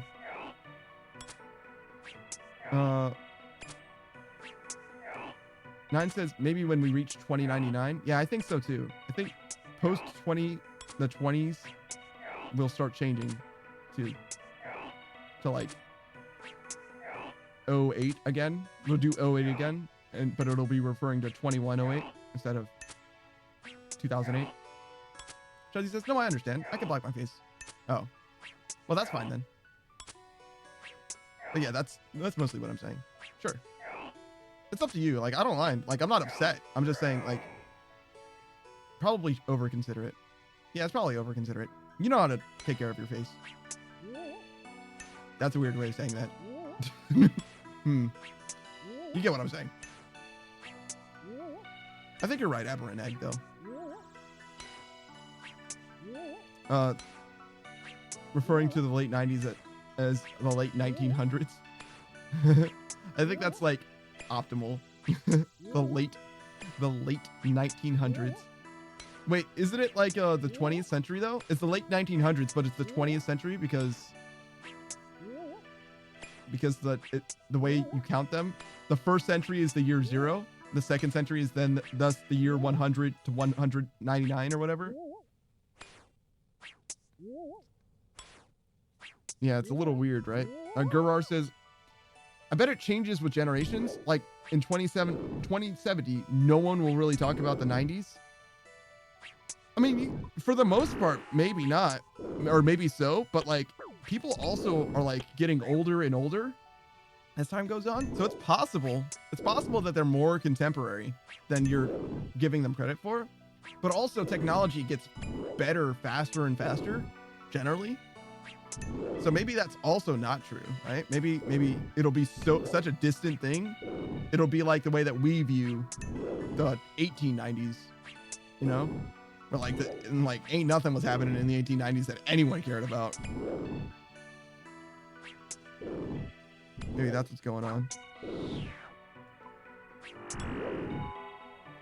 Nine says maybe when we reach 2099. Yeah, I think so too. I think post the 20s will start changing to like 08 again. We'll do 08 again, but it'll be referring to 2108 instead of 2008. Chelsea says, no, I understand. I can block my face. Oh, well, that's fine then. But yeah, that's mostly what I'm saying. Sure. It's up to you. Like, I don't mind. Like, I'm not upset. I'm just saying, like, probably over-consider it. Yeah, it's probably over-consider it. You know how to take care of your face. That's a weird way of saying that. You get what I'm saying. I think you're right, Aberrant Egg, though. Referring to the late 90s as the late 1900s. I think that's like optimal. the late 1900s. Wait, isn't it like the 20th century though? It's the late 1900s, but it's the 20th century because the way you count them, the first century is the year 0. The second century is then thus the year 100 to 199 or whatever. Yeah, it's a little weird, right? Gurar says, I bet it changes with generations. Like in 2070, no one will really talk about the 90s. I mean, for the most part, maybe not, or maybe so, but like people also are like getting older and older as time goes on. So it's possible that they're more contemporary than you're giving them credit for, but also technology gets better, faster and faster generally. So maybe that's also not true, right? Maybe it'll be such a distant thing. It'll be like the way that we view the 1890s, you know? Or like ain't nothing was happening in the 1890s that anyone cared about. Maybe that's what's going on.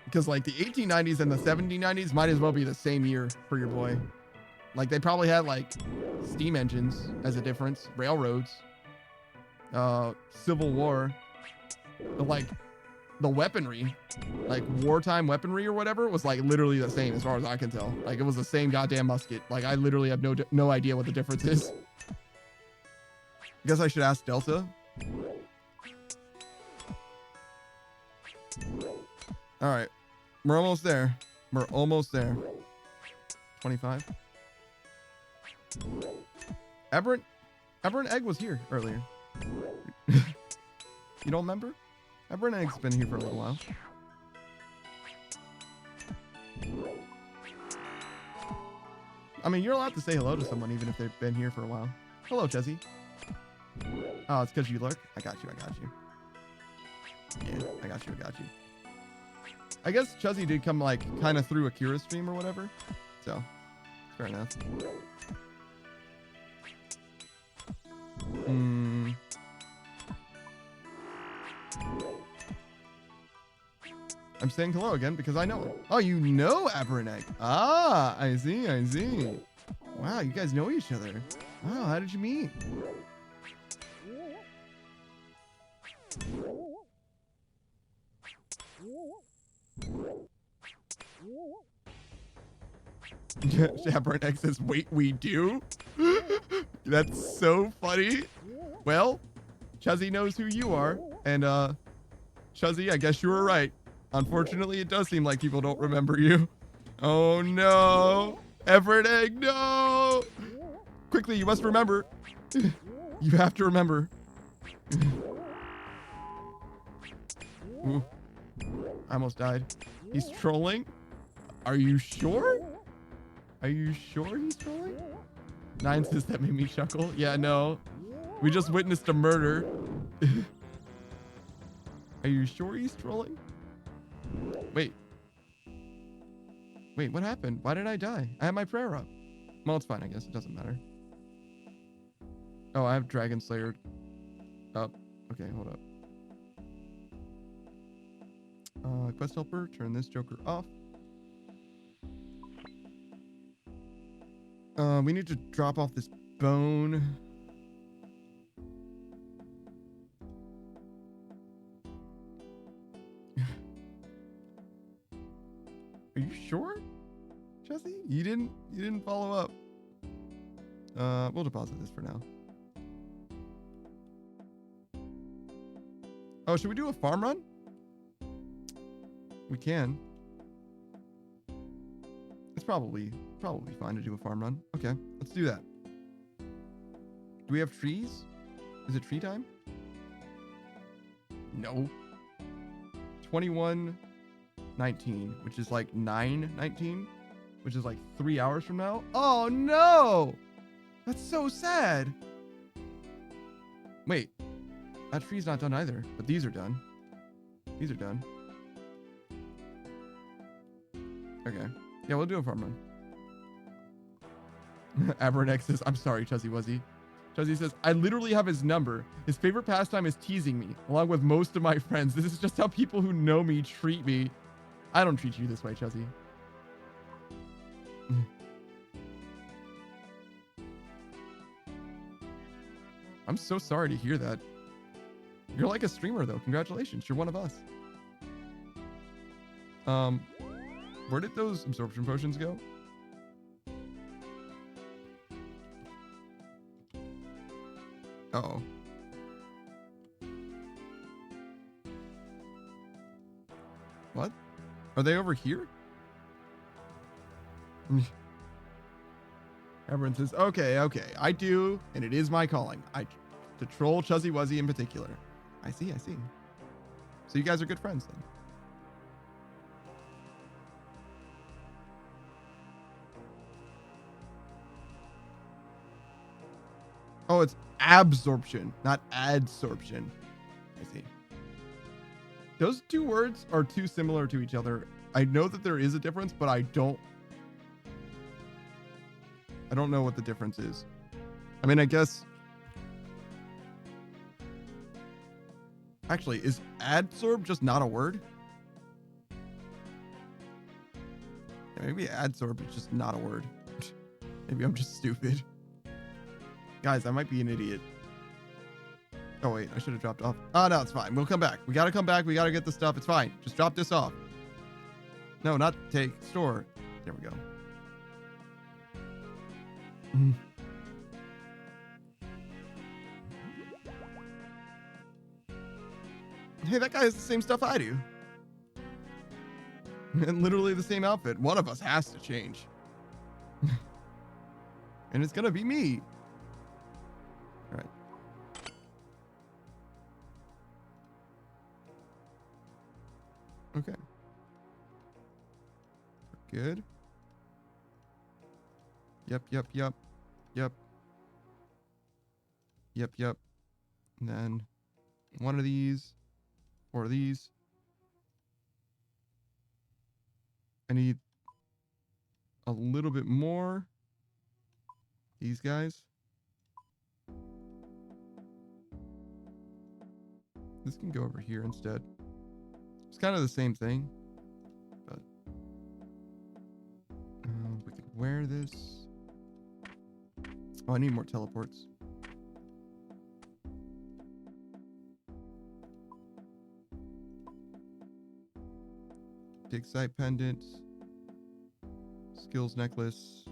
Because like the 1890s and the 1790s might as well be the same year for your boy. Like they probably had like steam engines as a difference, railroads, Civil War, but the weaponry, like wartime weaponry or whatever, was like literally the same as far as I can tell. Like it was the same goddamn musket. Like I literally have no idea what the difference is. I guess I should ask Delta. All right, we're almost there. 25. Aberrant Egg was here earlier. You don't remember? Aberrant Egg's been here for a little while. I mean, you're allowed to say hello to someone even if they've been here for a while. Hello, Chezzy. Oh, it's because you lurk? I got you. Yeah, I got you. I guess Chezzy did come like kind of through Akira's stream or whatever. So, fair enough. I'm saying hello again because I know him. Oh, you know Aberrant Egg. Ah, I see. Wow, you guys know each other. Wow, how did you meet? Aberrant Egg says, wait, we do? That's so funny. Well, Chuzzy knows who you are. And, Chuzzy, I guess you were right. Unfortunately, it does seem like people don't remember you. Oh, no. Aberrant Egg, no. Quickly, you must remember. You have to remember. Ooh. I almost died. He's trolling? Are you sure? Are you sure he's trolling? 9 says that made me chuckle. Yeah, no. We just witnessed a murder. Are you sure he's trolling? Wait, what happened? Why did I die? I had my prayer up. Well, it's fine, I guess. It doesn't matter. Oh, I have Dragon Slayer up. Okay, hold up. Quest helper, turn this joker off. We need to drop off this bone. Are you sure, Jesse? You didn't follow up. We'll deposit this for now. Oh, should we do a farm run? We can. It's probably fine to do a farm run. Okay, let's do that. Do we have trees? Is it tree time? No. 21:19, which is like 9:19, which is like 3 hours from now. Oh no! That's so sad. Wait, that tree's not done either, but these are done. These are done. Okay. Yeah, we'll do a farm run. Abernex says, I'm sorry, Chuzzy Wuzzy. Chuzzy says, I literally have his number. His favorite pastime is teasing me, along with most of my friends. This is just how people who know me treat me. I don't treat you this way, Chuzzy. I'm so sorry to hear that. You're like a streamer, though. Congratulations. You're one of us. Where did those absorption potions go? Uh-oh. What? Are they over here? Everyone says, okay, I do, and it is my calling. To troll Chuzzy Wuzzy in particular. I see. So you guys are good friends then. Oh, it's absorption, not adsorption. I see. Those two words are too similar to each other. I know that there is a difference, but I don't know what the difference is. I mean, I guess... Actually, is adsorb just not a word? Yeah, maybe adsorb is just not a word. Maybe I'm just stupid. Guys, I might be an idiot. Oh, wait. I should have dropped off. Oh, no, it's fine. We'll come back. We got to come back. We got to get the stuff. It's fine. Just drop this off. No, not take. Store. There we go. Hey, that guy has the same stuff I do. And literally the same outfit. One of us has to change. And it's going to be me. All right. Okay. Good. Yep. And then one of these, 4 of these. I need a little bit more. These guys. This can go over here instead. It's kind of the same thing, but we can wear this. Oh, I need more teleports. Dig site pendant. Skills necklace.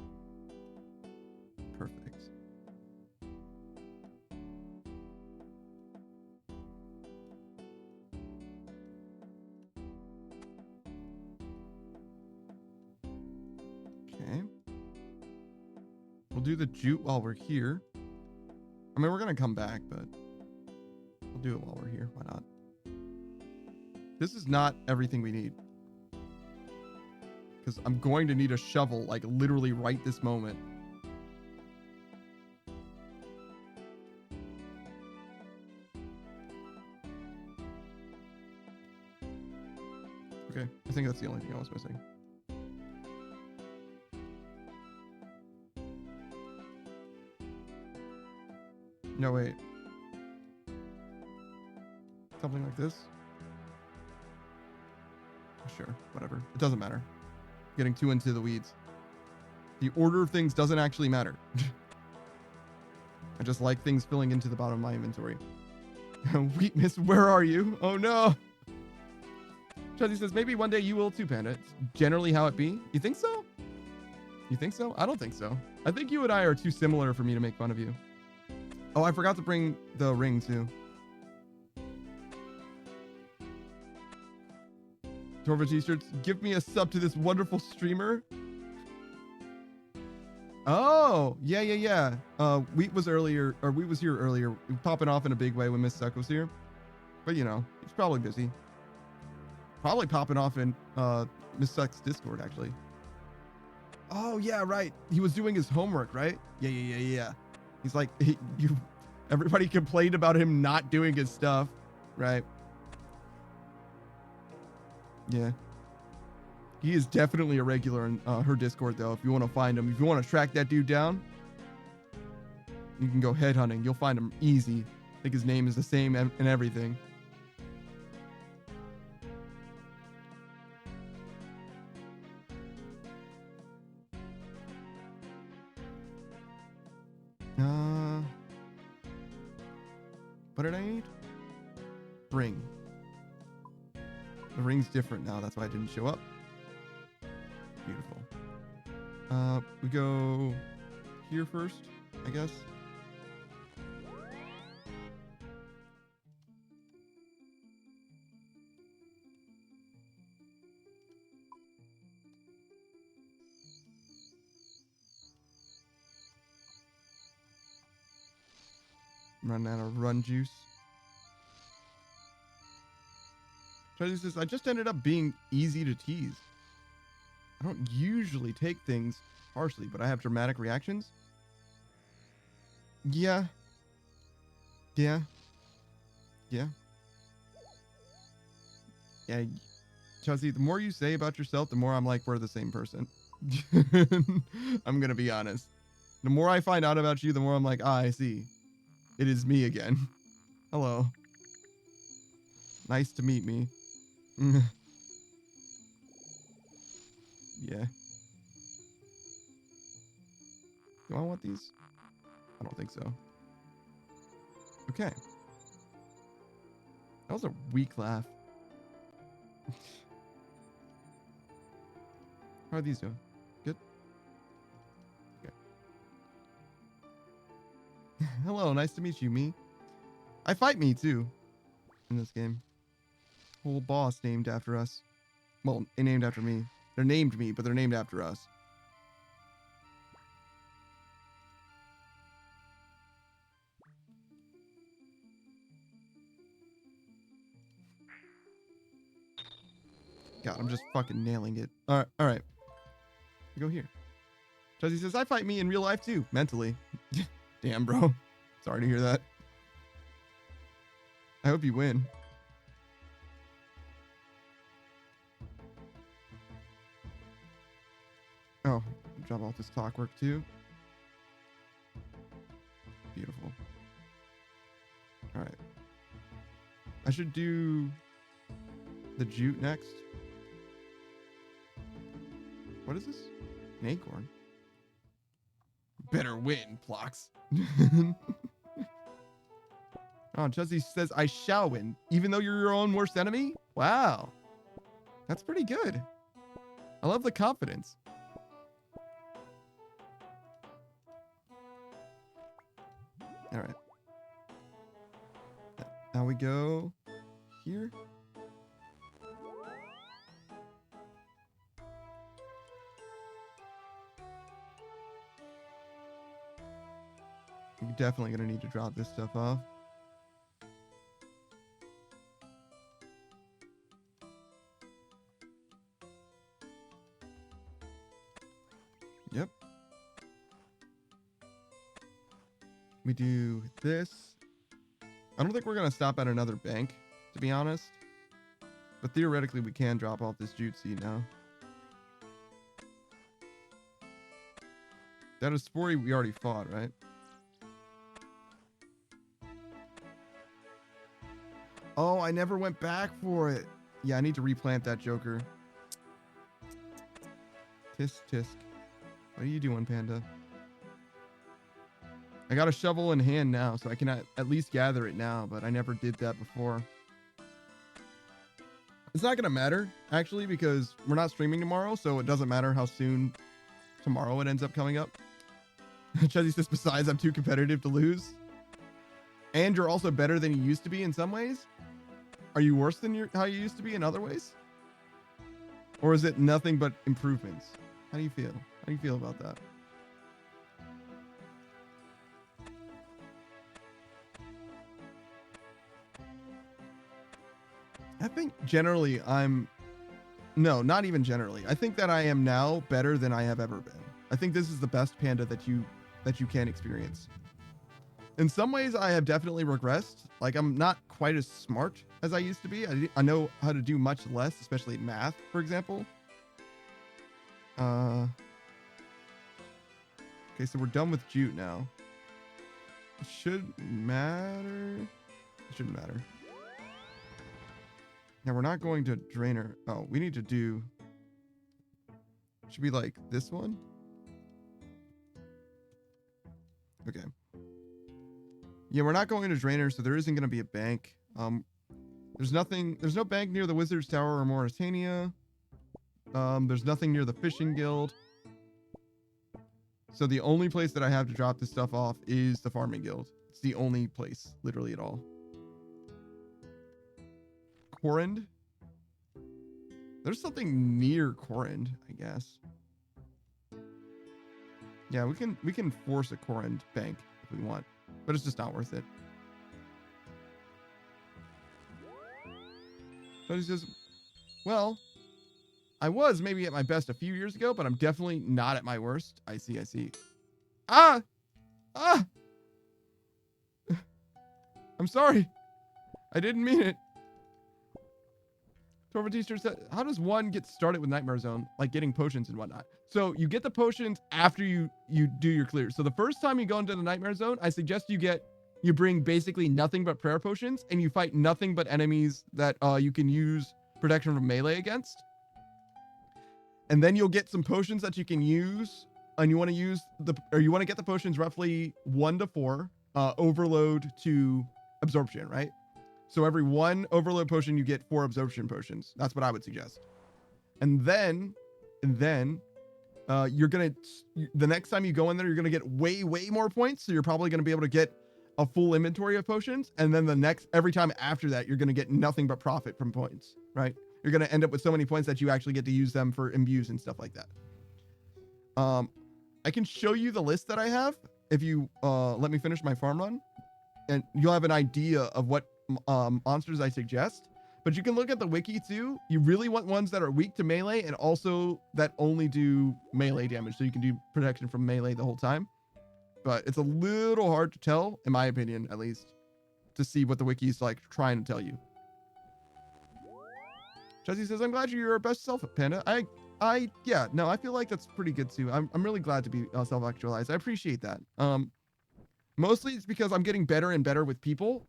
Perfect. Okay. We'll do the jute while we're here. I mean, we're going to come back, but we'll do it while we're here. Why not? This is not everything we need. Because I'm going to need a shovel, like, literally right this moment. Okay, I think that's the only thing I was missing. No, wait. Something like this? Sure, whatever. It doesn't matter. Getting too into the weeds. The order of things doesn't actually matter. I just like things filling into the bottom of my inventory. Weakness, where are you? Oh no! Chuzzy says, maybe one day you will too, Panda. It's generally how it be. You think so? You think so? I don't think so. I think you and I are too similar for me to make fun of you. Oh, I forgot to bring the ring too. Torva t-shirts, give me a sub to this wonderful streamer. Oh, yeah. Wheat was here earlier, popping off in a big way when Miss Suck was here. But you know, he's probably busy. Probably popping off in Miss Suck's Discord, actually. Oh, yeah, right. He was doing his homework, right? Yeah. He's like, everybody complained about him not doing his stuff, right? Yeah. He is definitely a regular in her Discord, though. If you want to find him, if you want to track that dude down, you can go headhunting. You'll find him easy. I think his name is the same and everything. What did I need? Ring. The ring's different now. That's why I didn't show up. Beautiful. We go here first, I guess. I'm running out of run juice. Charlie says, I just ended up being easy to tease. I don't usually take things harshly, but I have dramatic reactions. Yeah. Chelsea, the more you say about yourself, the more I'm like, we're the same person. I'm going to be honest. The more I find out about you, the more I'm like, I see. It is me again. Hello. Nice to meet me. Yeah. Do I want these? I don't think so. Okay. That was a weak laugh. How are these doing? Good? Okay. Hello, nice to meet you, me. I fight me, too, in this game. Whole boss named after us. Well, named after me. They're named me, but they're named after us. God, I'm just fucking nailing it. All right. We go here. Chelsea says, I fight me in real life too, mentally. Damn, bro. Sorry to hear that. I hope you win. Oh, drop off this clockwork too. Beautiful. All right. I should do the jute next. What is this? An acorn. Better win, Plox. Oh, Chelsea says, I shall win, even though you're your own worst enemy? Wow. That's pretty good. I love the confidence. All right. Now we go here. You're definitely going to need to drop this stuff off. Yep. We do this. I don't think we're going to stop at another bank, to be honest. But theoretically, we can drop off this jute seed now. That is Spory we already fought, right? Oh, I never went back for it. Yeah, I need to replant that Joker. Tisk, tisk. What are you doing, Panda? I got a shovel in hand now, so I can at least gather it now, but I never did that before. It's not going to matter, actually, because we're not streaming tomorrow, so it doesn't matter how soon tomorrow it ends up coming up. Chuzzy says, besides, I'm too competitive to lose. And you're also better than you used to be in some ways. Are you worse than how you used to be in other ways? Or is it nothing but improvements? How do you feel? How do you feel about that? I think generally no, not even generally. I think that I am now better than I have ever been. I think this is the best Panda that you can experience. In some ways, I have definitely regressed. Like, I'm not quite as smart as I used to be. I know how to do much less, especially in math, for example. Okay, so we're done with Jute now. It shouldn't matter. It shouldn't matter. Now, we're not going to Drainer. Oh, we need to do... Should be like this one? Okay. Yeah, we're not going to Drainer, so there isn't going to be a bank. There's no bank near the Wizard's Tower or Mauritania. There's nothing near the Fishing Guild. So the only place that I have to drop this stuff off is the Farming Guild. It's the only place, literally at all. Corund? There's something near Corund, I guess. Yeah, we can force a Corund bank if we want, but it's just not worth it. So he says, well, I was maybe at my best a few years ago, but I'm definitely not at my worst. I see. Ah! I'm sorry. I didn't mean it. Torva Teacher said, how does one get started with Nightmare Zone? Like getting potions and whatnot. So you get the potions after you do your clear. So the first time you go into the Nightmare Zone, I suggest you bring basically nothing but prayer potions, and you fight nothing but enemies that you can use protection from melee against. And then you'll get some potions that you can use, and you want to get the potions roughly 1 to 4, overload to absorption, right? So every 1 overload potion, you get 4 absorption potions. That's what I would suggest. And then you're gonna, the next time you go in there, you're gonna get way more points. So you're probably gonna be able to get a full inventory of potions. And then every time after that, you're gonna get nothing but profit from points, right? You're gonna end up with so many points that you actually get to use them for imbues and stuff like that. I can show you the list that I have if you let me finish my farm run, and you'll have an idea of what monsters I suggest. But you can look at the wiki too. You really want ones that are weak to melee and also that only do melee damage, so you can do protection from melee the whole time. But it's a little hard to tell, in my opinion, at least, to see what the wiki is like trying to tell you. Jesse says, I'm glad you're your best self, Panda. Yeah, no, I feel like that's pretty good too. I'm really glad to be self-actualized. I appreciate that. Mostly it's because I'm getting better and better with people.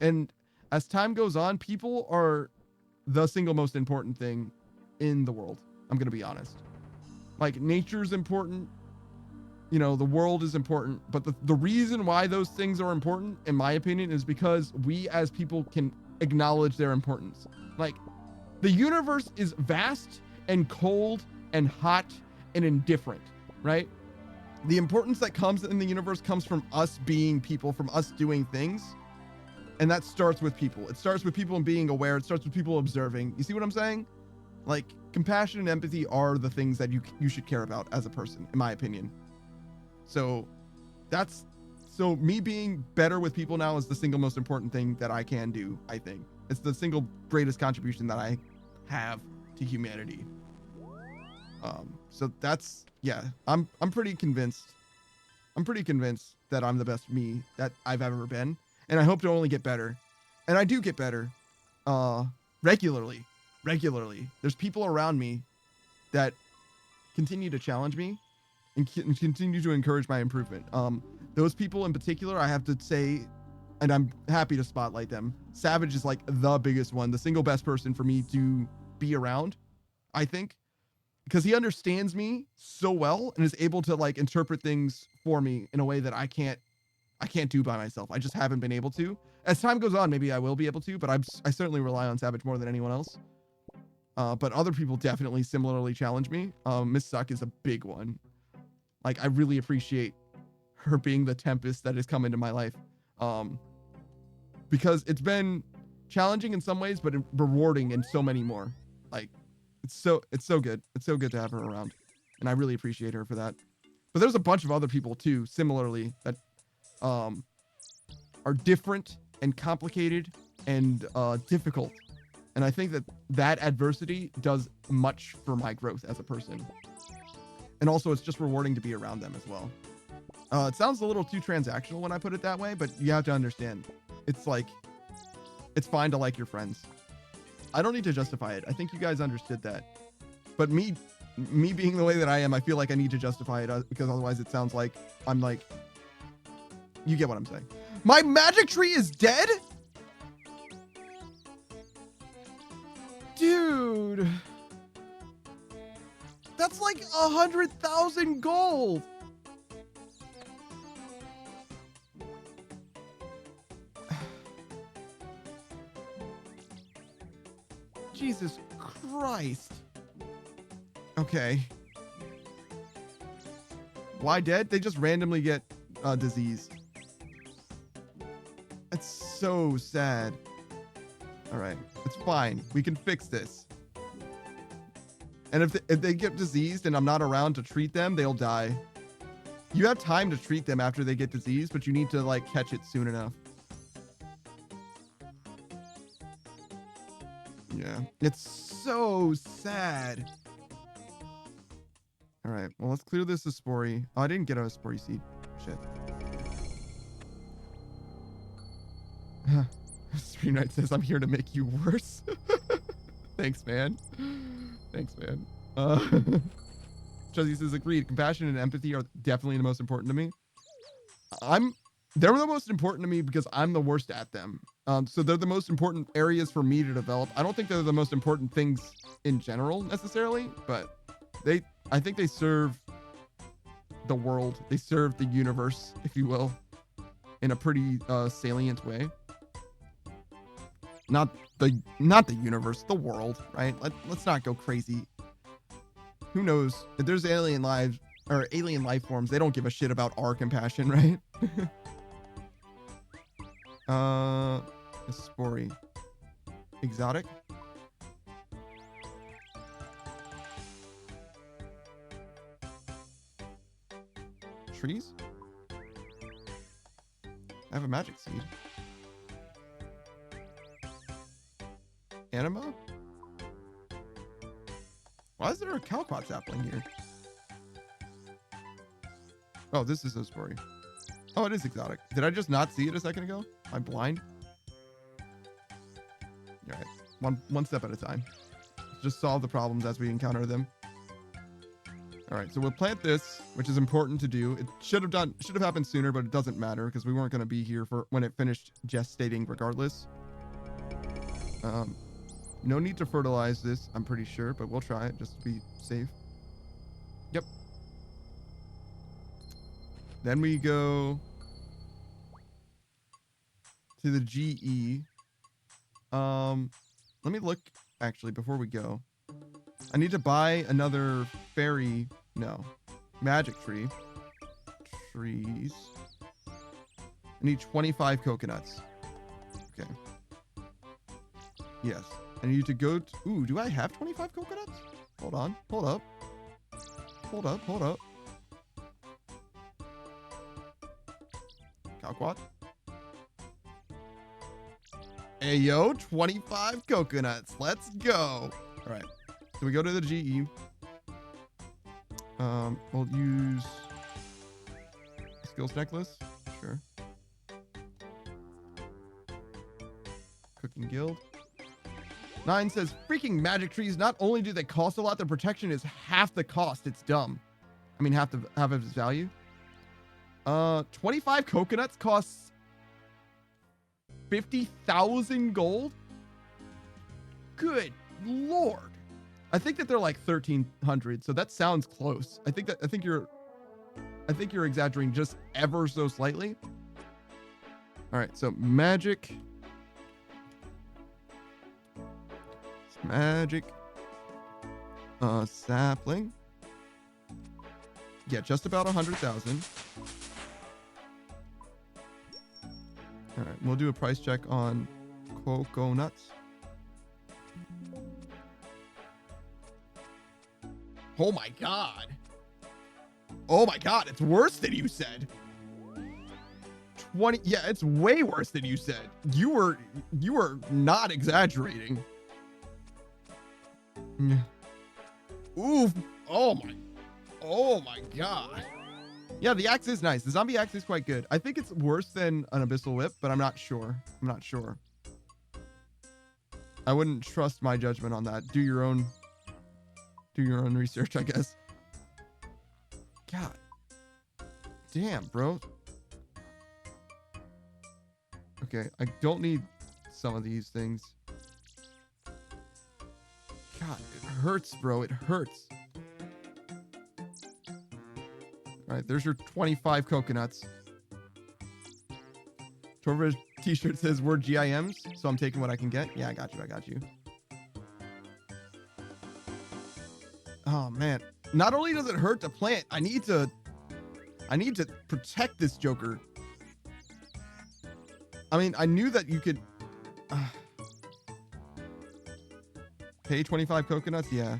And as time goes on, people are the single most important thing in the world. I'm going to be honest. Like, nature's important. You know, the world is important. But the reason why those things are important, in my opinion, is because we as people can acknowledge their importance. Like, the universe is vast and cold and hot and indifferent, right? The importance that comes in the universe comes from us being people, from us doing things. And that starts with people. It starts with people being aware. It starts with people observing. You see what I'm saying? Like, compassion and empathy are the things that you should care about as a person, in my opinion. So me being better with people now is the single most important thing that I can do, I think. It's the single greatest contribution that I have to humanity. So that's, yeah, I'm pretty convinced. I'm pretty convinced that I'm the best me that I've ever been. And I hope to only get better. And I do get better regularly. There's people around me that continue to challenge me and continue to encourage my improvement. Those people in particular, I have to say, and I'm happy to spotlight them. Savage is like the biggest one, the single best person for me to be around, I think, because he understands me so well and is able to like interpret things for me in a way that I can't do by myself. I just haven't been able to. As time goes on, maybe I will be able to, but I certainly rely on Savage more than anyone else. But other people definitely similarly challenge me. Miss Suck is a big one. Like, I really appreciate her being the tempest that has come into my life. Because it's been challenging in some ways, but rewarding in so many more. Like, it's so good. It's so good to have her around. And I really appreciate her for that. But there's a bunch of other people too, similarly, that are different and complicated and difficult. And I think that adversity does much for my growth as a person. And also, it's just rewarding to be around them as well. It sounds a little too transactional when I put it that way, but you have to understand. It's like, it's fine to like your friends. I don't need to justify it. I think you guys understood that. But me being the way that I am, I feel like I need to justify it because otherwise it sounds like I'm like, you get what I'm saying. My magic tree is dead? Dude. That's like 100,000 gold. Jesus Christ. Okay. Why dead? They just randomly get diseased. That's so sad. All right, it's fine. We can fix this. And if they get diseased and I'm not around to treat them, they'll die. You have time to treat them after they get diseased, but you need to like catch it soon enough. Yeah, it's so sad. All right, well, let's clear this Aspori. Oh, I didn't get a Aspori seed. Shit. Stream Knight says, I'm here to make you worse. Thanks, man. Thanks, man. Chuzzy says, agreed. Compassion and empathy are definitely the most important to me. They're the most important to me because I'm the worst at them. So they're the most important areas for me to develop. I don't think they're the most important things in general necessarily, but I think they serve the world. They serve the universe, if you will, in a pretty salient way. Not the universe, the world, right? Let's not go crazy. Who knows? If there's alien lives or alien life forms, they don't give a shit about our compassion, right? Aspori. Exotic. Trees? I have a magic seed. Anima? Why is there a Calquat sapling here? Oh, this is Aspori. Oh, it is exotic. Did I just not see it a second ago? Am I blind? All right, one step at a time. Just solve the problems as we encounter them. All right, so we'll plant this, which is important to do. It should have happened sooner, but it doesn't matter because we weren't going to be here for when it finished gestating regardless. No need to fertilize this, I'm pretty sure, but we'll try it just to be safe. Yep. Then we go to the GE. Let me look actually before we go. I need to buy another fairy. No, magic tree. Trees. I need 25 coconuts. Okay. Yes. I need to go to... Ooh, do I have 25 coconuts? Hold on. Hold up. Hold up. Hold up. Calquat. Hey, yo, 25 coconuts. Let's go. All right. So we go to the GE. We'll use skills necklace. Sure. Cooking guild. 9 says, freaking magic trees, not only do they cost a lot, their protection is half the cost. It's dumb. I mean, half of its value. 25 coconuts costs 50,000 gold? Good Lord. I think that they're like 1,300, so that sounds close. I think you're exaggerating just ever so slightly. All right, so magic. Sapling. Yeah, just about 100,000. All right, we'll do a price check on coconuts. Oh my god. Oh my god, it's worse than you said. 20. Yeah, it's way worse than you said. You were not exaggerating. Oof. Oh my god. Yeah, the axe is nice. The zombie axe is quite good. I think it's worse than an abyssal whip, but I'm not sure. I wouldn't trust my judgment on that. Do your own research, I guess. God damn, bro. Okay, I don't need some of these things. God, it hurts, bro. It hurts. All right, there's your 25 coconuts. Torva's t-shirt says we're GIMs, so I'm taking what I can get. Yeah, I got you. Oh man. Not only does it hurt to plant, I need to protect this Joker. I mean, I knew that you could pay 25 coconuts. Yeah.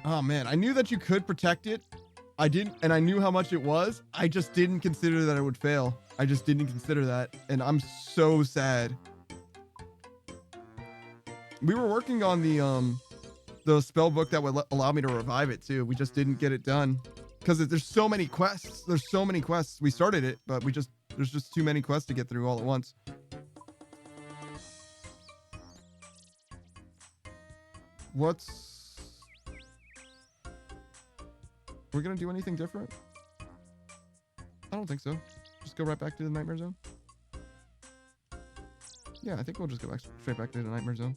Oh man, I knew that you could protect it. I didn't, and I knew how much it was. I just didn't consider that it would fail. I just didn't consider that, and I'm so sad. We were working on the spell book that would allow me to revive it too. We just didn't get it done because there's so many quests. We started it, but there's just too many quests to get through all at once. We're gonna do anything different? I don't think so. Just go right back to the nightmare zone. Yeah, I think we'll just go straight back to the nightmare zone.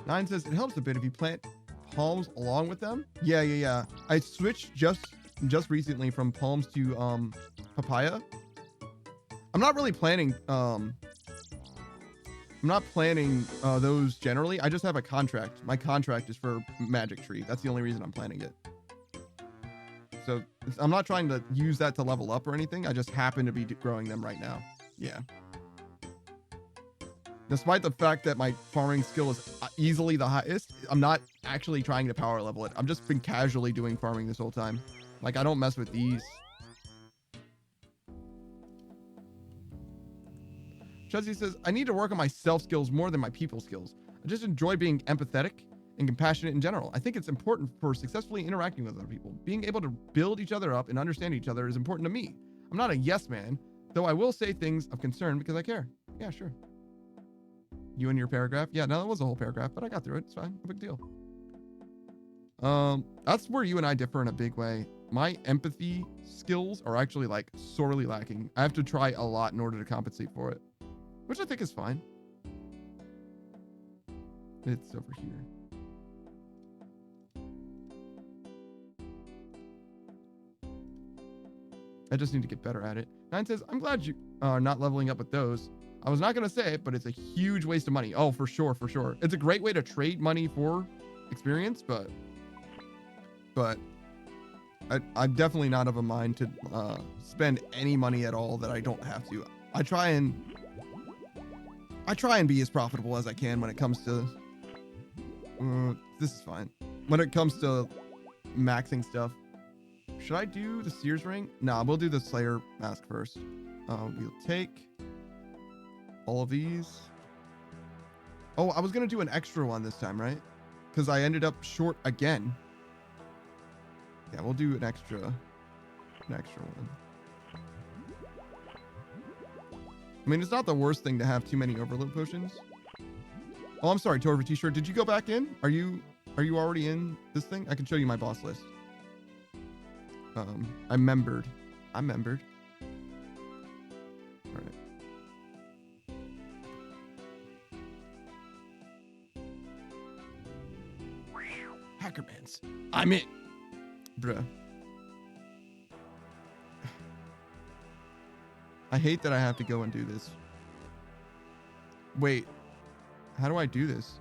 Nine says it helps a bit if you plant palms along with them. Yeah. I switched just recently from palms to papaya. I'm not really planning those generally. I just have a contract. My contract is for magic tree. That's the only reason I'm planning it. So I'm not trying to use that to level up or anything. I just happen to be growing them right now. Yeah. Despite the fact that my farming skill is easily the highest, I'm not actually trying to power level it. I've just been casually doing farming this whole time. Like, I don't mess with these. Chelsea says, I need to work on my self skills more than my people skills. I just enjoy being empathetic and compassionate in general. I think it's important for successfully interacting with other people. Being able to build each other up and understand each other is important to me. I'm not a yes man, though I will say things of concern because I care. Yeah, sure. You and your paragraph? Yeah, no, that was a whole paragraph, but I got through it. It's fine. No big deal. That's where you and I differ in a big way. My empathy skills are actually like sorely lacking. I have to try a lot in order to compensate for it, which I think is fine. It's over here. I just need to get better at it. Nine says, I'm glad you are not leveling up with those. I was not going to say it, but it's a huge waste of money. Oh, for sure. It's a great way to trade money for experience, but I'm definitely not of a mind to spend any money at all that I don't have to. I try and be as profitable as I can when it comes to this is fine. When it comes to maxing stuff. Should I do the Sears ring? Nah, we'll do the Slayer mask first. We'll take all of these. Oh, I was gonna do an extra one this time, right? Because I ended up short again. Yeah, we'll do an extra one. I mean, it's not the worst thing to have too many overload potions. Oh, I'm sorry, Torva T-shirt. Did you go back in? Are you already in this thing? I can show you my boss list. I'm membered. All right. I mean, bruh. I hate that I have to go and do this. Wait, how do I do this?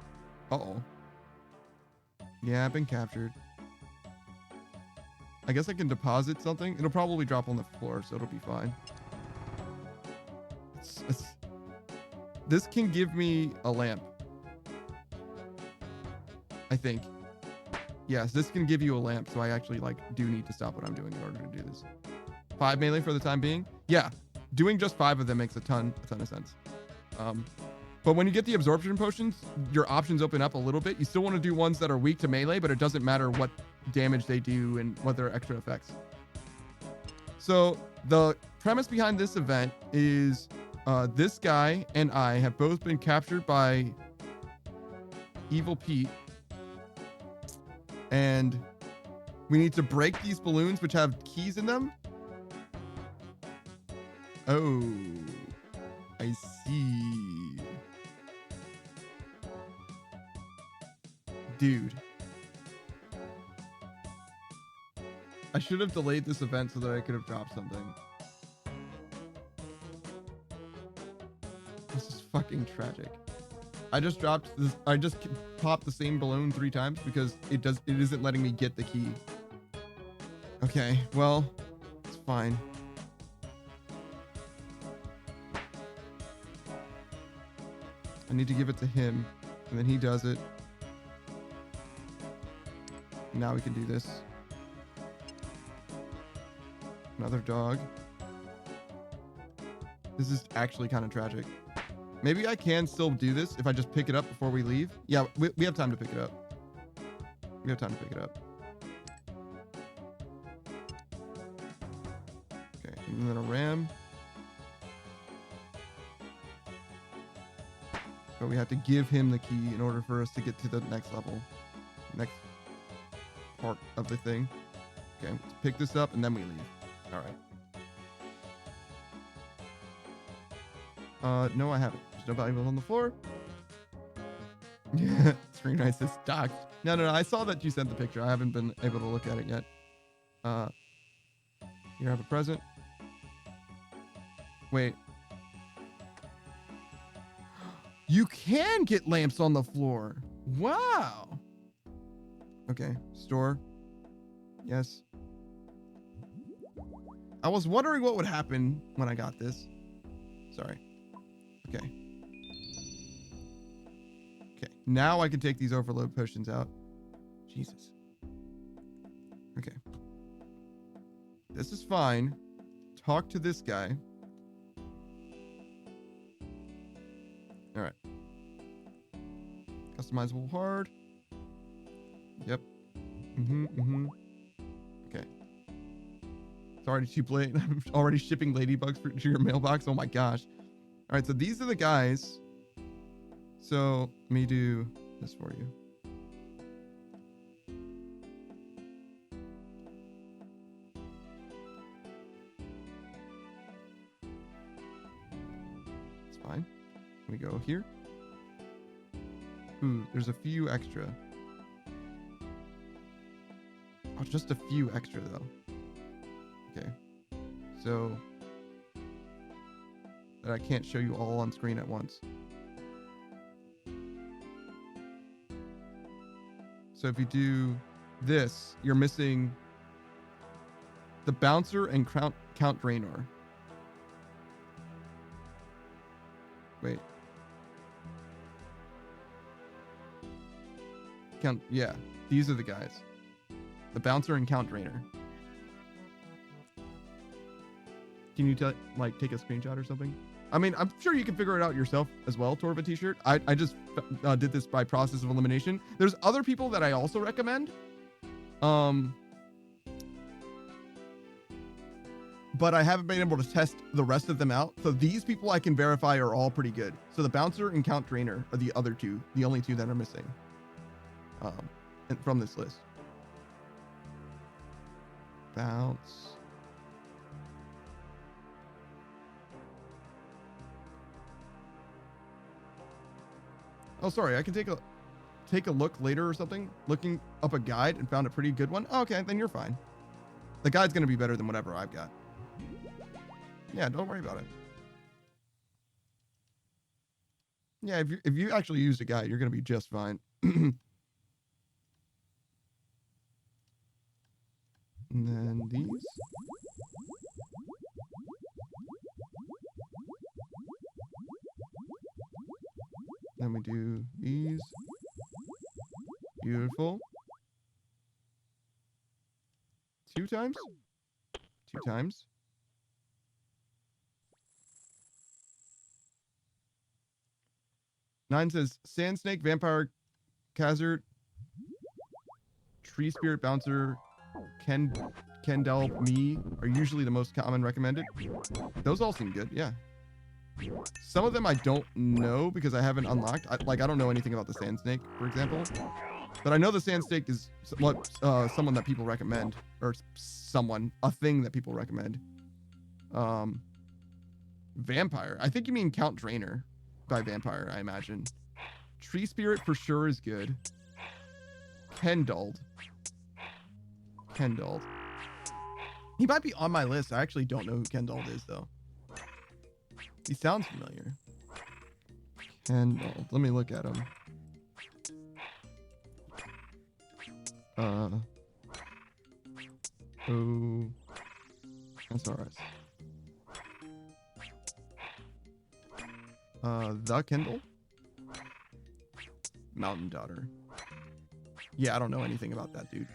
Uh-oh. Yeah, I've been captured. I guess I can deposit something. It'll probably drop on the floor, so it'll be fine. This can give me a lamp. I think. Yes, this can give you a lamp, so I actually do need to stop what I'm doing in order to do this. 5 melee for the time being. Yeah, doing just 5 of them makes a ton of sense. But when you get the absorption potions, your options open up a little bit. You still want to do ones that are weak to melee, but it doesn't matter what damage they do and what their extra effects. So the premise behind this event is this guy and I have both been captured by Evil Pete. And we need to break these balloons, which have keys in them. Oh, I see. Dude. I should have delayed this event so that I could have dropped something. This is fucking tragic. I just dropped this. I just popped the same balloon 3 times because it isn't letting me get the key. Okay, well, it's fine. I need to give it to him, and then he does it. Now we can do this. Another dog. This is actually kind of tragic. Maybe I can still do this if I just pick it up before we leave. Yeah, we have time to pick it up. We have time to pick it up. Okay, and then a ram. But we have to give him the key in order for us to get to the next level. Next part of the thing. Okay, let's pick this up and then we leave. All right. No, I haven't. There's no valuables on the floor. Yeah, Screen Knight says docked. No, I saw that you sent the picture. I haven't been able to look at it yet. Here, I have a present. Wait. You can get lamps on the floor. Wow. Okay, store. Yes. I was wondering what would happen when I got this. Sorry. Okay. Okay, now I can take these overload potions out. Jesus. Okay. This is fine. Talk to this guy. All right. Customizable hard. Yep. Okay. Sorry to keep late. I'm already shipping ladybugs to your mailbox. Oh my gosh. All right, so these are the guys. So let me do this for you. It's fine. Let me go here. Ooh, there's a few extra. Oh, just a few extra though. Okay. So that I can't show you all on screen at once. So if you do this, you're missing the bouncer and Count Draenor. Wait. Yeah, these are the guys. The bouncer and Count Draenor. Can you take a screenshot or something? I mean, I'm sure you can figure it out yourself as well, Torva T-shirt. I just did this by process of elimination. There's other people that I also recommend. But I haven't been able to test the rest of them out. So these people I can verify are all pretty good. So the bouncer and Count Draenor are the other two, the only two that are missing from this list. Bounce. Oh, sorry. I can take take a look later or something, looking up a guide and found a pretty good one, okay, then you're fine. The guide's going to be better than whatever I've got. Yeah, don't worry about it. Yeah, if you actually used a guide, you're going to be just fine. And then these. Then we do these. Beautiful. 2 times? 2 times. Nine says Sand Snake, Vampire, Khazard, Tree Spirit, Bouncer, Kendall, Me are usually the most common recommended. Those all seem good, yeah. Some of them I don't know because I haven't unlocked. I don't know anything about the Sand Snake, for example. But I know the Sand Snake is someone that people recommend. Or a thing that people recommend. Vampire. I think you mean Count Drainer by Vampire, I imagine. Tree Spirit for sure is good. Kendall. He might be on my list. I actually don't know who Kendall is, though. He sounds familiar. Kendall. Let me look at him. OSRS. The Kendall? Mountain Daughter. Yeah, I don't know anything about that dude.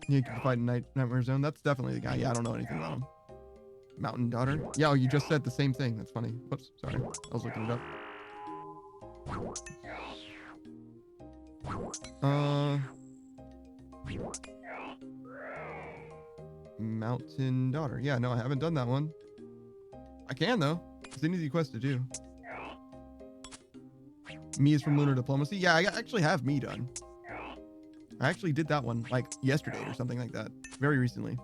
You can fight Nightmare Zone. That's definitely the guy. Yeah, I don't know anything about him. Mountain Daughter. Yeah, you just said the same thing. That's funny. Whoops, sorry. I was looking it up. Mountain Daughter. Yeah, no, I haven't done that one. I can, though. It's an easy quest to do. Me is from Lunar Diplomacy. Yeah, I actually have Me done. I actually did that one, like, yesterday or something like that. Very recently.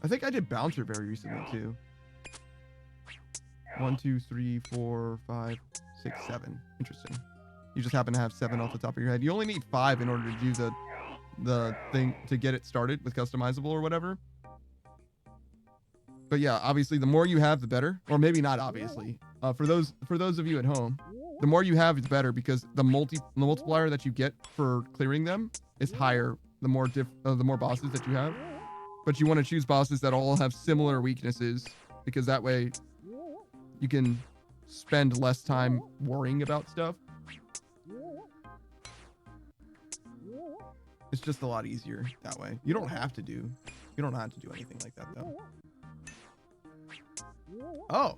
I think I did Bouncer very recently, too. 1, 2, 3, 4, 5, 6, 7. Interesting. You just happen to have 7 off the top of your head. You only need 5 in order to do the thing to get it started with customizable or whatever. But yeah, obviously the more you have, the better. Or maybe not obviously. For those of you at home, the more you have is better because the multiplier that you get for clearing them is higher the more bosses that you have. But you want to choose bosses that all have similar weaknesses because that way you can spend less time worrying about stuff. It's just a lot easier that way. You don't have to do anything like that though. Oh,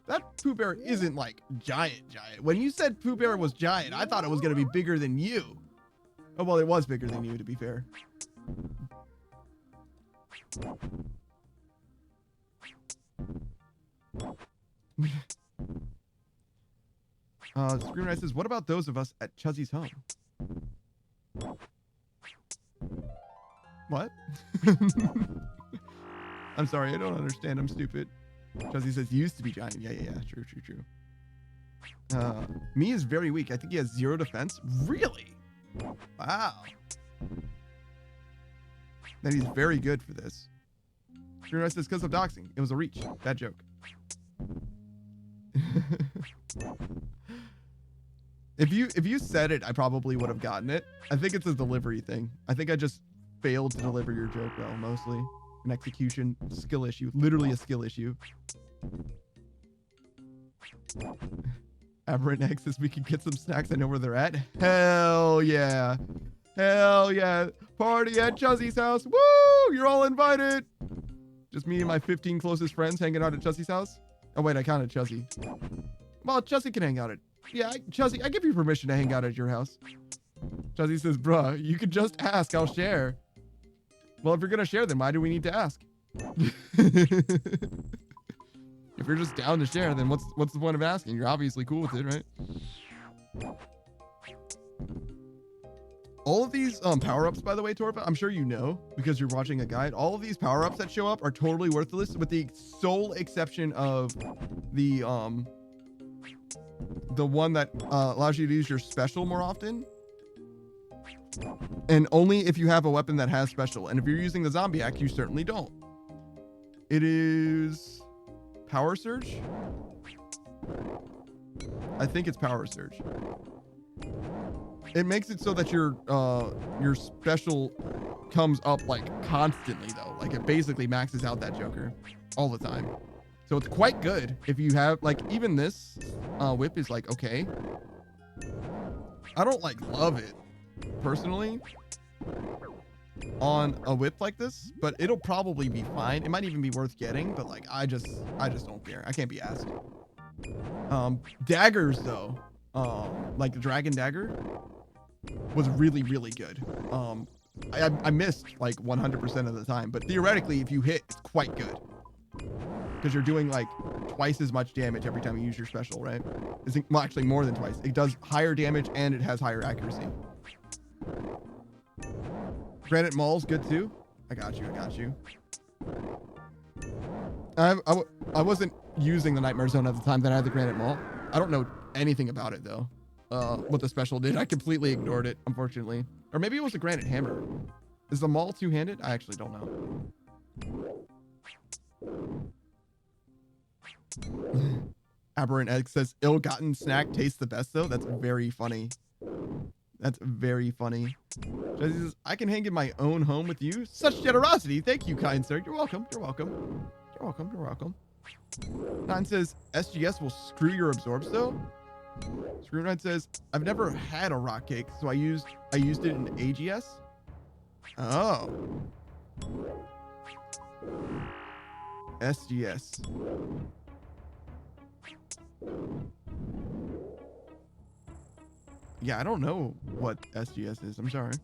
that Pooh Bear isn't like giant. When you said Pooh Bear was giant, I thought it was going to be bigger than you. Oh, well, it was bigger than you, to be fair. Screenwriter says, what about those of us at Chuzzy's home? What? I'm sorry, I don't understand. I'm stupid. Chuzzy says, used to be giant. Yeah. True. Me is very weak. I think he has 0 defense. Really? Wow. Then he's very good for this. Screenwriter says, because of doxing. It was a reach. Bad joke. If you said it, I probably would have gotten it. I think it's a delivery thing. I think I just failed to deliver your joke well, mostly. An execution skill issue. Literally a skill issue. Aberrant Egg says we can get some snacks. I know where they're at. Hell yeah. Hell yeah. Party at Chuzzy's house. Woo! You're all invited. Just me and my 15 closest friends hanging out at Chuzzy's house. Oh, wait, I counted Chuzzy. Well, Chuzzy can hang out at... Yeah, Chuzzy, I give you permission to hang out at your house. Chuzzy says, bruh, you could just ask. I'll share. Well, if you're going to share, then why do we need to ask? If you're just down to share, then what's the point of asking? You're obviously cool with it, right? All of these power-ups, by the way, Torpa, I'm sure you know because you're watching a guide. All of these power-ups that show up are totally worthless, with the sole exception of the one that allows you to use your special more often. And only if you have a weapon that has special. And if you're using the zombie axe, you certainly don't. It is Power Surge. I think it's Power Surge. It makes it so that your special comes up like constantly though. Like it basically maxes out that Joker all the time. So it's quite good if you have like even this whip is like okay. I don't like love it personally on a whip like this, but it'll probably be fine. It might even be worth getting, but like I just don't care. I can't be asked. Daggers though, like the dragon dagger was really good. I missed like 100% of the time, but theoretically if you hit, it's quite good because you're doing like twice as much damage every time you use your special, right? Well, actually more than twice. It does higher damage and it has higher accuracy. Granite Mall's good too. I got you. I wasn't using the Nightmare Zone at the time that I had the Granite Mall. I don't know anything about it though. What the special did. I completely ignored it, unfortunately. Or maybe it was a Granite Hammer. Is the Maul two-handed? I actually don't know. Aberrant Egg says, ill-gotten snack tastes the best though. That's very funny. That's very funny. Jesse says, I can hang in my own home with you. Such generosity. Thank you, kind sir. You're welcome. You're welcome. Nine says, SGS will screw your absorbs though. Screwnight says, I've never had a rock cake, so I used it in AGS. Oh. SGS. Yeah, I don't know what SGS is. I'm sorry.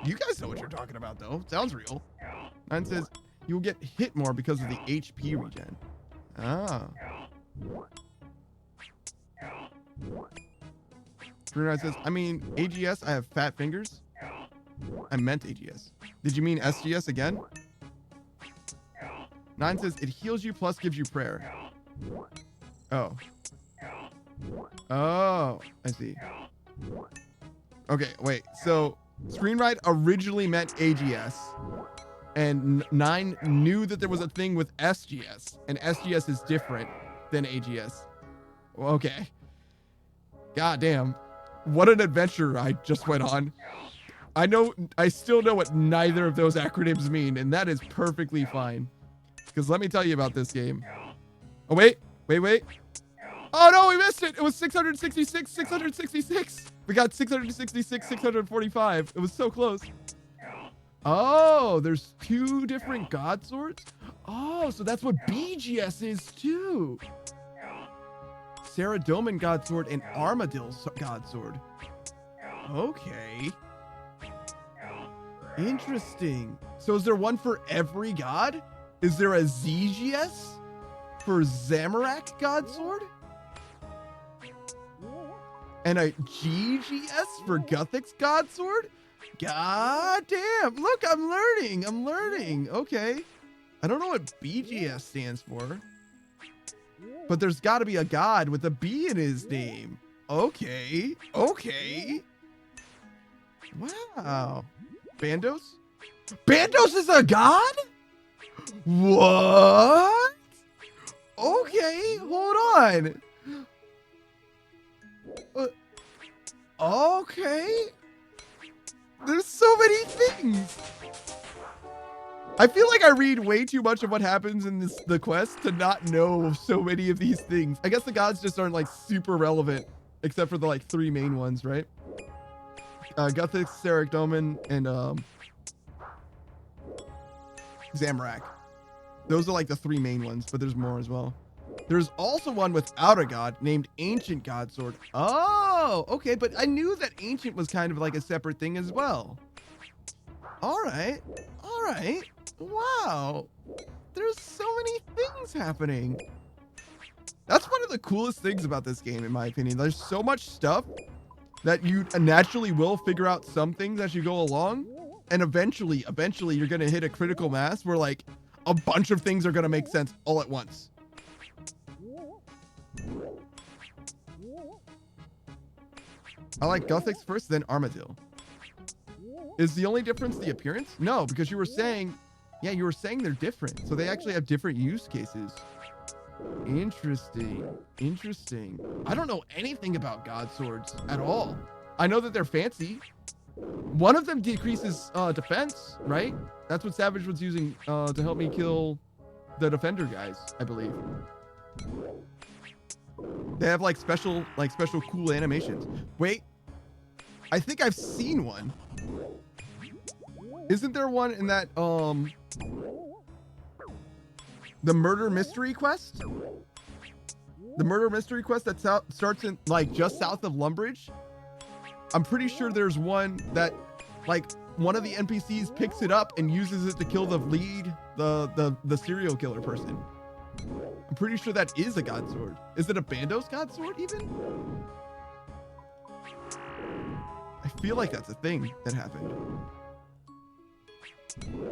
You guys know what you're talking about, though. Sounds real. Nine says, you will get hit more because of the HP regen. Ah. Brunei says, I mean, AGS, I have fat fingers. I meant AGS. Did you mean SGS again? Nine says, it heals you plus gives you prayer. Oh. Oh, I see. Okay, wait. So, Screenwrite originally meant AGS. And Nine knew that there was a thing with SGS. And SGS is different than AGS. Okay. God damn. What an adventure I just went on. I still know what neither of those acronyms mean, and that is perfectly fine. Because let me tell you about this game. Oh, wait. Oh, no, we missed it. It was 666. We got 666, 645. It was so close. Oh, there's two different God Swords? Oh, so that's what BGS is, too. Saradomin God Sword and Armadill's God Sword. Okay. Interesting. So is there one for every god? Is there a ZGS for Zamorak God Sword? And a GGS for Guthix God Sword? God damn. Look, I'm learning. Okay. I don't know what BGS stands for. But there's got to be a god with a B in his name. Okay. Wow. Bandos? Bandos is a god? What? Okay, hold on. Okay. There's so many things. I feel like I read way too much of what happens in the quest to not know so many of these things. I guess the gods just aren't like super relevant, except for the like three main ones, right? Guthix, Saradomin, and Zamorak. Those are like the three main ones, but there's more as well. There's also one without a god named Ancient God Sword. Oh, okay, but I knew that Ancient was kind of like a separate thing as well. All right. Wow. There's so many things happening. That's one of the coolest things about this game, in my opinion. There's so much stuff, that you naturally will figure out some things as you go along, and eventually you're gonna hit a critical mass where like a bunch of things are gonna make sense all at once. I like Guthix first, then Armadillo. Is the only difference the appearance? No, because you were saying, yeah, you were saying they're different. So they actually have different use cases. Interesting. Interesting. I don't know anything about God Swords at all. I know that they're fancy. One of them decreases defense, right? That's what Savage was using to help me kill the defender guys, I believe. They have like special cool animations. Wait, I think I've seen one. Isn't there one in that the murder mystery quest? The murder mystery quest that starts in like just south of Lumbridge. I'm pretty sure there's one that like one of the NPCs picks it up and uses it to kill the lead, the serial killer person. I'm pretty sure that is a God Sword. Is it a Bandos God Sword even? I feel like that's a thing that happened.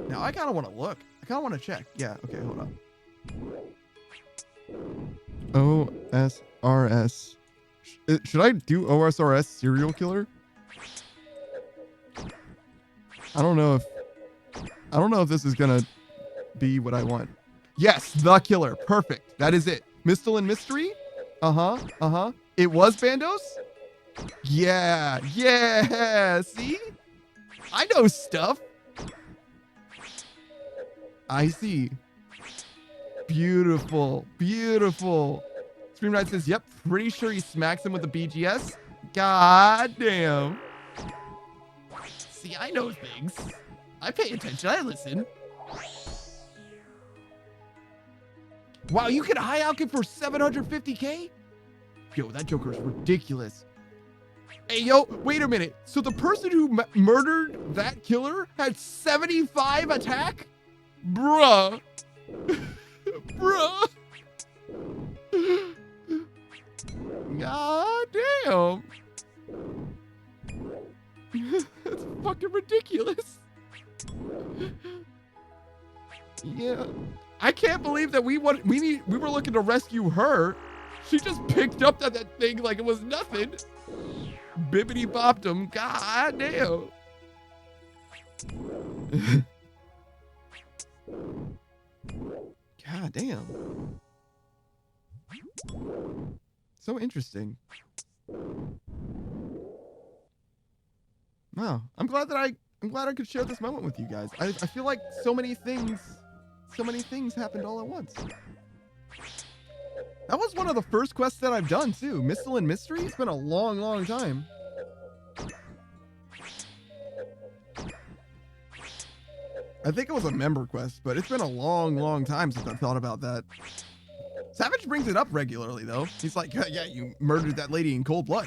Now I kind of want to look. I kind of want to check. Yeah, okay, hold on. OSRS. Should I do OSRS serial killer? I don't know if this is gonna be what I want. Yes, the killer. Perfect. That is it. Mistle and Mystery? Uh-huh. It was Bandos? Yeah. See? I know stuff. I see. Beautiful. Scream Knight says, yep, pretty sure he smacks him with a BGS. God damn. See, I know things. I pay attention. I listen. Wow, you can high alchemy for 750k? Yo, that Joker's ridiculous. Hey, yo, wait a minute. So the person who murdered that killer had 75 attack? Bruh. Bruh. God damn. That's fucking ridiculous. Yeah. I can't believe that we were looking to rescue her. She just picked up that thing like it was nothing. Bibbity bopped him. God damn. God damn. So interesting. Wow. I'm glad I could share this moment with you guys. I feel like so many things happened all at once. That was one of the first quests that I've done too. Mistle and Mystery? It's been a long time. I think it was a member quest, but it's been a long time since I've thought about that. Savage brings it up regularly though. He's like, yeah, you murdered that lady in cold blood.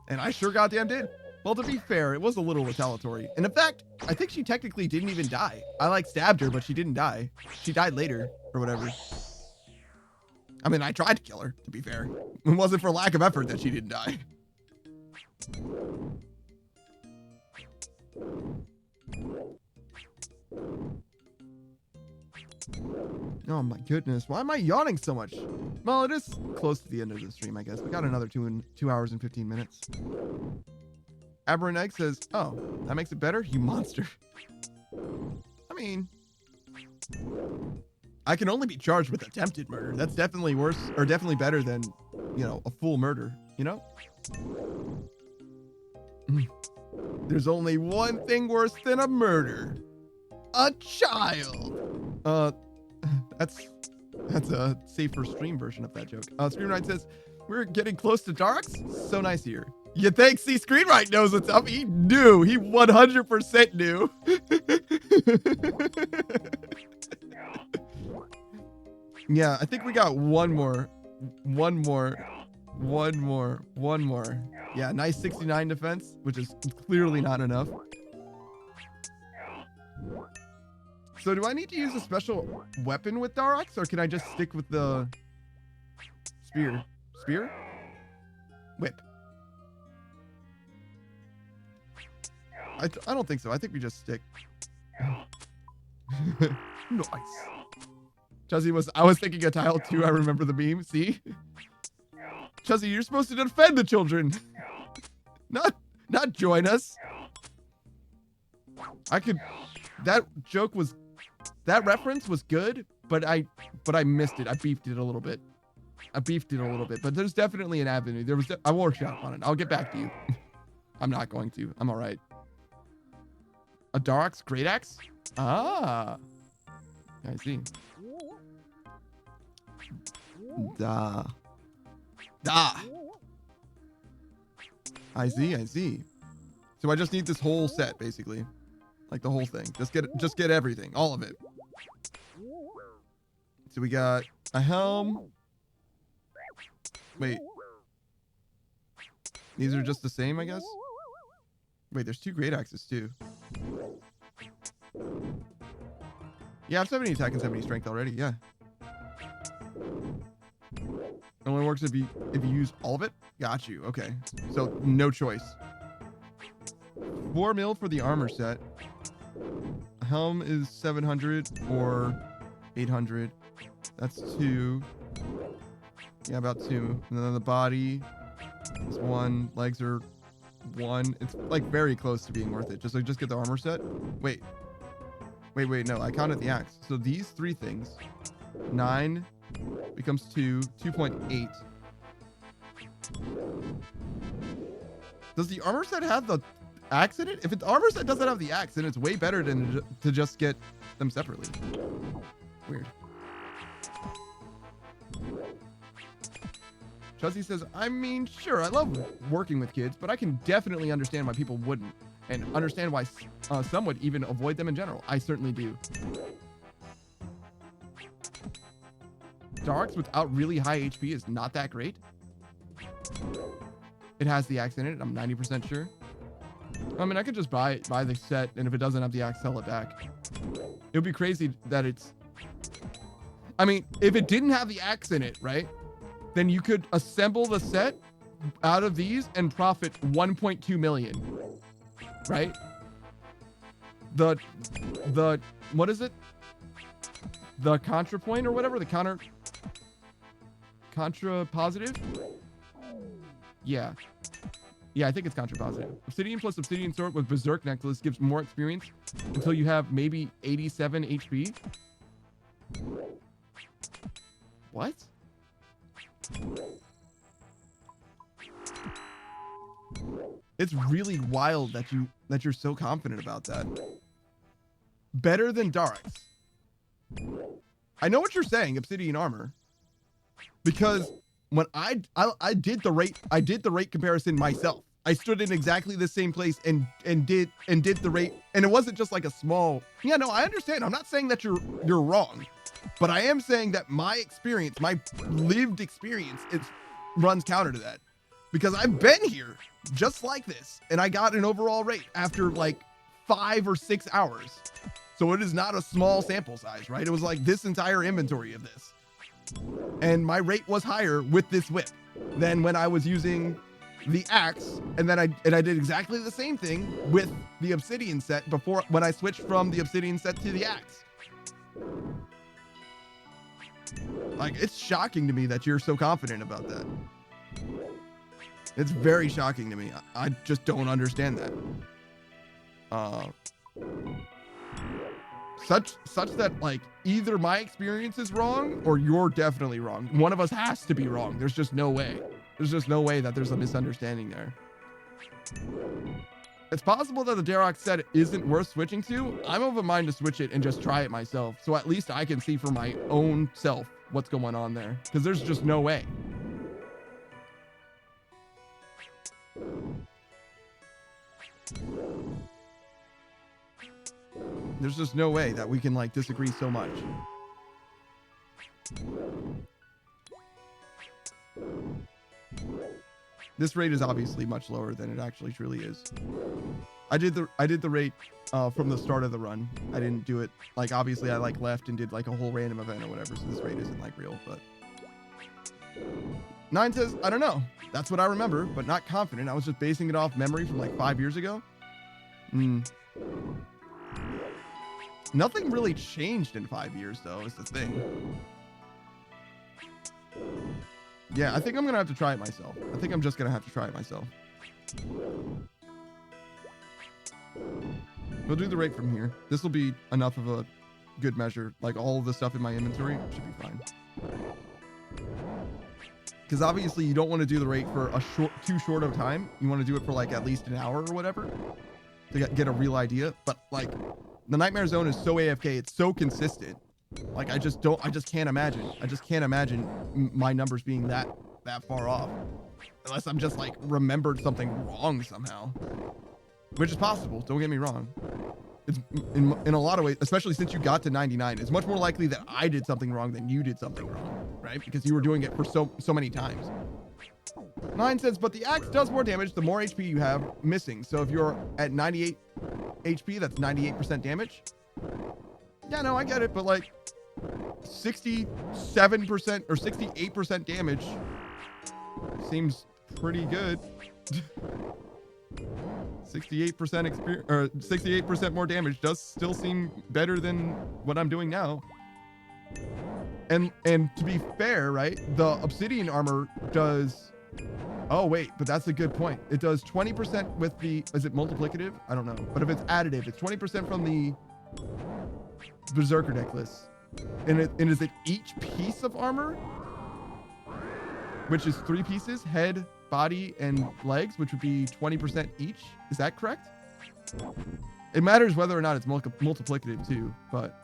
And I sure goddamn did. Well, to be fair, it was a little retaliatory. And in fact, I think she technically didn't even die. I like stabbed her, but she didn't die. She died later or whatever. I mean, I tried to kill her, to be fair. It wasn't for lack of effort that she didn't die. Oh my goodness. Why am I yawning so much? Well, it is close to the end of the stream, I guess. We got another 2 hours and 15 minutes. Aberrant Egg says, oh, that makes it better? You monster. I mean, I can only be charged with attempted murder. That's definitely worse, or definitely better than, you know, a full murder, you know? There's only one thing worse than a murder. A child. That's a safer stream version of that joke. Screenwrite says, we're getting close to Darks. So nice here. You think? See, Screenwrite knows what's up. He knew. He 100% knew. Yeah, I think we got one more. Yeah, nice 69 defense, which is clearly not enough. So do I need to use a special weapon with Darox, or can I just stick with the spear? Spear? Whip. I don't think so. I think we just stick. Nice. Chuzzy I was thinking a tile too. I remember the meme. See? Chuzzy, you're supposed to defend the children. Not join us. That reference was good, but I missed it. I beefed it a little bit. But there's definitely an avenue. I workshop on it. I'll get back to you. I'm not going to. I'm all right. A Dark's Great Axe? Ah. I see. Da. I see. So I just need this whole set, basically. Like the whole thing. Just get everything. All of it. So we got a helm. Wait. These are just the same, I guess? Wait, there's 2 great axes too. Yeah, I have 70 attack and 70 strength already, yeah. It only works if you use all of it? Got you, okay. So no choice. 4 mil for the armor set. Helm is 700 or 800. That's 2. Yeah, about 2. And then the body is 1. Legs are 1. It's like very close to being worth it. Just get the armor set. Wait, no, I counted the axe. So these 3 things, 9 becomes 2, 2.8. Does the armor set have the axe in it? If the armor set doesn't have the axe, then it's way better than to just get them separately. Weird. Chuzzy says, I mean, sure, I love working with kids, but I can definitely understand why people wouldn't, and understand why some would even avoid them in general. I certainly do. Darks without really high HP is not that great. It has the axe in it, I'm 90% sure. I mean, I could just buy the set, and if it doesn't have the axe, sell it back. It would be crazy that it's... I mean, if it didn't have the axe in it, right? Then you could assemble the set out of these and profit 1.2 million, right? The what is it? The contrapoint or whatever, the contra positive? Yeah, I think it's contra positive. Obsidian plus obsidian sword with berserk necklace gives more experience until you have maybe 87 HP. What? It's really wild that you're so confident about that. Better than Darks. I know what you're saying, obsidian armor, because when I did the rate comparison myself. I stood in exactly the same place and did the rate, and it wasn't just like a small. Yeah, no, I understand. I'm not saying that you're wrong, but I am saying that my experience, my lived experience, it runs counter to that, because I've been here just like this, and I got an overall rate after like 5 or 6 hours. So it is not a small sample size, right? It was like this entire inventory of this, and my rate was higher with this whip than when I was using the axe, and then I did exactly the same thing with the obsidian set before, when I switched from the obsidian set to the axe. Like, it's shocking to me that you're so confident about that. It's very shocking to me. I just don't understand that. Such that, like, either my experience is wrong or you're definitely wrong. One of us has to be wrong. There's just no way. There's just no way that there's a misunderstanding there. It's possible that the Darok set isn't worth switching to. I'm of a mind to switch it and just try it myself, so at least I can see for my own self what's going on there, because there's just no way. There's just no way that we can, like, disagree so much. This rate is obviously much lower than it actually truly is. I did the rate from the start of the run. I didn't do it, like, obviously I like left and did like a whole random event or whatever, so this rate isn't like real. But 9 says, I don't know. That's what I remember, but not confident. I was just basing it off memory from like 5 years ago. Mm. Nothing really changed in 5 years, though, is the thing. Yeah, I think I'm gonna have to try it myself. I think I'm just gonna have to try it myself. We'll do the rate from here. This will be enough of a good measure. Like, all of the stuff in my inventory should be fine. Because obviously you don't want to do the rate for a too short of time. You want to do it for like at least an hour or whatever to get a real idea. But like, the Nightmare Zone is so AFK, it's so consistent. Like, I just can't imagine. I just can't imagine my numbers being that far off. Unless I'm just like remembered something wrong somehow. Which is possible, don't get me wrong. It's in a lot of ways, especially since you got to 99, it's much more likely that I did something wrong than you did something wrong, right? Because you were doing it for so many times. 9 says, but the axe does more damage the more HP you have missing. So if you're at 98 HP, that's 98% damage. Yeah, no, I get it, but like 67% or 68% damage seems pretty good. 68% experience, or 68% more damage does still seem better than what I'm doing now. And to be fair, right, the obsidian armor does, oh wait, but that's a good point. It does 20% with the, is it multiplicative? I don't know, but if it's additive, it's 20% from the berserker necklace, and is it each piece of armor, which is 3 pieces, head, body, and legs, which would be 20% each. Is that correct? It matters whether or not it's multiplicative too, but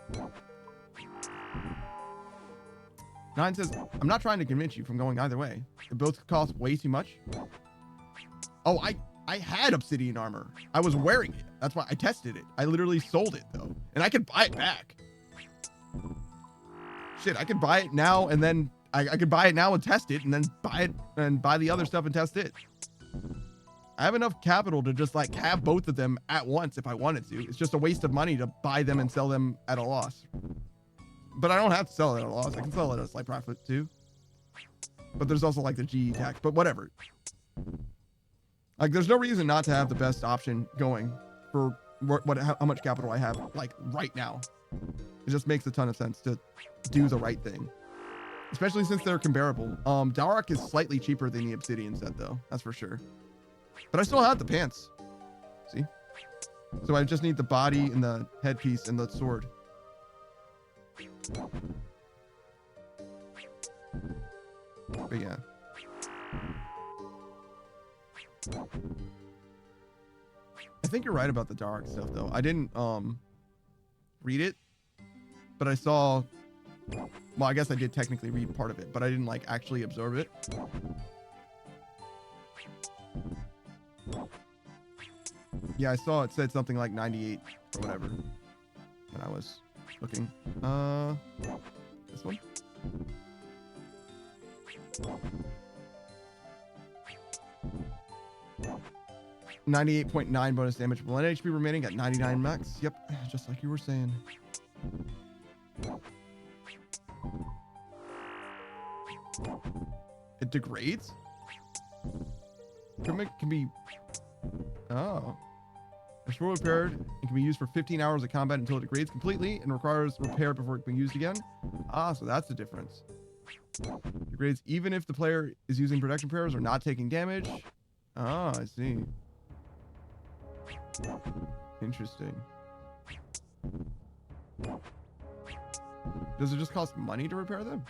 9 says, I'm not trying to convince you from going either way. They both cost way too much. Oh, I had obsidian armor. I was wearing it. That's why I tested it. I literally sold it though, and I could buy it back. Shit, I could buy it now and then I could buy it now and test it, and then buy it and buy the other stuff and test it. I have enough capital to just like have both of them at once if I wanted to. It's just a waste of money to buy them and sell them at a loss. But I don't have to sell it at a loss. I can sell it at a slight profit too. But there's also like the GE tax, but whatever. Like, there's no reason not to have the best option going for how much capital I have like right now. It just makes a ton of sense to do the right thing. Especially since they're comparable. Dalrak is slightly cheaper than the obsidian set though, that's for sure. But I still have the pants. See? So I just need the body and the headpiece and the sword. But yeah. I think you're right about the Dalrak stuff though. I didn't read it, but I saw, well, I guess I did technically read part of it, but I didn't like actually absorb it. Yeah, I saw it said something like 98 or whatever when I was looking. This one? .98 bonus damage. 1 HP remaining at 99 max. Yep, just like you were saying. It degrades? Equipment can be... Oh. It's repaired and can be used for 15 hours of combat until it degrades completely and requires repair before it can be used again. Ah, so that's the difference. Degrades even if the player is using protection prayers or not taking damage. Ah, I see. Interesting. Does it just cost money to repair them?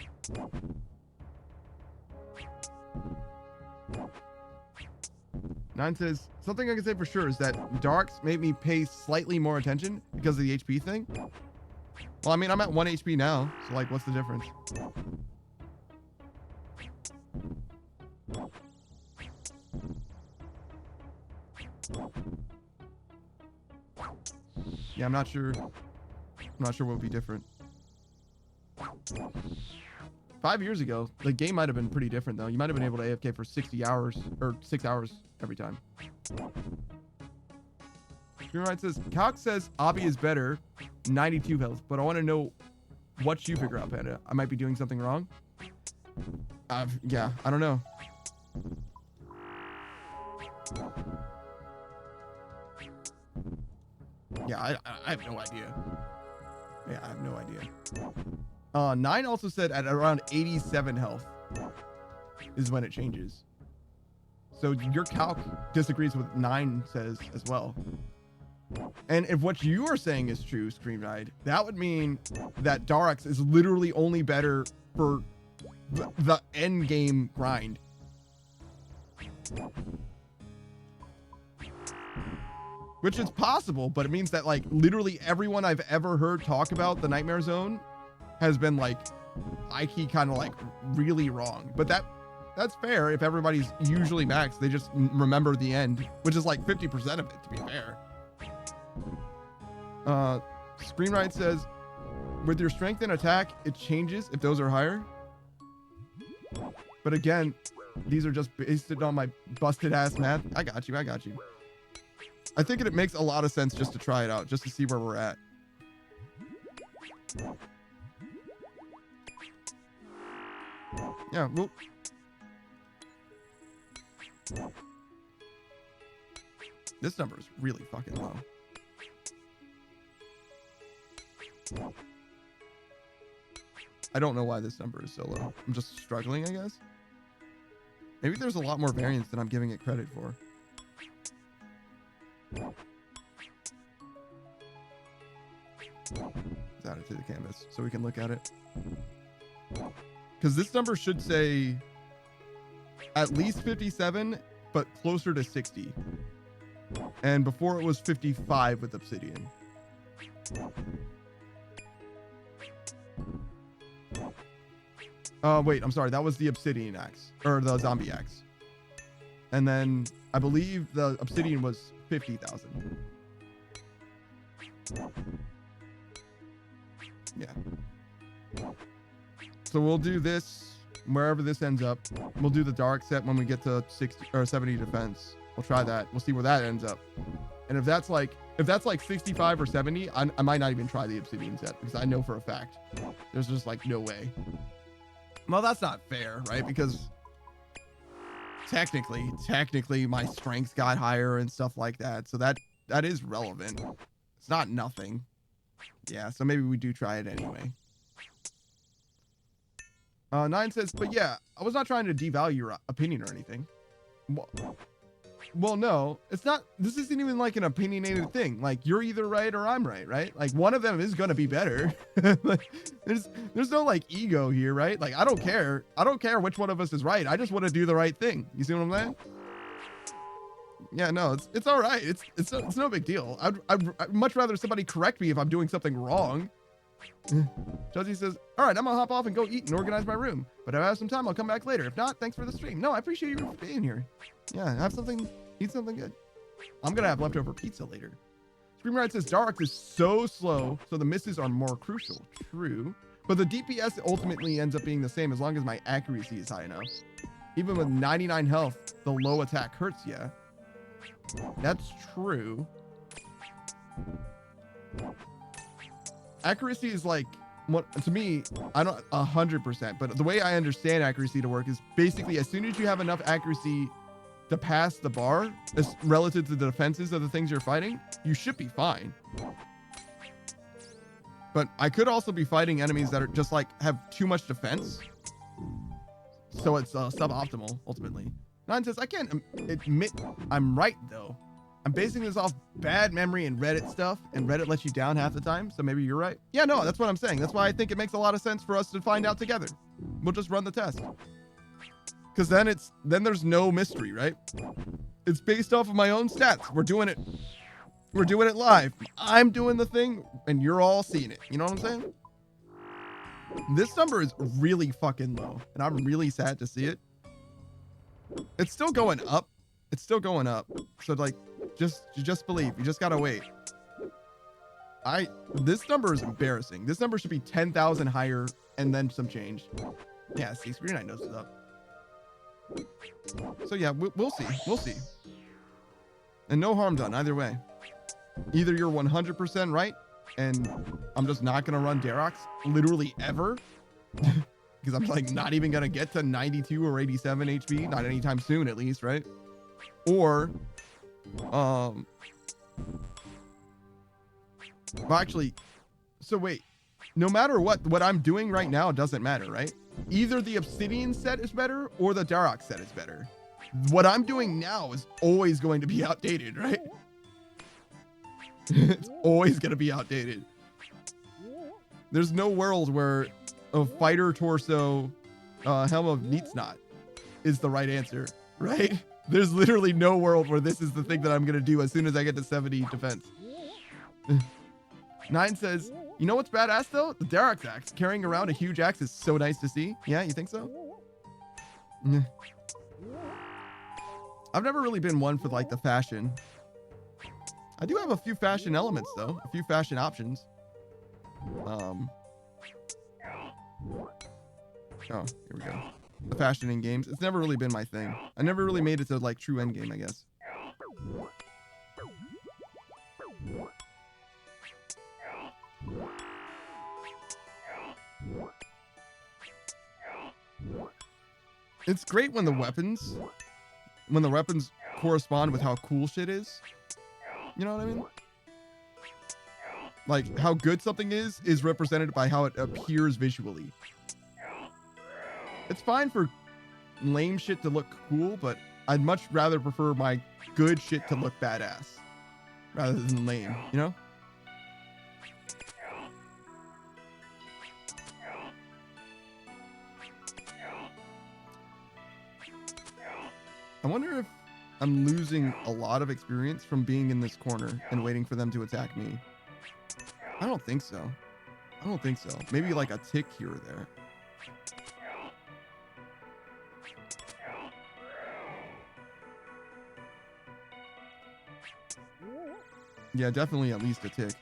Nine says, something I can say for sure is that Darks made me pay slightly more attention because of the HP thing. Well, I mean, I'm at 1 HP now, so like, what's the difference? Yeah, I'm not sure. I'm not sure what would be different. 5 years ago, the game might have been pretty different though. You might have been able to AFK for 60 hours or 6 hours every time. Screenwrite says, Calc says Obby is better, 92 health, but I want to know what you figure out, Panda. I might be doing something wrong. Yeah, I don't know. Yeah, I have no idea. Yeah, I have no idea. 9 also said at around 87 health is when it changes. So your calc disagrees with 9 says as well. And if what you are saying is true, Scream Ride, that would mean that Darks is literally only better for the end game grind. Which is possible, but it means that like literally everyone I've ever heard talk about the Nightmare Zone has been like high-key kind of like really wrong. But that's fair if everybody's usually max. They just remember the end, which is like 50% of it, to be fair. Screenwrite says, with your strength and attack, it changes if those are higher. But again, these are just based on my busted ass math. I got you. I think it makes a lot of sense just to try it out, just to see where we're at. Yeah, well. This number is really fucking low. I don't know why this number is so low. I'm just struggling, I guess. Maybe there's a lot more variance than I'm giving it credit for. Let's add it to the canvas so we can look at it. Because this number should say at least 57, but closer to 60. And before it was 55 with Obsidian. Wait, I'm sorry. That was the Obsidian axe, or the zombie axe. And then I believe the Obsidian was 50,000. Yeah. So we'll do this wherever this ends up. We'll do the dark set when we get to 60 or 70 defense. We'll try that. We'll see where that ends up. And if that's like 65 or 70, I might not even try the Obsidian set because I know for a fact there's just like no way. Well, that's not fair, right? Because technically my strength got higher and stuff like that. So that is relevant. It's not nothing. Yeah, so maybe we do try it anyway. 9 says, but yeah, I was not trying to devalue your opinion or anything. Well, no, it's not. This isn't even like an opinionated thing. Like you're either right or I'm right, right? Like one of them is gonna be better. Like, there's no like ego here, right? Like I don't care which one of us is right. I just want to do the right thing. You see what I'm saying? Yeah, no, it's all right. It's no big deal. I'd much rather somebody correct me if I'm doing something wrong. Josie says, all right, I'm gonna hop off and go eat and organize my room. But if I have some time, I'll come back later. If not, thanks for the stream. No, I appreciate you being here. Yeah, eat something good. I'm gonna have leftover pizza later. Screamride says, Dark is so slow, so the misses are more crucial. True. But the DPS ultimately ends up being the same as long as my accuracy is high enough. Even with 99 health, the low attack hurts, yeah. That's true. Accuracy is like, what to me, I don't 100%, but the way I understand accuracy to work is basically as soon as you have enough accuracy to pass the bar as relative to the defenses of the things you're fighting, you should be fine. But I could also be fighting enemies that are just like have too much defense, so it's suboptimal ultimately. 9 says, I can't admit I'm right though. I'm basing this off bad memory and Reddit stuff, and Reddit lets you down half the time, so maybe you're right. Yeah, no, that's what I'm saying. That's why I think it makes a lot of sense for us to find out together. We'll just run the test. Because then there's no mystery, right? It's based off of my own stats. We're doing it live. I'm doing the thing, and you're all seeing it. You know what I'm saying? This number is really fucking low, and I'm really sad to see it. It's still going up. So like, just believe. You just gotta wait. This number is embarrassing. This number should be 10,000 higher and then some change. Yeah, see, Screen Knight knows it's up. So yeah, we'll see. And no harm done either way. Either you're 100% right, and I'm just not gonna run Darox literally ever, because I'm like not even gonna get to 92 or 87 HP, not anytime soon at least, right? Or Well, actually, so wait. No matter what I'm doing right now doesn't matter, right? Either the Obsidian set is better or the Darok set is better. What I'm doing now is always going to be outdated, right? It's always going to be outdated. There's no world where a fighter torso helm of Neatsnot is the right answer, right? There's literally no world where this is the thing that I'm going to do as soon as I get to 70 defense. 9 says, you know what's badass though? The Darok's axe. Carrying around a huge axe is so nice to see. Yeah, you think so? Yeah. I've never really been one for like the fashion. I do have a few fashion elements though, a few fashion options. Oh, here we go. The fashion in games. It's never really been my thing. I never really made it to like true end game, I guess. It's great when the weapons correspond with how cool shit is. You know what I mean? Like how good something is represented by how it appears visually. It's fine for lame shit to look cool, but I'd much rather prefer my good shit to look badass rather than lame, you know? I wonder if I'm losing a lot of experience from being in this corner and waiting for them to attack me. I don't think so. I don't think so. Maybe like a tick here or there. Yeah, definitely at least a tick.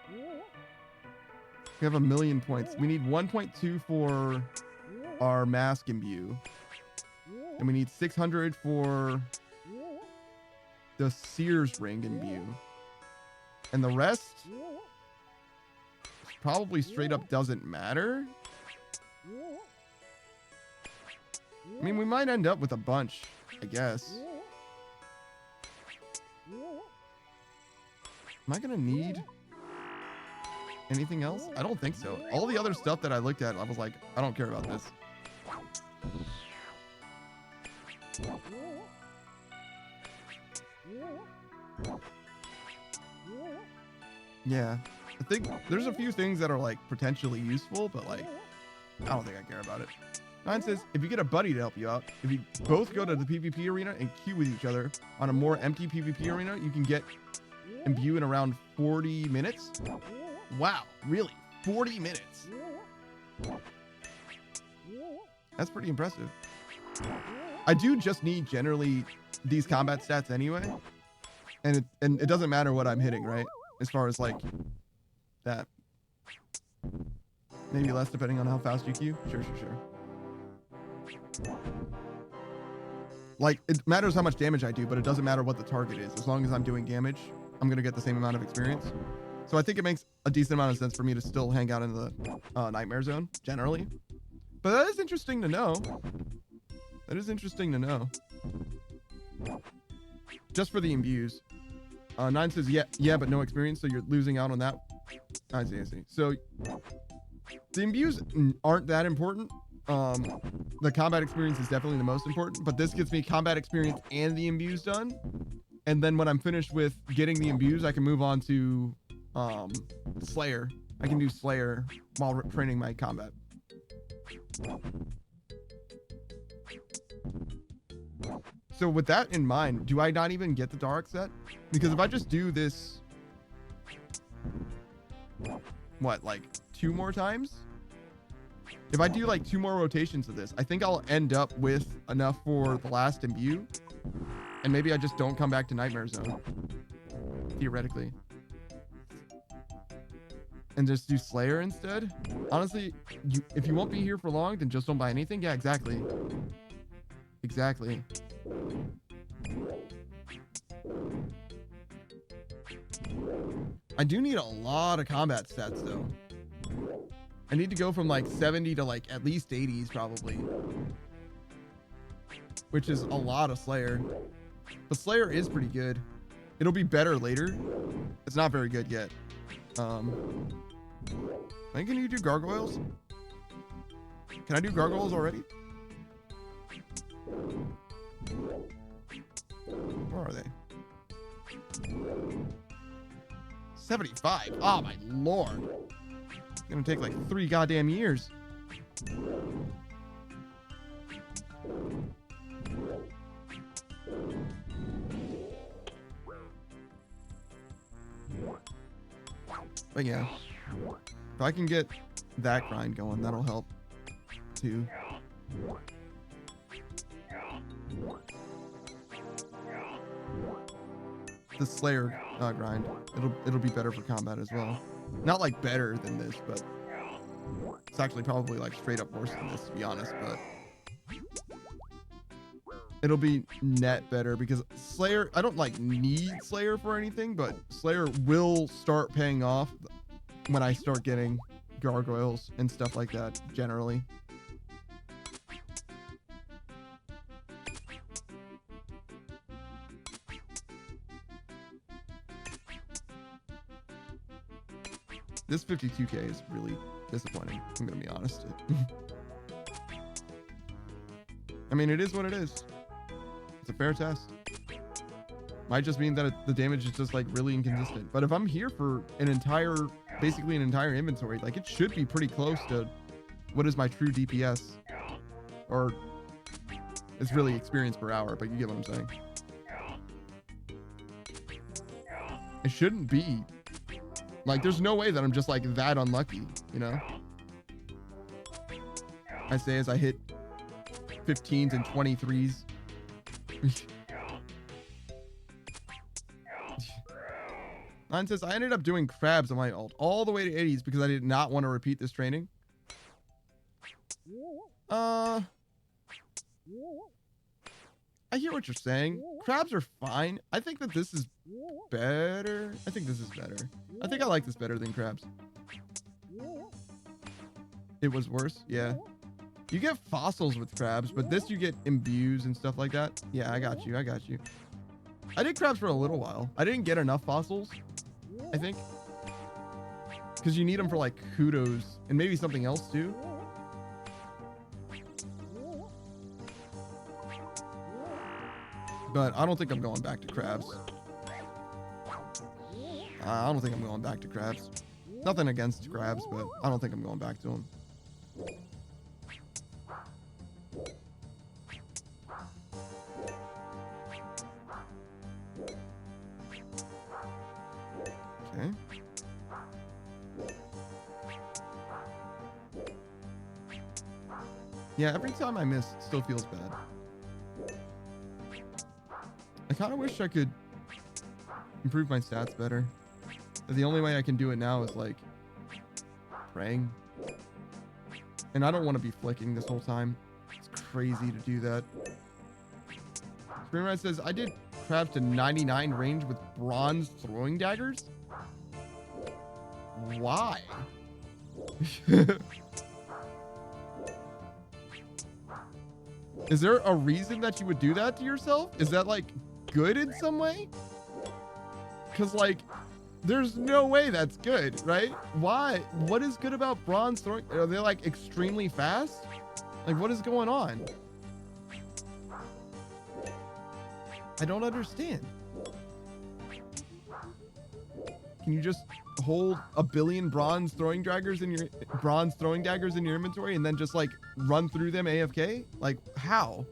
We have 1,000,000 points. We need 1.2 for our mask imbue. And we need 600 for the Sears ring imbue. And the rest probably straight up doesn't matter. I mean, we might end up with a bunch, I guess. Am I gonna need anything else? I don't think so. All the other stuff that I looked at, I was like, I don't care about this. Yeah, I think there's a few things that are like potentially useful, but like, I don't think I care about it. 9 says, if you get a buddy to help you out, if you both go to the PvP arena and queue with each other on a more empty PvP arena, you can get imbue in around 40 minutes. Wow, really? 40 minutes? That's pretty impressive. I do just need generally these combat stats anyway, and it doesn't matter what I'm hitting, right? As far as like that, maybe less depending on how fast you queue. Sure. Like it matters how much damage I do, but it doesn't matter what the target is. As long as I'm doing damage, I'm gonna get the same amount of experience. So I think it makes a decent amount of sense for me to still hang out in the nightmare zone generally. But that is interesting to know. That is interesting to know. Just for the imbues. 9 says, yeah, but no experience, so you're losing out on that. I see. So the imbues aren't that important. The combat experience is definitely the most important, but this gets me combat experience and the imbues done. And then when I'm finished with getting the imbues, I can move on to Slayer. I can do Slayer while training my combat. So with that in mind, do I not even get the Dark set? Because if I just do this, what, like 2 more times? If I do like 2 more rotations of this, I think I'll end up with enough for the last imbue. And maybe I just don't come back to Nightmare Zone. Theoretically. And just do Slayer instead? Honestly, if you won't be here for long, then just don't buy anything. Yeah, exactly. Exactly. I do need a lot of combat stats though. I need to go from like 70 to like at least 80s probably. Which is a lot of Slayer. But Slayer is pretty good. It'll be better later. It's not very good yet. When can you do gargoyles? Can I do gargoyles already? Where are they? 75. Oh my lord. It's gonna take like 3 goddamn years. But yeah, if I can get that grind going, that'll help too. The Slayer grind, it'll be better for combat as well. Not like better than this, but it's actually probably like straight up worse than this, to be honest. But it'll be net better because Slayer, I don't like need Slayer for anything, but Slayer will start paying off when I start getting gargoyles and stuff like that generally. This 52k is really disappointing, I'm gonna be honest. I mean, it is what it is. It's a fair test. Might just mean that the damage is just like really inconsistent. But if I'm here for an entire, basically an entire inventory, like it should be pretty close to what is my true DPS. Or it's really experience per hour, but you get what I'm saying. It shouldn't be. Like, there's no way that I'm just like that unlucky, you know? I say as I hit 15s and 23s. Nine says, I ended up doing crabs on my ult all the way to 80s because I did not want to repeat this training. I hear what you're saying. Crabs are fine. I think that this is better. I think this is better. I think I like this better than crabs. It was worse? Yeah. You get fossils with crabs, but this you get imbues and stuff like that. Yeah, I got you. I got you. I did crabs for a little while. I didn't get enough fossils, I think. Because you need them for like kudos and maybe something else too. But I don't think I'm going back to crabs. I don't think I'm going back to crabs. Nothing against crabs, but I don't think I'm going back to them. Okay. Yeah, every time I miss, it still feels bad. I kind of wish I could improve my stats better. The only way I can do it now is like praying. And I don't want to be flicking this whole time. It's crazy to do that. Screenwriter says, I did crabs to 99 range with bronze throwing daggers. Why? Is there a reason that you would do that to yourself? Is that like good in some way? Because like, there's no way that's good, right? Why? What is good about bronze throwing? Are they like extremely fast? Like, what is going on? I don't understand. Can you just hold a billion bronze throwing daggers in your inventory and then just like run through them AFK? Like, how?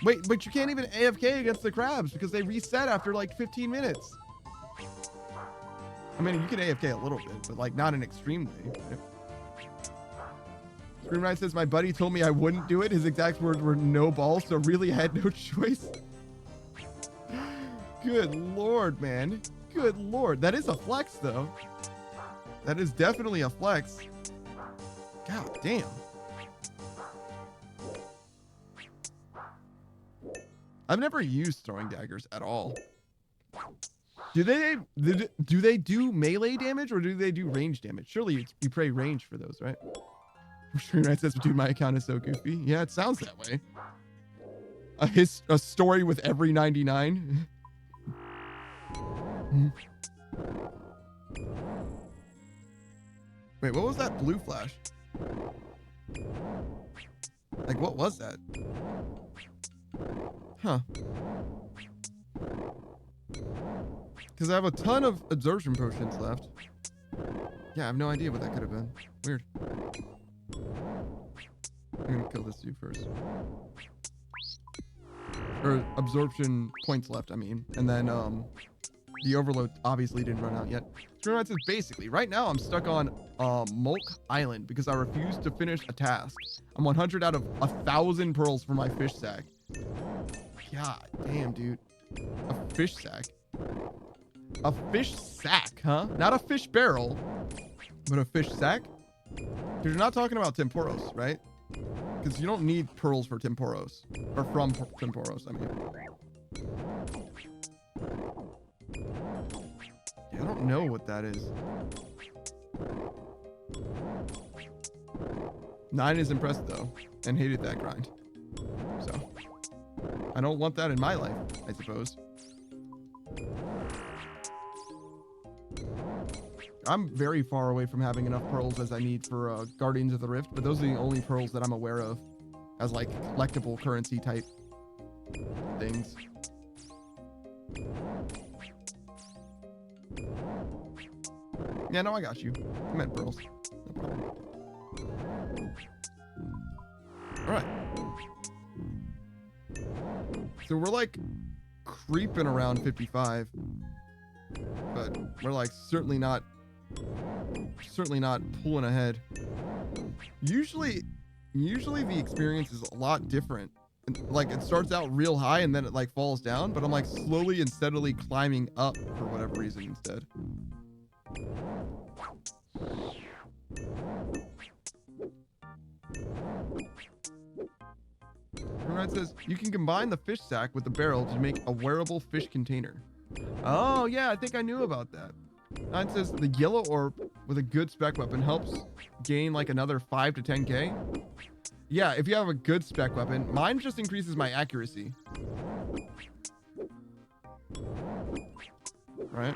Wait, but you can't even AFK against the crabs because they reset after like 15 minutes. I mean, you can AFK a little bit, but like not an extreme way. Screenwriter says, my buddy told me I wouldn't do it. His exact words were no balls, so really had no choice. Good Lord, man. Good Lord. That is a flex, though. That is definitely a flex. God damn. I've never used throwing daggers at all. Do they do melee damage or do they do range damage? Surely you pray range for those, right? Screenwriter says, dude, my account is so goofy. Yeah, it sounds that way. A story with every 99. Wait, what was that blue flash? Like, what was that? Huh. Because I have a ton of absorption potions left. Yeah, I have no idea what that could have been. Weird. I'm gonna kill this dude first. Or absorption points left, I mean. And then, the overload obviously didn't run out yet. Screenwright says, basically, right now I'm stuck on Mulk Island because I refuse to finish a task. I'm 100 out of 1,000 pearls for my fish sack. God damn, dude. A fish sack. A fish sack, huh? Not a fish barrel, but a fish sack? Dude, you're not talking about temporos, right? Because you don't need pearls for temporos. Or from temporos, I mean. Yeah, I don't know what that is. 9 is impressed, though, and hated that grind. So, I don't want that in my life, I suppose. I'm very far away from having enough pearls as I need for Guardians of the Rift, but those are the only pearls that I'm aware of as like collectible currency type things. Yeah, no, I got you. I meant pearls. No problem. Alright. So we're like creeping around 55. But we're like certainly not pulling ahead. Usually the experience is a lot different. Like it starts out real high and then it like falls down, but I'm like slowly and steadily climbing up for whatever reason instead. Conrad says you can combine the fish sack with the barrel to make a wearable fish container. Oh yeah, I think I knew about that. Nine says the yellow orb with a good spec weapon helps gain like another 5 to 10k. Yeah, if you have a good spec weapon, mine just increases my accuracy. Right?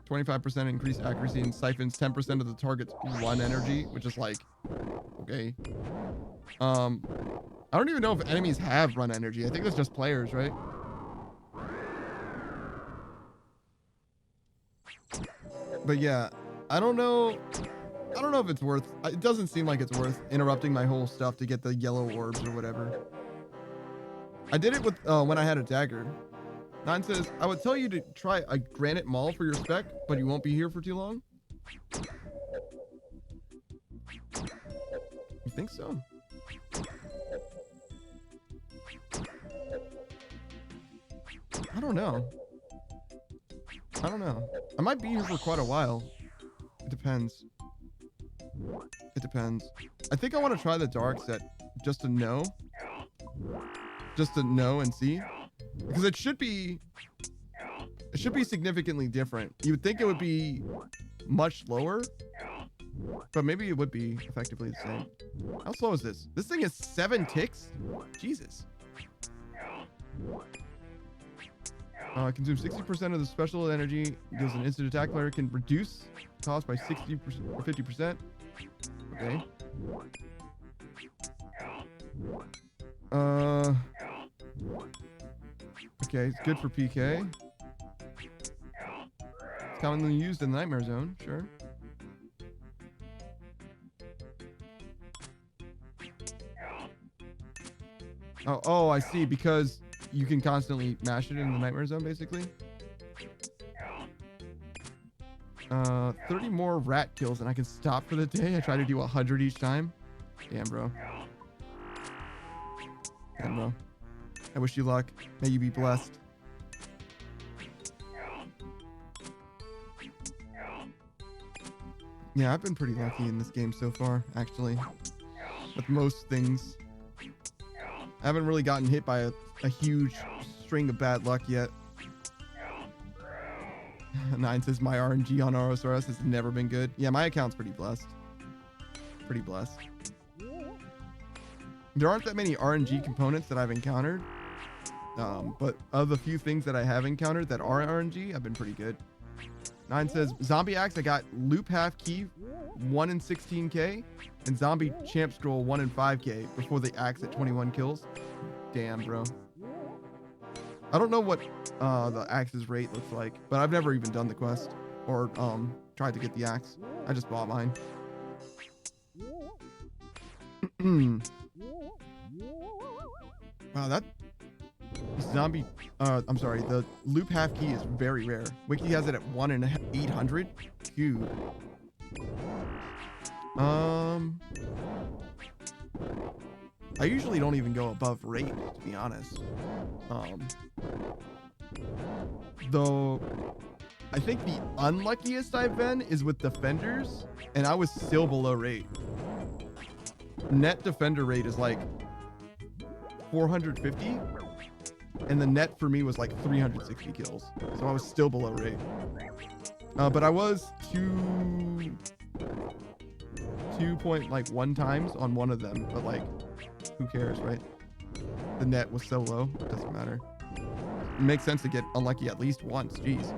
25% increased accuracy and siphons 10% of the target's run energy, which is like, okay. I don't even know if enemies have run energy. I think that's just players, right? But yeah, I don't know if it's worth, it doesn't seem like it's worth interrupting my whole stuff to get the yellow orbs or whatever. I did it with, when I had a dagger. Nine says, I would tell you to try a granite maul for your spec, but you won't be here for too long. You think so? I don't know. I might be here for quite a while. It depends. I think I want to try the dark set just to know and see, because it should be significantly different. You would think it would be much lower, but maybe it would be effectively the same. How slow is this? This thing is 7 ticks? Jesus. Consumes 60% of the special energy. Gives an instant attack player. Can reduce cost by 60% or 50%. Okay. Okay, it's good for PK. It's commonly used in the Nightmare Zone, sure. Oh, I see, because you can constantly mash it in the Nightmare Zone, basically. 30 more rat kills and I can stop for the day. I try to do 100 each time. Damn, bro. I wish you luck. May you be blessed. Yeah, I've been pretty lucky in this game so far, actually. With most things. I haven't really gotten hit by a huge string of bad luck yet. 9 says my RNG on OSRS has never been good. Yeah, my account's pretty blessed. There aren't that many RNG components that I've encountered But of the few things that I have encountered that are RNG, I've been pretty good. 9 says zombie axe. I got loop half key 1 in 16k and zombie champ scroll 1 in 5k before the axe at 21 kills. Damn, bro. I don't know what the axe's rate looks like, but I've never even done the quest or tried to get the axe. I just bought mine. Wow, that zombie, I'm sorry, the loop half key is very rare. Wiki has it at 1 in 800. Dude. I usually don't even go above rate, to be honest. Though I think the unluckiest I've been is with defenders, and I was still below rate. Net defender rate is like 450, and the net for me was like 360 kills, so I was still below rate. But I was 2.1 times on one of them, but like, who cares, right? The net was so low, it doesn't matter. It makes sense to get unlucky at least once. Jeez.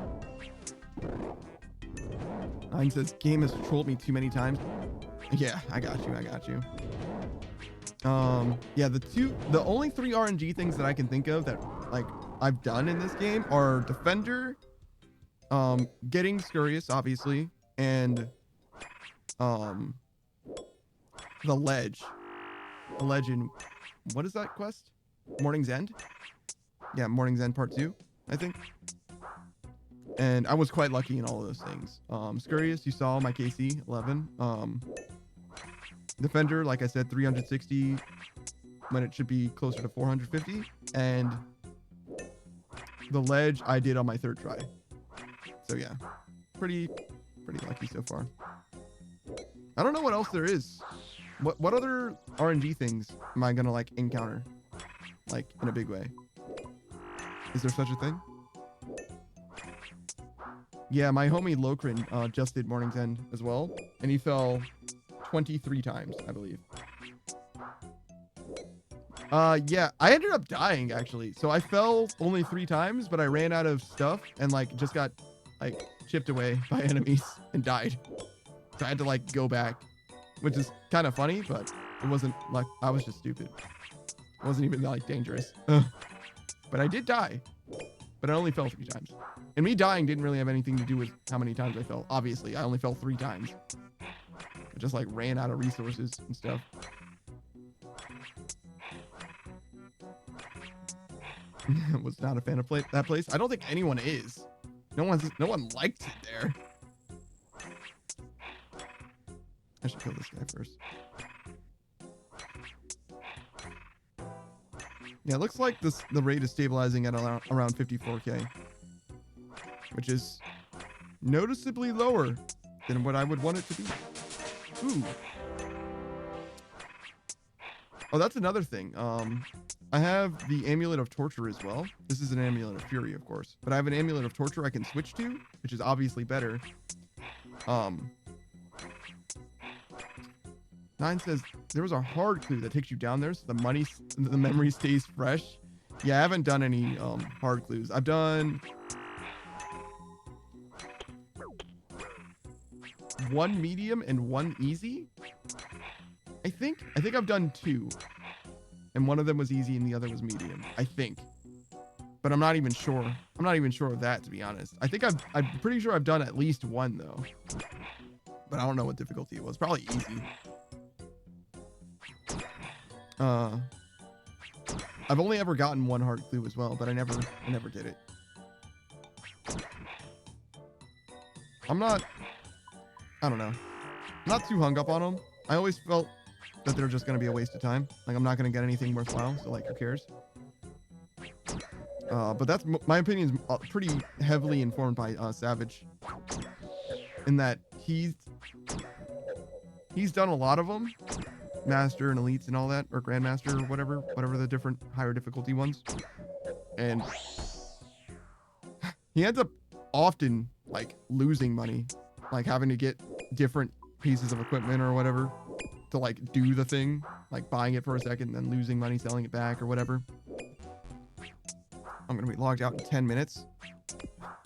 9 says game has trolled me too many times. Yeah, I got you. Yeah, the only 3 RNG things that I can think of that like I've done in this game are defender, getting Scurious, obviously, and the ledge in, what is that quest? Morning's End? Yeah, Morning's End Part 2, I think. And I was quite lucky in all of those things. Scurious, you saw my KC 11. Defender, like I said, 360 when it should be closer to 450. And the ledge I did on my 3rd try. So yeah, pretty lucky so far. I don't know what else there is. What other RNG things am I gonna like encounter, like in a big way? Is there such a thing? Yeah, my homie Lokrin just did Morning's End as well, and he fell 23 times, I believe. Yeah, I ended up dying actually. So I fell only 3 times, but I ran out of stuff and like just got like chipped away by enemies and died. So I had to like go back, which is kind of funny, but it wasn't like, I was just stupid. It wasn't even like dangerous. But I did die, but I only fell 3 times. And me dying didn't really have anything to do with how many times I fell. Obviously, I only fell 3 times. I just like ran out of resources and stuff. Was not a fan of that place. I don't think anyone is. No one liked it there. I should kill this guy first. Yeah, it looks like the rate is stabilizing at around 54k, which is noticeably lower than what I would want it to be. Ooh. Oh, that's another thing. I have the Amulet of Torture as well. This is an Amulet of Fury, of course, but I have an Amulet of Torture I can switch to, which is obviously better. 9 says there was a hard clue that takes you down there, so the memory stays fresh. Yeah, I haven't done any hard clues. I've done 1 medium and 1 easy. I think I've done 2, and one of them was easy and the other was medium, I think, but I'm not even sure. I'm not even sure of that, to be honest. I'm pretty sure I've done at least 1 though, but I don't know what difficulty it was. Probably easy. I've only ever gotten 1 hard clue as well, but I never did it. I don't know. I'm not too hung up on them. I always felt that they're just going to be a waste of time. Like, I'm not going to get anything worthwhile, so like, who cares? But that's my opinion is pretty heavily informed by Savage, in that he's done a lot of them, Master and Elites and all that, or Grandmaster or whatever the different higher difficulty ones, and he ends up often like losing money, like having to get different pieces of equipment or whatever to like do the thing, like buying it for a second and then losing money selling it back or whatever. I'm gonna be logged out in 10 minutes.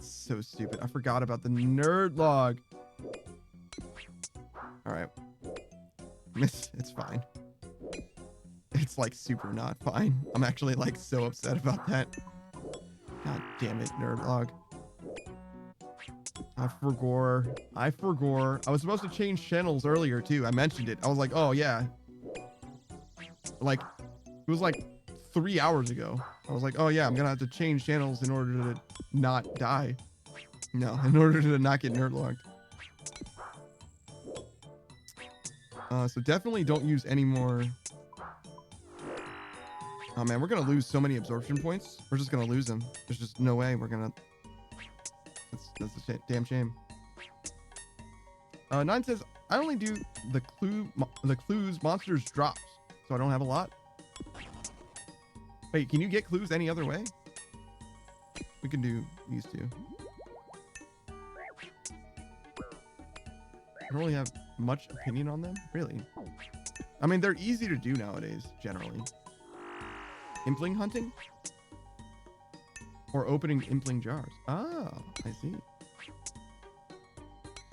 So stupid. I forgot about the nerd log. All right. Miss, it's fine. It's like super not fine. I'm actually like so upset about that. God damn it, nerd log. I forgot. I was supposed to change channels earlier too. I mentioned it. I was like, oh yeah. Like, it was like 3 hours ago. I was like, oh yeah, I'm gonna have to change channels in order to not die. No, in order to not get nerd logged. So definitely don't use any more. Oh man, we're gonna lose so many absorption points. We're just gonna lose them. There's just no way we're gonna. That's a damn shame. 9 says I only do the clues monsters drops, so I don't have a lot. Wait, can you get clues any other way? We can do these two. I don't really have much opinion on them, really. I mean, they're easy to do nowadays, generally. Impling hunting? Or opening impling jars. Oh, I see.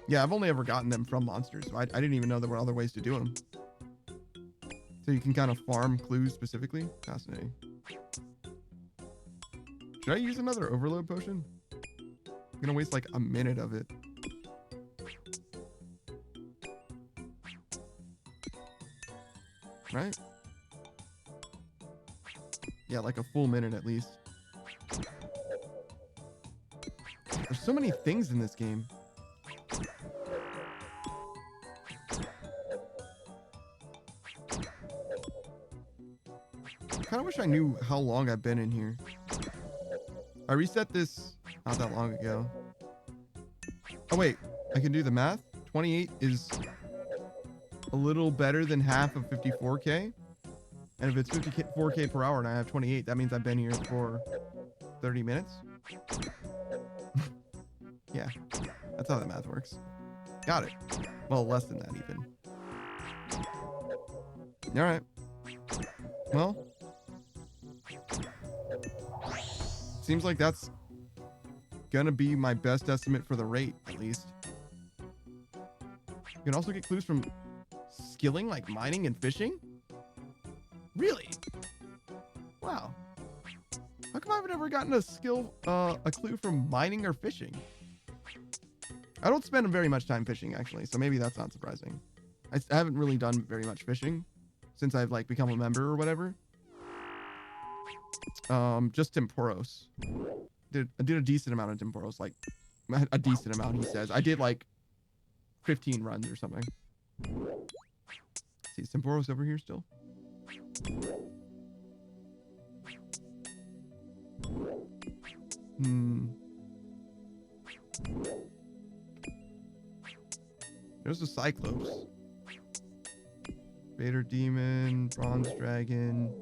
Yeah, I've only ever gotten them from monsters, so I didn't even know there were other ways to do them. So you can kind of farm clues specifically? Fascinating. Should I use another overload potion? I'm gonna waste like a minute of it. Right? Yeah, like a full minute at least. There's so many things in this game. I kind of wish I knew how long I've been in here. I reset this not that long ago. Oh wait, I can do the math. 28 is a little better than half of 54k. And if it's 54k per hour and I have 28, that means I've been here for 30 minutes. Yeah, that's how the math works. Got it. Well, less than that even. All right. Well, seems like that's gonna be my best estimate for the rate, at least. You can also get clues from skilling, like mining and fishing. Really? Wow. How come I've never gotten a clue from mining or fishing? I don't spend very much time fishing, actually, so maybe that's not surprising. I haven't really done very much fishing since I've like become a member or whatever. Just Temporos. I did a decent amount of Temporos, like a decent amount, he says. I did like 15 runs or something. See, is Temporos over here still? There's the Cyclops. Vader Demon, Bronze Dragon,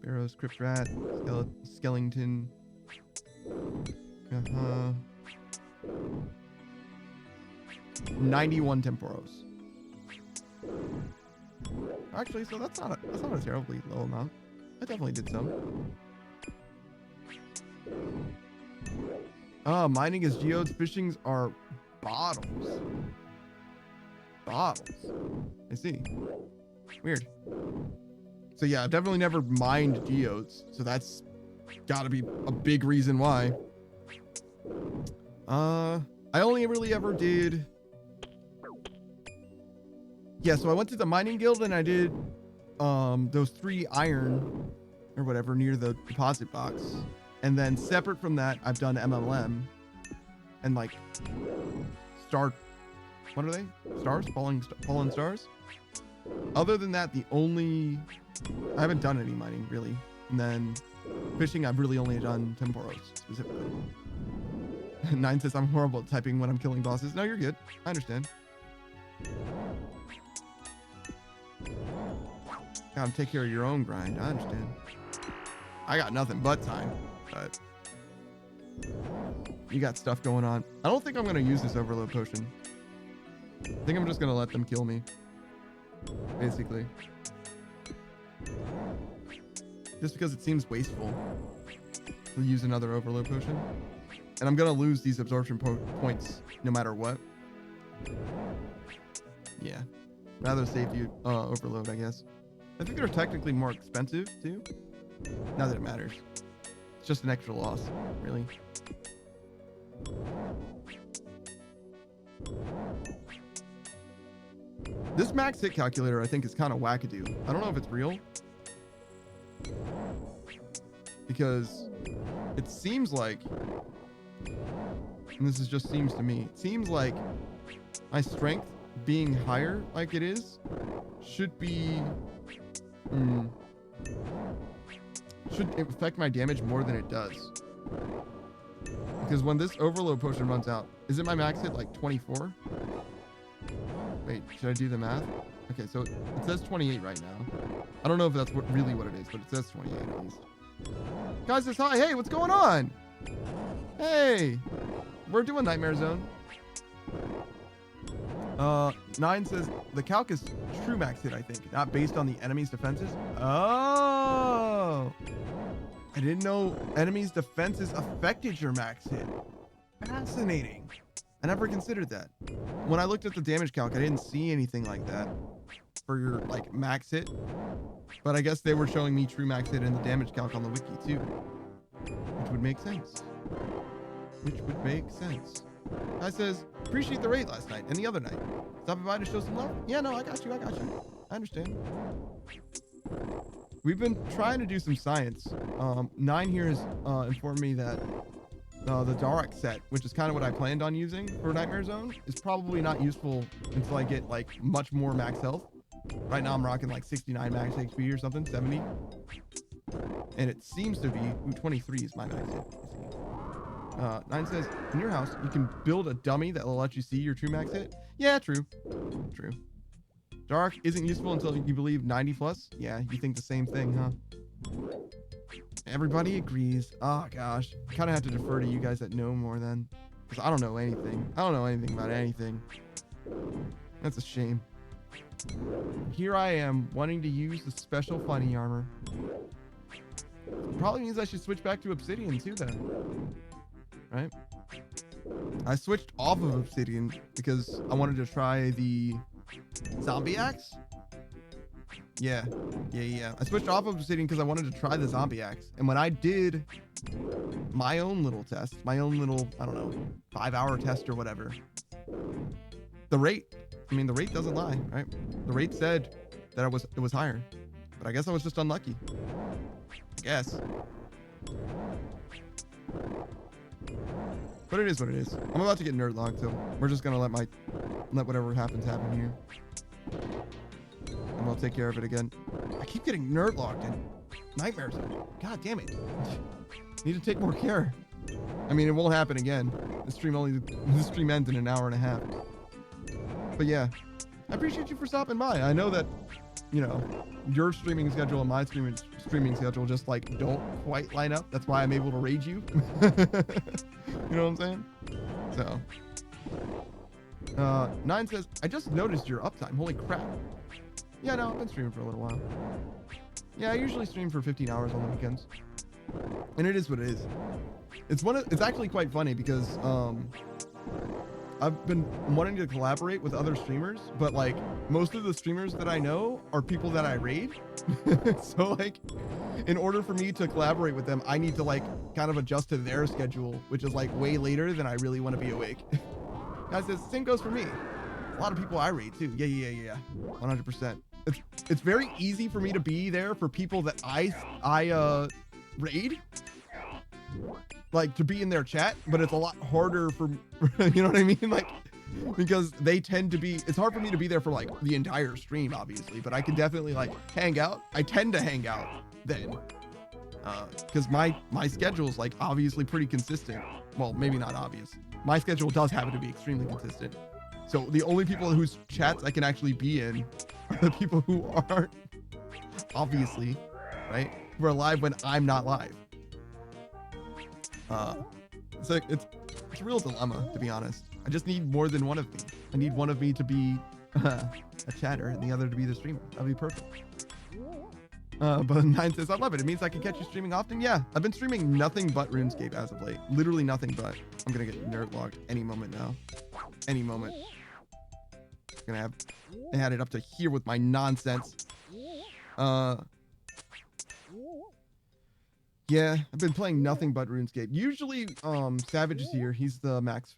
Barrows, Crypt Rat, Skellington. 91 Temporos. Actually, so that's not a terribly low amount. I definitely did some. Mining is geodes, fishings are bottles. Bottles. I see. Weird. So yeah, I've definitely never mined geodes, so that's gotta be a big reason why. I only really ever did. Yeah, so I went to the mining guild and I did those 3 iron or whatever near the deposit box. And then separate from that, I've done MLM and like what are they? Stars? Fallen stars? Other than that, I haven't done any mining really. And then fishing, I've really only done Temporos specifically. 9 says I'm horrible at typing when I'm killing bosses. No, you're good. I understand. Gotta take care of your own grind. I understand. I got nothing but time, but you got stuff going on. I don't think I'm gonna use this overload potion. I think I'm just gonna let them kill me, basically. Just because it seems wasteful. We'll use another overload potion. And I'm going to lose these absorption points no matter what. Yeah. Rather save you overload, I guess. I think they're technically more expensive, too. Not that it matters. It's just an extra loss, really. This max hit calculator, I think, is kind of wackadoo. I don't know if it's real. Because it seems like, and this is just seems to me, it seems like my strength being higher like it is should be, should affect my damage more than it does. Because when this overload potion runs out, is it my max hit like 24? Wait, should I do the math? Okay, so it says 28 right now. I don't know if that's really what it is, but it says 28 at least. Guys, says hi. Hey, what's going on? Hey, we're doing Nightmare Zone. 9 says the calc is true max hit, I think, not based on the enemy's defenses. Oh, I didn't know enemies' defenses affected your max hit. Fascinating. I never considered that. When I looked at the damage calc, I didn't see anything like that for your like max hit. But I guess they were showing me true max hit in the damage calc on the wiki too, which would make sense. Guy says, appreciate the raid last night and the other night. Stopping by to show some love? Yeah, no, I got you. I understand. We've been trying to do some science. 9 here has informed me that the Dark set, which is kind of what I planned on using for Nightmare Zone, is probably not useful until I get like much more max health. Right now I'm rocking like 69 max HP or something, 70. And it seems to be, 23 is my max hit. 9 says, in your house, you can build a dummy that will let you see your true max hit. Yeah, true. Dark isn't useful until you believe 90 plus. Yeah, you think the same thing, huh? Everybody agrees. Oh gosh, I kind of have to defer to you guys that know more then, because I don't know anything. I don't know anything about anything. That's a shame. Here I am wanting to use the special funny armor. Probably means I should switch back to obsidian too then, right? I switched off of obsidian because I wanted to try the zombie axe. Yeah. I switched off of obsidian because I wanted to try the zombie axe. And when I did my own little test, my own little, I don't know, 5-hour test or whatever, the rate doesn't lie, right? The rate said that it was higher, but I guess I was just unlucky. I guess. But it is what it is. I'm about to get nerd logged, so we're just gonna let whatever happens happen here. And we'll take care of it again. I keep getting nerd locked in Nightmare Zone. God damn it. Need to take more care. I mean, it won't happen again. This stream ends in an hour and a half. But yeah, I appreciate you for stopping by. I know that, you know, your streaming schedule and my streaming schedule just like don't quite line up. That's why I'm able to raid you. You know what I'm saying? So 9 says, I just noticed your uptime. Holy crap. Yeah, no, I've been streaming for a little while. Yeah, I usually stream for 15 hours on the weekends. And it is what it is. It's actually quite funny because I've been wanting to collaborate with other streamers, but like most of the streamers that I know are people that I raid. So like in order for me to collaborate with them, I need to like kind of adjust to their schedule, which is like way later than I really want to be awake. Guys, the same goes for me. A lot of people I raid too. Yeah. 100%. It's very easy for me to be there for people that I raid, like to be in their chat, but it's a lot harder for you know what I mean, like because they tend to be, it's hard for me to be there for like the entire stream obviously, but I can definitely like hang out. I tend to hang out then because my schedule is like obviously pretty consistent. Well, maybe not obvious. My schedule does happen to be extremely consistent. So the only people whose chats I can actually be in are the people who aren't obviously, right, who are live when I'm not live. It's like it's a real dilemma, to be honest. I just need more than one of me. I need one of me to be a chatter and the other to be the streamer. That'd be perfect. But 9 says, I love it. It means I can catch you streaming often. Yeah, I've been streaming nothing but RuneScape as of late. Literally nothing but. I'm gonna get nerd logged any moment now. Any moment. Gonna have had it up to here with my nonsense. Yeah, I've been playing nothing but RuneScape. Usually, Savage is here. He's the max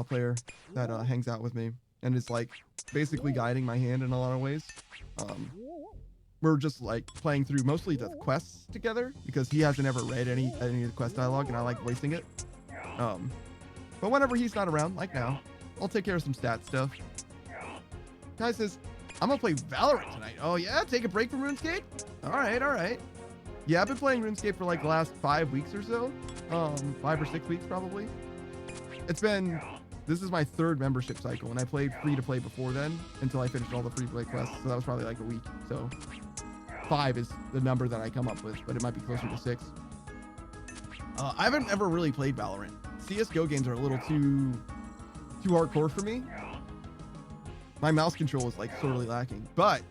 player that hangs out with me and is like basically guiding my hand in a lot of ways. We're just like playing through mostly the quests together because he hasn't ever read any of the quest dialogue and I like wasting it. But whenever he's not around, like now, I'll take care of some stat stuff. Guy says, I'm gonna play Valorant tonight. Oh yeah, take a break from RuneScape? All right. Yeah, I've been playing RuneScape for like the last 5 weeks or so. 5 or 6 weeks probably. This is my 3rd membership cycle, and I played free to play before then until I finished all the free play quests. So that was probably like a week. So 5 is the number that I come up with, but it might be closer to 6. I haven't ever really played Valorant. CS:GO games are a little too hardcore for me. My mouse control is like sorely lacking, but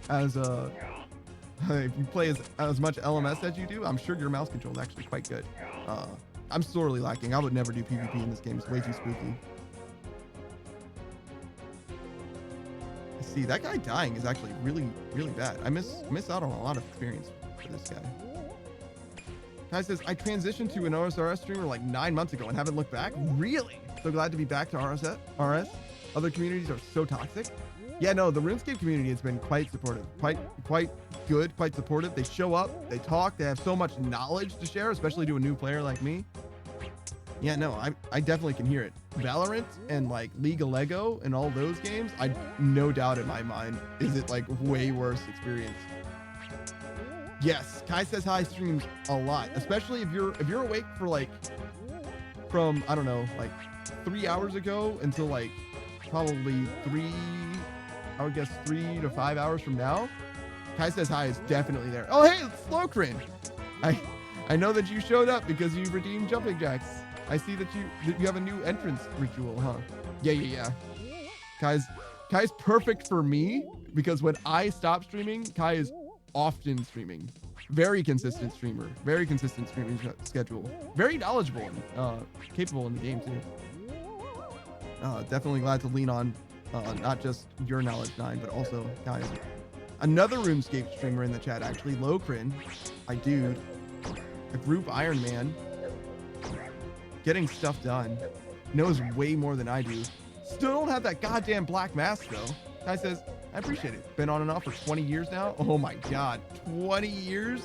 as if you play as much LMS as you do, I'm sure your mouse control is actually quite good. I'm sorely lacking. I would never do PvP in this game. It's way too spooky. See, that guy dying is actually really, really bad. I miss out on a lot of experience for this guy. Guy says, I transitioned to an OSRS streamer like 9 months ago and haven't looked back. Really? So glad to be back to RS. Other communities are so toxic. Yeah, no, the RuneScape community has been quite supportive, quite good, quite supportive. They show up, they talk, they have so much knowledge to share, especially to a new player like me. Yeah, no, I definitely can hear it. Valorant and like League of Lego and all those games, I no doubt in my mind, is it like way worse experience. Yes, Kai says hi streams a lot, especially if you're awake for like from I don't know, like 3 hours ago until like probably 3 to 5 hours from now. Kai says hi is definitely there. Oh hey, it's Slowcrin. I know that you showed up because you redeemed jumping jacks. I see that you have a new entrance ritual, huh? Yeah. Kai's perfect for me because when I stop streaming, Kai is often streaming. Very consistent streamer. Very consistent streaming schedule. Very knowledgeable and capable in the game too. Definitely glad to lean on not just your knowledge, Nine, but also Kai's. Another RuneScape streamer in the chat, actually, Locrin, my dude, a group Iron Man, getting stuff done, knows way more than I do. Still don't have that goddamn black mask though. Guy says, I appreciate it. Been on and off for 20 years now. Oh my god, 20 years?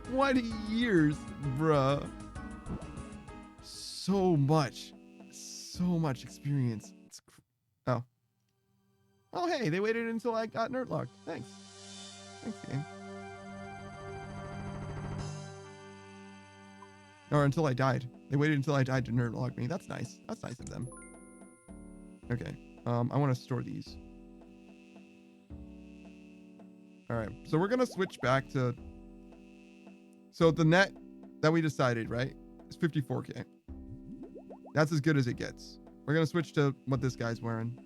20 years, bruh. So much experience. Oh hey, they waited until I got nerd locked. Thanks game. Or until I died. They waited until I died to nerd log me. That's nice. That's nice of them. Okay. I want to store these. All right. So we're gonna switch back to. So the net that we decided, right, is 54K. That's as good as it gets. We're gonna switch to what this guy's wearing.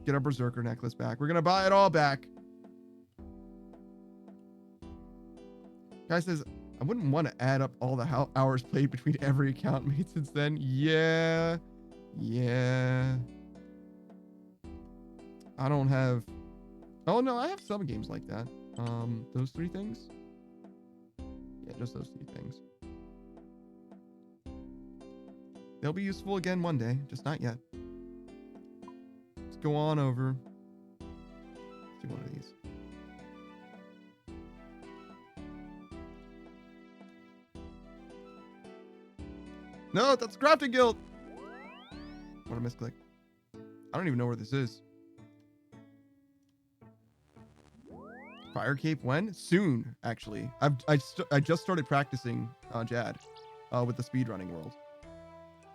Get our Berserker necklace back. We're gonna buy it all back. Guy says, I wouldn't want to add up all the hours played between every account made since then. Yeah. I don't have. Oh no, I have some games like that. Those 3 things. Yeah, just those 3 things. They'll be useful again one day, just not yet. Let's go on over. Let's do one of these. No, that's Crafting Guild. What a misclick. I don't even know where this is. Fire Cape when? Soon, actually. I just started practicing Jad with the speedrunning world.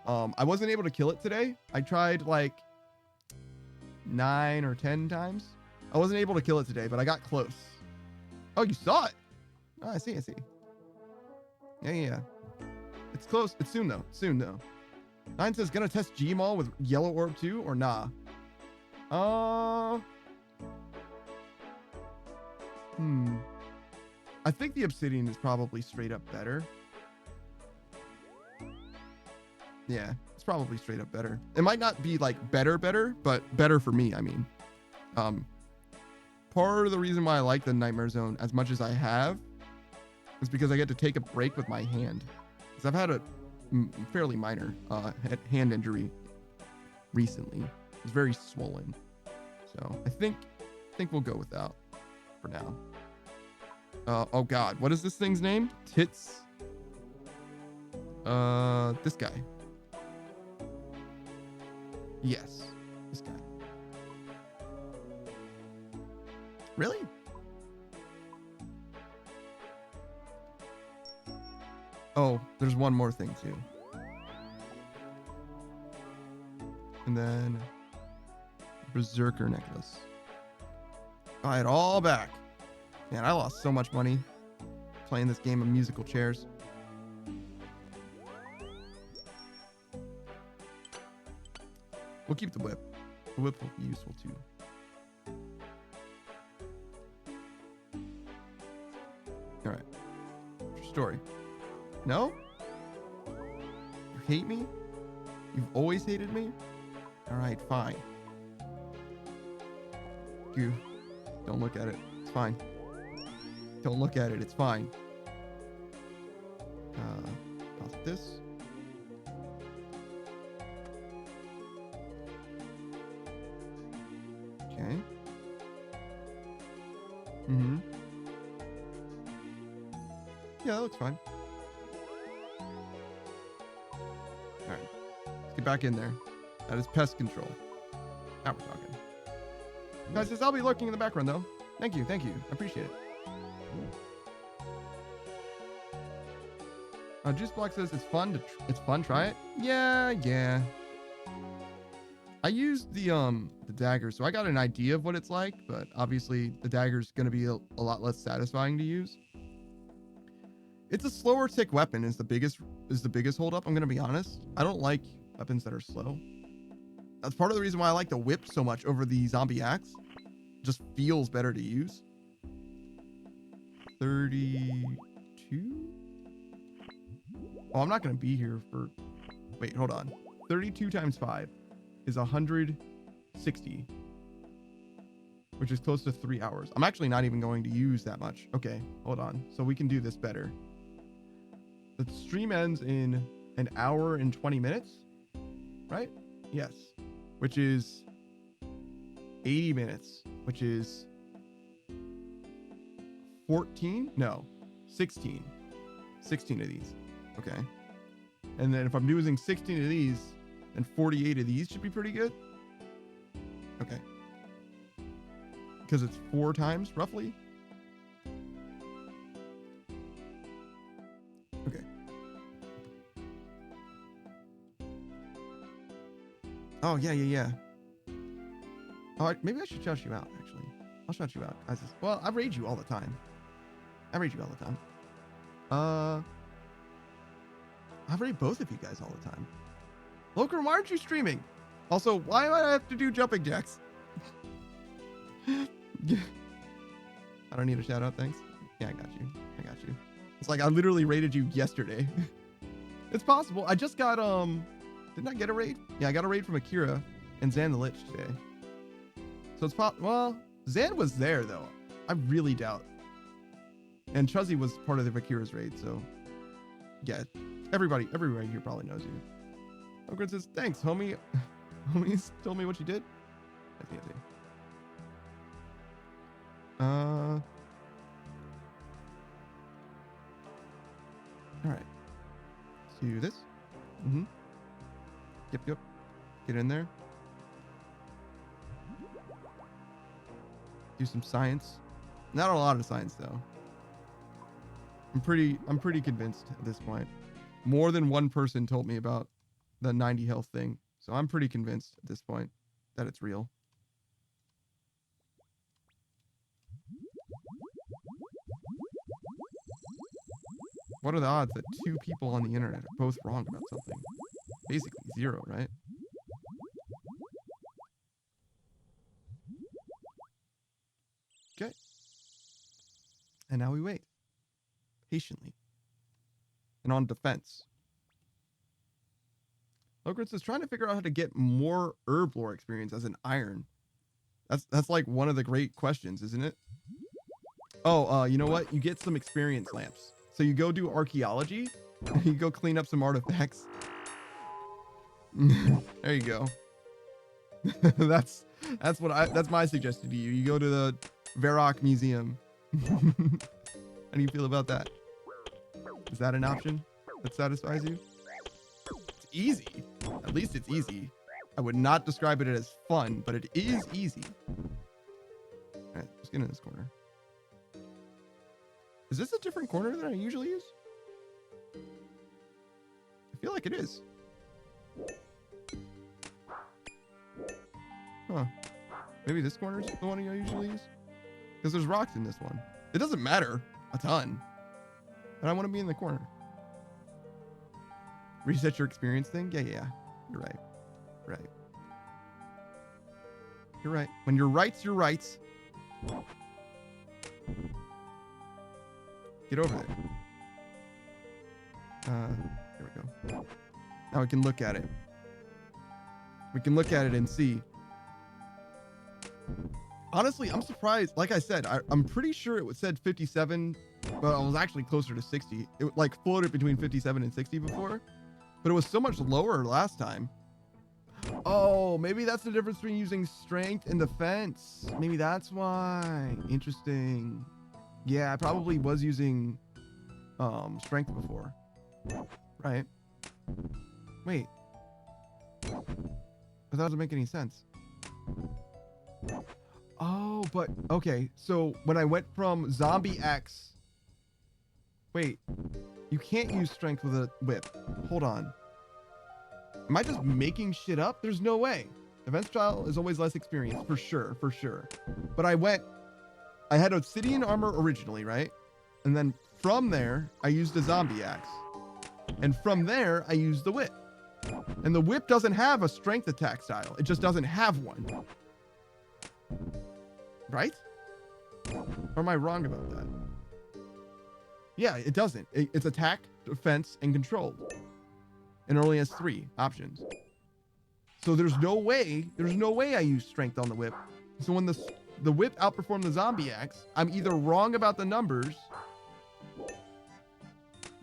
I wasn't able to kill it today. I tried like 9 or 10 times. I wasn't able to kill it today, but I got close. Oh, you saw it? Oh, I see. Yeah. It's close. It's soon though. Nine says, gonna test Gmaul with Yellow Orb too, or nah? I think the obsidian is probably straight up better. Yeah, it's probably straight up better. It might not be like better, but better for me, I mean. Part of the reason why I like the Nightmare Zone as much as I have is because I get to take a break with my hand. Because I've had a fairly minor hand injury recently. It's very swollen. So I think we'll go without for now. Oh God, what is this thing's name? Tits. This guy. Yes, this guy. Really? Oh, there's one more thing too. And then Berserker necklace. Buy it all back. Man, I lost so much money playing this game of musical chairs. We'll keep the whip. The whip will be useful too. All right. What's your story? No? You hate me? You've always hated me? All right, fine. You don't look at it. It's fine. Don't look at it. It's fine. Pause this. Okay. Mm-hmm. Yeah, that looks fine. All right. Let's get back in there. That is pest control. Now we're talking. Guys, says I'll be lurking in the background though. Thank you. I appreciate it. Juice Block says it's fun. It's fun. Try it. Yeah. I used the dagger, so I got an idea of what it's like, but obviously the dagger's gonna be a lot less satisfying to use. It's a slower tick weapon is the biggest holdup. I'm gonna be honest. I don't like weapons that are slow. That's part of the reason why I like the whip so much over the zombie axe. It just feels better to use. 32? Oh, I'm not gonna be here for. Wait, hold on. 32 times 5 is 160, which is close to 3 hours. I'm actually not even going to use that much. Okay, hold on. So we can do this better. The stream ends in an hour and 20 minutes, right? Yes, which is 80 minutes, which is 14? No, 16. 16 of these. Okay. And then if I'm using 16 of these, then 48 of these should be pretty good. Okay. Because it's 4 times roughly. Okay. Oh, yeah. Oh, maybe I should shout you out, actually. I'll shout you out. Well, I raid you all the time. I raid both of you guys all the time. Loker, why aren't you streaming? Also, why do I have to do jumping jacks? I don't need a shout out, thanks. Yeah, I got you. It's like I literally raided you yesterday. It's possible. I just got, didn't I get a raid? Yeah, I got a raid from Akira and Zan the Lich today. So it's well, Zan was there though. I really doubt. And Chuzzy was part of the Akira's raid, so yeah, everybody here probably knows you. Ogren says, thanks, homie. Homies told me what you did. I see. All right. Let's do this. Yep. Get in there. Do some science. Not a lot of science though. I'm pretty convinced at this point. More than one person told me about the 90 health thing, so I'm pretty convinced at this point that it's real. What are the odds that 2 people on the internet are both wrong about something? Basically 0, right? Okay. And now we wait. patiently. And on defense. Logritz is trying to figure out how to get more herb lore experience as an iron. That's like one of the great questions, isn't it? Oh, you know what? You get some experience lamps. So you go do archaeology, and you go clean up some artifacts. There you go. that's that's my suggestion to you. You go to the Varrock Museum. How do you feel about that? Is that an option that satisfies you? It's easy. At least it's easy. I would not describe it as fun, but it is easy. All right, let's get in this corner. Is this a different corner than I usually use? I feel like it is. Huh. Maybe this corner is the one I usually use? Because there's rocks in this one. It doesn't matter a ton. But I want to be in the corner. Reset your experience thing? Yeah. You're right. Right. You're right. When you're rights, you're rights. Get over there. There we go. Now we can look at it. We can look at it and see. Honestly, I'm surprised. Like I said, I'm pretty sure it said 57, but it was actually closer to 60. It like floated between 57 and 60 before, but it was so much lower last time. Oh, maybe that's the difference between using strength and defense. Maybe that's why. Interesting. Yeah, I probably was using strength before. Right. Wait. That doesn't make any sense. Oh, but okay. So when I went from Zombie X, wait, you can't use strength with a whip. Hold on. Am I just making shit up? There's no way. Event style is always less experience, for sure. But I had obsidian armor originally, right? And then from there, I used the zombie axe. And from there, I used the whip. And the whip doesn't have a strength attack style. It just doesn't have one. Right? Or am I wrong about that? Yeah, it doesn't. It's attack, defense, and control. And it only has 3 options. So there's no way I use strength on the whip. So when the whip outperformed the zombie axe, I'm either wrong about the numbers.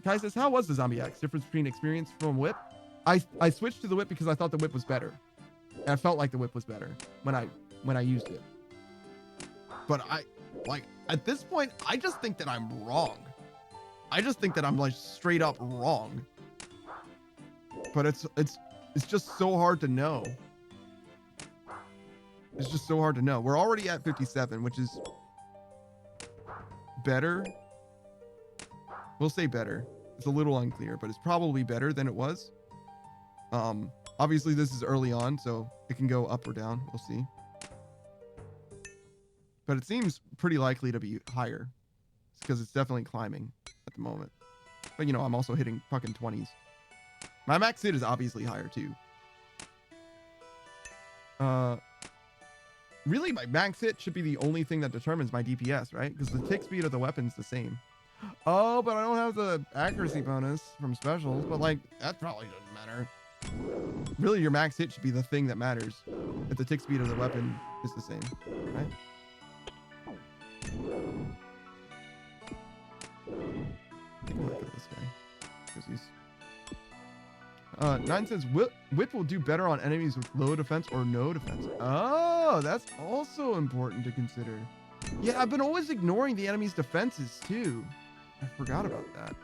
Kai says, how was the zombie axe? Difference between experience from whip? I switched to the whip because I thought the whip was better. And I felt like the whip was better when I used it. But at this point, I just think that I'm wrong. I just think that I'm like straight up wrong. But it's just so hard to know. It's just so hard to know. We're already at 57, which is better. We'll say better. It's a little unclear, but it's probably better than it was. Obviously this is early on, so it can go up or down. We'll see. But it seems pretty likely to be higher. It's because it's definitely climbing at the moment. But you know, I'm also hitting fucking 20s. My max hit is obviously higher too. Really, my max hit should be the only thing that determines my DPS, right? Because the tick speed of the weapon's the same. Oh, but I don't have the accuracy bonus from specials. But like, that probably doesn't matter. Really, your max hit should be the thing that matters. If the tick speed of the weapon is the same, right? I think I'm gonna kill this guy. Because he's... 9 says whip will do better on enemies with low defense or no defense. Oh, that's also important to consider. Yeah, I've been always ignoring the enemy's defenses too. I forgot about that.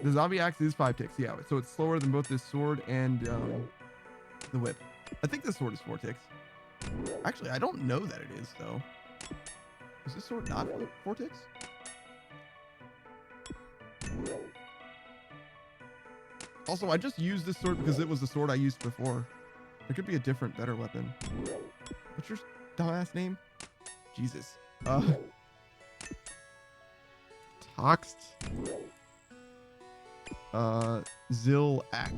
The zombie axe is 5 ticks. Yeah, so it's slower than both this sword and the whip. I think this sword is 4 ticks. Actually, I don't know that it is though. Is this sword not 4 ticks? Also, I just used this sword because it was the sword I used before. There could be a different, better weapon. What's your dumbass name? Jesus. Toxt. Zil-Ak.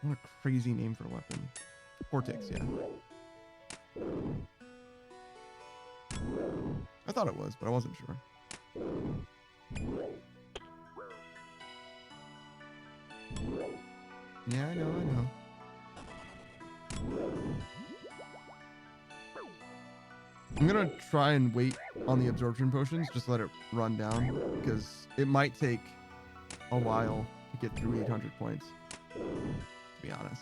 What a crazy name for a weapon. 4 ticks, yeah. I thought it was, but I wasn't sure. Yeah, I know. I'm gonna try and wait on the absorption potions, just let it run down, because it might take a while to get through 800 points, to be honest.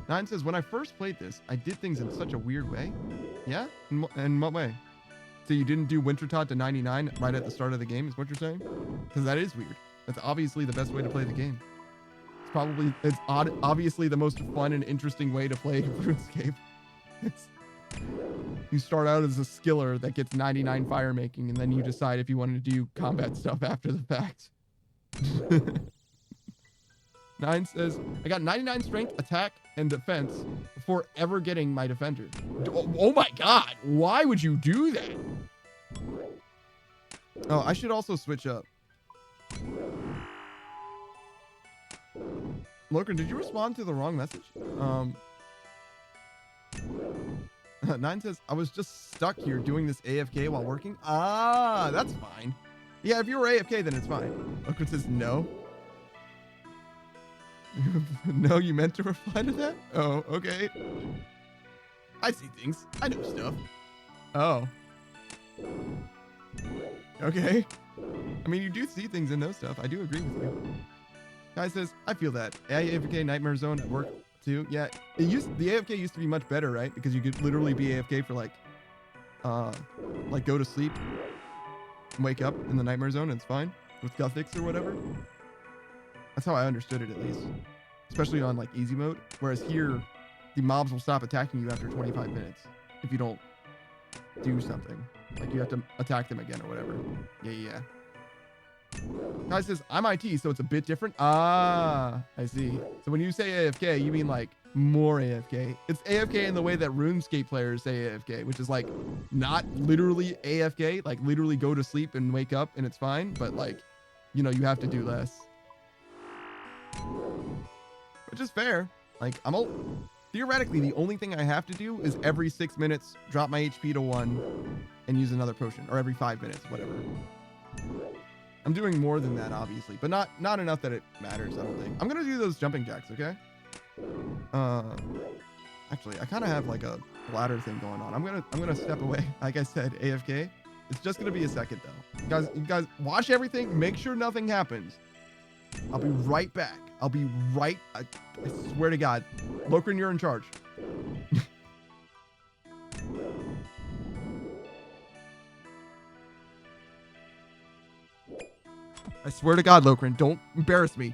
9 says, when I first played this, I did things in such a weird way. Yeah? In what way? So you didn't do Wintertot to 99 right at the start of the game, is what you're saying? Because that is weird. That's obviously the best way to play the game. It's obviously the most fun and interesting way to play RuneScape. You start out as a skiller that gets 99 fire making, and then you decide if you want to do combat stuff after the fact. 9 says, I got 99 strength, attack, and defense before ever getting my defender. Oh my god, why would you do that? Oh, I should also switch up. Logan, did you respond to the wrong message? 9 says, I was just stuck here doing this AFK while working. Ah, that's fine. Yeah, if you were AFK, then it's fine. Logan says, no. No, you meant to reply to that? Oh, okay. I see things. I know stuff. Oh. Okay. I mean, you do see things and know stuff. I do agree with you. Guy says, I feel that. AFK Nightmare Zone at work too. Yeah, the AFK used to be much better, right? Because you could literally be AFK for like go to sleep and wake up in the Nightmare Zone and it's fine with Gothics or whatever. That's how I understood it, at least. Especially on like easy mode. Whereas here, the mobs will stop attacking you after 25 minutes if you don't do something. Like you have to attack them again or whatever. Yeah. Guy says, I'm IT, so it's a bit different. Ah, I see. So when you say AFK, you mean like more AFK. It's AFK in the way that RuneScape players say AFK, which is like not literally AFK, like literally go to sleep and wake up and it's fine. But like, you know, you have to do less. Which is fair. Like theoretically, the only thing I have to do is every 6 minutes, drop my HP to 1 and use another potion, or every 5 minutes, whatever. I'm doing more than that, obviously, but not enough that it matters, I don't think. I'm gonna do those jumping jacks, okay? Actually, I kind of have like a bladder thing going on. I'm gonna step away. Like I said, AFK. It's just gonna be a second though. You guys watch everything. Make sure nothing happens. I'll be right back. I'll be right. I swear to God, Lokrin, you're in charge. I swear to God, Lokrin, don't embarrass me.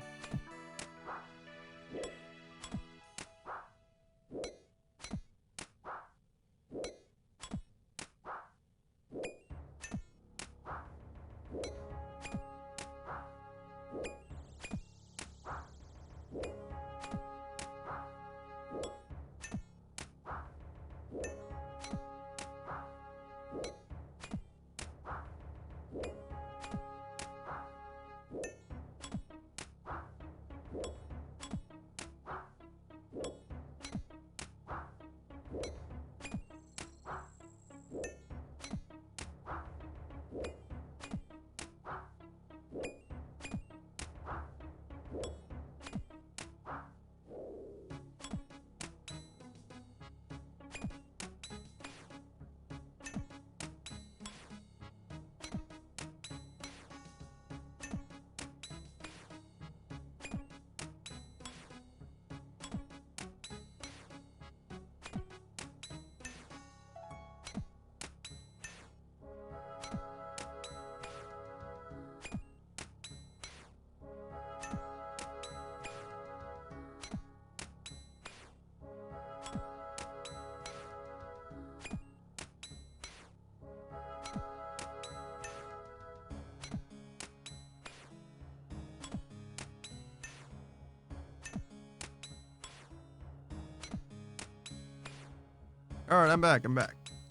All right, I'm back.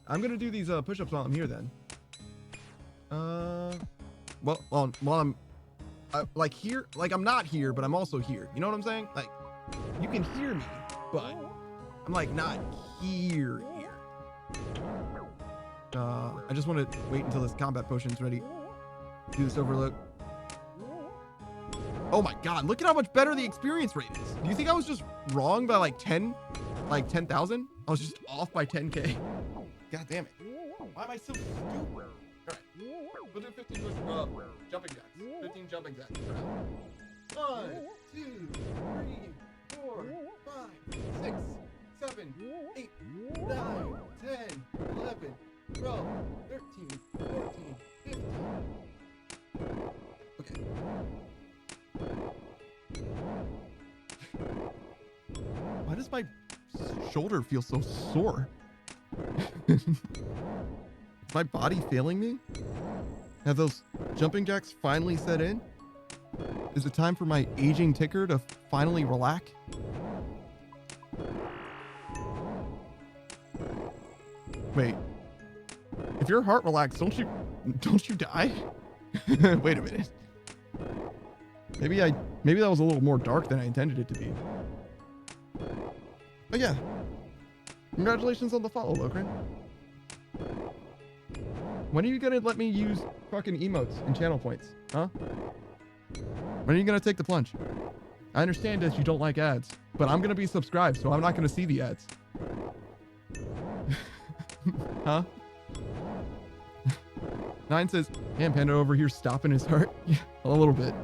I'm gonna do these push-ups while I'm here then. Well, while I'm like here, like I'm not here, but I'm also here. You know what I'm saying? Like, you can hear me, but I'm like not here. I just want to wait until this combat potion's ready. Do this overlook. Oh my god, look at how much better the experience rate is. Do you think I was just wrong by like 10,000? I was just off by 10k. God damn it. Why am I so stupid? Alright. We'll do 15 jumping jacks. 15 jumping jacks for now. 1, 2, 3, 4, 5, 6, 7, 8, 9, 10, 11, 12, 13, 14, 15. Okay. Why does my shoulder feel so sore? Is my body failing me? Have those jumping jacks finally set in? Is it time for my aging ticker to finally relax? Wait. If your heart relaxed, don't you die? Wait a minute. Maybe that was a little more dark than I intended it to be. But yeah. Congratulations on the follow, Lokrin. When are you gonna let me use fucking emotes and channel points? Huh? When are you gonna take the plunge? I understand that you don't like ads, but I'm gonna be subscribed, so I'm not gonna see the ads. Huh? Nine says, man, Panda over here stopping his heart. Yeah, a little bit.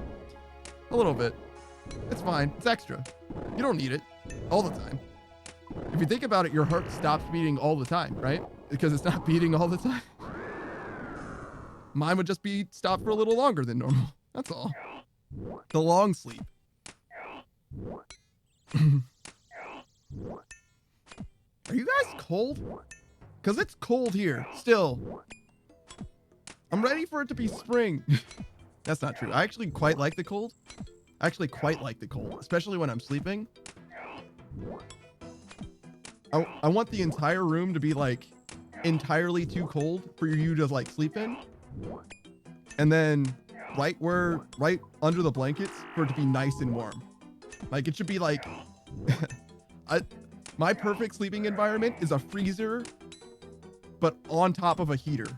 A little bit. It's fine. It's extra. You don't need it all the time. If you think about it, your heart stops beating all the time, right? Because it's not beating all the time. Mine would just be stopped for a little longer than normal. That's all. The long sleep. Are you guys cold? Because it's cold here, still. I'm ready for it to be spring. That's not true. I actually quite like the cold. Especially when I'm sleeping. I want the entire room to be like entirely too cold for you to like sleep in. And then right under the blankets for it to be nice and warm. Like it should be like, my perfect sleeping environment is a freezer, but on top of a heater,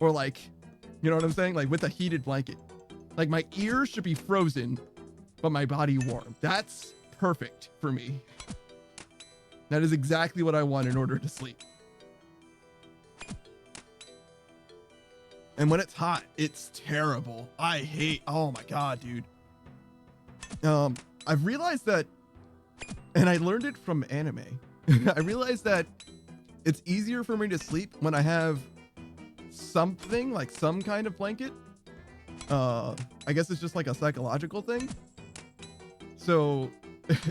or like, you know what I'm saying? Like with a heated blanket. Like my ears should be frozen, but my body warm. That's perfect for me. That is exactly what I want in order to sleep. And when it's hot, it's terrible. Oh my God, dude. I've realized that, and I learned it from anime. I realized that it's easier for me to sleep when I have something like some kind of blanket. I guess it's just like a psychological thing. So,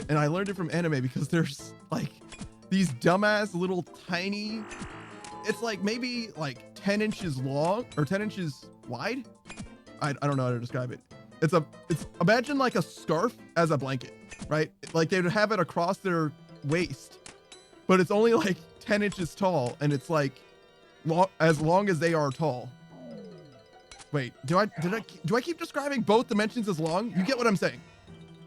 and I learned it from anime because there's like these dumbass little tiny, it's like maybe like 10 inches long or 10 inches wide. I don't know how to describe it. It's imagine like a scarf as a blanket, right? Like they would have it across their waist, but it's only like 10 inches tall, and it's like as long as they are tall. Wait, do I keep describing both dimensions as long? You get what I'm saying?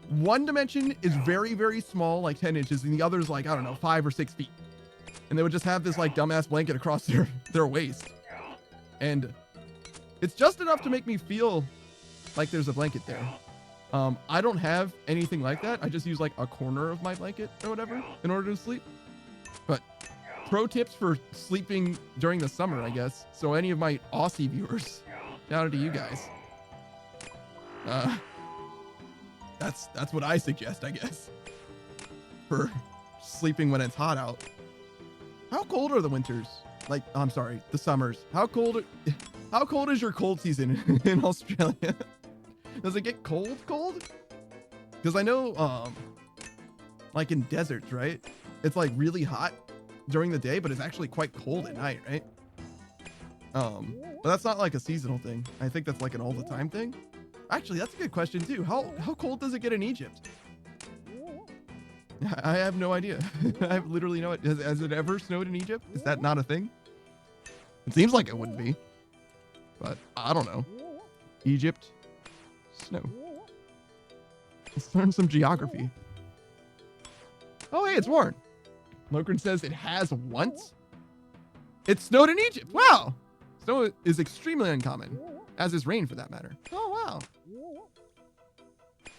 One dimension is very, very small, like 10 inches, and the other is like, I don't know, 5 or 6 feet. And they would just have this like dumbass blanket across their waist. And it's just enough to make me feel like there's a blanket there. I don't have anything like that. I just use like a corner of my blanket or whatever in order to sleep. But pro tips for sleeping during the summer, I guess. So any of my Aussie viewers, down to you guys. That's what I suggest, I guess, for sleeping when it's hot out. How cold are the winters? Like, I'm sorry, the summers. How cold is your cold season in Australia? Does it get cold? Because I know, like in deserts, right? It's like really hot during the day, but it's actually quite cold at night, right? But that's not like a seasonal thing. I think that's like an all the time thing. Actually, that's a good question too. How cold does it get in Egypt? I have no idea. I have literally no idea. Has it ever snowed in Egypt? Is that not a thing? It seems like it wouldn't be, but I don't know. Egypt, snow. Let's learn some geography. Oh, hey, it's Warren. Lokrin says it has once. It snowed in Egypt. Wow. Snow is extremely uncommon, as is rain for that matter. Oh, wow.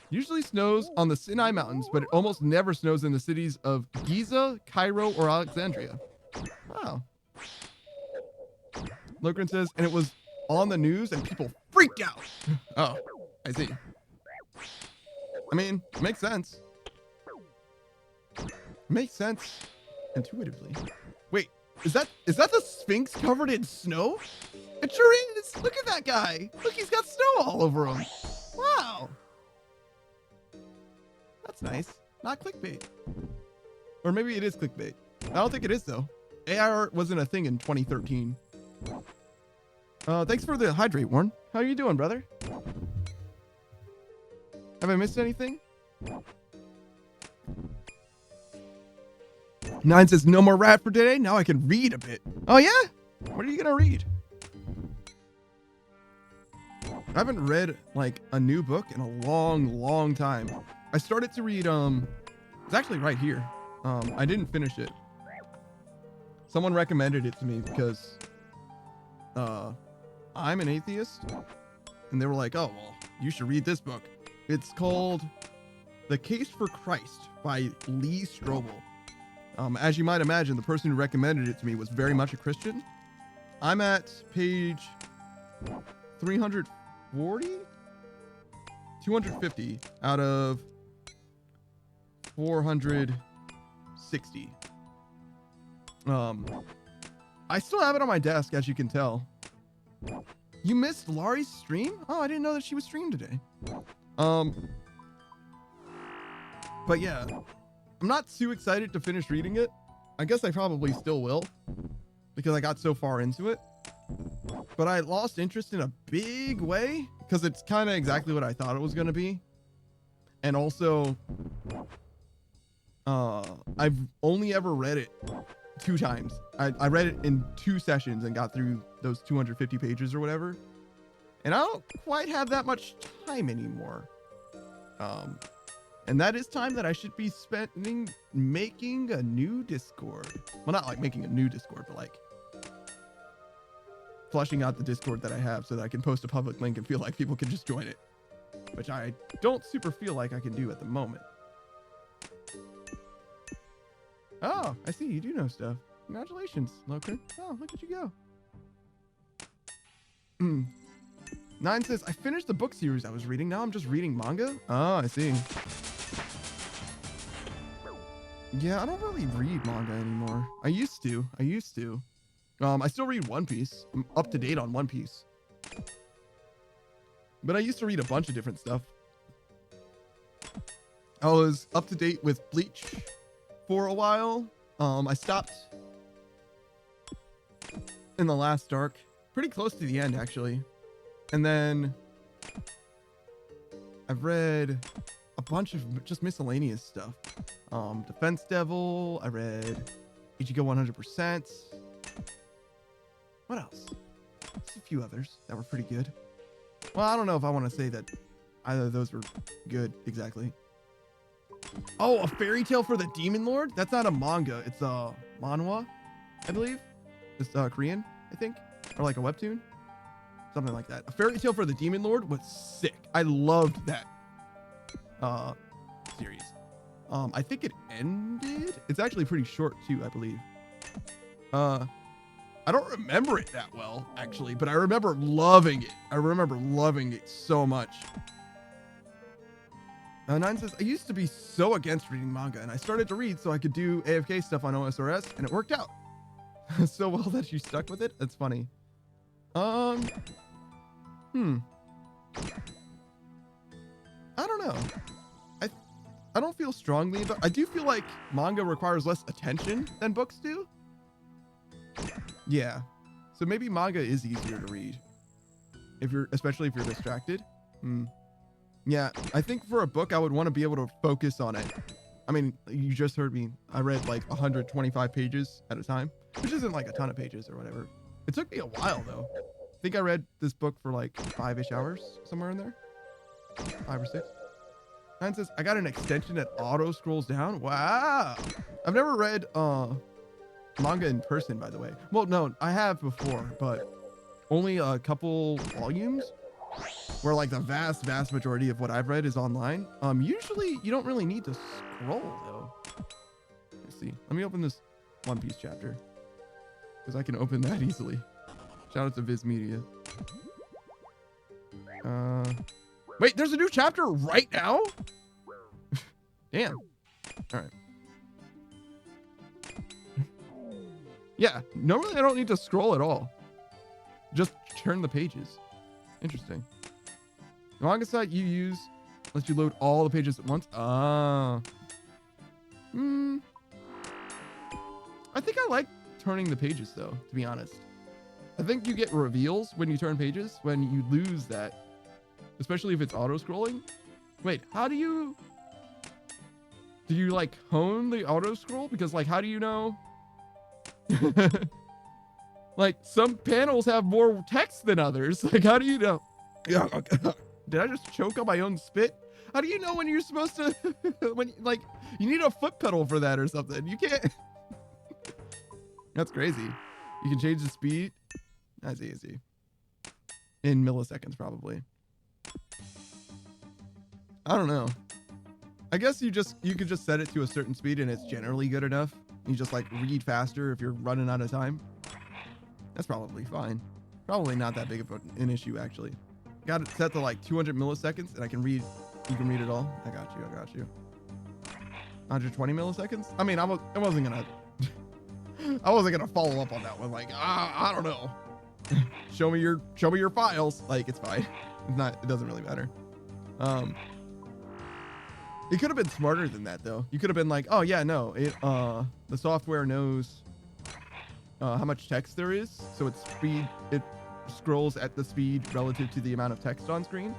Usually snows on the Sinai Mountains, but it almost never snows in the cities of Giza, Cairo, or Alexandria. Wow. Lokren says, and it was on the news and people freaked out. Oh, I see. I mean, makes sense. Makes sense intuitively. Wait, is that the Sphinx covered in snow? It sure is. Look at that guy. Look, he's got snow all over him. Wow. That's nice. Not clickbait. Or maybe it is clickbait. I don't think it is though. AI art wasn't a thing in 2013. Thanks for the hydrate, Warren. How are you doing, brother? Have I missed anything? 9 says, no more rat for today. Now I can read a bit. Oh, yeah? What are you going to read? I haven't read, like, a new book in a long time. I started to read, it's actually right here. I didn't finish it. Someone recommended it to me because, I'm an atheist. And they were like, oh, well, you should read this book. It's called The Case for Christ by Lee Strobel. As you might imagine, the person who recommended it to me was very much a Christian. I'm at page 340? 250 out of 460. I still have it on my desk, as you can tell. You missed Laurie's stream? Oh, I didn't know that she was streamed today. But yeah, I'm not too excited to finish reading it. I guess I probably still will because I got so far into it. But I lost interest in a big way because it's kind of exactly what I thought it was going to be. And also, I've only ever read it 2 times. I read it in 2 sessions and got through those 250 pages or whatever. And I don't quite have that much time anymore. And that is time that I should be spending making a new Discord. Well, not like making a new Discord, but like flushing out the Discord that I have so that I can post a public link and feel like people can just join it, which I don't super feel like I can do at the moment. Oh, I see. You do know stuff. Congratulations, Loker. Oh, look at you go. 9 says, I finished the book series I was reading. Now I'm just reading manga. Oh, I see. Yeah, I don't really read manga anymore. I used to. I still read One Piece. I'm up to date on One Piece. But I used to read a bunch of different stuff. I was up to date with Bleach for a while. I stopped in the last arc. Pretty close to the end, actually. And then I've read a bunch of just miscellaneous stuff. Defense Devil. I read Ichigo 100%. What else? Just a few others that were pretty good. Well, I don't know if I want to say that either of those were good exactly. Oh, A Fairy Tale for the Demon Lord? That's not a manga. It's a manhwa, I believe. It's Korean, I think. Or like a webtoon. Something like that. A Fairy Tale for the Demon Lord was sick. I loved that series. I think it ended. It's actually pretty short too, I believe. I don't remember it that well, actually, but I remember loving it. I remember loving it so much. 9 says, I used to be so against reading manga, and I started to read so I could do AFK stuff on OSRS, and it worked out. So well that you stuck with it? That's funny. I don't know. I don't feel strongly about. I do feel like manga requires less attention than books do. Yeah. So maybe manga is easier to read. Especially if you're distracted. Yeah, I think for a book I would want to be able to focus on it. I mean, you just heard me. I read like 125 pages at a time, which isn't like a ton of pages or whatever. It took me a while though. I think I read this book for like 5-ish hours, somewhere in there. 5 or 6. 9 says, I got an extension that auto scrolls down. Wow. I've never read manga in person, by the way. Well, no, I have before, but only a couple volumes. Where like the vast majority of what I've read is online. Usually you don't really need to scroll though. Let's see. Let me open this One Piece chapter because I can open that easily. Shout out to Viz Media. Wait, there's a new chapter right now? Damn. All right. Yeah, normally I don't need to scroll at all. Just turn the pages. Interesting. The manga site you use lets you load all the pages at once. I think I like turning the pages though, to be honest. I think you get reveals when you turn pages when you lose that, especially if it's auto scrolling. Wait, how do you like hone the auto scroll? Because like, how do you know? Like some panels have more text than others. Like, how do you know? Yeah. Did I just choke on my own spit? How do you know when you're supposed to, when like, you need a foot pedal for that or something. You can't. That's crazy. You can change the speed. That's easy. In milliseconds, probably. I don't know. I guess you could just set it to a certain speed and it's generally good enough. You just like read faster if you're running out of time. That's probably fine. Probably not that big of an issue actually. Got it set to like 200 milliseconds and I can read, you can read it all. I got you. 120 milliseconds? I mean, I wasn't gonna follow up on that one. Like, I don't know. show me your files. Like, it's fine. It doesn't really matter. It could have been smarter than that though. You could have been like, oh yeah, no, the software knows how much text there is, so it scrolls at the speed relative to the amount of text on screen.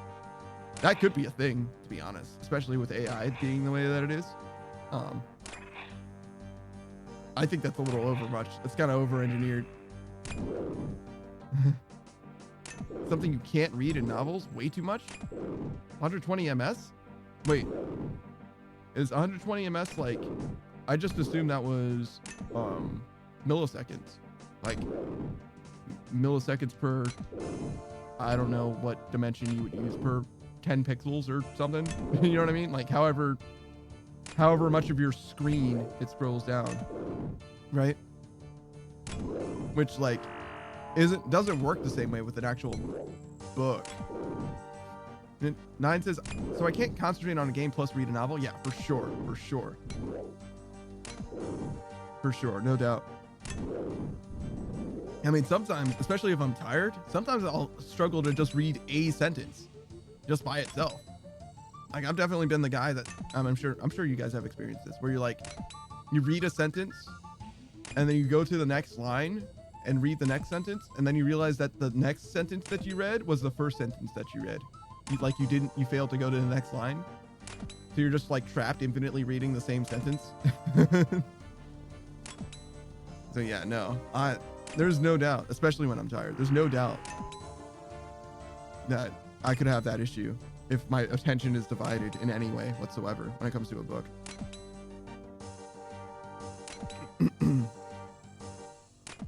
That could be a thing, to be honest, especially with AI being the way that it is. I think that's a little overmuch. It's kind of over-engineered. Something you can't read in novels? Way too much? 120 ms? Wait, is 120 ms like, I just assumed that was milliseconds, like milliseconds per, I don't know what dimension you would use, per 10 pixels or something. You know what I mean? Like however much of your screen it scrolls down, right? Which like doesn't work the same way with an actual book. 9 says, so I can't concentrate on a game plus read a novel? Yeah, for sure, no doubt. I mean, sometimes, especially if I'm tired, sometimes I'll struggle to just read a sentence just by itself. Like, I've definitely been the guy that, I'm sure you guys have experienced this, where you're like, you read a sentence and then you go to the next line and read the next sentence, and then you realize that the next sentence that you read was the first sentence that you read. You failed to go to the next line. So you're just like trapped infinitely reading the same sentence. So yeah, no, there's no doubt, especially when I'm tired, there's no doubt that I could have that issue if my attention is divided in any way whatsoever when it comes to a book.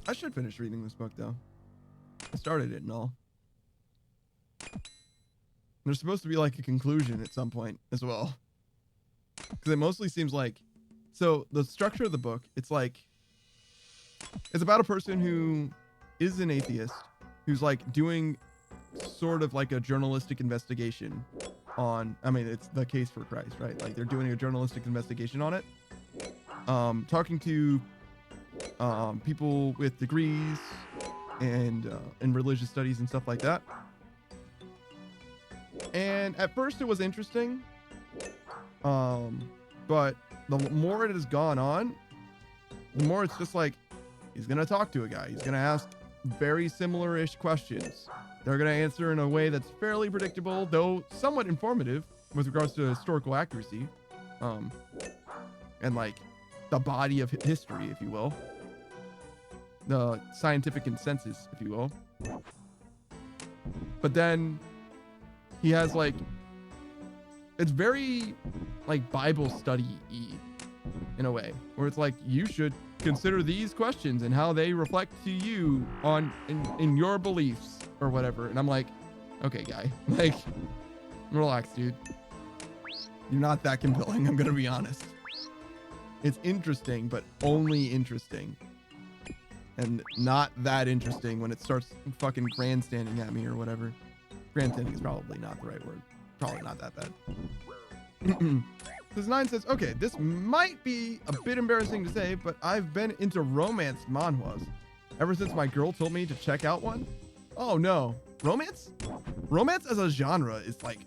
I should finish reading this book though. I started it and all. There's supposed to be like a conclusion at some point as well. Because it mostly seems like, so the structure of the book, it's about a person who is an atheist, who's like doing sort of like a journalistic investigation on, I mean, it's the case for Christ, right? Like they're doing a journalistic investigation on it. Talking to people with degrees and in religious studies and stuff like that. And at first it was interesting, but the more it has gone on, the more it's just like, he's going to talk to a guy. He's going to ask very similar-ish questions. They're going to answer in a way that's fairly predictable, though somewhat informative with regards to historical accuracy. And like the body of history, if you will. The scientific consensus, if you will. But then he has like, it's very like Bible study-y in a way, where it's like, you should consider these questions and how they reflect to you on in your beliefs or whatever. And I'm like, okay, guy, like, relax, dude. You're not that compelling. I'm gonna be honest. It's interesting, but only interesting, and not that interesting when it starts fucking grandstanding at me or whatever. Grandstanding is probably not the right word. Probably not that bad. This 9 says, okay, this might be a bit embarrassing to say, but I've been into romance manhwas ever since my girl told me to check out one. Oh no, romance? Romance as a genre is like,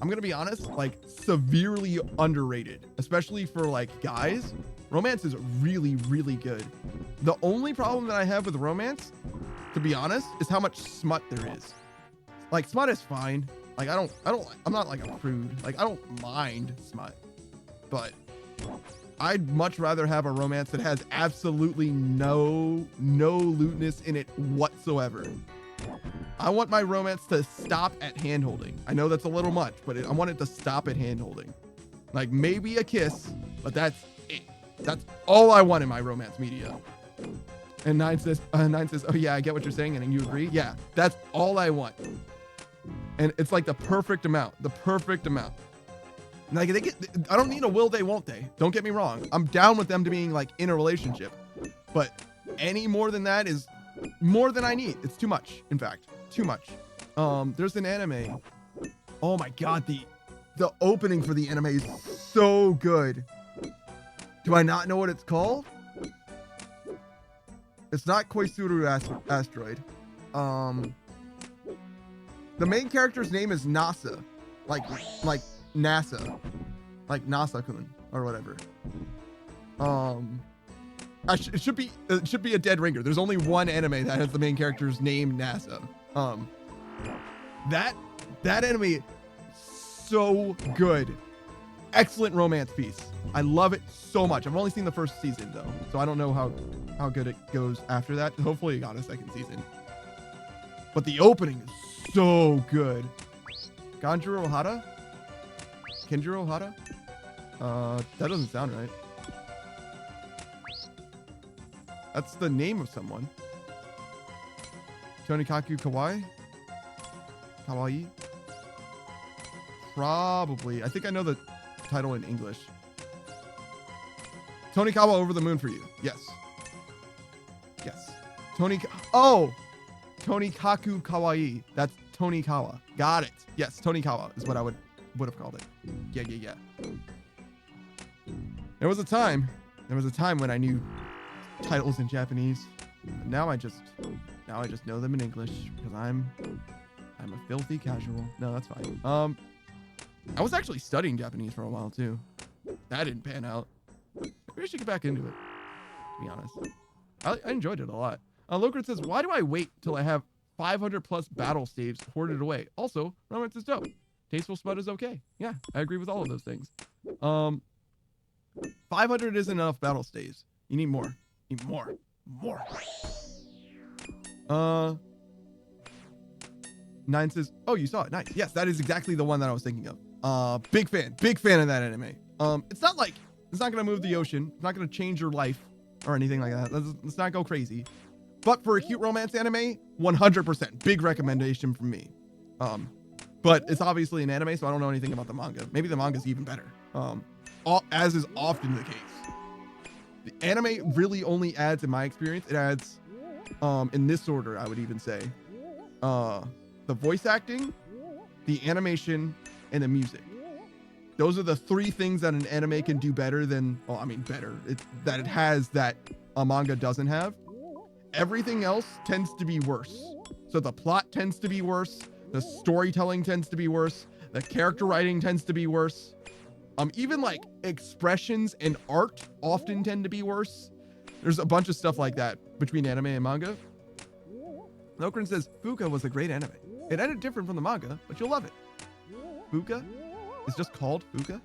I'm gonna be honest, like severely underrated, especially for like guys. Romance is really, really good. The only problem that I have with romance, to be honest, is how much smut there is. Like smut is fine. Like I'm not like a prude. Like I don't mind smut, but I'd much rather have a romance that has absolutely no lewdness in it whatsoever. I want my romance to stop at hand-holding. I know that's a little much, but I want it to stop at hand-holding. Like maybe a kiss, but that's it. That's all I want in my romance media. And 9 says, oh yeah, I get what you're saying, and you agree? Yeah, that's all I want. And it's like the perfect amount. Like I don't need a will they, won't they. Don't get me wrong. I'm down with them to being like in a relationship, but any more than that is more than I need. It's too much. In fact, too much. There's an anime. Oh my God. The opening for the anime is so good. Do I not know what it's called? It's not Koisuru Asteroid. The main character's name is Nasa, like NASA, like Nasa-kun or whatever. It should be a dead ringer. There's only one anime that has the main character's name NASA. That anime, so good. Excellent romance piece. I love it so much. I've only seen the first season though, so I don't know how good it goes after that. Hopefully it got a second season. But the opening is so good. Kenjiro Hara? That doesn't sound right. That's the name of someone. Tonikaku Kawaii? Probably. I think I know the title in English. Tonikawa Over the Moon for You. Yes. Tonikaku Kawaii. That's Tonikawa. Got it. Yes, Tonikawa is what I would have called it. Yeah. There was a time when I knew titles in Japanese. But now I just know them in English because I'm a filthy casual. No, that's fine. I was actually studying Japanese for a while too. That didn't pan out. Maybe I should get back into it, to be honest. I enjoyed it a lot. Lokrit says, why do I wait till I have 500 plus battle saves hoarded away? Also, romance is dope. Tasteful smut is okay. Yeah, I agree with all of those things. 500 isn't enough battle saves. You need more. More. 9 says, oh, you saw it. Nice. Yes, that is exactly the one that I was thinking of. Big fan of that anime. It's not gonna move the ocean. It's not gonna change your life or anything like that. Let's not go crazy. But for a cute romance anime, 100%. Big recommendation from me. But it's obviously an anime, so I don't know anything about the manga. Maybe the manga's even better. As is often the case. The anime really only adds, in my experience, it adds, in this order, I would even say, the voice acting, the animation, and the music. Those are the three things that an anime can do better than, well, I mean, better. That it has that a manga doesn't have. Everything else tends to be worse. So the plot tends to be worse. The storytelling tends to be worse. The character writing tends to be worse. Even like expressions and art often tend to be worse. There's a bunch of stuff like that between anime and manga. Lokrin says, Fuka was a great anime. It ended different from the manga, but you'll love it. Fuka? It's just called Fuka?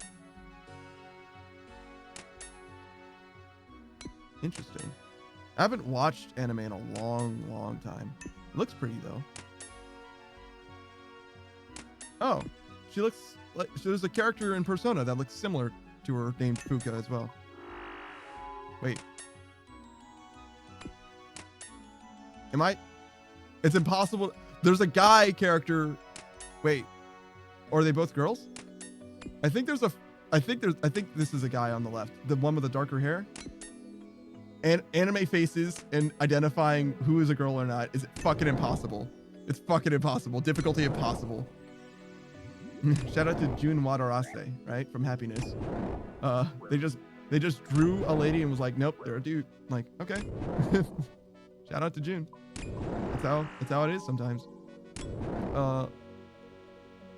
Interesting. I haven't watched anime in a long time. It looks pretty though. Oh, she looks like, so there's a character in Persona that looks similar to her named Fuka as well. Wait, Am I? It's impossible. There's a guy character. Wait, or are they both girls? I think there's a. I think this is a guy on the left, the one with the darker hair. And anime faces and identifying who is a girl or not is fucking impossible. It's fucking impossible. Difficulty impossible. Shout out to June Wadarase, right? From Happiness. They just drew a lady and was like, nope, they're a dude. I'm like, okay. Shout out to June. That's how it is sometimes.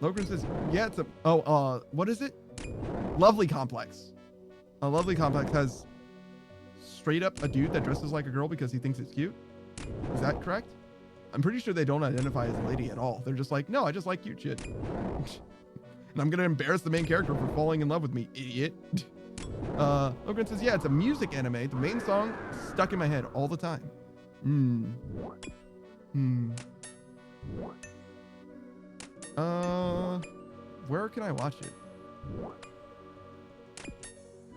Logan says, yeah, it's a what is it? Lovely Complex. A Lovely Complex has straight up a dude that dresses like a girl because he thinks it's cute. Is that correct? I'm pretty sure they don't identify as a lady at all. They're just like, no, I just like cute shit. And I'm gonna embarrass the main character for falling in love with me, idiot. Logan says, yeah, it's a music anime. The main song stuck in my head all the time. Where can I watch it?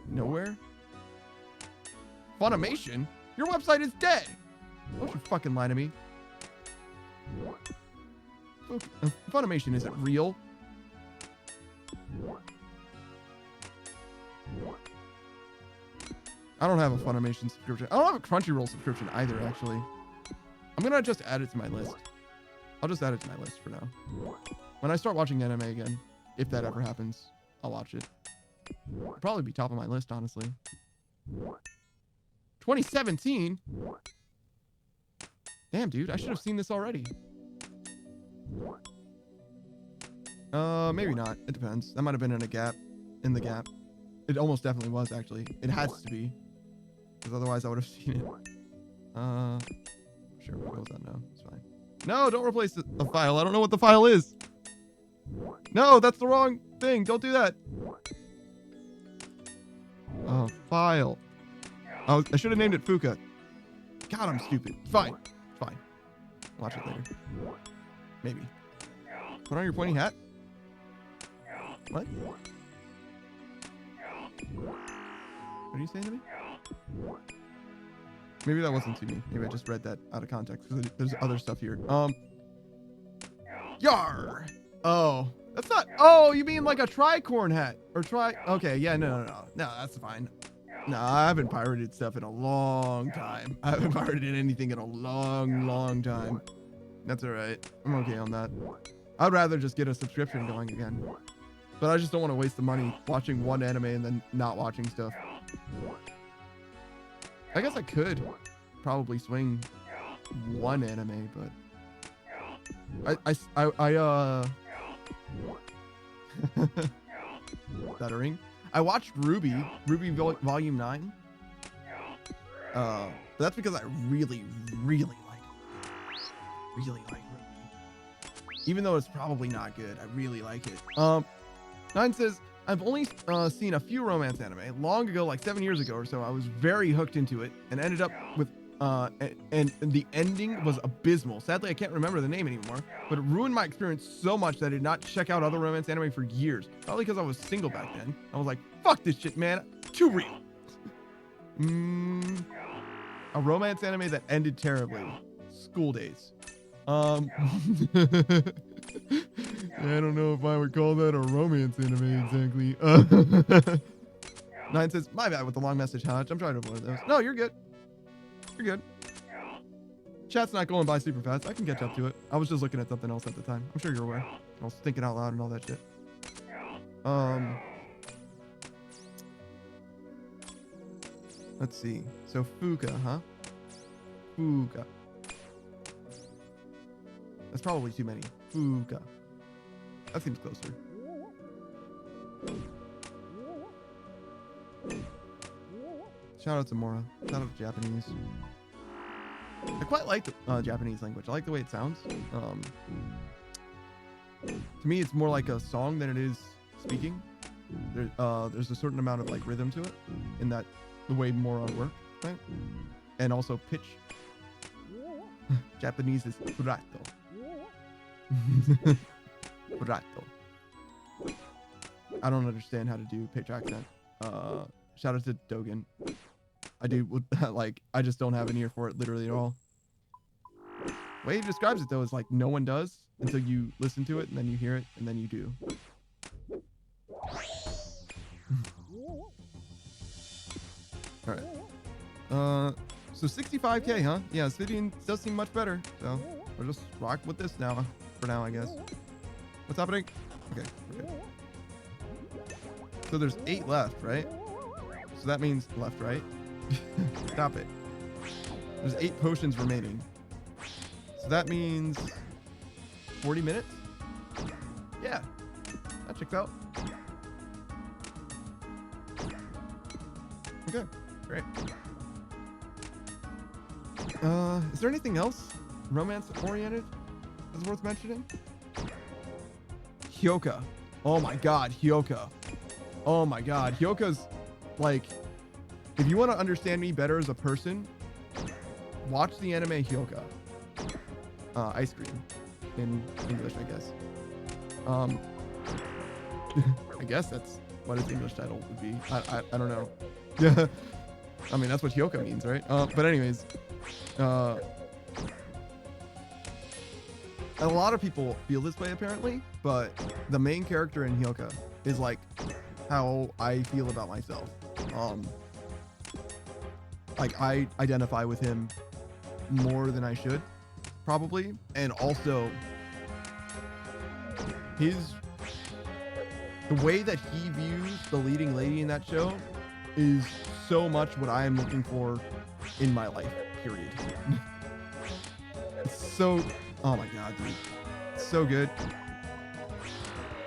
Nowhere? Funimation? Your website is dead! Don't you fucking lie to me. Funimation isn't real. I don't have a Funimation subscription. I don't have a Crunchyroll subscription either, actually. I'm gonna just add it to my list. I'll just add it to my list for now. When I start watching anime again, if that ever happens, I'll watch it. It'll probably be top of my list, honestly. 2017? Damn, dude, I should have seen this already. Maybe not. It depends. That might have been in a gap. In the gap. It almost definitely was, actually. It has to be. Because otherwise I would have seen it. Sure, we'll go with that now. It's fine. No, don't replace the file. I don't know what the file is. No, that's the wrong thing. Don't do that. Oh, file. Oh, I should have named it Fuka. God, I'm stupid. Fine. Fine. Watch it later. Maybe. Put on your pointy hat. What? What are you saying to me? Maybe that wasn't to me. Maybe I just read that out of context because there's other stuff here. Yar! Oh, that's not. Oh, you mean like a tricorn hat or tri? Okay, yeah, no, that's fine. No, I haven't pirated stuff in a long time. I haven't pirated anything in a long time. That's all right. I'm okay on that. I'd rather just get a subscription going again. But I just don't want to waste the money watching one anime and then not watching stuff. I guess I could probably swing one anime, but stuttering. I watched Ruby Volume 9. But that's because I really like Ruby. Even though it's probably not good, I really like it. Nine says, I've only seen a few romance anime. Long ago, like 7 years ago or so, I was very hooked into it and ended up with, and the ending was abysmal. Sadly, I can't remember the name anymore, but it ruined my experience so much that I did not check out other romance anime for years. Probably because I was single back then. I was like, fuck this shit, man. Too real. A romance anime that ended terribly. School Days. I don't know if I would call that a romance anime exactly. Nine says, my bad with the long message, Hodge. I'm trying to avoid those. No, you're good. You're good. Chat's not going by super fast. I can catch up to it. I was just looking at something else at the time. I'm sure you're aware. I was thinking out loud and all that shit. Let's see. So Fuka, huh? Fuka. That's probably too many. Fuka. That seems closer. Shout out to Mora. Shout out to Japanese. I quite like the Japanese language. I like the way it sounds. To me, it's more like a song than it is speaking. There's a certain amount of like rhythm to it, in that the way Mora work, right? And also pitch. Japanese is furato. Furato. I don't understand how to do pitch accent. Shout out to Dogen. I do like I just don't have an ear for it literally at all. The way he describes it though is like no one does until you listen to it and then you hear it and then you do. All right. So 65K, huh? Yeah, this video does seem much better. So we'll just rock with this now, for now, I guess. What's happening? Okay, we're good. So there's 8 left, right? So that means left, right? Stop it. There's 8 potions remaining. So that means 40 minutes? Yeah, that checks out. Okay, great. Is there anything else romance-oriented that's worth mentioning? Hyoka. Oh my god, Hyoka. Oh my god, Hyoka's like, if you want to understand me better as a person, watch the anime Hyoka. Ice cream in English, I guess. I guess that's what its English title would be. I don't know. Yeah. I mean, that's what Hyoka means, right? But anyways, a lot of people feel this way apparently, but the main character in Hyoka is like how I feel about myself. Like I identify with him more than I should, probably, and also the way that he views the leading lady in that show is so much what I am looking for in my life, period. It's so, oh my god, dude, it's so good.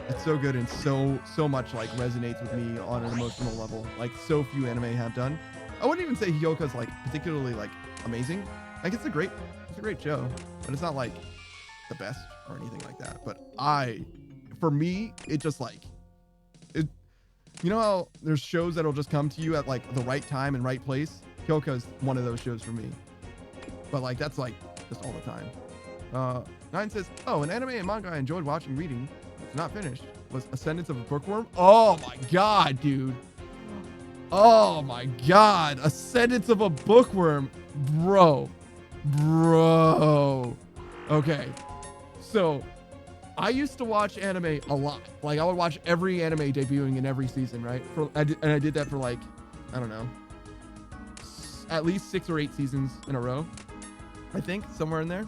It's so good and so much like resonates with me on an emotional level, like so few anime have done. I wouldn't even say Hyoka's like particularly like amazing. Like it's a great show, but it's not like the best or anything like that. But for me, it just like it. You know how there's shows that'll just come to you at like the right time and right place? Hyoka's one of those shows for me. But like that's like just all the time. Nine says, oh, an anime and manga I enjoyed watching, reading, it's not finished, was Ascendance of a Bookworm. Oh my god, dude. Oh my god, Ascendance of a Bookworm, bro. Okay, so I used to watch anime a lot. Like I would watch every anime debuting in every season, right? And I did that for like, I don't know, at least 6 or 8 seasons in a row, I think, somewhere in there.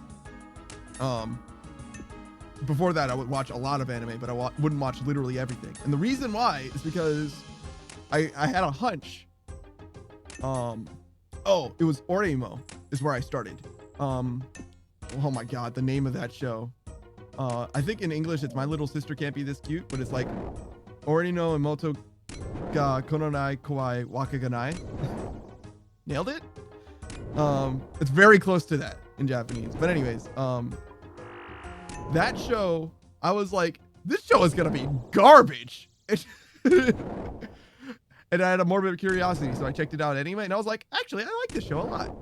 Before that, I would watch a lot of anime, but I wouldn't watch literally everything. And the reason why is because I had a hunch. Oh, it was Oremo is where I started. Oh my god, the name of that show. I think in English it's My Little Sister Can't Be This Cute, but it's like Ori no Emoto ga Kononai Kawaii Wakaganai. Nailed it? It's very close to that in Japanese. But anyways, that show, I was like, this show is gonna be garbage. And I had a morbid curiosity, so I checked it out anyway, and I was like, actually, I like this show a lot.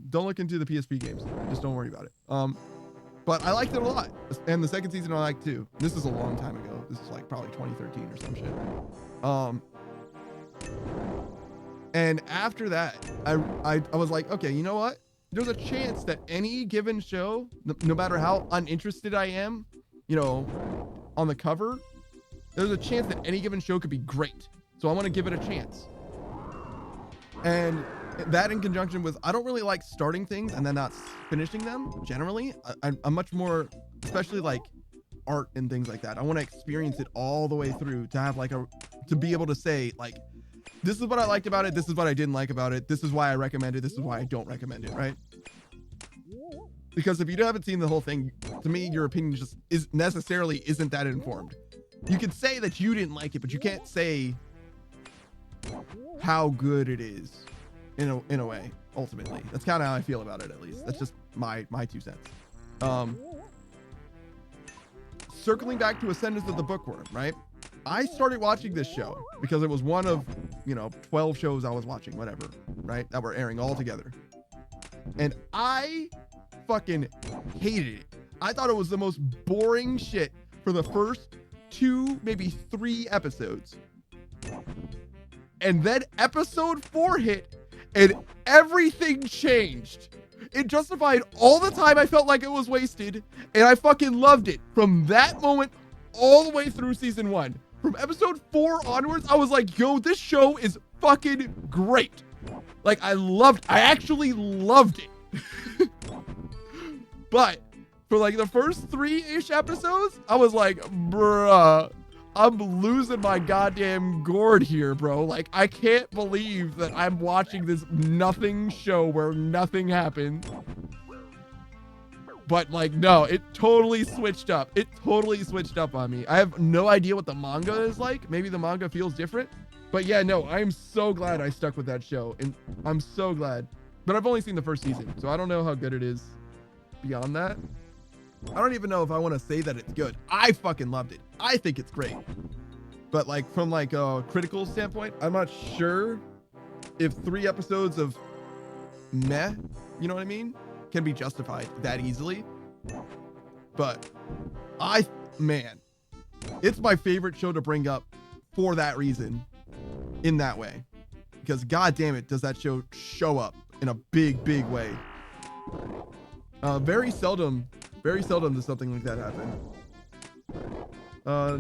Don't look into the PSP games. Just don't worry about it. But I liked it a lot. And the second season I liked too. This is a long time ago. This is like probably 2013 or some shit. And after that, I was like, okay, you know what? There's a chance that any given show, no matter how uninterested I am, you know, on the cover, there's a chance that any given show could be great. So I want to give it a chance. And that in conjunction with, I don't really like starting things and then not finishing them generally. I'm much more, especially like art and things like that. I want to experience it all the way through to have like to be able to say like, this is what I liked about it. This is what I didn't like about it. This is why I recommend it. This is why I don't recommend it. Right? Because if you haven't seen the whole thing, to me, your opinion just isn't that informed. You can say that you didn't like it, but you can't say how good it is in a way. Ultimately, that's kind of how I feel about it. At least that's just my 2 cents. Circling back to Ascendance of the Bookworm, right? I started watching this show because it was one of 12 shows I was watching, whatever, right, that were airing all together, and I fucking hated it. I thought it was the most boring shit for the first 2, maybe 3 episodes. And then episode 4 hit and everything changed. It justified all the time I felt like it was wasted, and I fucking loved it from that moment all the way through season 1. From episode 4 onwards, I was like, yo, this show is fucking great. Like, I actually loved it. But for like the first 3-ish episodes, I was like, bruh, I'm losing my goddamn gourd here, bro. Like, I can't believe that I'm watching this nothing show where nothing happened. But like, no, it totally switched up. It totally switched up on me. I have no idea what the manga is like. Maybe the manga feels different. But yeah, no, I'm so glad I stuck with that show. And I'm so glad. But I've only seen the first season, so I don't know how good it is beyond that. I don't even know if I want to say that it's good. I fucking loved it. I think it's great. But like, from like a critical standpoint, I'm not sure if 3 episodes of meh, you know what I mean, can be justified that easily. But man, it's my favorite show to bring up for that reason, in that way, because god damn it, does that show up in a big way. Very seldom does something like that happen.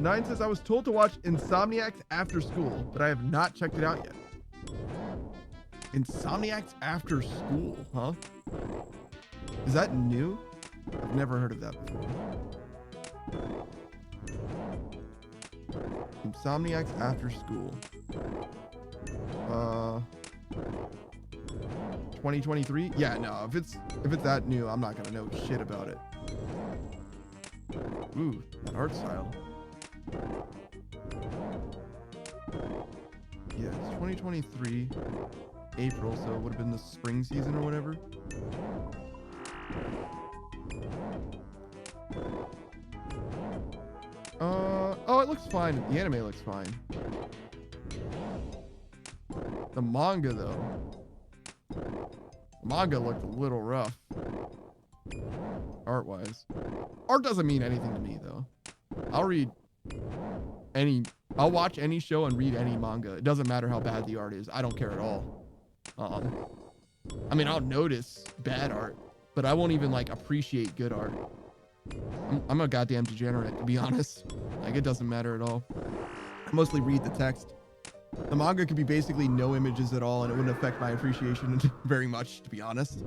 9 says, I was told to watch Insomniacs After School, but I have not checked it out yet. Insomniacs After School, huh? Is that new? I've never heard of that before. Insomniacs After School. 2023? Yeah, no, if it's that new, I'm not gonna know shit about it. Ooh, that art style. Yeah, it's 2023 April, so it would have been the spring season or whatever. Oh, it looks fine. The anime looks fine. The manga, though. The manga looked a little rough. Art-wise. Art doesn't mean anything to me, though. I'll watch any show and read any manga. It doesn't matter how bad the art is. I don't care at all. I mean, I'll notice bad art, but I won't even like appreciate good art. I'm a goddamn degenerate, to be honest. Like, it doesn't matter at all. I mostly read the text. The manga could be basically no images at all, and it wouldn't affect my appreciation very much, to be honest.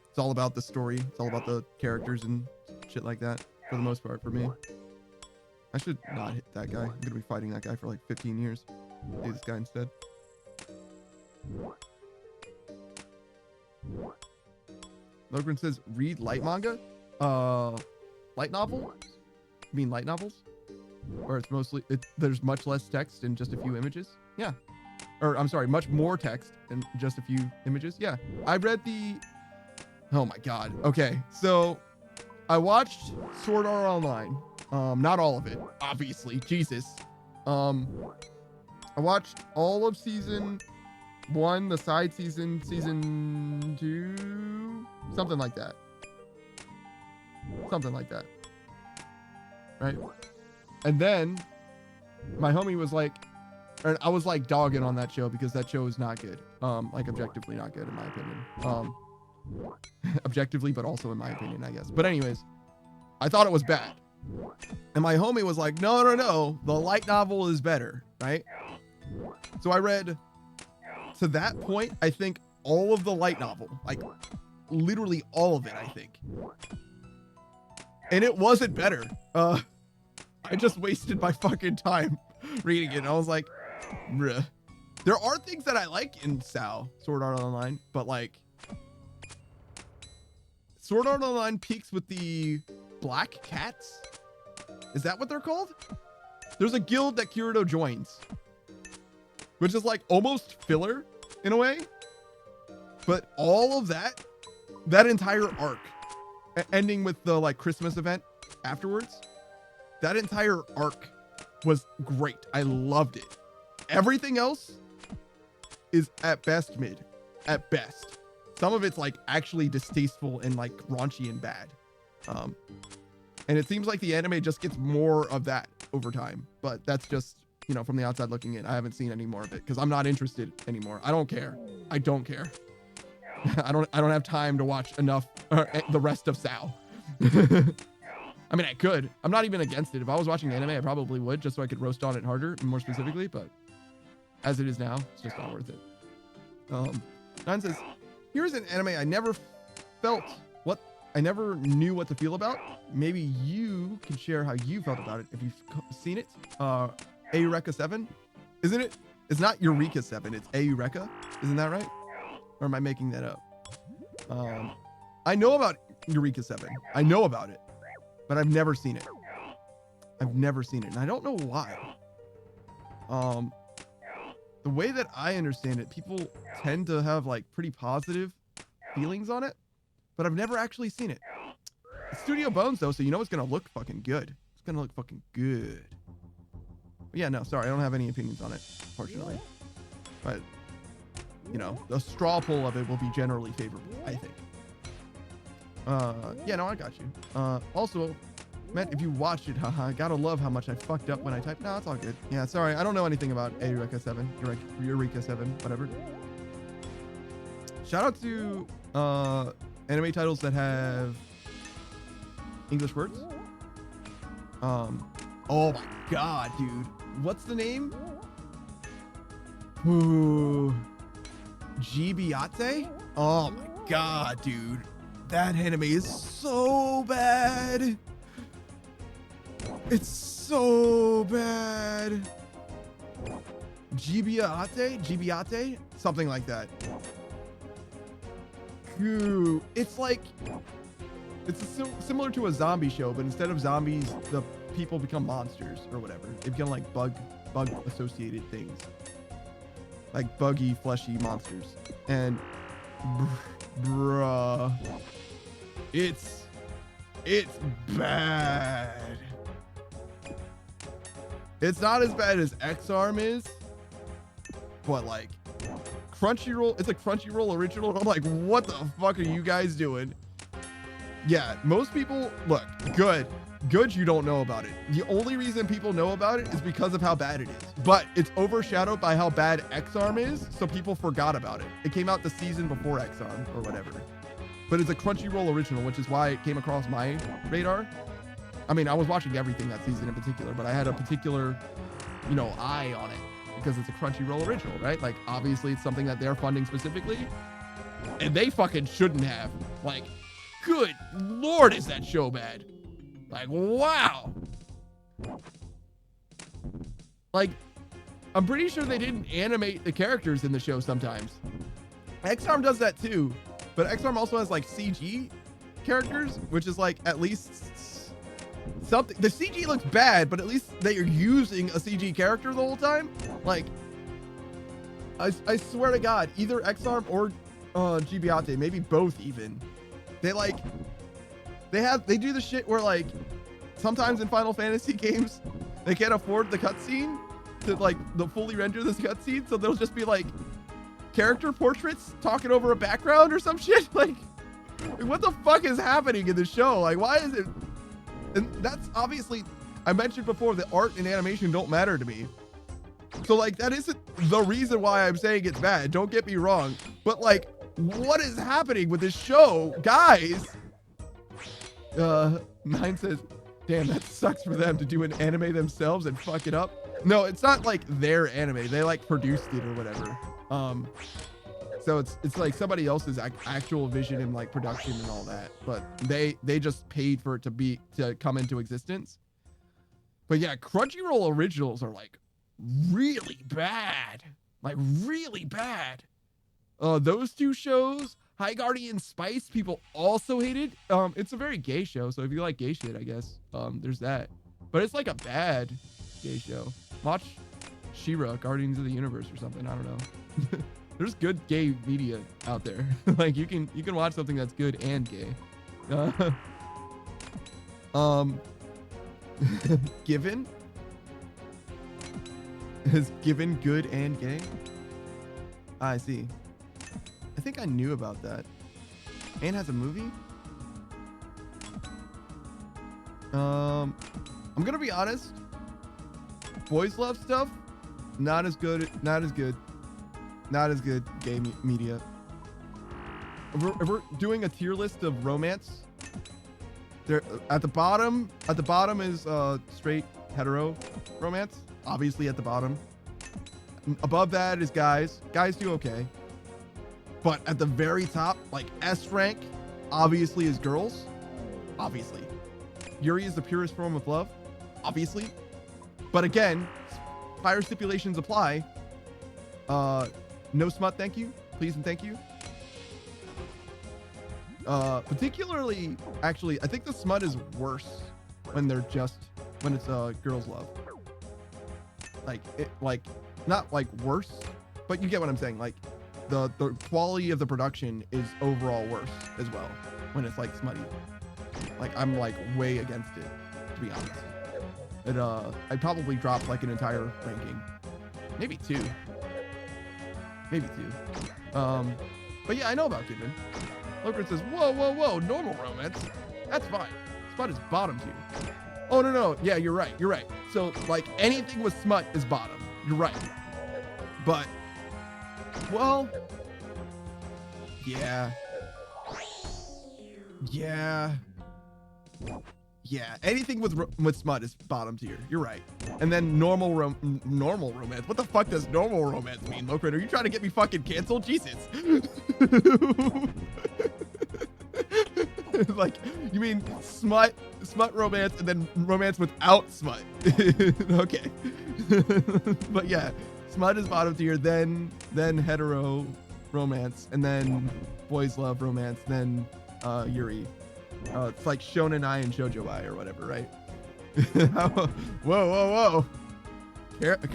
It's all about the story. It's all about the characters and shit like that, for the most part, for me. I should not hit that guy. I'm gonna be fighting that guy for like 15 years. Do this guy instead. Logren says, read light manga? Light novel? You mean light novels? Or it's mostly, there's much less text and just a few images? Yeah. Or, I'm sorry, much more text and just a few images? Yeah. I read the... Oh my god. Okay, so I watched Sword Art Online. Not all of it, obviously. Jesus. I watched all of season 1, the side season, season 2, something like that. Something like that. Right? And then my homie was like, or I was like dogging on that show because that show is not good. Like objectively not good in my opinion. Objectively, but also in my opinion, I guess. But anyways, I thought it was bad. And my homie was like, no, the light novel is better, right? So I read, to that point, I think all of the light novel, like literally all of it, I think. And it wasn't better. I just wasted my fucking time reading it. And I was like, bruh. There are things that I like in Sword Art Online, but like, Sword Art Online peaks with the Black Cats. Is that what they're called? There's a guild that Kirito joins, which is like almost filler in a way. But all of that entire arc, ending with the like Christmas event afterwards, that entire arc was great. I loved it. Everything else is at best mid, at best. Some of it's like actually distasteful and like raunchy and bad. And it seems like the anime just gets more of that over time, but that's just, you know, from the outside looking in. I haven't seen any more of it because I'm not interested anymore. I don't care. I don't have time to watch enough the rest of Sao. I mean, I could. I'm not even against it. If I was watching anime, I probably would, just so I could roast on it harder and more specifically. But as it is now, it's just not worth it. Nine says, here's an anime I never knew what to feel about. Maybe you can share how you felt about it if you've seen it. Eureka 7, isn't it? It's not Eureka 7. It's Eureka. Isn't that right? Or am I making that up? I know about Eureka 7. I know about it, but I've never seen it. I've never seen it, and I don't know why. The way that I understand it, people tend to have like pretty positive feelings on it, but I've never actually seen it. It's Studio Bones though, so you know it's gonna look fucking good. It's gonna look fucking good. But yeah, no, sorry, I don't have any opinions on it, fortunately. But you know, the straw poll of it will be generally favorable, I think. Yeah, no, I got you. Also, Matt, if you watched it, haha, I gotta love how much I fucked up when I typed. No, it's all good. Yeah, sorry, I don't know anything about Eureka 7. Eureka 7, whatever. Shout out to anime titles that have English words. Oh my god, dude. What's the name? Ooh. Gibiate? Oh my god, dude. That anime is so bad. It's so bad. Gibiate? Something like that. Ooh. It's like, it's similar to a zombie show, but instead of zombies, the people become monsters or whatever. They become like bug associated things. Like buggy, fleshy monsters. And bruh, it's bad. It's not as bad as X-Arm is, but like Crunchyroll, it's a Crunchyroll original. I'm like, what the fuck are you guys doing? Yeah, most people, look, good you don't know about it. The only reason people know about it is because of how bad it is, but it's overshadowed by how bad X-Arm is, so people forgot about it. It came out the season before X-Arm or whatever, but it's a Crunchyroll original, which is why it came across my radar. I mean, I was watching everything that season in particular, but I had a particular, you know, eye on it because it's a Crunchyroll original, right? Like, obviously it's something that they're funding specifically, and they fucking shouldn't have. Like, good lord, is that show bad? Like, wow. Like, I'm pretty sure they didn't animate the characters in the show sometimes. X-Arm does that too, but X-Arm also has like CG characters, which is like at least something. The CG looks bad, but at least they are using a CG character the whole time. Like, I swear to God, either X-Arm or Gibiate, maybe both even, they do the shit where like sometimes in Final Fantasy games they can't afford the cutscene to like fully render this cutscene, so they'll just be like character portraits talking over a background or some shit. Like what the fuck is happening in the show? Like, why is it? And that's obviously, I mentioned before that art and animation don't matter to me, so like that isn't the reason why I'm saying it's bad, don't get me wrong, but like what is happening with this show, guys? Nine says, damn, that sucks for them to do an anime themselves and fuck it up. No, it's not like their anime. They like produced it or whatever. So it's like somebody else's actual vision and like production and all that, but they just paid for it to come into existence. But yeah, Crunchyroll originals are like really bad. Like really bad. Those two shows, High Guardian Spice, people also hated. It's a very gay show, so if you like gay shit, I guess there's that. But it's like a bad gay show. Watch She-Ra, Guardians of the Universe or something. I don't know. There's good gay media out there. Like you can watch something that's good and gay. Given is Given good and gay? I see. I think I knew about that. And has a movie? I'm gonna be honest. Boys love stuff. Not as good. Not as good. Not as good gay media. if we're doing a tier list of romance, there at the bottom is straight hetero romance, obviously at the bottom. Above that is guys. Guys do okay. But at the very top, like S rank, obviously is girls. Obviously. Yuri is the purest form of love. Obviously. But again, fire stipulations apply. No smut, thank you. Please and thank you. Particularly, actually, I think the smut is worse when it's girls love. Like not like worse, but you get what I'm saying. Like the quality of the production is overall worse as well when it's like smutty. Like I'm like way against it, to be honest. I'd probably drop like an entire ranking, maybe two. But yeah, I know about Given. Locrin says, whoa, normal romance. That's fine. Smut is bottom tier. Oh, no. Yeah, you're right. So, like, anything with smut is bottom. You're right. But, well, yeah. Anything with smut is bottom tier. You're right. And then normal romance. What the fuck does normal romance mean, Locrin? Are you trying to get me fucking canceled? Jesus. Like, you mean smut romance and then romance without smut. Okay. But yeah, smut is bottom tier, then hetero romance, and then boys love romance, then Yuri. It's like Shonen Ai and Shoujo Ai or whatever, right? Whoa.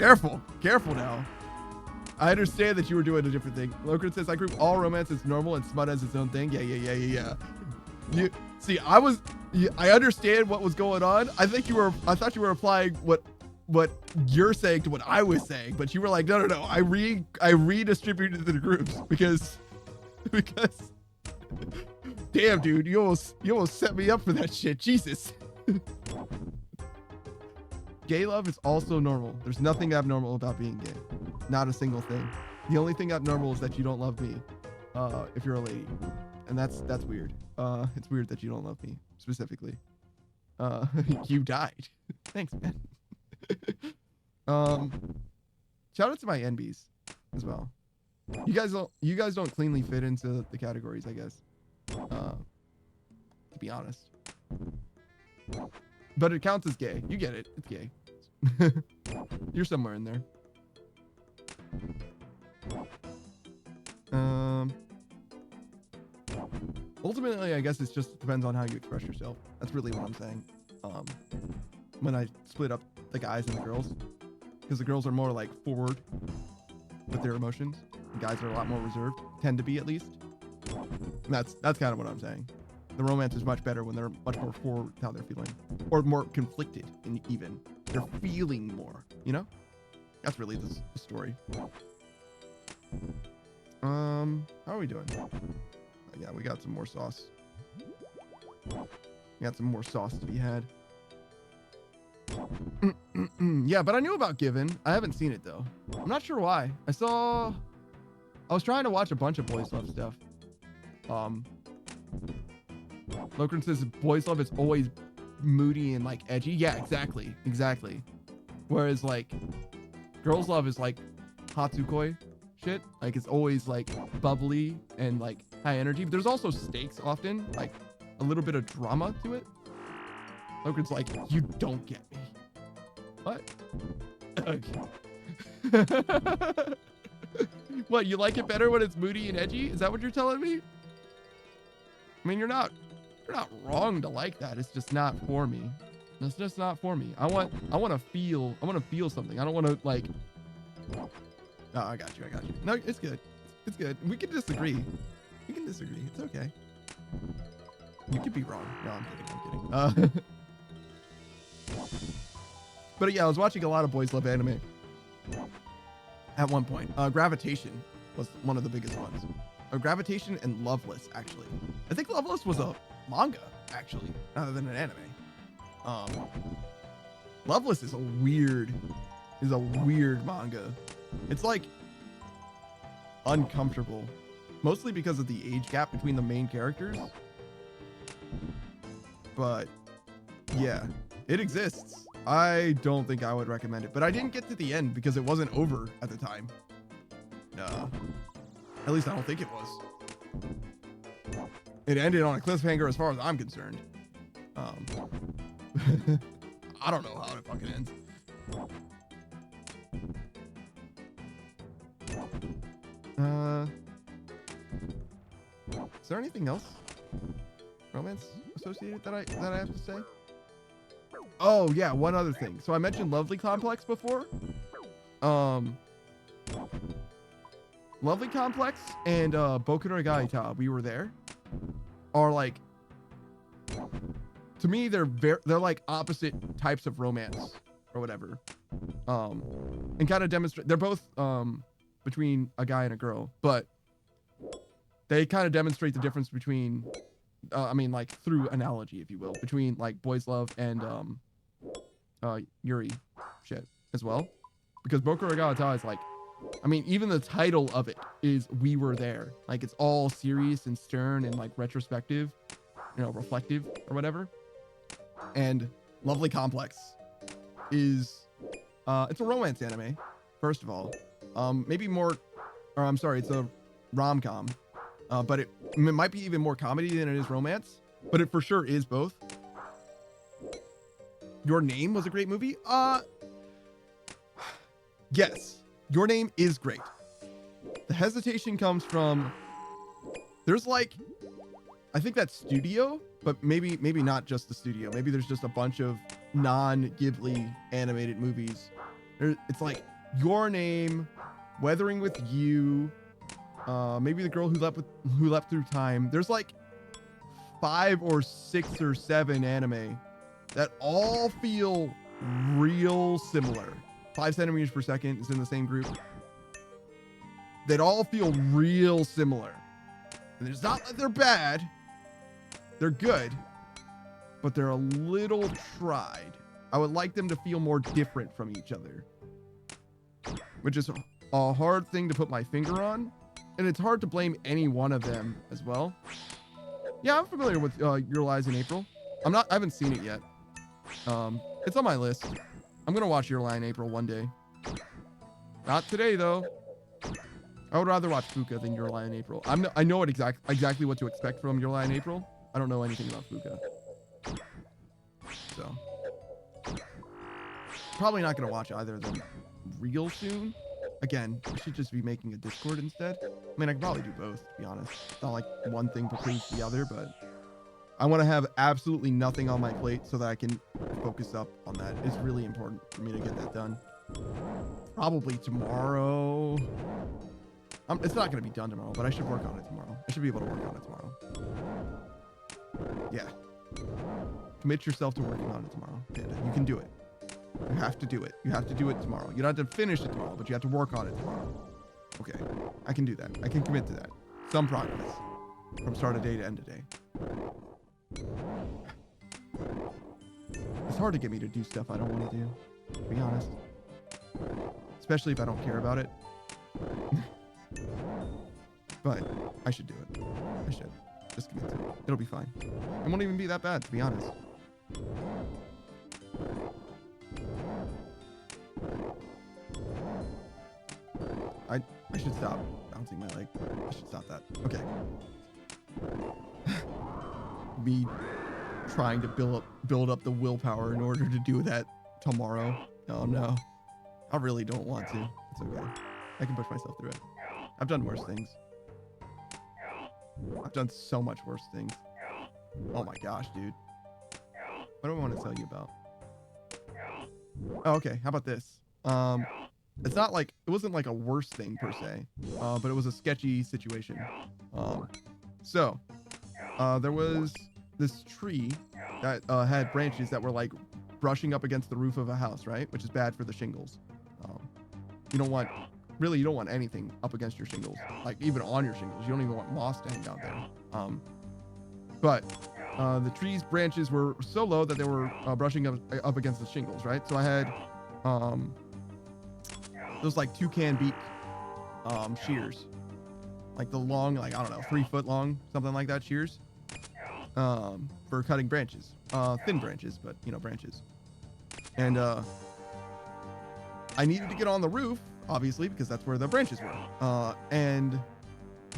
Careful now. I understand that you were doing a different thing. Locrin says, I group all romance as normal and smut as its own thing. Yeah. You see, I understand what was going on. I thought you were applying what you're saying to what I was saying, but you were like, no. I redistributed the groups because damn, dude, you almost set me up for that shit. Jesus. Gay love is also normal. There's nothing abnormal about being gay. Not a single thing. The only thing abnormal is that you don't love me if you're a lady. And that's weird. It's weird that you don't love me specifically. You died. Thanks, man. Shout out to my NBs as well. You guys don't cleanly fit into the categories, I guess. To be honest. But it counts as gay. You get it. It's gay. You're somewhere in there. Ultimately, I guess it just depends on how you express yourself. That's really what I'm saying. When I split up the guys and the girls, because the girls are more like forward with their emotions, the guys are a lot more reserved, tend to be at least. And that's kind of what I'm saying. The romance is much better when they're much more forward with how they're feeling, or more conflicted, and even they're feeling more. You know, that's really the story. How are we doing? Yeah, we got some more sauce. We got some more sauce to be had. Yeah, but I knew about Given. I haven't seen it though. I'm not sure why. I was trying to watch a bunch of boys love stuff. Locrin says boys love is always moody and like edgy. Yeah, exactly. Whereas like girls love is like Hatsukoi shit. Like it's always like bubbly and like high energy. But there's also stakes often, like a little bit of drama to it. Locrin's like, you don't get me. What? What, you like it better when it's moody and edgy? Is that what you're telling me? I mean, you're not wrong to like that. It's just not for me. It's just not for me. I want to feel something. I don't want to like. Oh, I got you. No, it's good. We can disagree. It's okay. You could be wrong. No, I'm kidding. But yeah, I was watching a lot of boys love anime at one point. Gravitation was one of the biggest ones. Gravitation and Loveless, actually. I think Loveless was a manga, actually, rather than an anime. Loveless is a weird manga. It's like uncomfortable mostly because of the age gap between the main characters. But yeah, it exists. I don't think I would recommend it, but I didn't get to the end because it wasn't over at the time. At least I don't think it was. It ended on a cliffhanger as far as I'm concerned. I don't know how it fucking ends. Is there anything else romance associated that I have to say? Oh yeah, one other thing. So I mentioned Lovely Complex before. Lovely Complex and Boku no Gaita, we were there, are like, to me they're like opposite types of romance or whatever. And kind of demonstrate, they're both between a guy and a girl, but they kind of demonstrate the difference between I mean, like through analogy, if you will, between like Boys Love and Yuri shit as well, because Boku no Gaita is like, I mean, even the title of it is "We Were There." Like, it's all serious and stern and like retrospective, you know, reflective or whatever. And Lovely Complex is it's a romance anime, first of all. Maybe more, or I'm sorry, it's a rom-com, but it might be even more comedy than it is romance, but it for sure is both. Your Name was a great movie. Yes, Your Name is great. The hesitation comes from, there's like, I think that's studio, but maybe not just the studio. Maybe there's just a bunch of non-Ghibli animated movies. It's like Your Name, Weathering with You, maybe The Girl Who Leapt Through Time. There's like 5 or 6 or 7 anime that all feel real similar. 5 centimeters per second is in the same group. That all feel real similar. And it's not that they're bad. They're good, but they're a little tried. I would like them to feel more different from each other, which is a hard thing to put my finger on. And it's hard to blame any one of them as well. Yeah, I'm familiar with Your Lies in April. I haven't seen it yet. It's on my list. I'm gonna watch Your Lie in April one day. Not today though. I would rather watch Fuka than Your Lie in April. I know exactly what to expect from Your Lie in April. I don't know anything about Fuka. So probably not gonna watch either of them real soon. Again, I should just be making a Discord instead. I mean, I could probably do both, to be honest. It's not like one thing precludes the other, but I want to have absolutely nothing on my plate so that I can focus up on that. It's really important for me to get that done. Probably tomorrow. It's not going to be done tomorrow, but I should work on it tomorrow. I should be able to work on it tomorrow. Yeah. Commit yourself to working on it tomorrow. Panda. You can do it. You have to do it. You have to do it tomorrow. You don't have to finish it tomorrow, but you have to work on it tomorrow. Okay. I can do that. I can commit to that. Some progress. From start of day to end of day. It's hard to get me to do stuff I don't want to do, to be honest. Especially if I don't care about it. But I should do it. I should. Just commit to it. It'll be fine. It won't even be that bad, to be honest. I should stop bouncing my leg. I should stop that. Okay. Me trying to build up the willpower in order to do that tomorrow. Oh no. I really don't want to. It's okay. I can push myself through it. I've done worse things. I've done so much worse things. Oh my gosh, dude. What do I want to tell you about? Oh, okay. How about this? It's not like, it wasn't like a worse thing per se, but it was a sketchy situation. So there was this tree that had branches that were like brushing up against the roof of a house, right? Which is bad for the shingles. You don't want anything up against your shingles, like even on your shingles. You don't even want moss to hang out there. But the tree's branches were so low that they were brushing up against the shingles, right? So I had those like toucan beak shears, like the long, like, I don't know, 3 foot long, something like that, shears, for cutting branches, thin branches, but you know, branches. And I needed to get on the roof, obviously, because that's where the branches were. And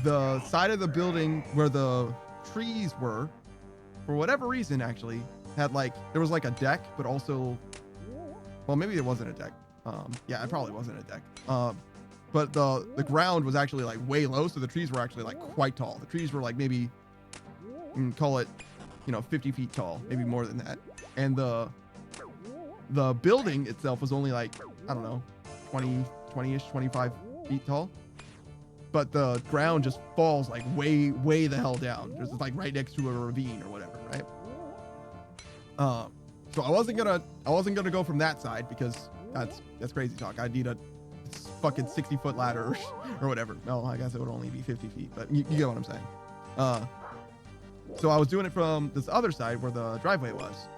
the side of the building where the trees were, for whatever reason, actually had like, there was like a deck, but also, well, maybe it wasn't a deck. Yeah, it probably wasn't a deck. But the ground was actually like way low, so the trees were actually like quite tall. The trees were like maybe, call it, you know, 50 feet tall, maybe more than that. And the building itself was only like, I don't know, 20-ish, 25 feet tall. But the ground just falls like way the hell down. It's like right next to a ravine or whatever, right? So I wasn't gonna go from that side because that's crazy talk. I'd need a fucking 60-foot ladder or whatever. No, I guess it would only be 50 feet, but you get what I'm saying. So I was doing it from this other side where the driveway was.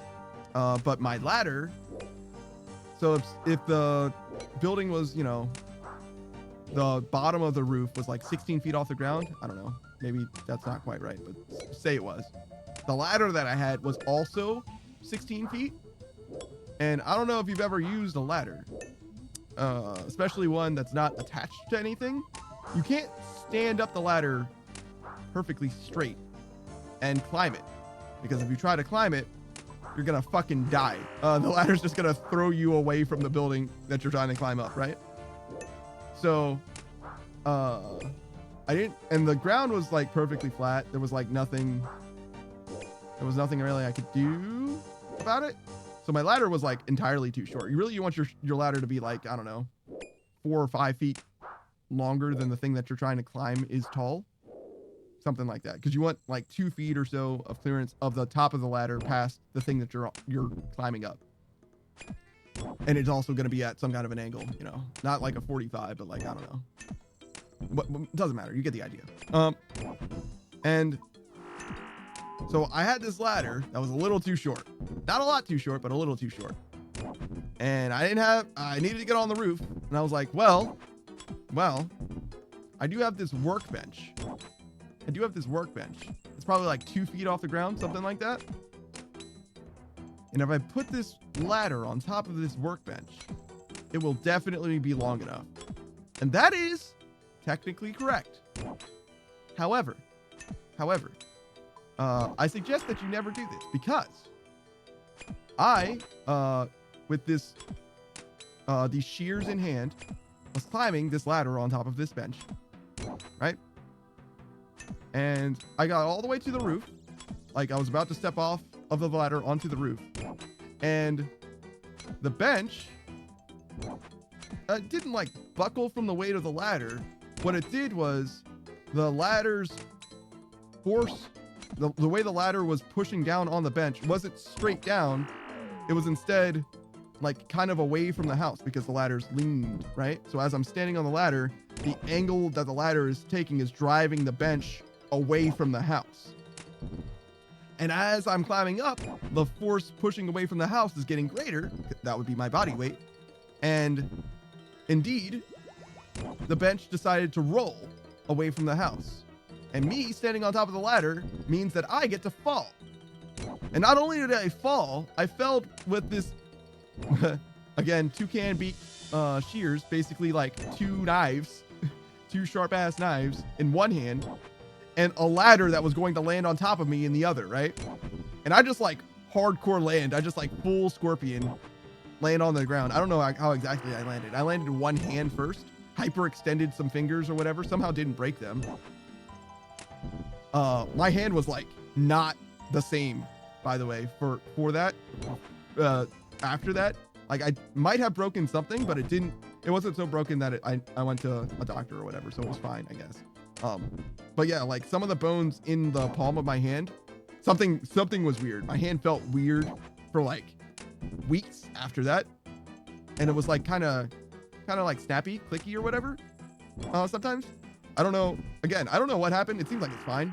But my ladder, so if the building was, you know, the bottom of the roof was like 16 feet off the ground, I don't know, maybe that's not quite right, but say it was. The ladder that I had was also 16 feet. And I don't know if you've ever used a ladder, especially one that's not attached to anything. You can't stand up the ladder perfectly straight and climb it, because if you try to climb it, you're gonna fucking die. The ladder's just gonna throw you away from the building that you're trying to climb up, right? So, I didn't, and the ground was like perfectly flat. There was like nothing, really I could do about it. So my ladder was like entirely too short. You want your ladder to be like, I don't know, 4 or 5 feet longer than the thing that you're trying to climb is tall. Something like that. Because you want like 2 feet or so of clearance of the top of the ladder past the thing that you're climbing up. And it's also going to be at some kind of an angle, you know, not like a 45, but like, I don't know. But doesn't matter. You get the idea. And so I had this ladder that was a little too short. Not a lot too short, but a little too short. And I needed to get on the roof. And I was like, well, I do have this workbench. It's probably like 2 feet off the ground, something like that. And if I put this ladder on top of this workbench, it will definitely be long enough. And that is technically correct. However, I suggest that you never do this, because I, with these shears in hand, was climbing this ladder on top of this bench, right? And I got all the way to the roof. Like, I was about to step off of the ladder onto the roof. And the bench didn't like buckle from the weight of the ladder. What it did was the ladder's force, the way the ladder was pushing down on the bench wasn't straight down. It was instead like kind of away from the house, because the ladder's leaned, right? So as I'm standing on the ladder, the angle that the ladder is taking is driving the bench away from the house. And as I'm climbing up, the force pushing away from the house is getting greater. That would be my body weight. And indeed, the bench decided to roll away from the house. And me standing on top of the ladder means that I get to fall. And not only did I fall, I fell with this, again, toucan beak shears, basically like 2 knives, 2 sharp-ass knives in one hand, and a ladder that was going to land on top of me in the other, right? And I just like hardcore land. I just like full scorpion land on the ground. I don't know how exactly I landed. I landed in one hand first, hyperextended some fingers or whatever, somehow didn't break them. My hand was like not the same, by the way, for that. After that, like I might have broken something, but it wasn't so broken that I went to a doctor or whatever, so it was fine, I guess. But yeah, like some of the bones in the palm of my hand, something was weird. My hand felt weird for like weeks after that, and it was like kind of like snappy, clicky or whatever. Sometimes I don't know. Again, I don't know what happened. It seems like it's fine.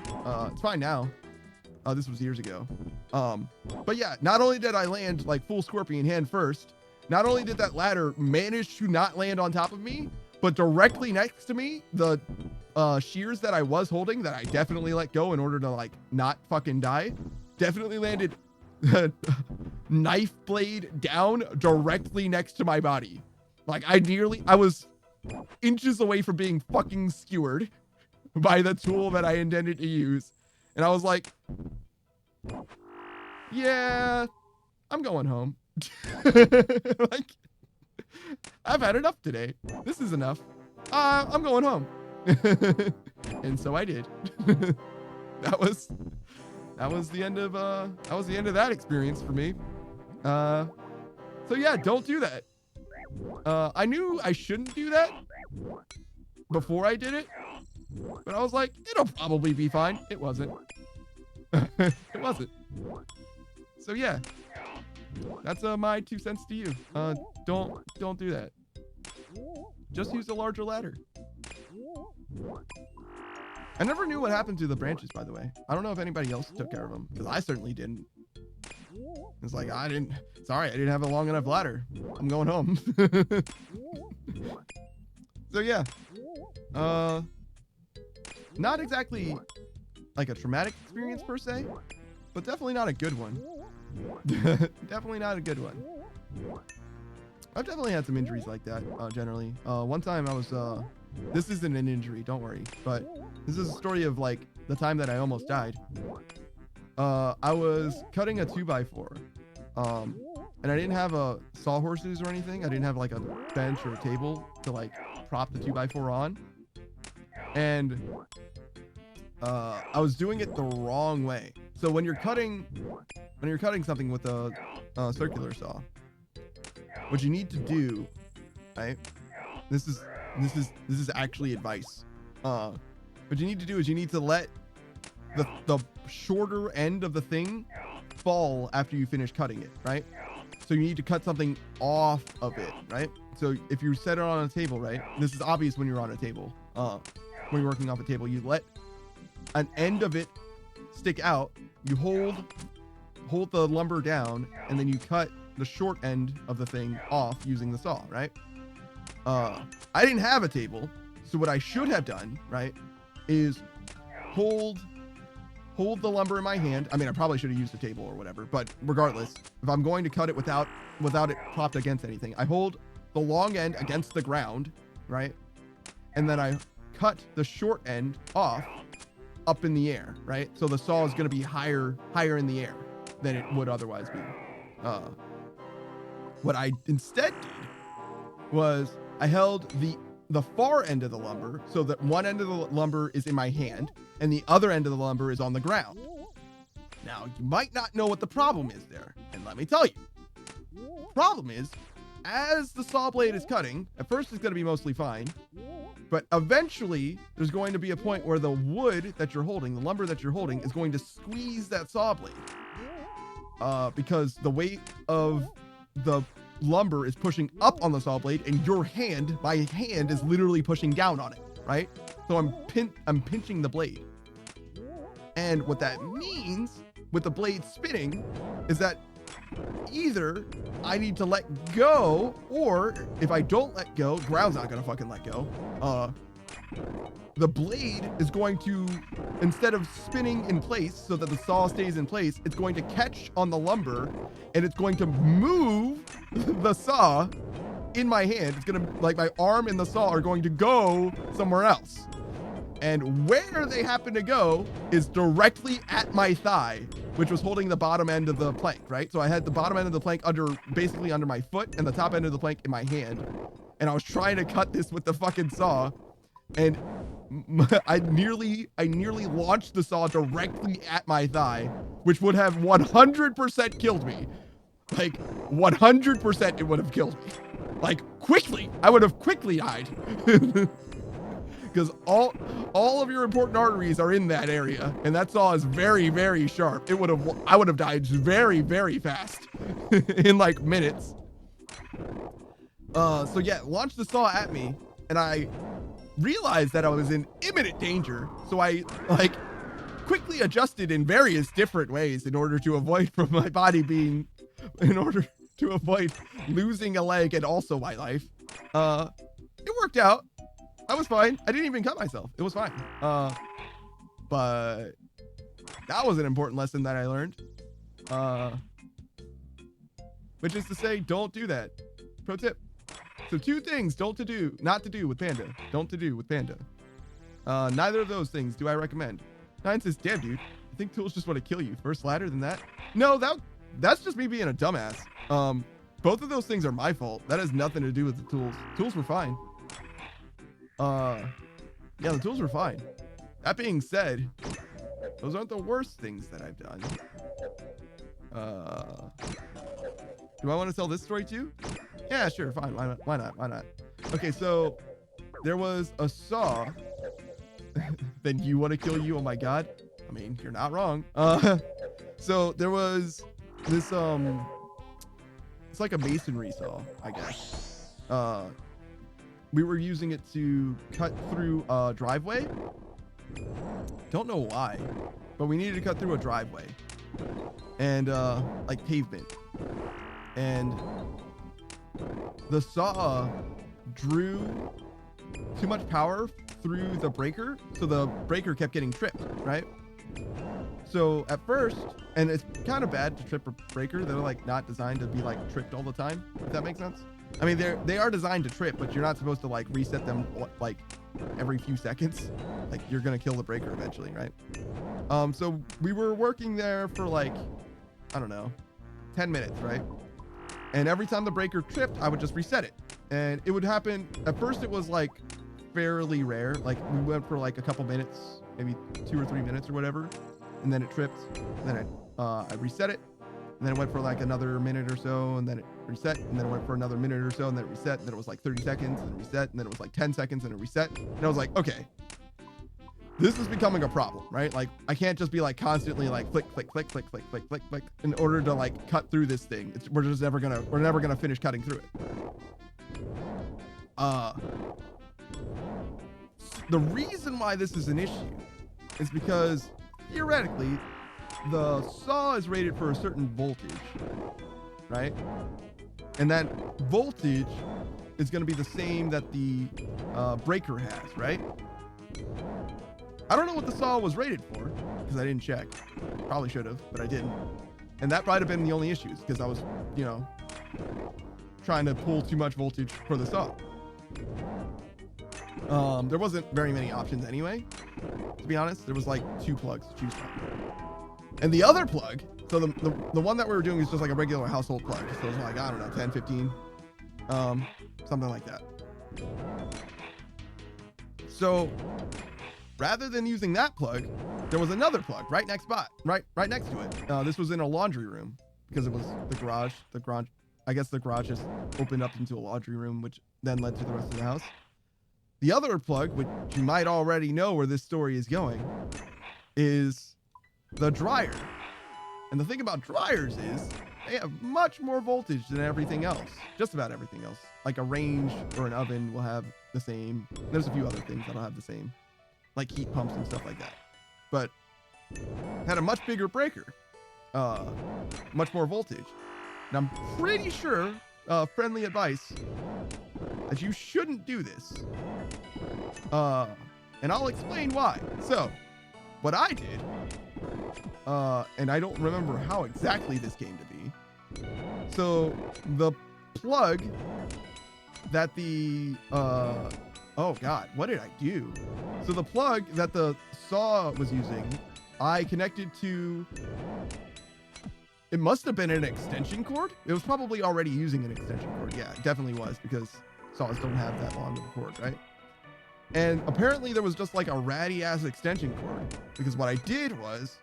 It's fine now. This was years ago. But yeah, not only did I land like full scorpion hand first, not only did that ladder manage to not land on top of me, but directly next to me, the shears that I was holding that I definitely let go in order to like not fucking die, definitely landed knife blade down directly next to my body. Like I was inches away from being fucking skewered by the tool that I intended to use. And I was like, yeah, I'm going home. Like, I've had enough today. This is enough. I'm going home. And so I did. That was the end of that experience for me. So yeah, don't do that. I knew I shouldn't do that before I did it, but I was like, it'll probably be fine. It wasn't. It wasn't. So yeah, that's my 2 cents to you. Don't do that. Just use a larger ladder. I never knew what happened to the branches, by the way. I don't know if anybody else took care of them, because I certainly didn't. It's like, sorry, I didn't have a long enough ladder. I'm going home. So yeah, not exactly like a traumatic experience per se, but definitely not a good one. Definitely not a good one. I've definitely had some injuries like that, generally. One time I was, this isn't an injury, don't worry, but this is a story of like the time that I almost died. I was cutting a 2x4, and I didn't have a sawhorses or anything. I didn't have like a bench or a table to like prop the 2x4 on, and I was doing it the wrong way. So when you're cutting something with a circular saw, what you need to do, right? This is actually advice. What you need to do is you need to let the shorter end of the thing fall after you finish cutting it, right? So you need to cut something off of it, right? So if you set it on a table, right? This is obvious when you're on a table. When you're working off a table, you let an end of it stick out. You hold the lumber down, and then you cut the short end of the thing off using the saw, right? I didn't have a table, so what I should have done, right, is hold the lumber in my hand. I mean, I probably should have used a table or whatever, but regardless, if I'm going to cut it without it propped against anything, I hold the long end against the ground, right? And then I cut the short end off up in the air, right? So the saw is going to be higher in the air than it would otherwise be. What I instead did was I held the far end of the lumber, so that one end of the lumber is in my hand and the other end of the lumber is on the ground. Now, you might not know what the problem is there, and let me tell you. The problem is, as the saw blade is cutting, at first it's going to be mostly fine, but eventually there's going to be a point where the wood that you're holding, the lumber that you're holding, is going to squeeze that saw blade. Because the weight of the lumber is pushing up on the saw blade, and my hand is literally pushing down on it, right? So I'm pinching the blade. And what that means with the blade spinning is that either I need to let go, or if I don't let go, ground's not gonna fucking let go. The blade is going to, instead of spinning in place so that the saw stays in place, it's going to catch on the lumber and it's going to move the saw in my hand. It's gonna, like, my arm and the saw are going to go somewhere else. And where they happen to go is directly at my thigh, which was holding the bottom end of the plank, right? So I had the bottom end of the plank basically under my foot, and the top end of the plank in my hand. And I was trying to cut this with the fucking saw, and I nearly launched the saw directly at my thigh, which would have 100% killed me. Like, 100% it would have killed me. Like, quickly. I would have quickly died. Because all of your important arteries are in that area, and that saw is very, very sharp. I would have died very, very fast in like minutes. So yeah, launched the saw at me, and I realized that I was in imminent danger. So I like quickly adjusted in various different ways in order to avoid losing a leg and also my life. It worked out. I was fine. I didn't even cut myself. It was fine. But that was an important lesson that I learned. Which is to say, don't do that. Pro tip. So 2 things not to do with Panda. Don't to do with Panda. Neither of those things do I recommend. 9 says, damn, dude. I think tools just want to kill you. First ladder, then that. No, that's just me being a dumbass. Both of those things are my fault. That has nothing to do with the tools. Tools were fine. Yeah, the tools were fine. That being said, those aren't the worst things that I've done. Do I want to tell this story too? Yeah, sure, fine. Why not? Okay, so there was a saw. Then you want to kill you? Oh my god. I mean, you're not wrong. So there was this it's like a masonry saw, I guess. We were using it to cut through a driveway. Don't know why, but we needed to cut through a driveway and like pavement. And the saw drew too much power through the breaker, so the breaker kept getting tripped, right? So at first, and it's kind of bad to trip a breaker. They're like not designed to be like tripped all the time, if that makes sense. I mean, they are designed to trip, but you're not supposed to like reset them like every few seconds. Like you're gonna kill the breaker eventually, right? So we were working there for like, I don't know, 10 minutes, right? And every time the breaker tripped, I would just reset it. And it would happen, at first it was like fairly rare. Like we went for like a couple minutes, maybe 2 or 3 minutes or whatever. And then it tripped. And then I reset it. And then it went for like another minute or so, and then it reset. And then it went for another minute or so, and then it reset. And then it was like 30 seconds, and it reset. And then it was like 10 seconds, and it reset. And I was like, okay, this is becoming a problem, right? Like I can't just be like constantly like flick, flick, flick, flick, flick, flick, flick, flick in order to like cut through this thing. We're never gonna finish cutting through it. The reason why this is an issue is because theoretically, the saw is rated for a certain voltage, right? And that voltage is going to be the same that the breaker has, right? I don't know what the saw was rated for because I didn't check. Probably should have, but I didn't. And that might have been the only issues because I was, trying to pull too much voltage for the saw. There wasn't very many options anyway, to be honest. There was like 2 plugs to choose from. And the other plug, so the one that we were doing was just like a regular household plug. So it was like, I don't know, 10, 15, something like that. So rather than using that plug, there was another plug right next to it. This was in a laundry room because it was the garage. I guess the garage just opened up into a laundry room, which then led to the rest of the house. The other plug, which you might already know where this story is going, is the dryer. And the thing about dryers is they have much more voltage than everything else. Just about everything else. Like a range or an oven will have the same. There's a few other things that'll have the same, like heat pumps and stuff like that. But had a much bigger breaker, much more voltage. And I'm pretty sure, friendly advice, that you shouldn't do this. And I'll explain why. So, what I did, and I don't remember how exactly this came to be. So, the plug that the, oh God, what did I do? So the plug that the saw was using, I connected to, it must have been an extension cord. It was probably already using an extension cord. Yeah, it definitely was because saws don't have that long of a cord, right? And apparently there was just like a ratty ass extension cord because what I did was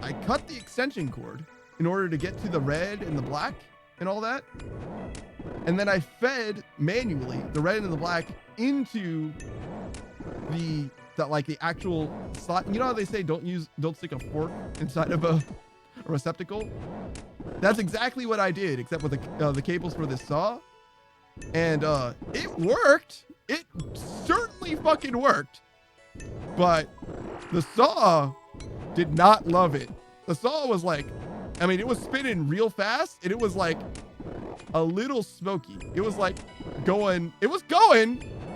I cut the extension cord in order to get to the red and the black and all that. And then I fed manually the red and the black into the actual slot. You know how they say don't stick a fork inside of a receptacle? That's exactly what I did, except with the cables for this saw. And it worked. It certainly fucking worked. But the saw did not love it. The saw was like, I mean, it was spinning real fast, and it was like a little smoky. It was like going,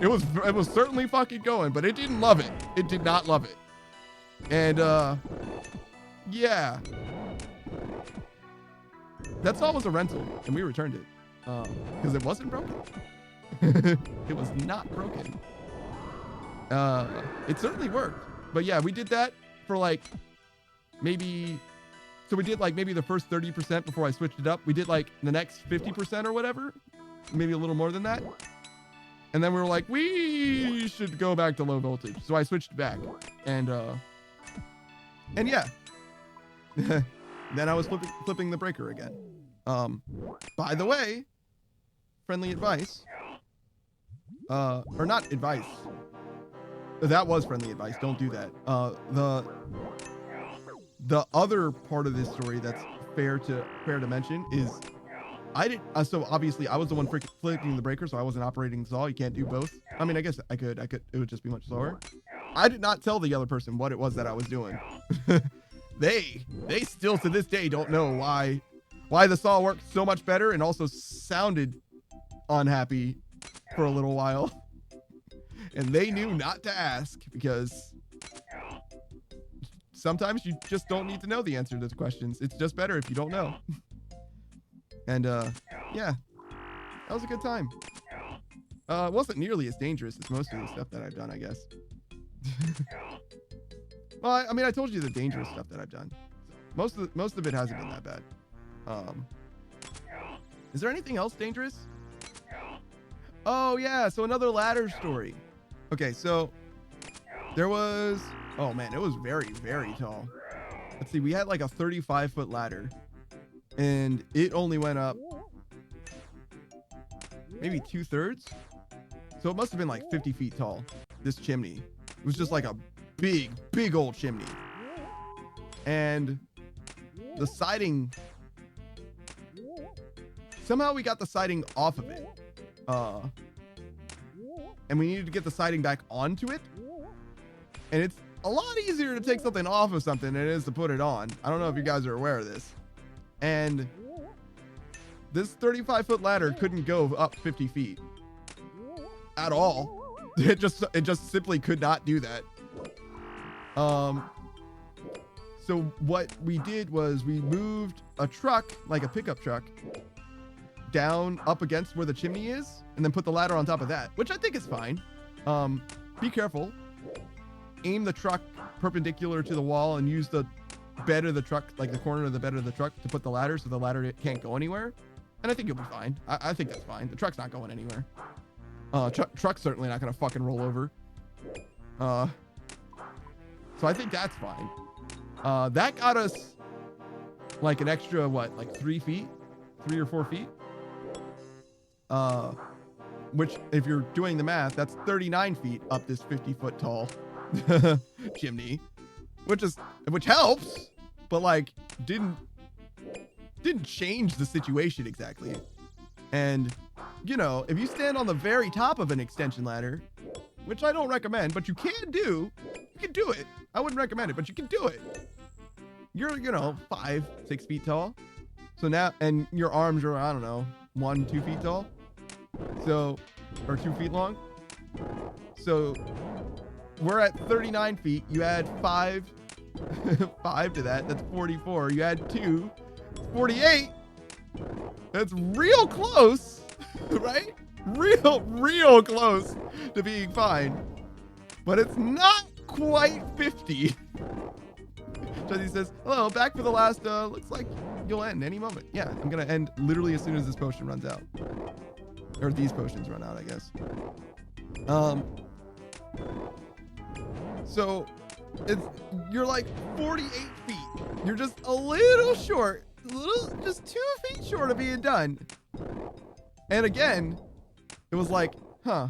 It was certainly fucking going, but it didn't love it. It did not love it. And yeah. That saw was a rental, and we returned it. Because it wasn't broken. It was not broken. It certainly worked. But yeah, we did that for like maybe, so we did like maybe the first 30% before I switched it up. We did like the next 50% or whatever, maybe a little more than that. And then we were like, we should go back to low voltage. So I switched back, and yeah. Then I was flipping the breaker again. By the way, friendly advice, or not advice. That was friendly advice. Don't do that. The other part of this story that's fair to mention is I didn't. So obviously I was the one flipping the breaker, so I wasn't operating the saw. You can't do both. I mean, I guess I could. It would just be much slower. I did not tell the other person what it was that I was doing. They still to this day don't know why the saw worked so much better and also sounded unhappy for a little while. And they knew not to ask, because sometimes you just don't need to know the answer to the questions. It's just better if you don't know. And yeah, that was a good time. It wasn't nearly as dangerous as most of the stuff that I've done, I guess. Well, I mean, I told you the dangerous stuff that I've done. Most of it hasn't been that bad. Is there anything else dangerous? Oh yeah, so another ladder story. Okay, so there was, oh man, it was very, very tall. Let's see, we had like a 35-foot ladder, and it only went up maybe 2/3. So it must have been like 50 feet tall, this chimney. It was just like a big old chimney. And the siding, somehow we got the siding off of it. And we needed to get the siding back onto it. And it's a lot easier to take something off of something than it is to put it on. I don't know if you guys are aware of this. And this 35-foot ladder couldn't go up 50 feet at all. It just simply could not do that. So what we did was we moved a truck, like a pickup truck, down up against where the chimney is, and then put the ladder on top of that, which I think is fine. Be careful. Aim the truck perpendicular to the wall and use the bed of the truck, like the corner of the bed of the truck, to put the ladder so the ladder can't go anywhere. And I think you'll be fine. I think that's fine. The truck's not going anywhere. Truck's certainly not gonna fucking roll over. So I think that's fine. That got us like an extra, what, like 3 or 4 feet? Which, if you're doing the math, that's 39 feet up this 50-foot tall chimney, which helps, but like didn't change the situation exactly. And you know, if you stand on the very top of an extension ladder, which I don't recommend, but you can do it. I wouldn't recommend it, but you can do it. You're, you know, 5-6 feet tall. So now, and your arms are, I don't know, 1-2 feet tall. So, or 2 feet long. So we're at 39 feet. You add 5 to that. That's 44. You add 2, 48. That's real close, right? Real close to being fine. But it's not quite 50. Jesse says, hello, back for the last, looks like you'll end any moment. Yeah, I'm gonna end literally as soon as this potion runs out. Or these potions run out, I guess. So you're like 48 feet. You're just a little short, just 2 feet short of being done. And again, it was like, huh,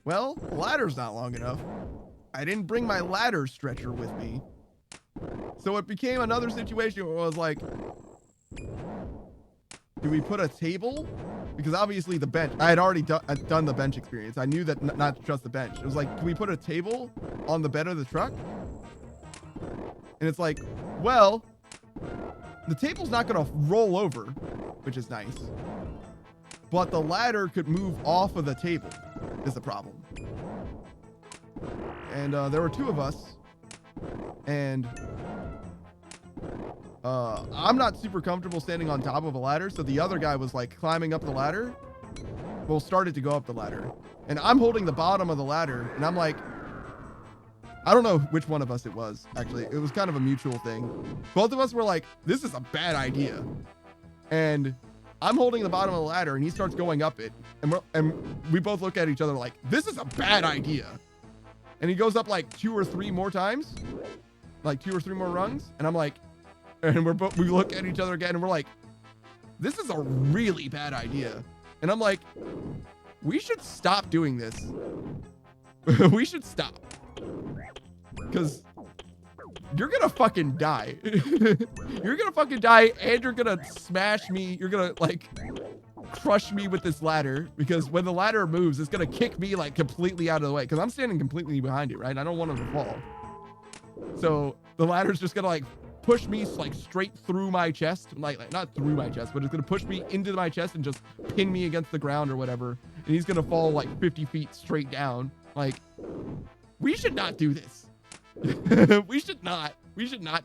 well, the ladder's not long enough. I didn't bring my ladder stretcher with me. So it became another situation where I was like, do we put a table? Because obviously the bench, I had already done the bench experience. I knew that not to trust the bench. It was like, can we put a table on the bed of the truck? And it's like, well, the table's not going to roll over, which is nice. But the ladder could move off of the table. is the problem. And there were two of us, and I'm not super comfortable standing on top of a ladder, so the other guy was like climbing up the ladder. Well, started to go up the ladder, and I'm holding the bottom of the ladder, and I'm like, I don't know which one of us it was, actually. It was kind of a mutual thing. Both of us were like, this is a bad idea. And I'm holding the bottom of the ladder, and he starts going up it, and we both look at each other like, this is a bad idea. And he goes up like 2 or 3 more times, like 2 or 3 more rungs, and I'm like, and we look at each other again, and we're like, this is a really bad idea. And I'm like, we should stop doing this. We should stop. Because you're gonna fucking die. You're gonna fucking die, and you're gonna smash me. You're gonna like crush me with this ladder, because when the ladder moves, it's gonna kick me like completely out of the way, because I'm standing completely behind it, right? I don't want him to fall. So the ladder's just gonna like push me like straight through my chest, like not through my chest, but it's gonna push me into my chest and just pin me against the ground or whatever. And he's gonna fall like 50 feet straight down. Like, we should not do this. We should not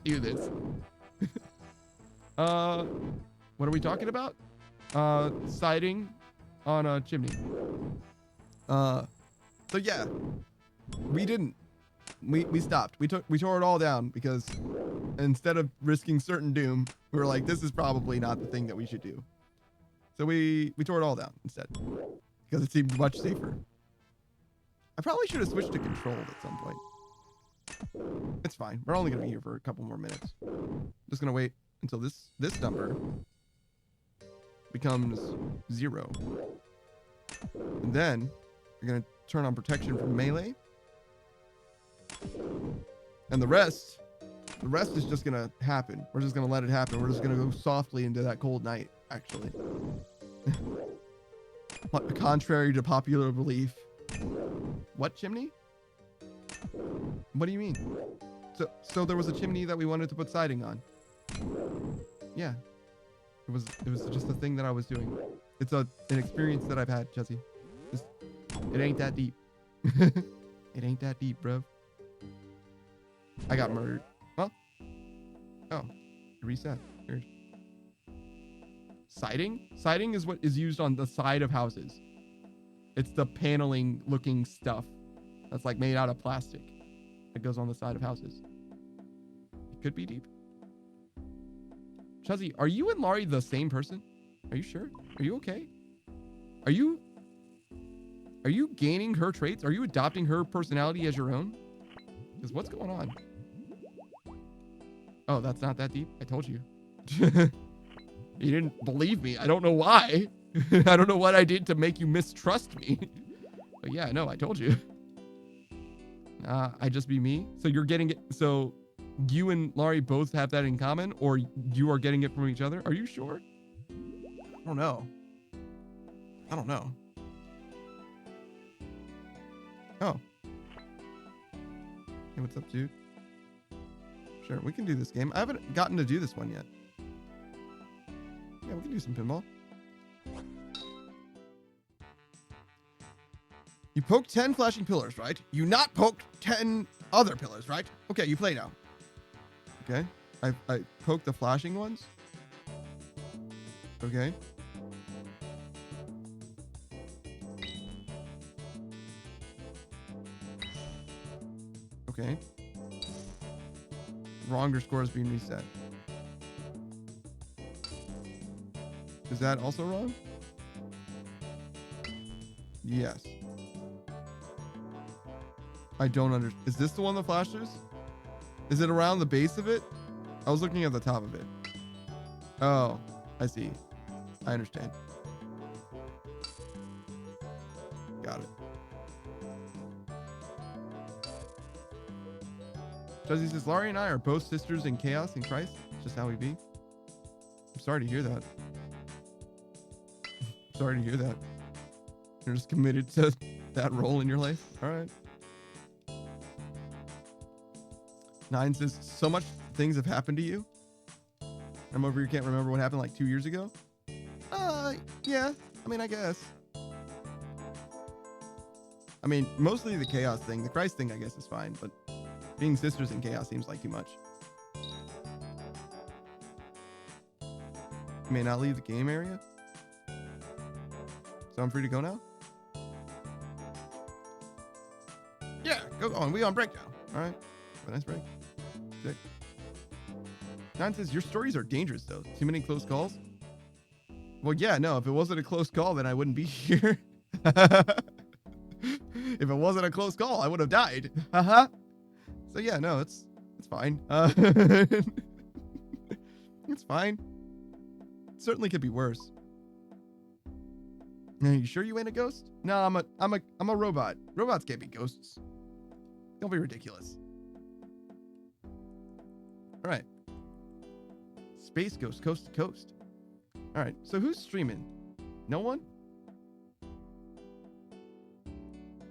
do this. What are we talking about? Siding on a chimney. So yeah, we didn't. We stopped. We tore it all down, because instead of risking certain doom, we were like, this is probably not the thing that we should do. So we tore it all down instead, because it seemed much safer. I probably should have switched to controlled at some point. It's fine. We're only gonna be here for a couple more minutes. Just gonna wait until this number becomes 0. And then we're gonna turn on protection from melee. And the rest is just gonna happen. We're just gonna let it happen. We're just gonna go softly into that cold night, actually. Contrary to popular belief. What chimney? What do you mean? So there was a chimney that we wanted to put siding on. Yeah. It was just a thing that I was doing. It's an experience that I've had, Jesse. It ain't that deep. It ain't that deep, bro. I got murdered. Huh? Oh. Reset. Weird. Siding? Siding is what is used on the side of houses. It's the paneling looking stuff that's like made out of plastic that goes on the side of houses. It could be deep. Chuzzy, are you and Laurie the same person? Are you sure? Are you okay? Are you gaining her traits? Are you adopting her personality as your own? Because what's going on? Oh, that's not that deep? I told you. You didn't believe me. I don't know why. I don't know what I did to make you mistrust me. But yeah, no, I told you. I just be me. So you're getting it. So you and Laurie both have that in common, or you are getting it from each other? Are you sure? I don't know. Oh. Hey, what's up, dude? Sure, we can do this game. I haven't gotten to do this one yet. Yeah, we can do some pinball. You poked 10 flashing pillars, right? You not poked 10 other pillars, right? Okay, you play now. Okay. I poked the flashing ones. Okay. Okay. Wrong score is being reset. Is that also wrong? Yes. I don't understand. Is this the one that flashes? Is it around the base of it? I was looking at the top of it. Oh, I see. I understand. Got it. Jesse says, Laurie and I are both sisters in chaos in Christ. It's just how we be. I'm sorry to hear that. Sorry to hear that. You're just committed to that role in your life. All right. 9 says, so much things have happened to you. I'm over here, can't remember what happened like 2 years ago. Yeah. I mean, I guess. I mean, mostly the chaos thing. The Christ thing, I guess, is fine, but being sisters in chaos seems like too much. You may not leave the game area. So I'm free to go now? Yeah, go on. We on break now. All right. Have a nice break. Sick. John says, your stories are dangerous, though. Too many close calls? Well, yeah, no. If it wasn't a close call, then I wouldn't be here. If it wasn't a close call, I would have died. Haha. So yeah, no, it's fine. It's fine. It certainly could be worse. Are you sure you ain't a ghost? No, I'm a robot. Robots can't be ghosts. Don't be ridiculous. All right. Space Ghost, coast to coast. All right. So who's streaming? No one?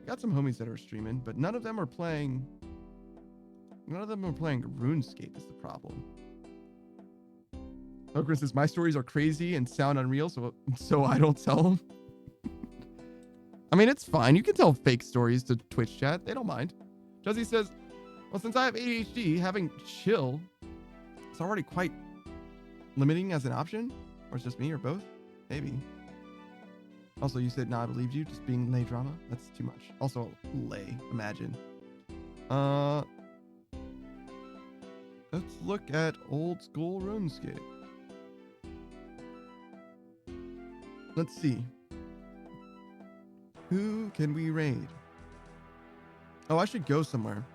Got some homies that are streaming, but none of them are playing. None of them are playing RuneScape is the problem. Okra says, my stories are crazy and sound unreal, so I don't tell them. I mean, it's fine. You can tell fake stories to Twitch chat. They don't mind. Josie says, well, since I have ADHD, having chill is already quite limiting as an option. Or it's just me or both? Maybe. Also, you said, nah, I believed you. Just being lay drama. That's too much. Also, lay. Imagine. Let's look at old school RuneScape. Let's see. Who can we raid? Oh, I should go somewhere.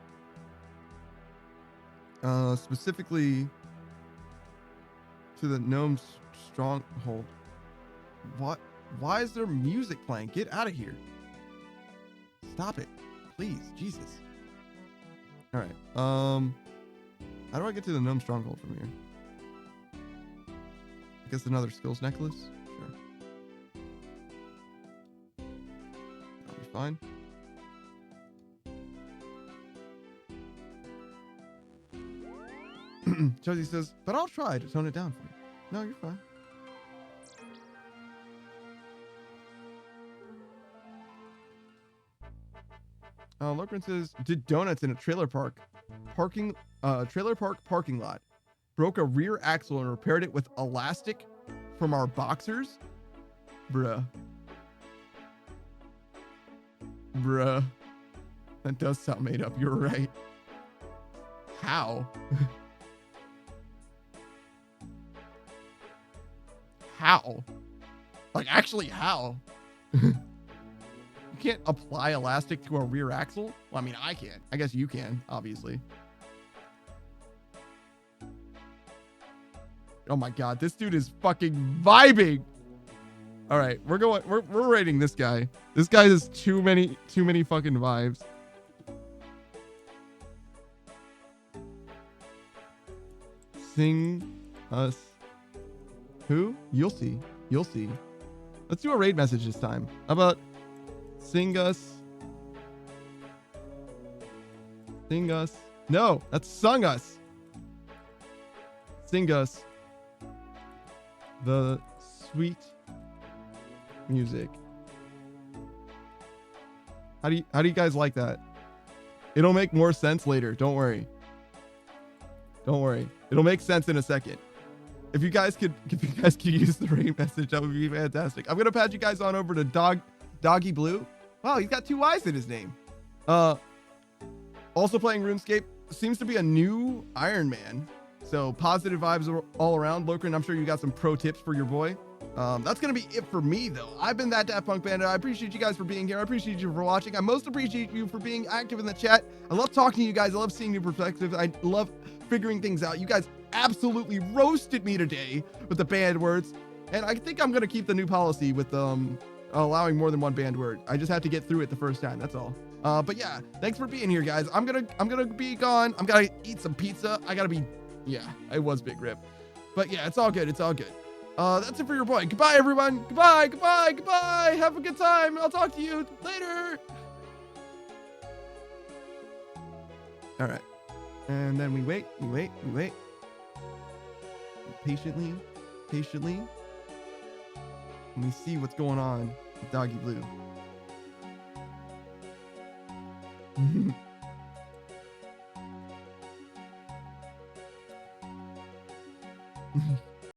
Specifically to the Gnome's stronghold. What? Why is there music playing? Get out of here. Stop it. Please. Jesus. All right. How do I get to the Gnome stronghold from here? I guess another skills necklace? Sure. That'll be fine. Josie says, but I'll try to tone it down for you. No, you're fine. Lurkrin says, did donuts in a trailer park parking lot. Broke a rear axle and repaired it with elastic from our boxers. Bruh. That does sound made up. You're right. How? How? Like, actually, how? You can't apply elastic to a rear axle? Well, I mean, I can. I guess you can, obviously. Oh my god, this dude is fucking vibing. All right, we're rating this guy. This guy has too many fucking vibes. Sing us. Who? You'll see. You'll see. Let's do a raid message this time. How about sing us? Sing us. No, that's sung us. Sing us the sweet music. How do you guys like that? It'll make more sense later. Don't worry. Don't worry. It'll make sense in a second. If you guys could use the raid message, that would be fantastic. I'm gonna pass you guys on over to Doggy Blue. Wow, he's got 2 Y's in his name. Also playing RuneScape. Seems to be a new Iron Man. So positive vibes all around. Lokrin, I'm sure you got some pro tips for your boy. That's going to be it for me, though. I've been that Daft Punk Bandit. I appreciate you guys for being here. I appreciate you for watching. I most appreciate you for being active in the chat. I love talking to you guys. I love seeing new perspectives. I love figuring things out. You guys absolutely roasted me today with the banned words. And I think I'm going to keep the new policy with allowing more than 1 banned word. I just had to get through it the first time. That's all. But yeah, thanks for being here, guys. I'm gonna be gone. I'm gonna eat some pizza. I gotta be. Yeah, it was big rip. But yeah, it's all good. It's all good. That's it for your boy. Goodbye, everyone. Goodbye, goodbye, goodbye. Have a good time. I'll talk to you later. All right. And then we wait. Patiently. And we see what's going on with Doggy Blue.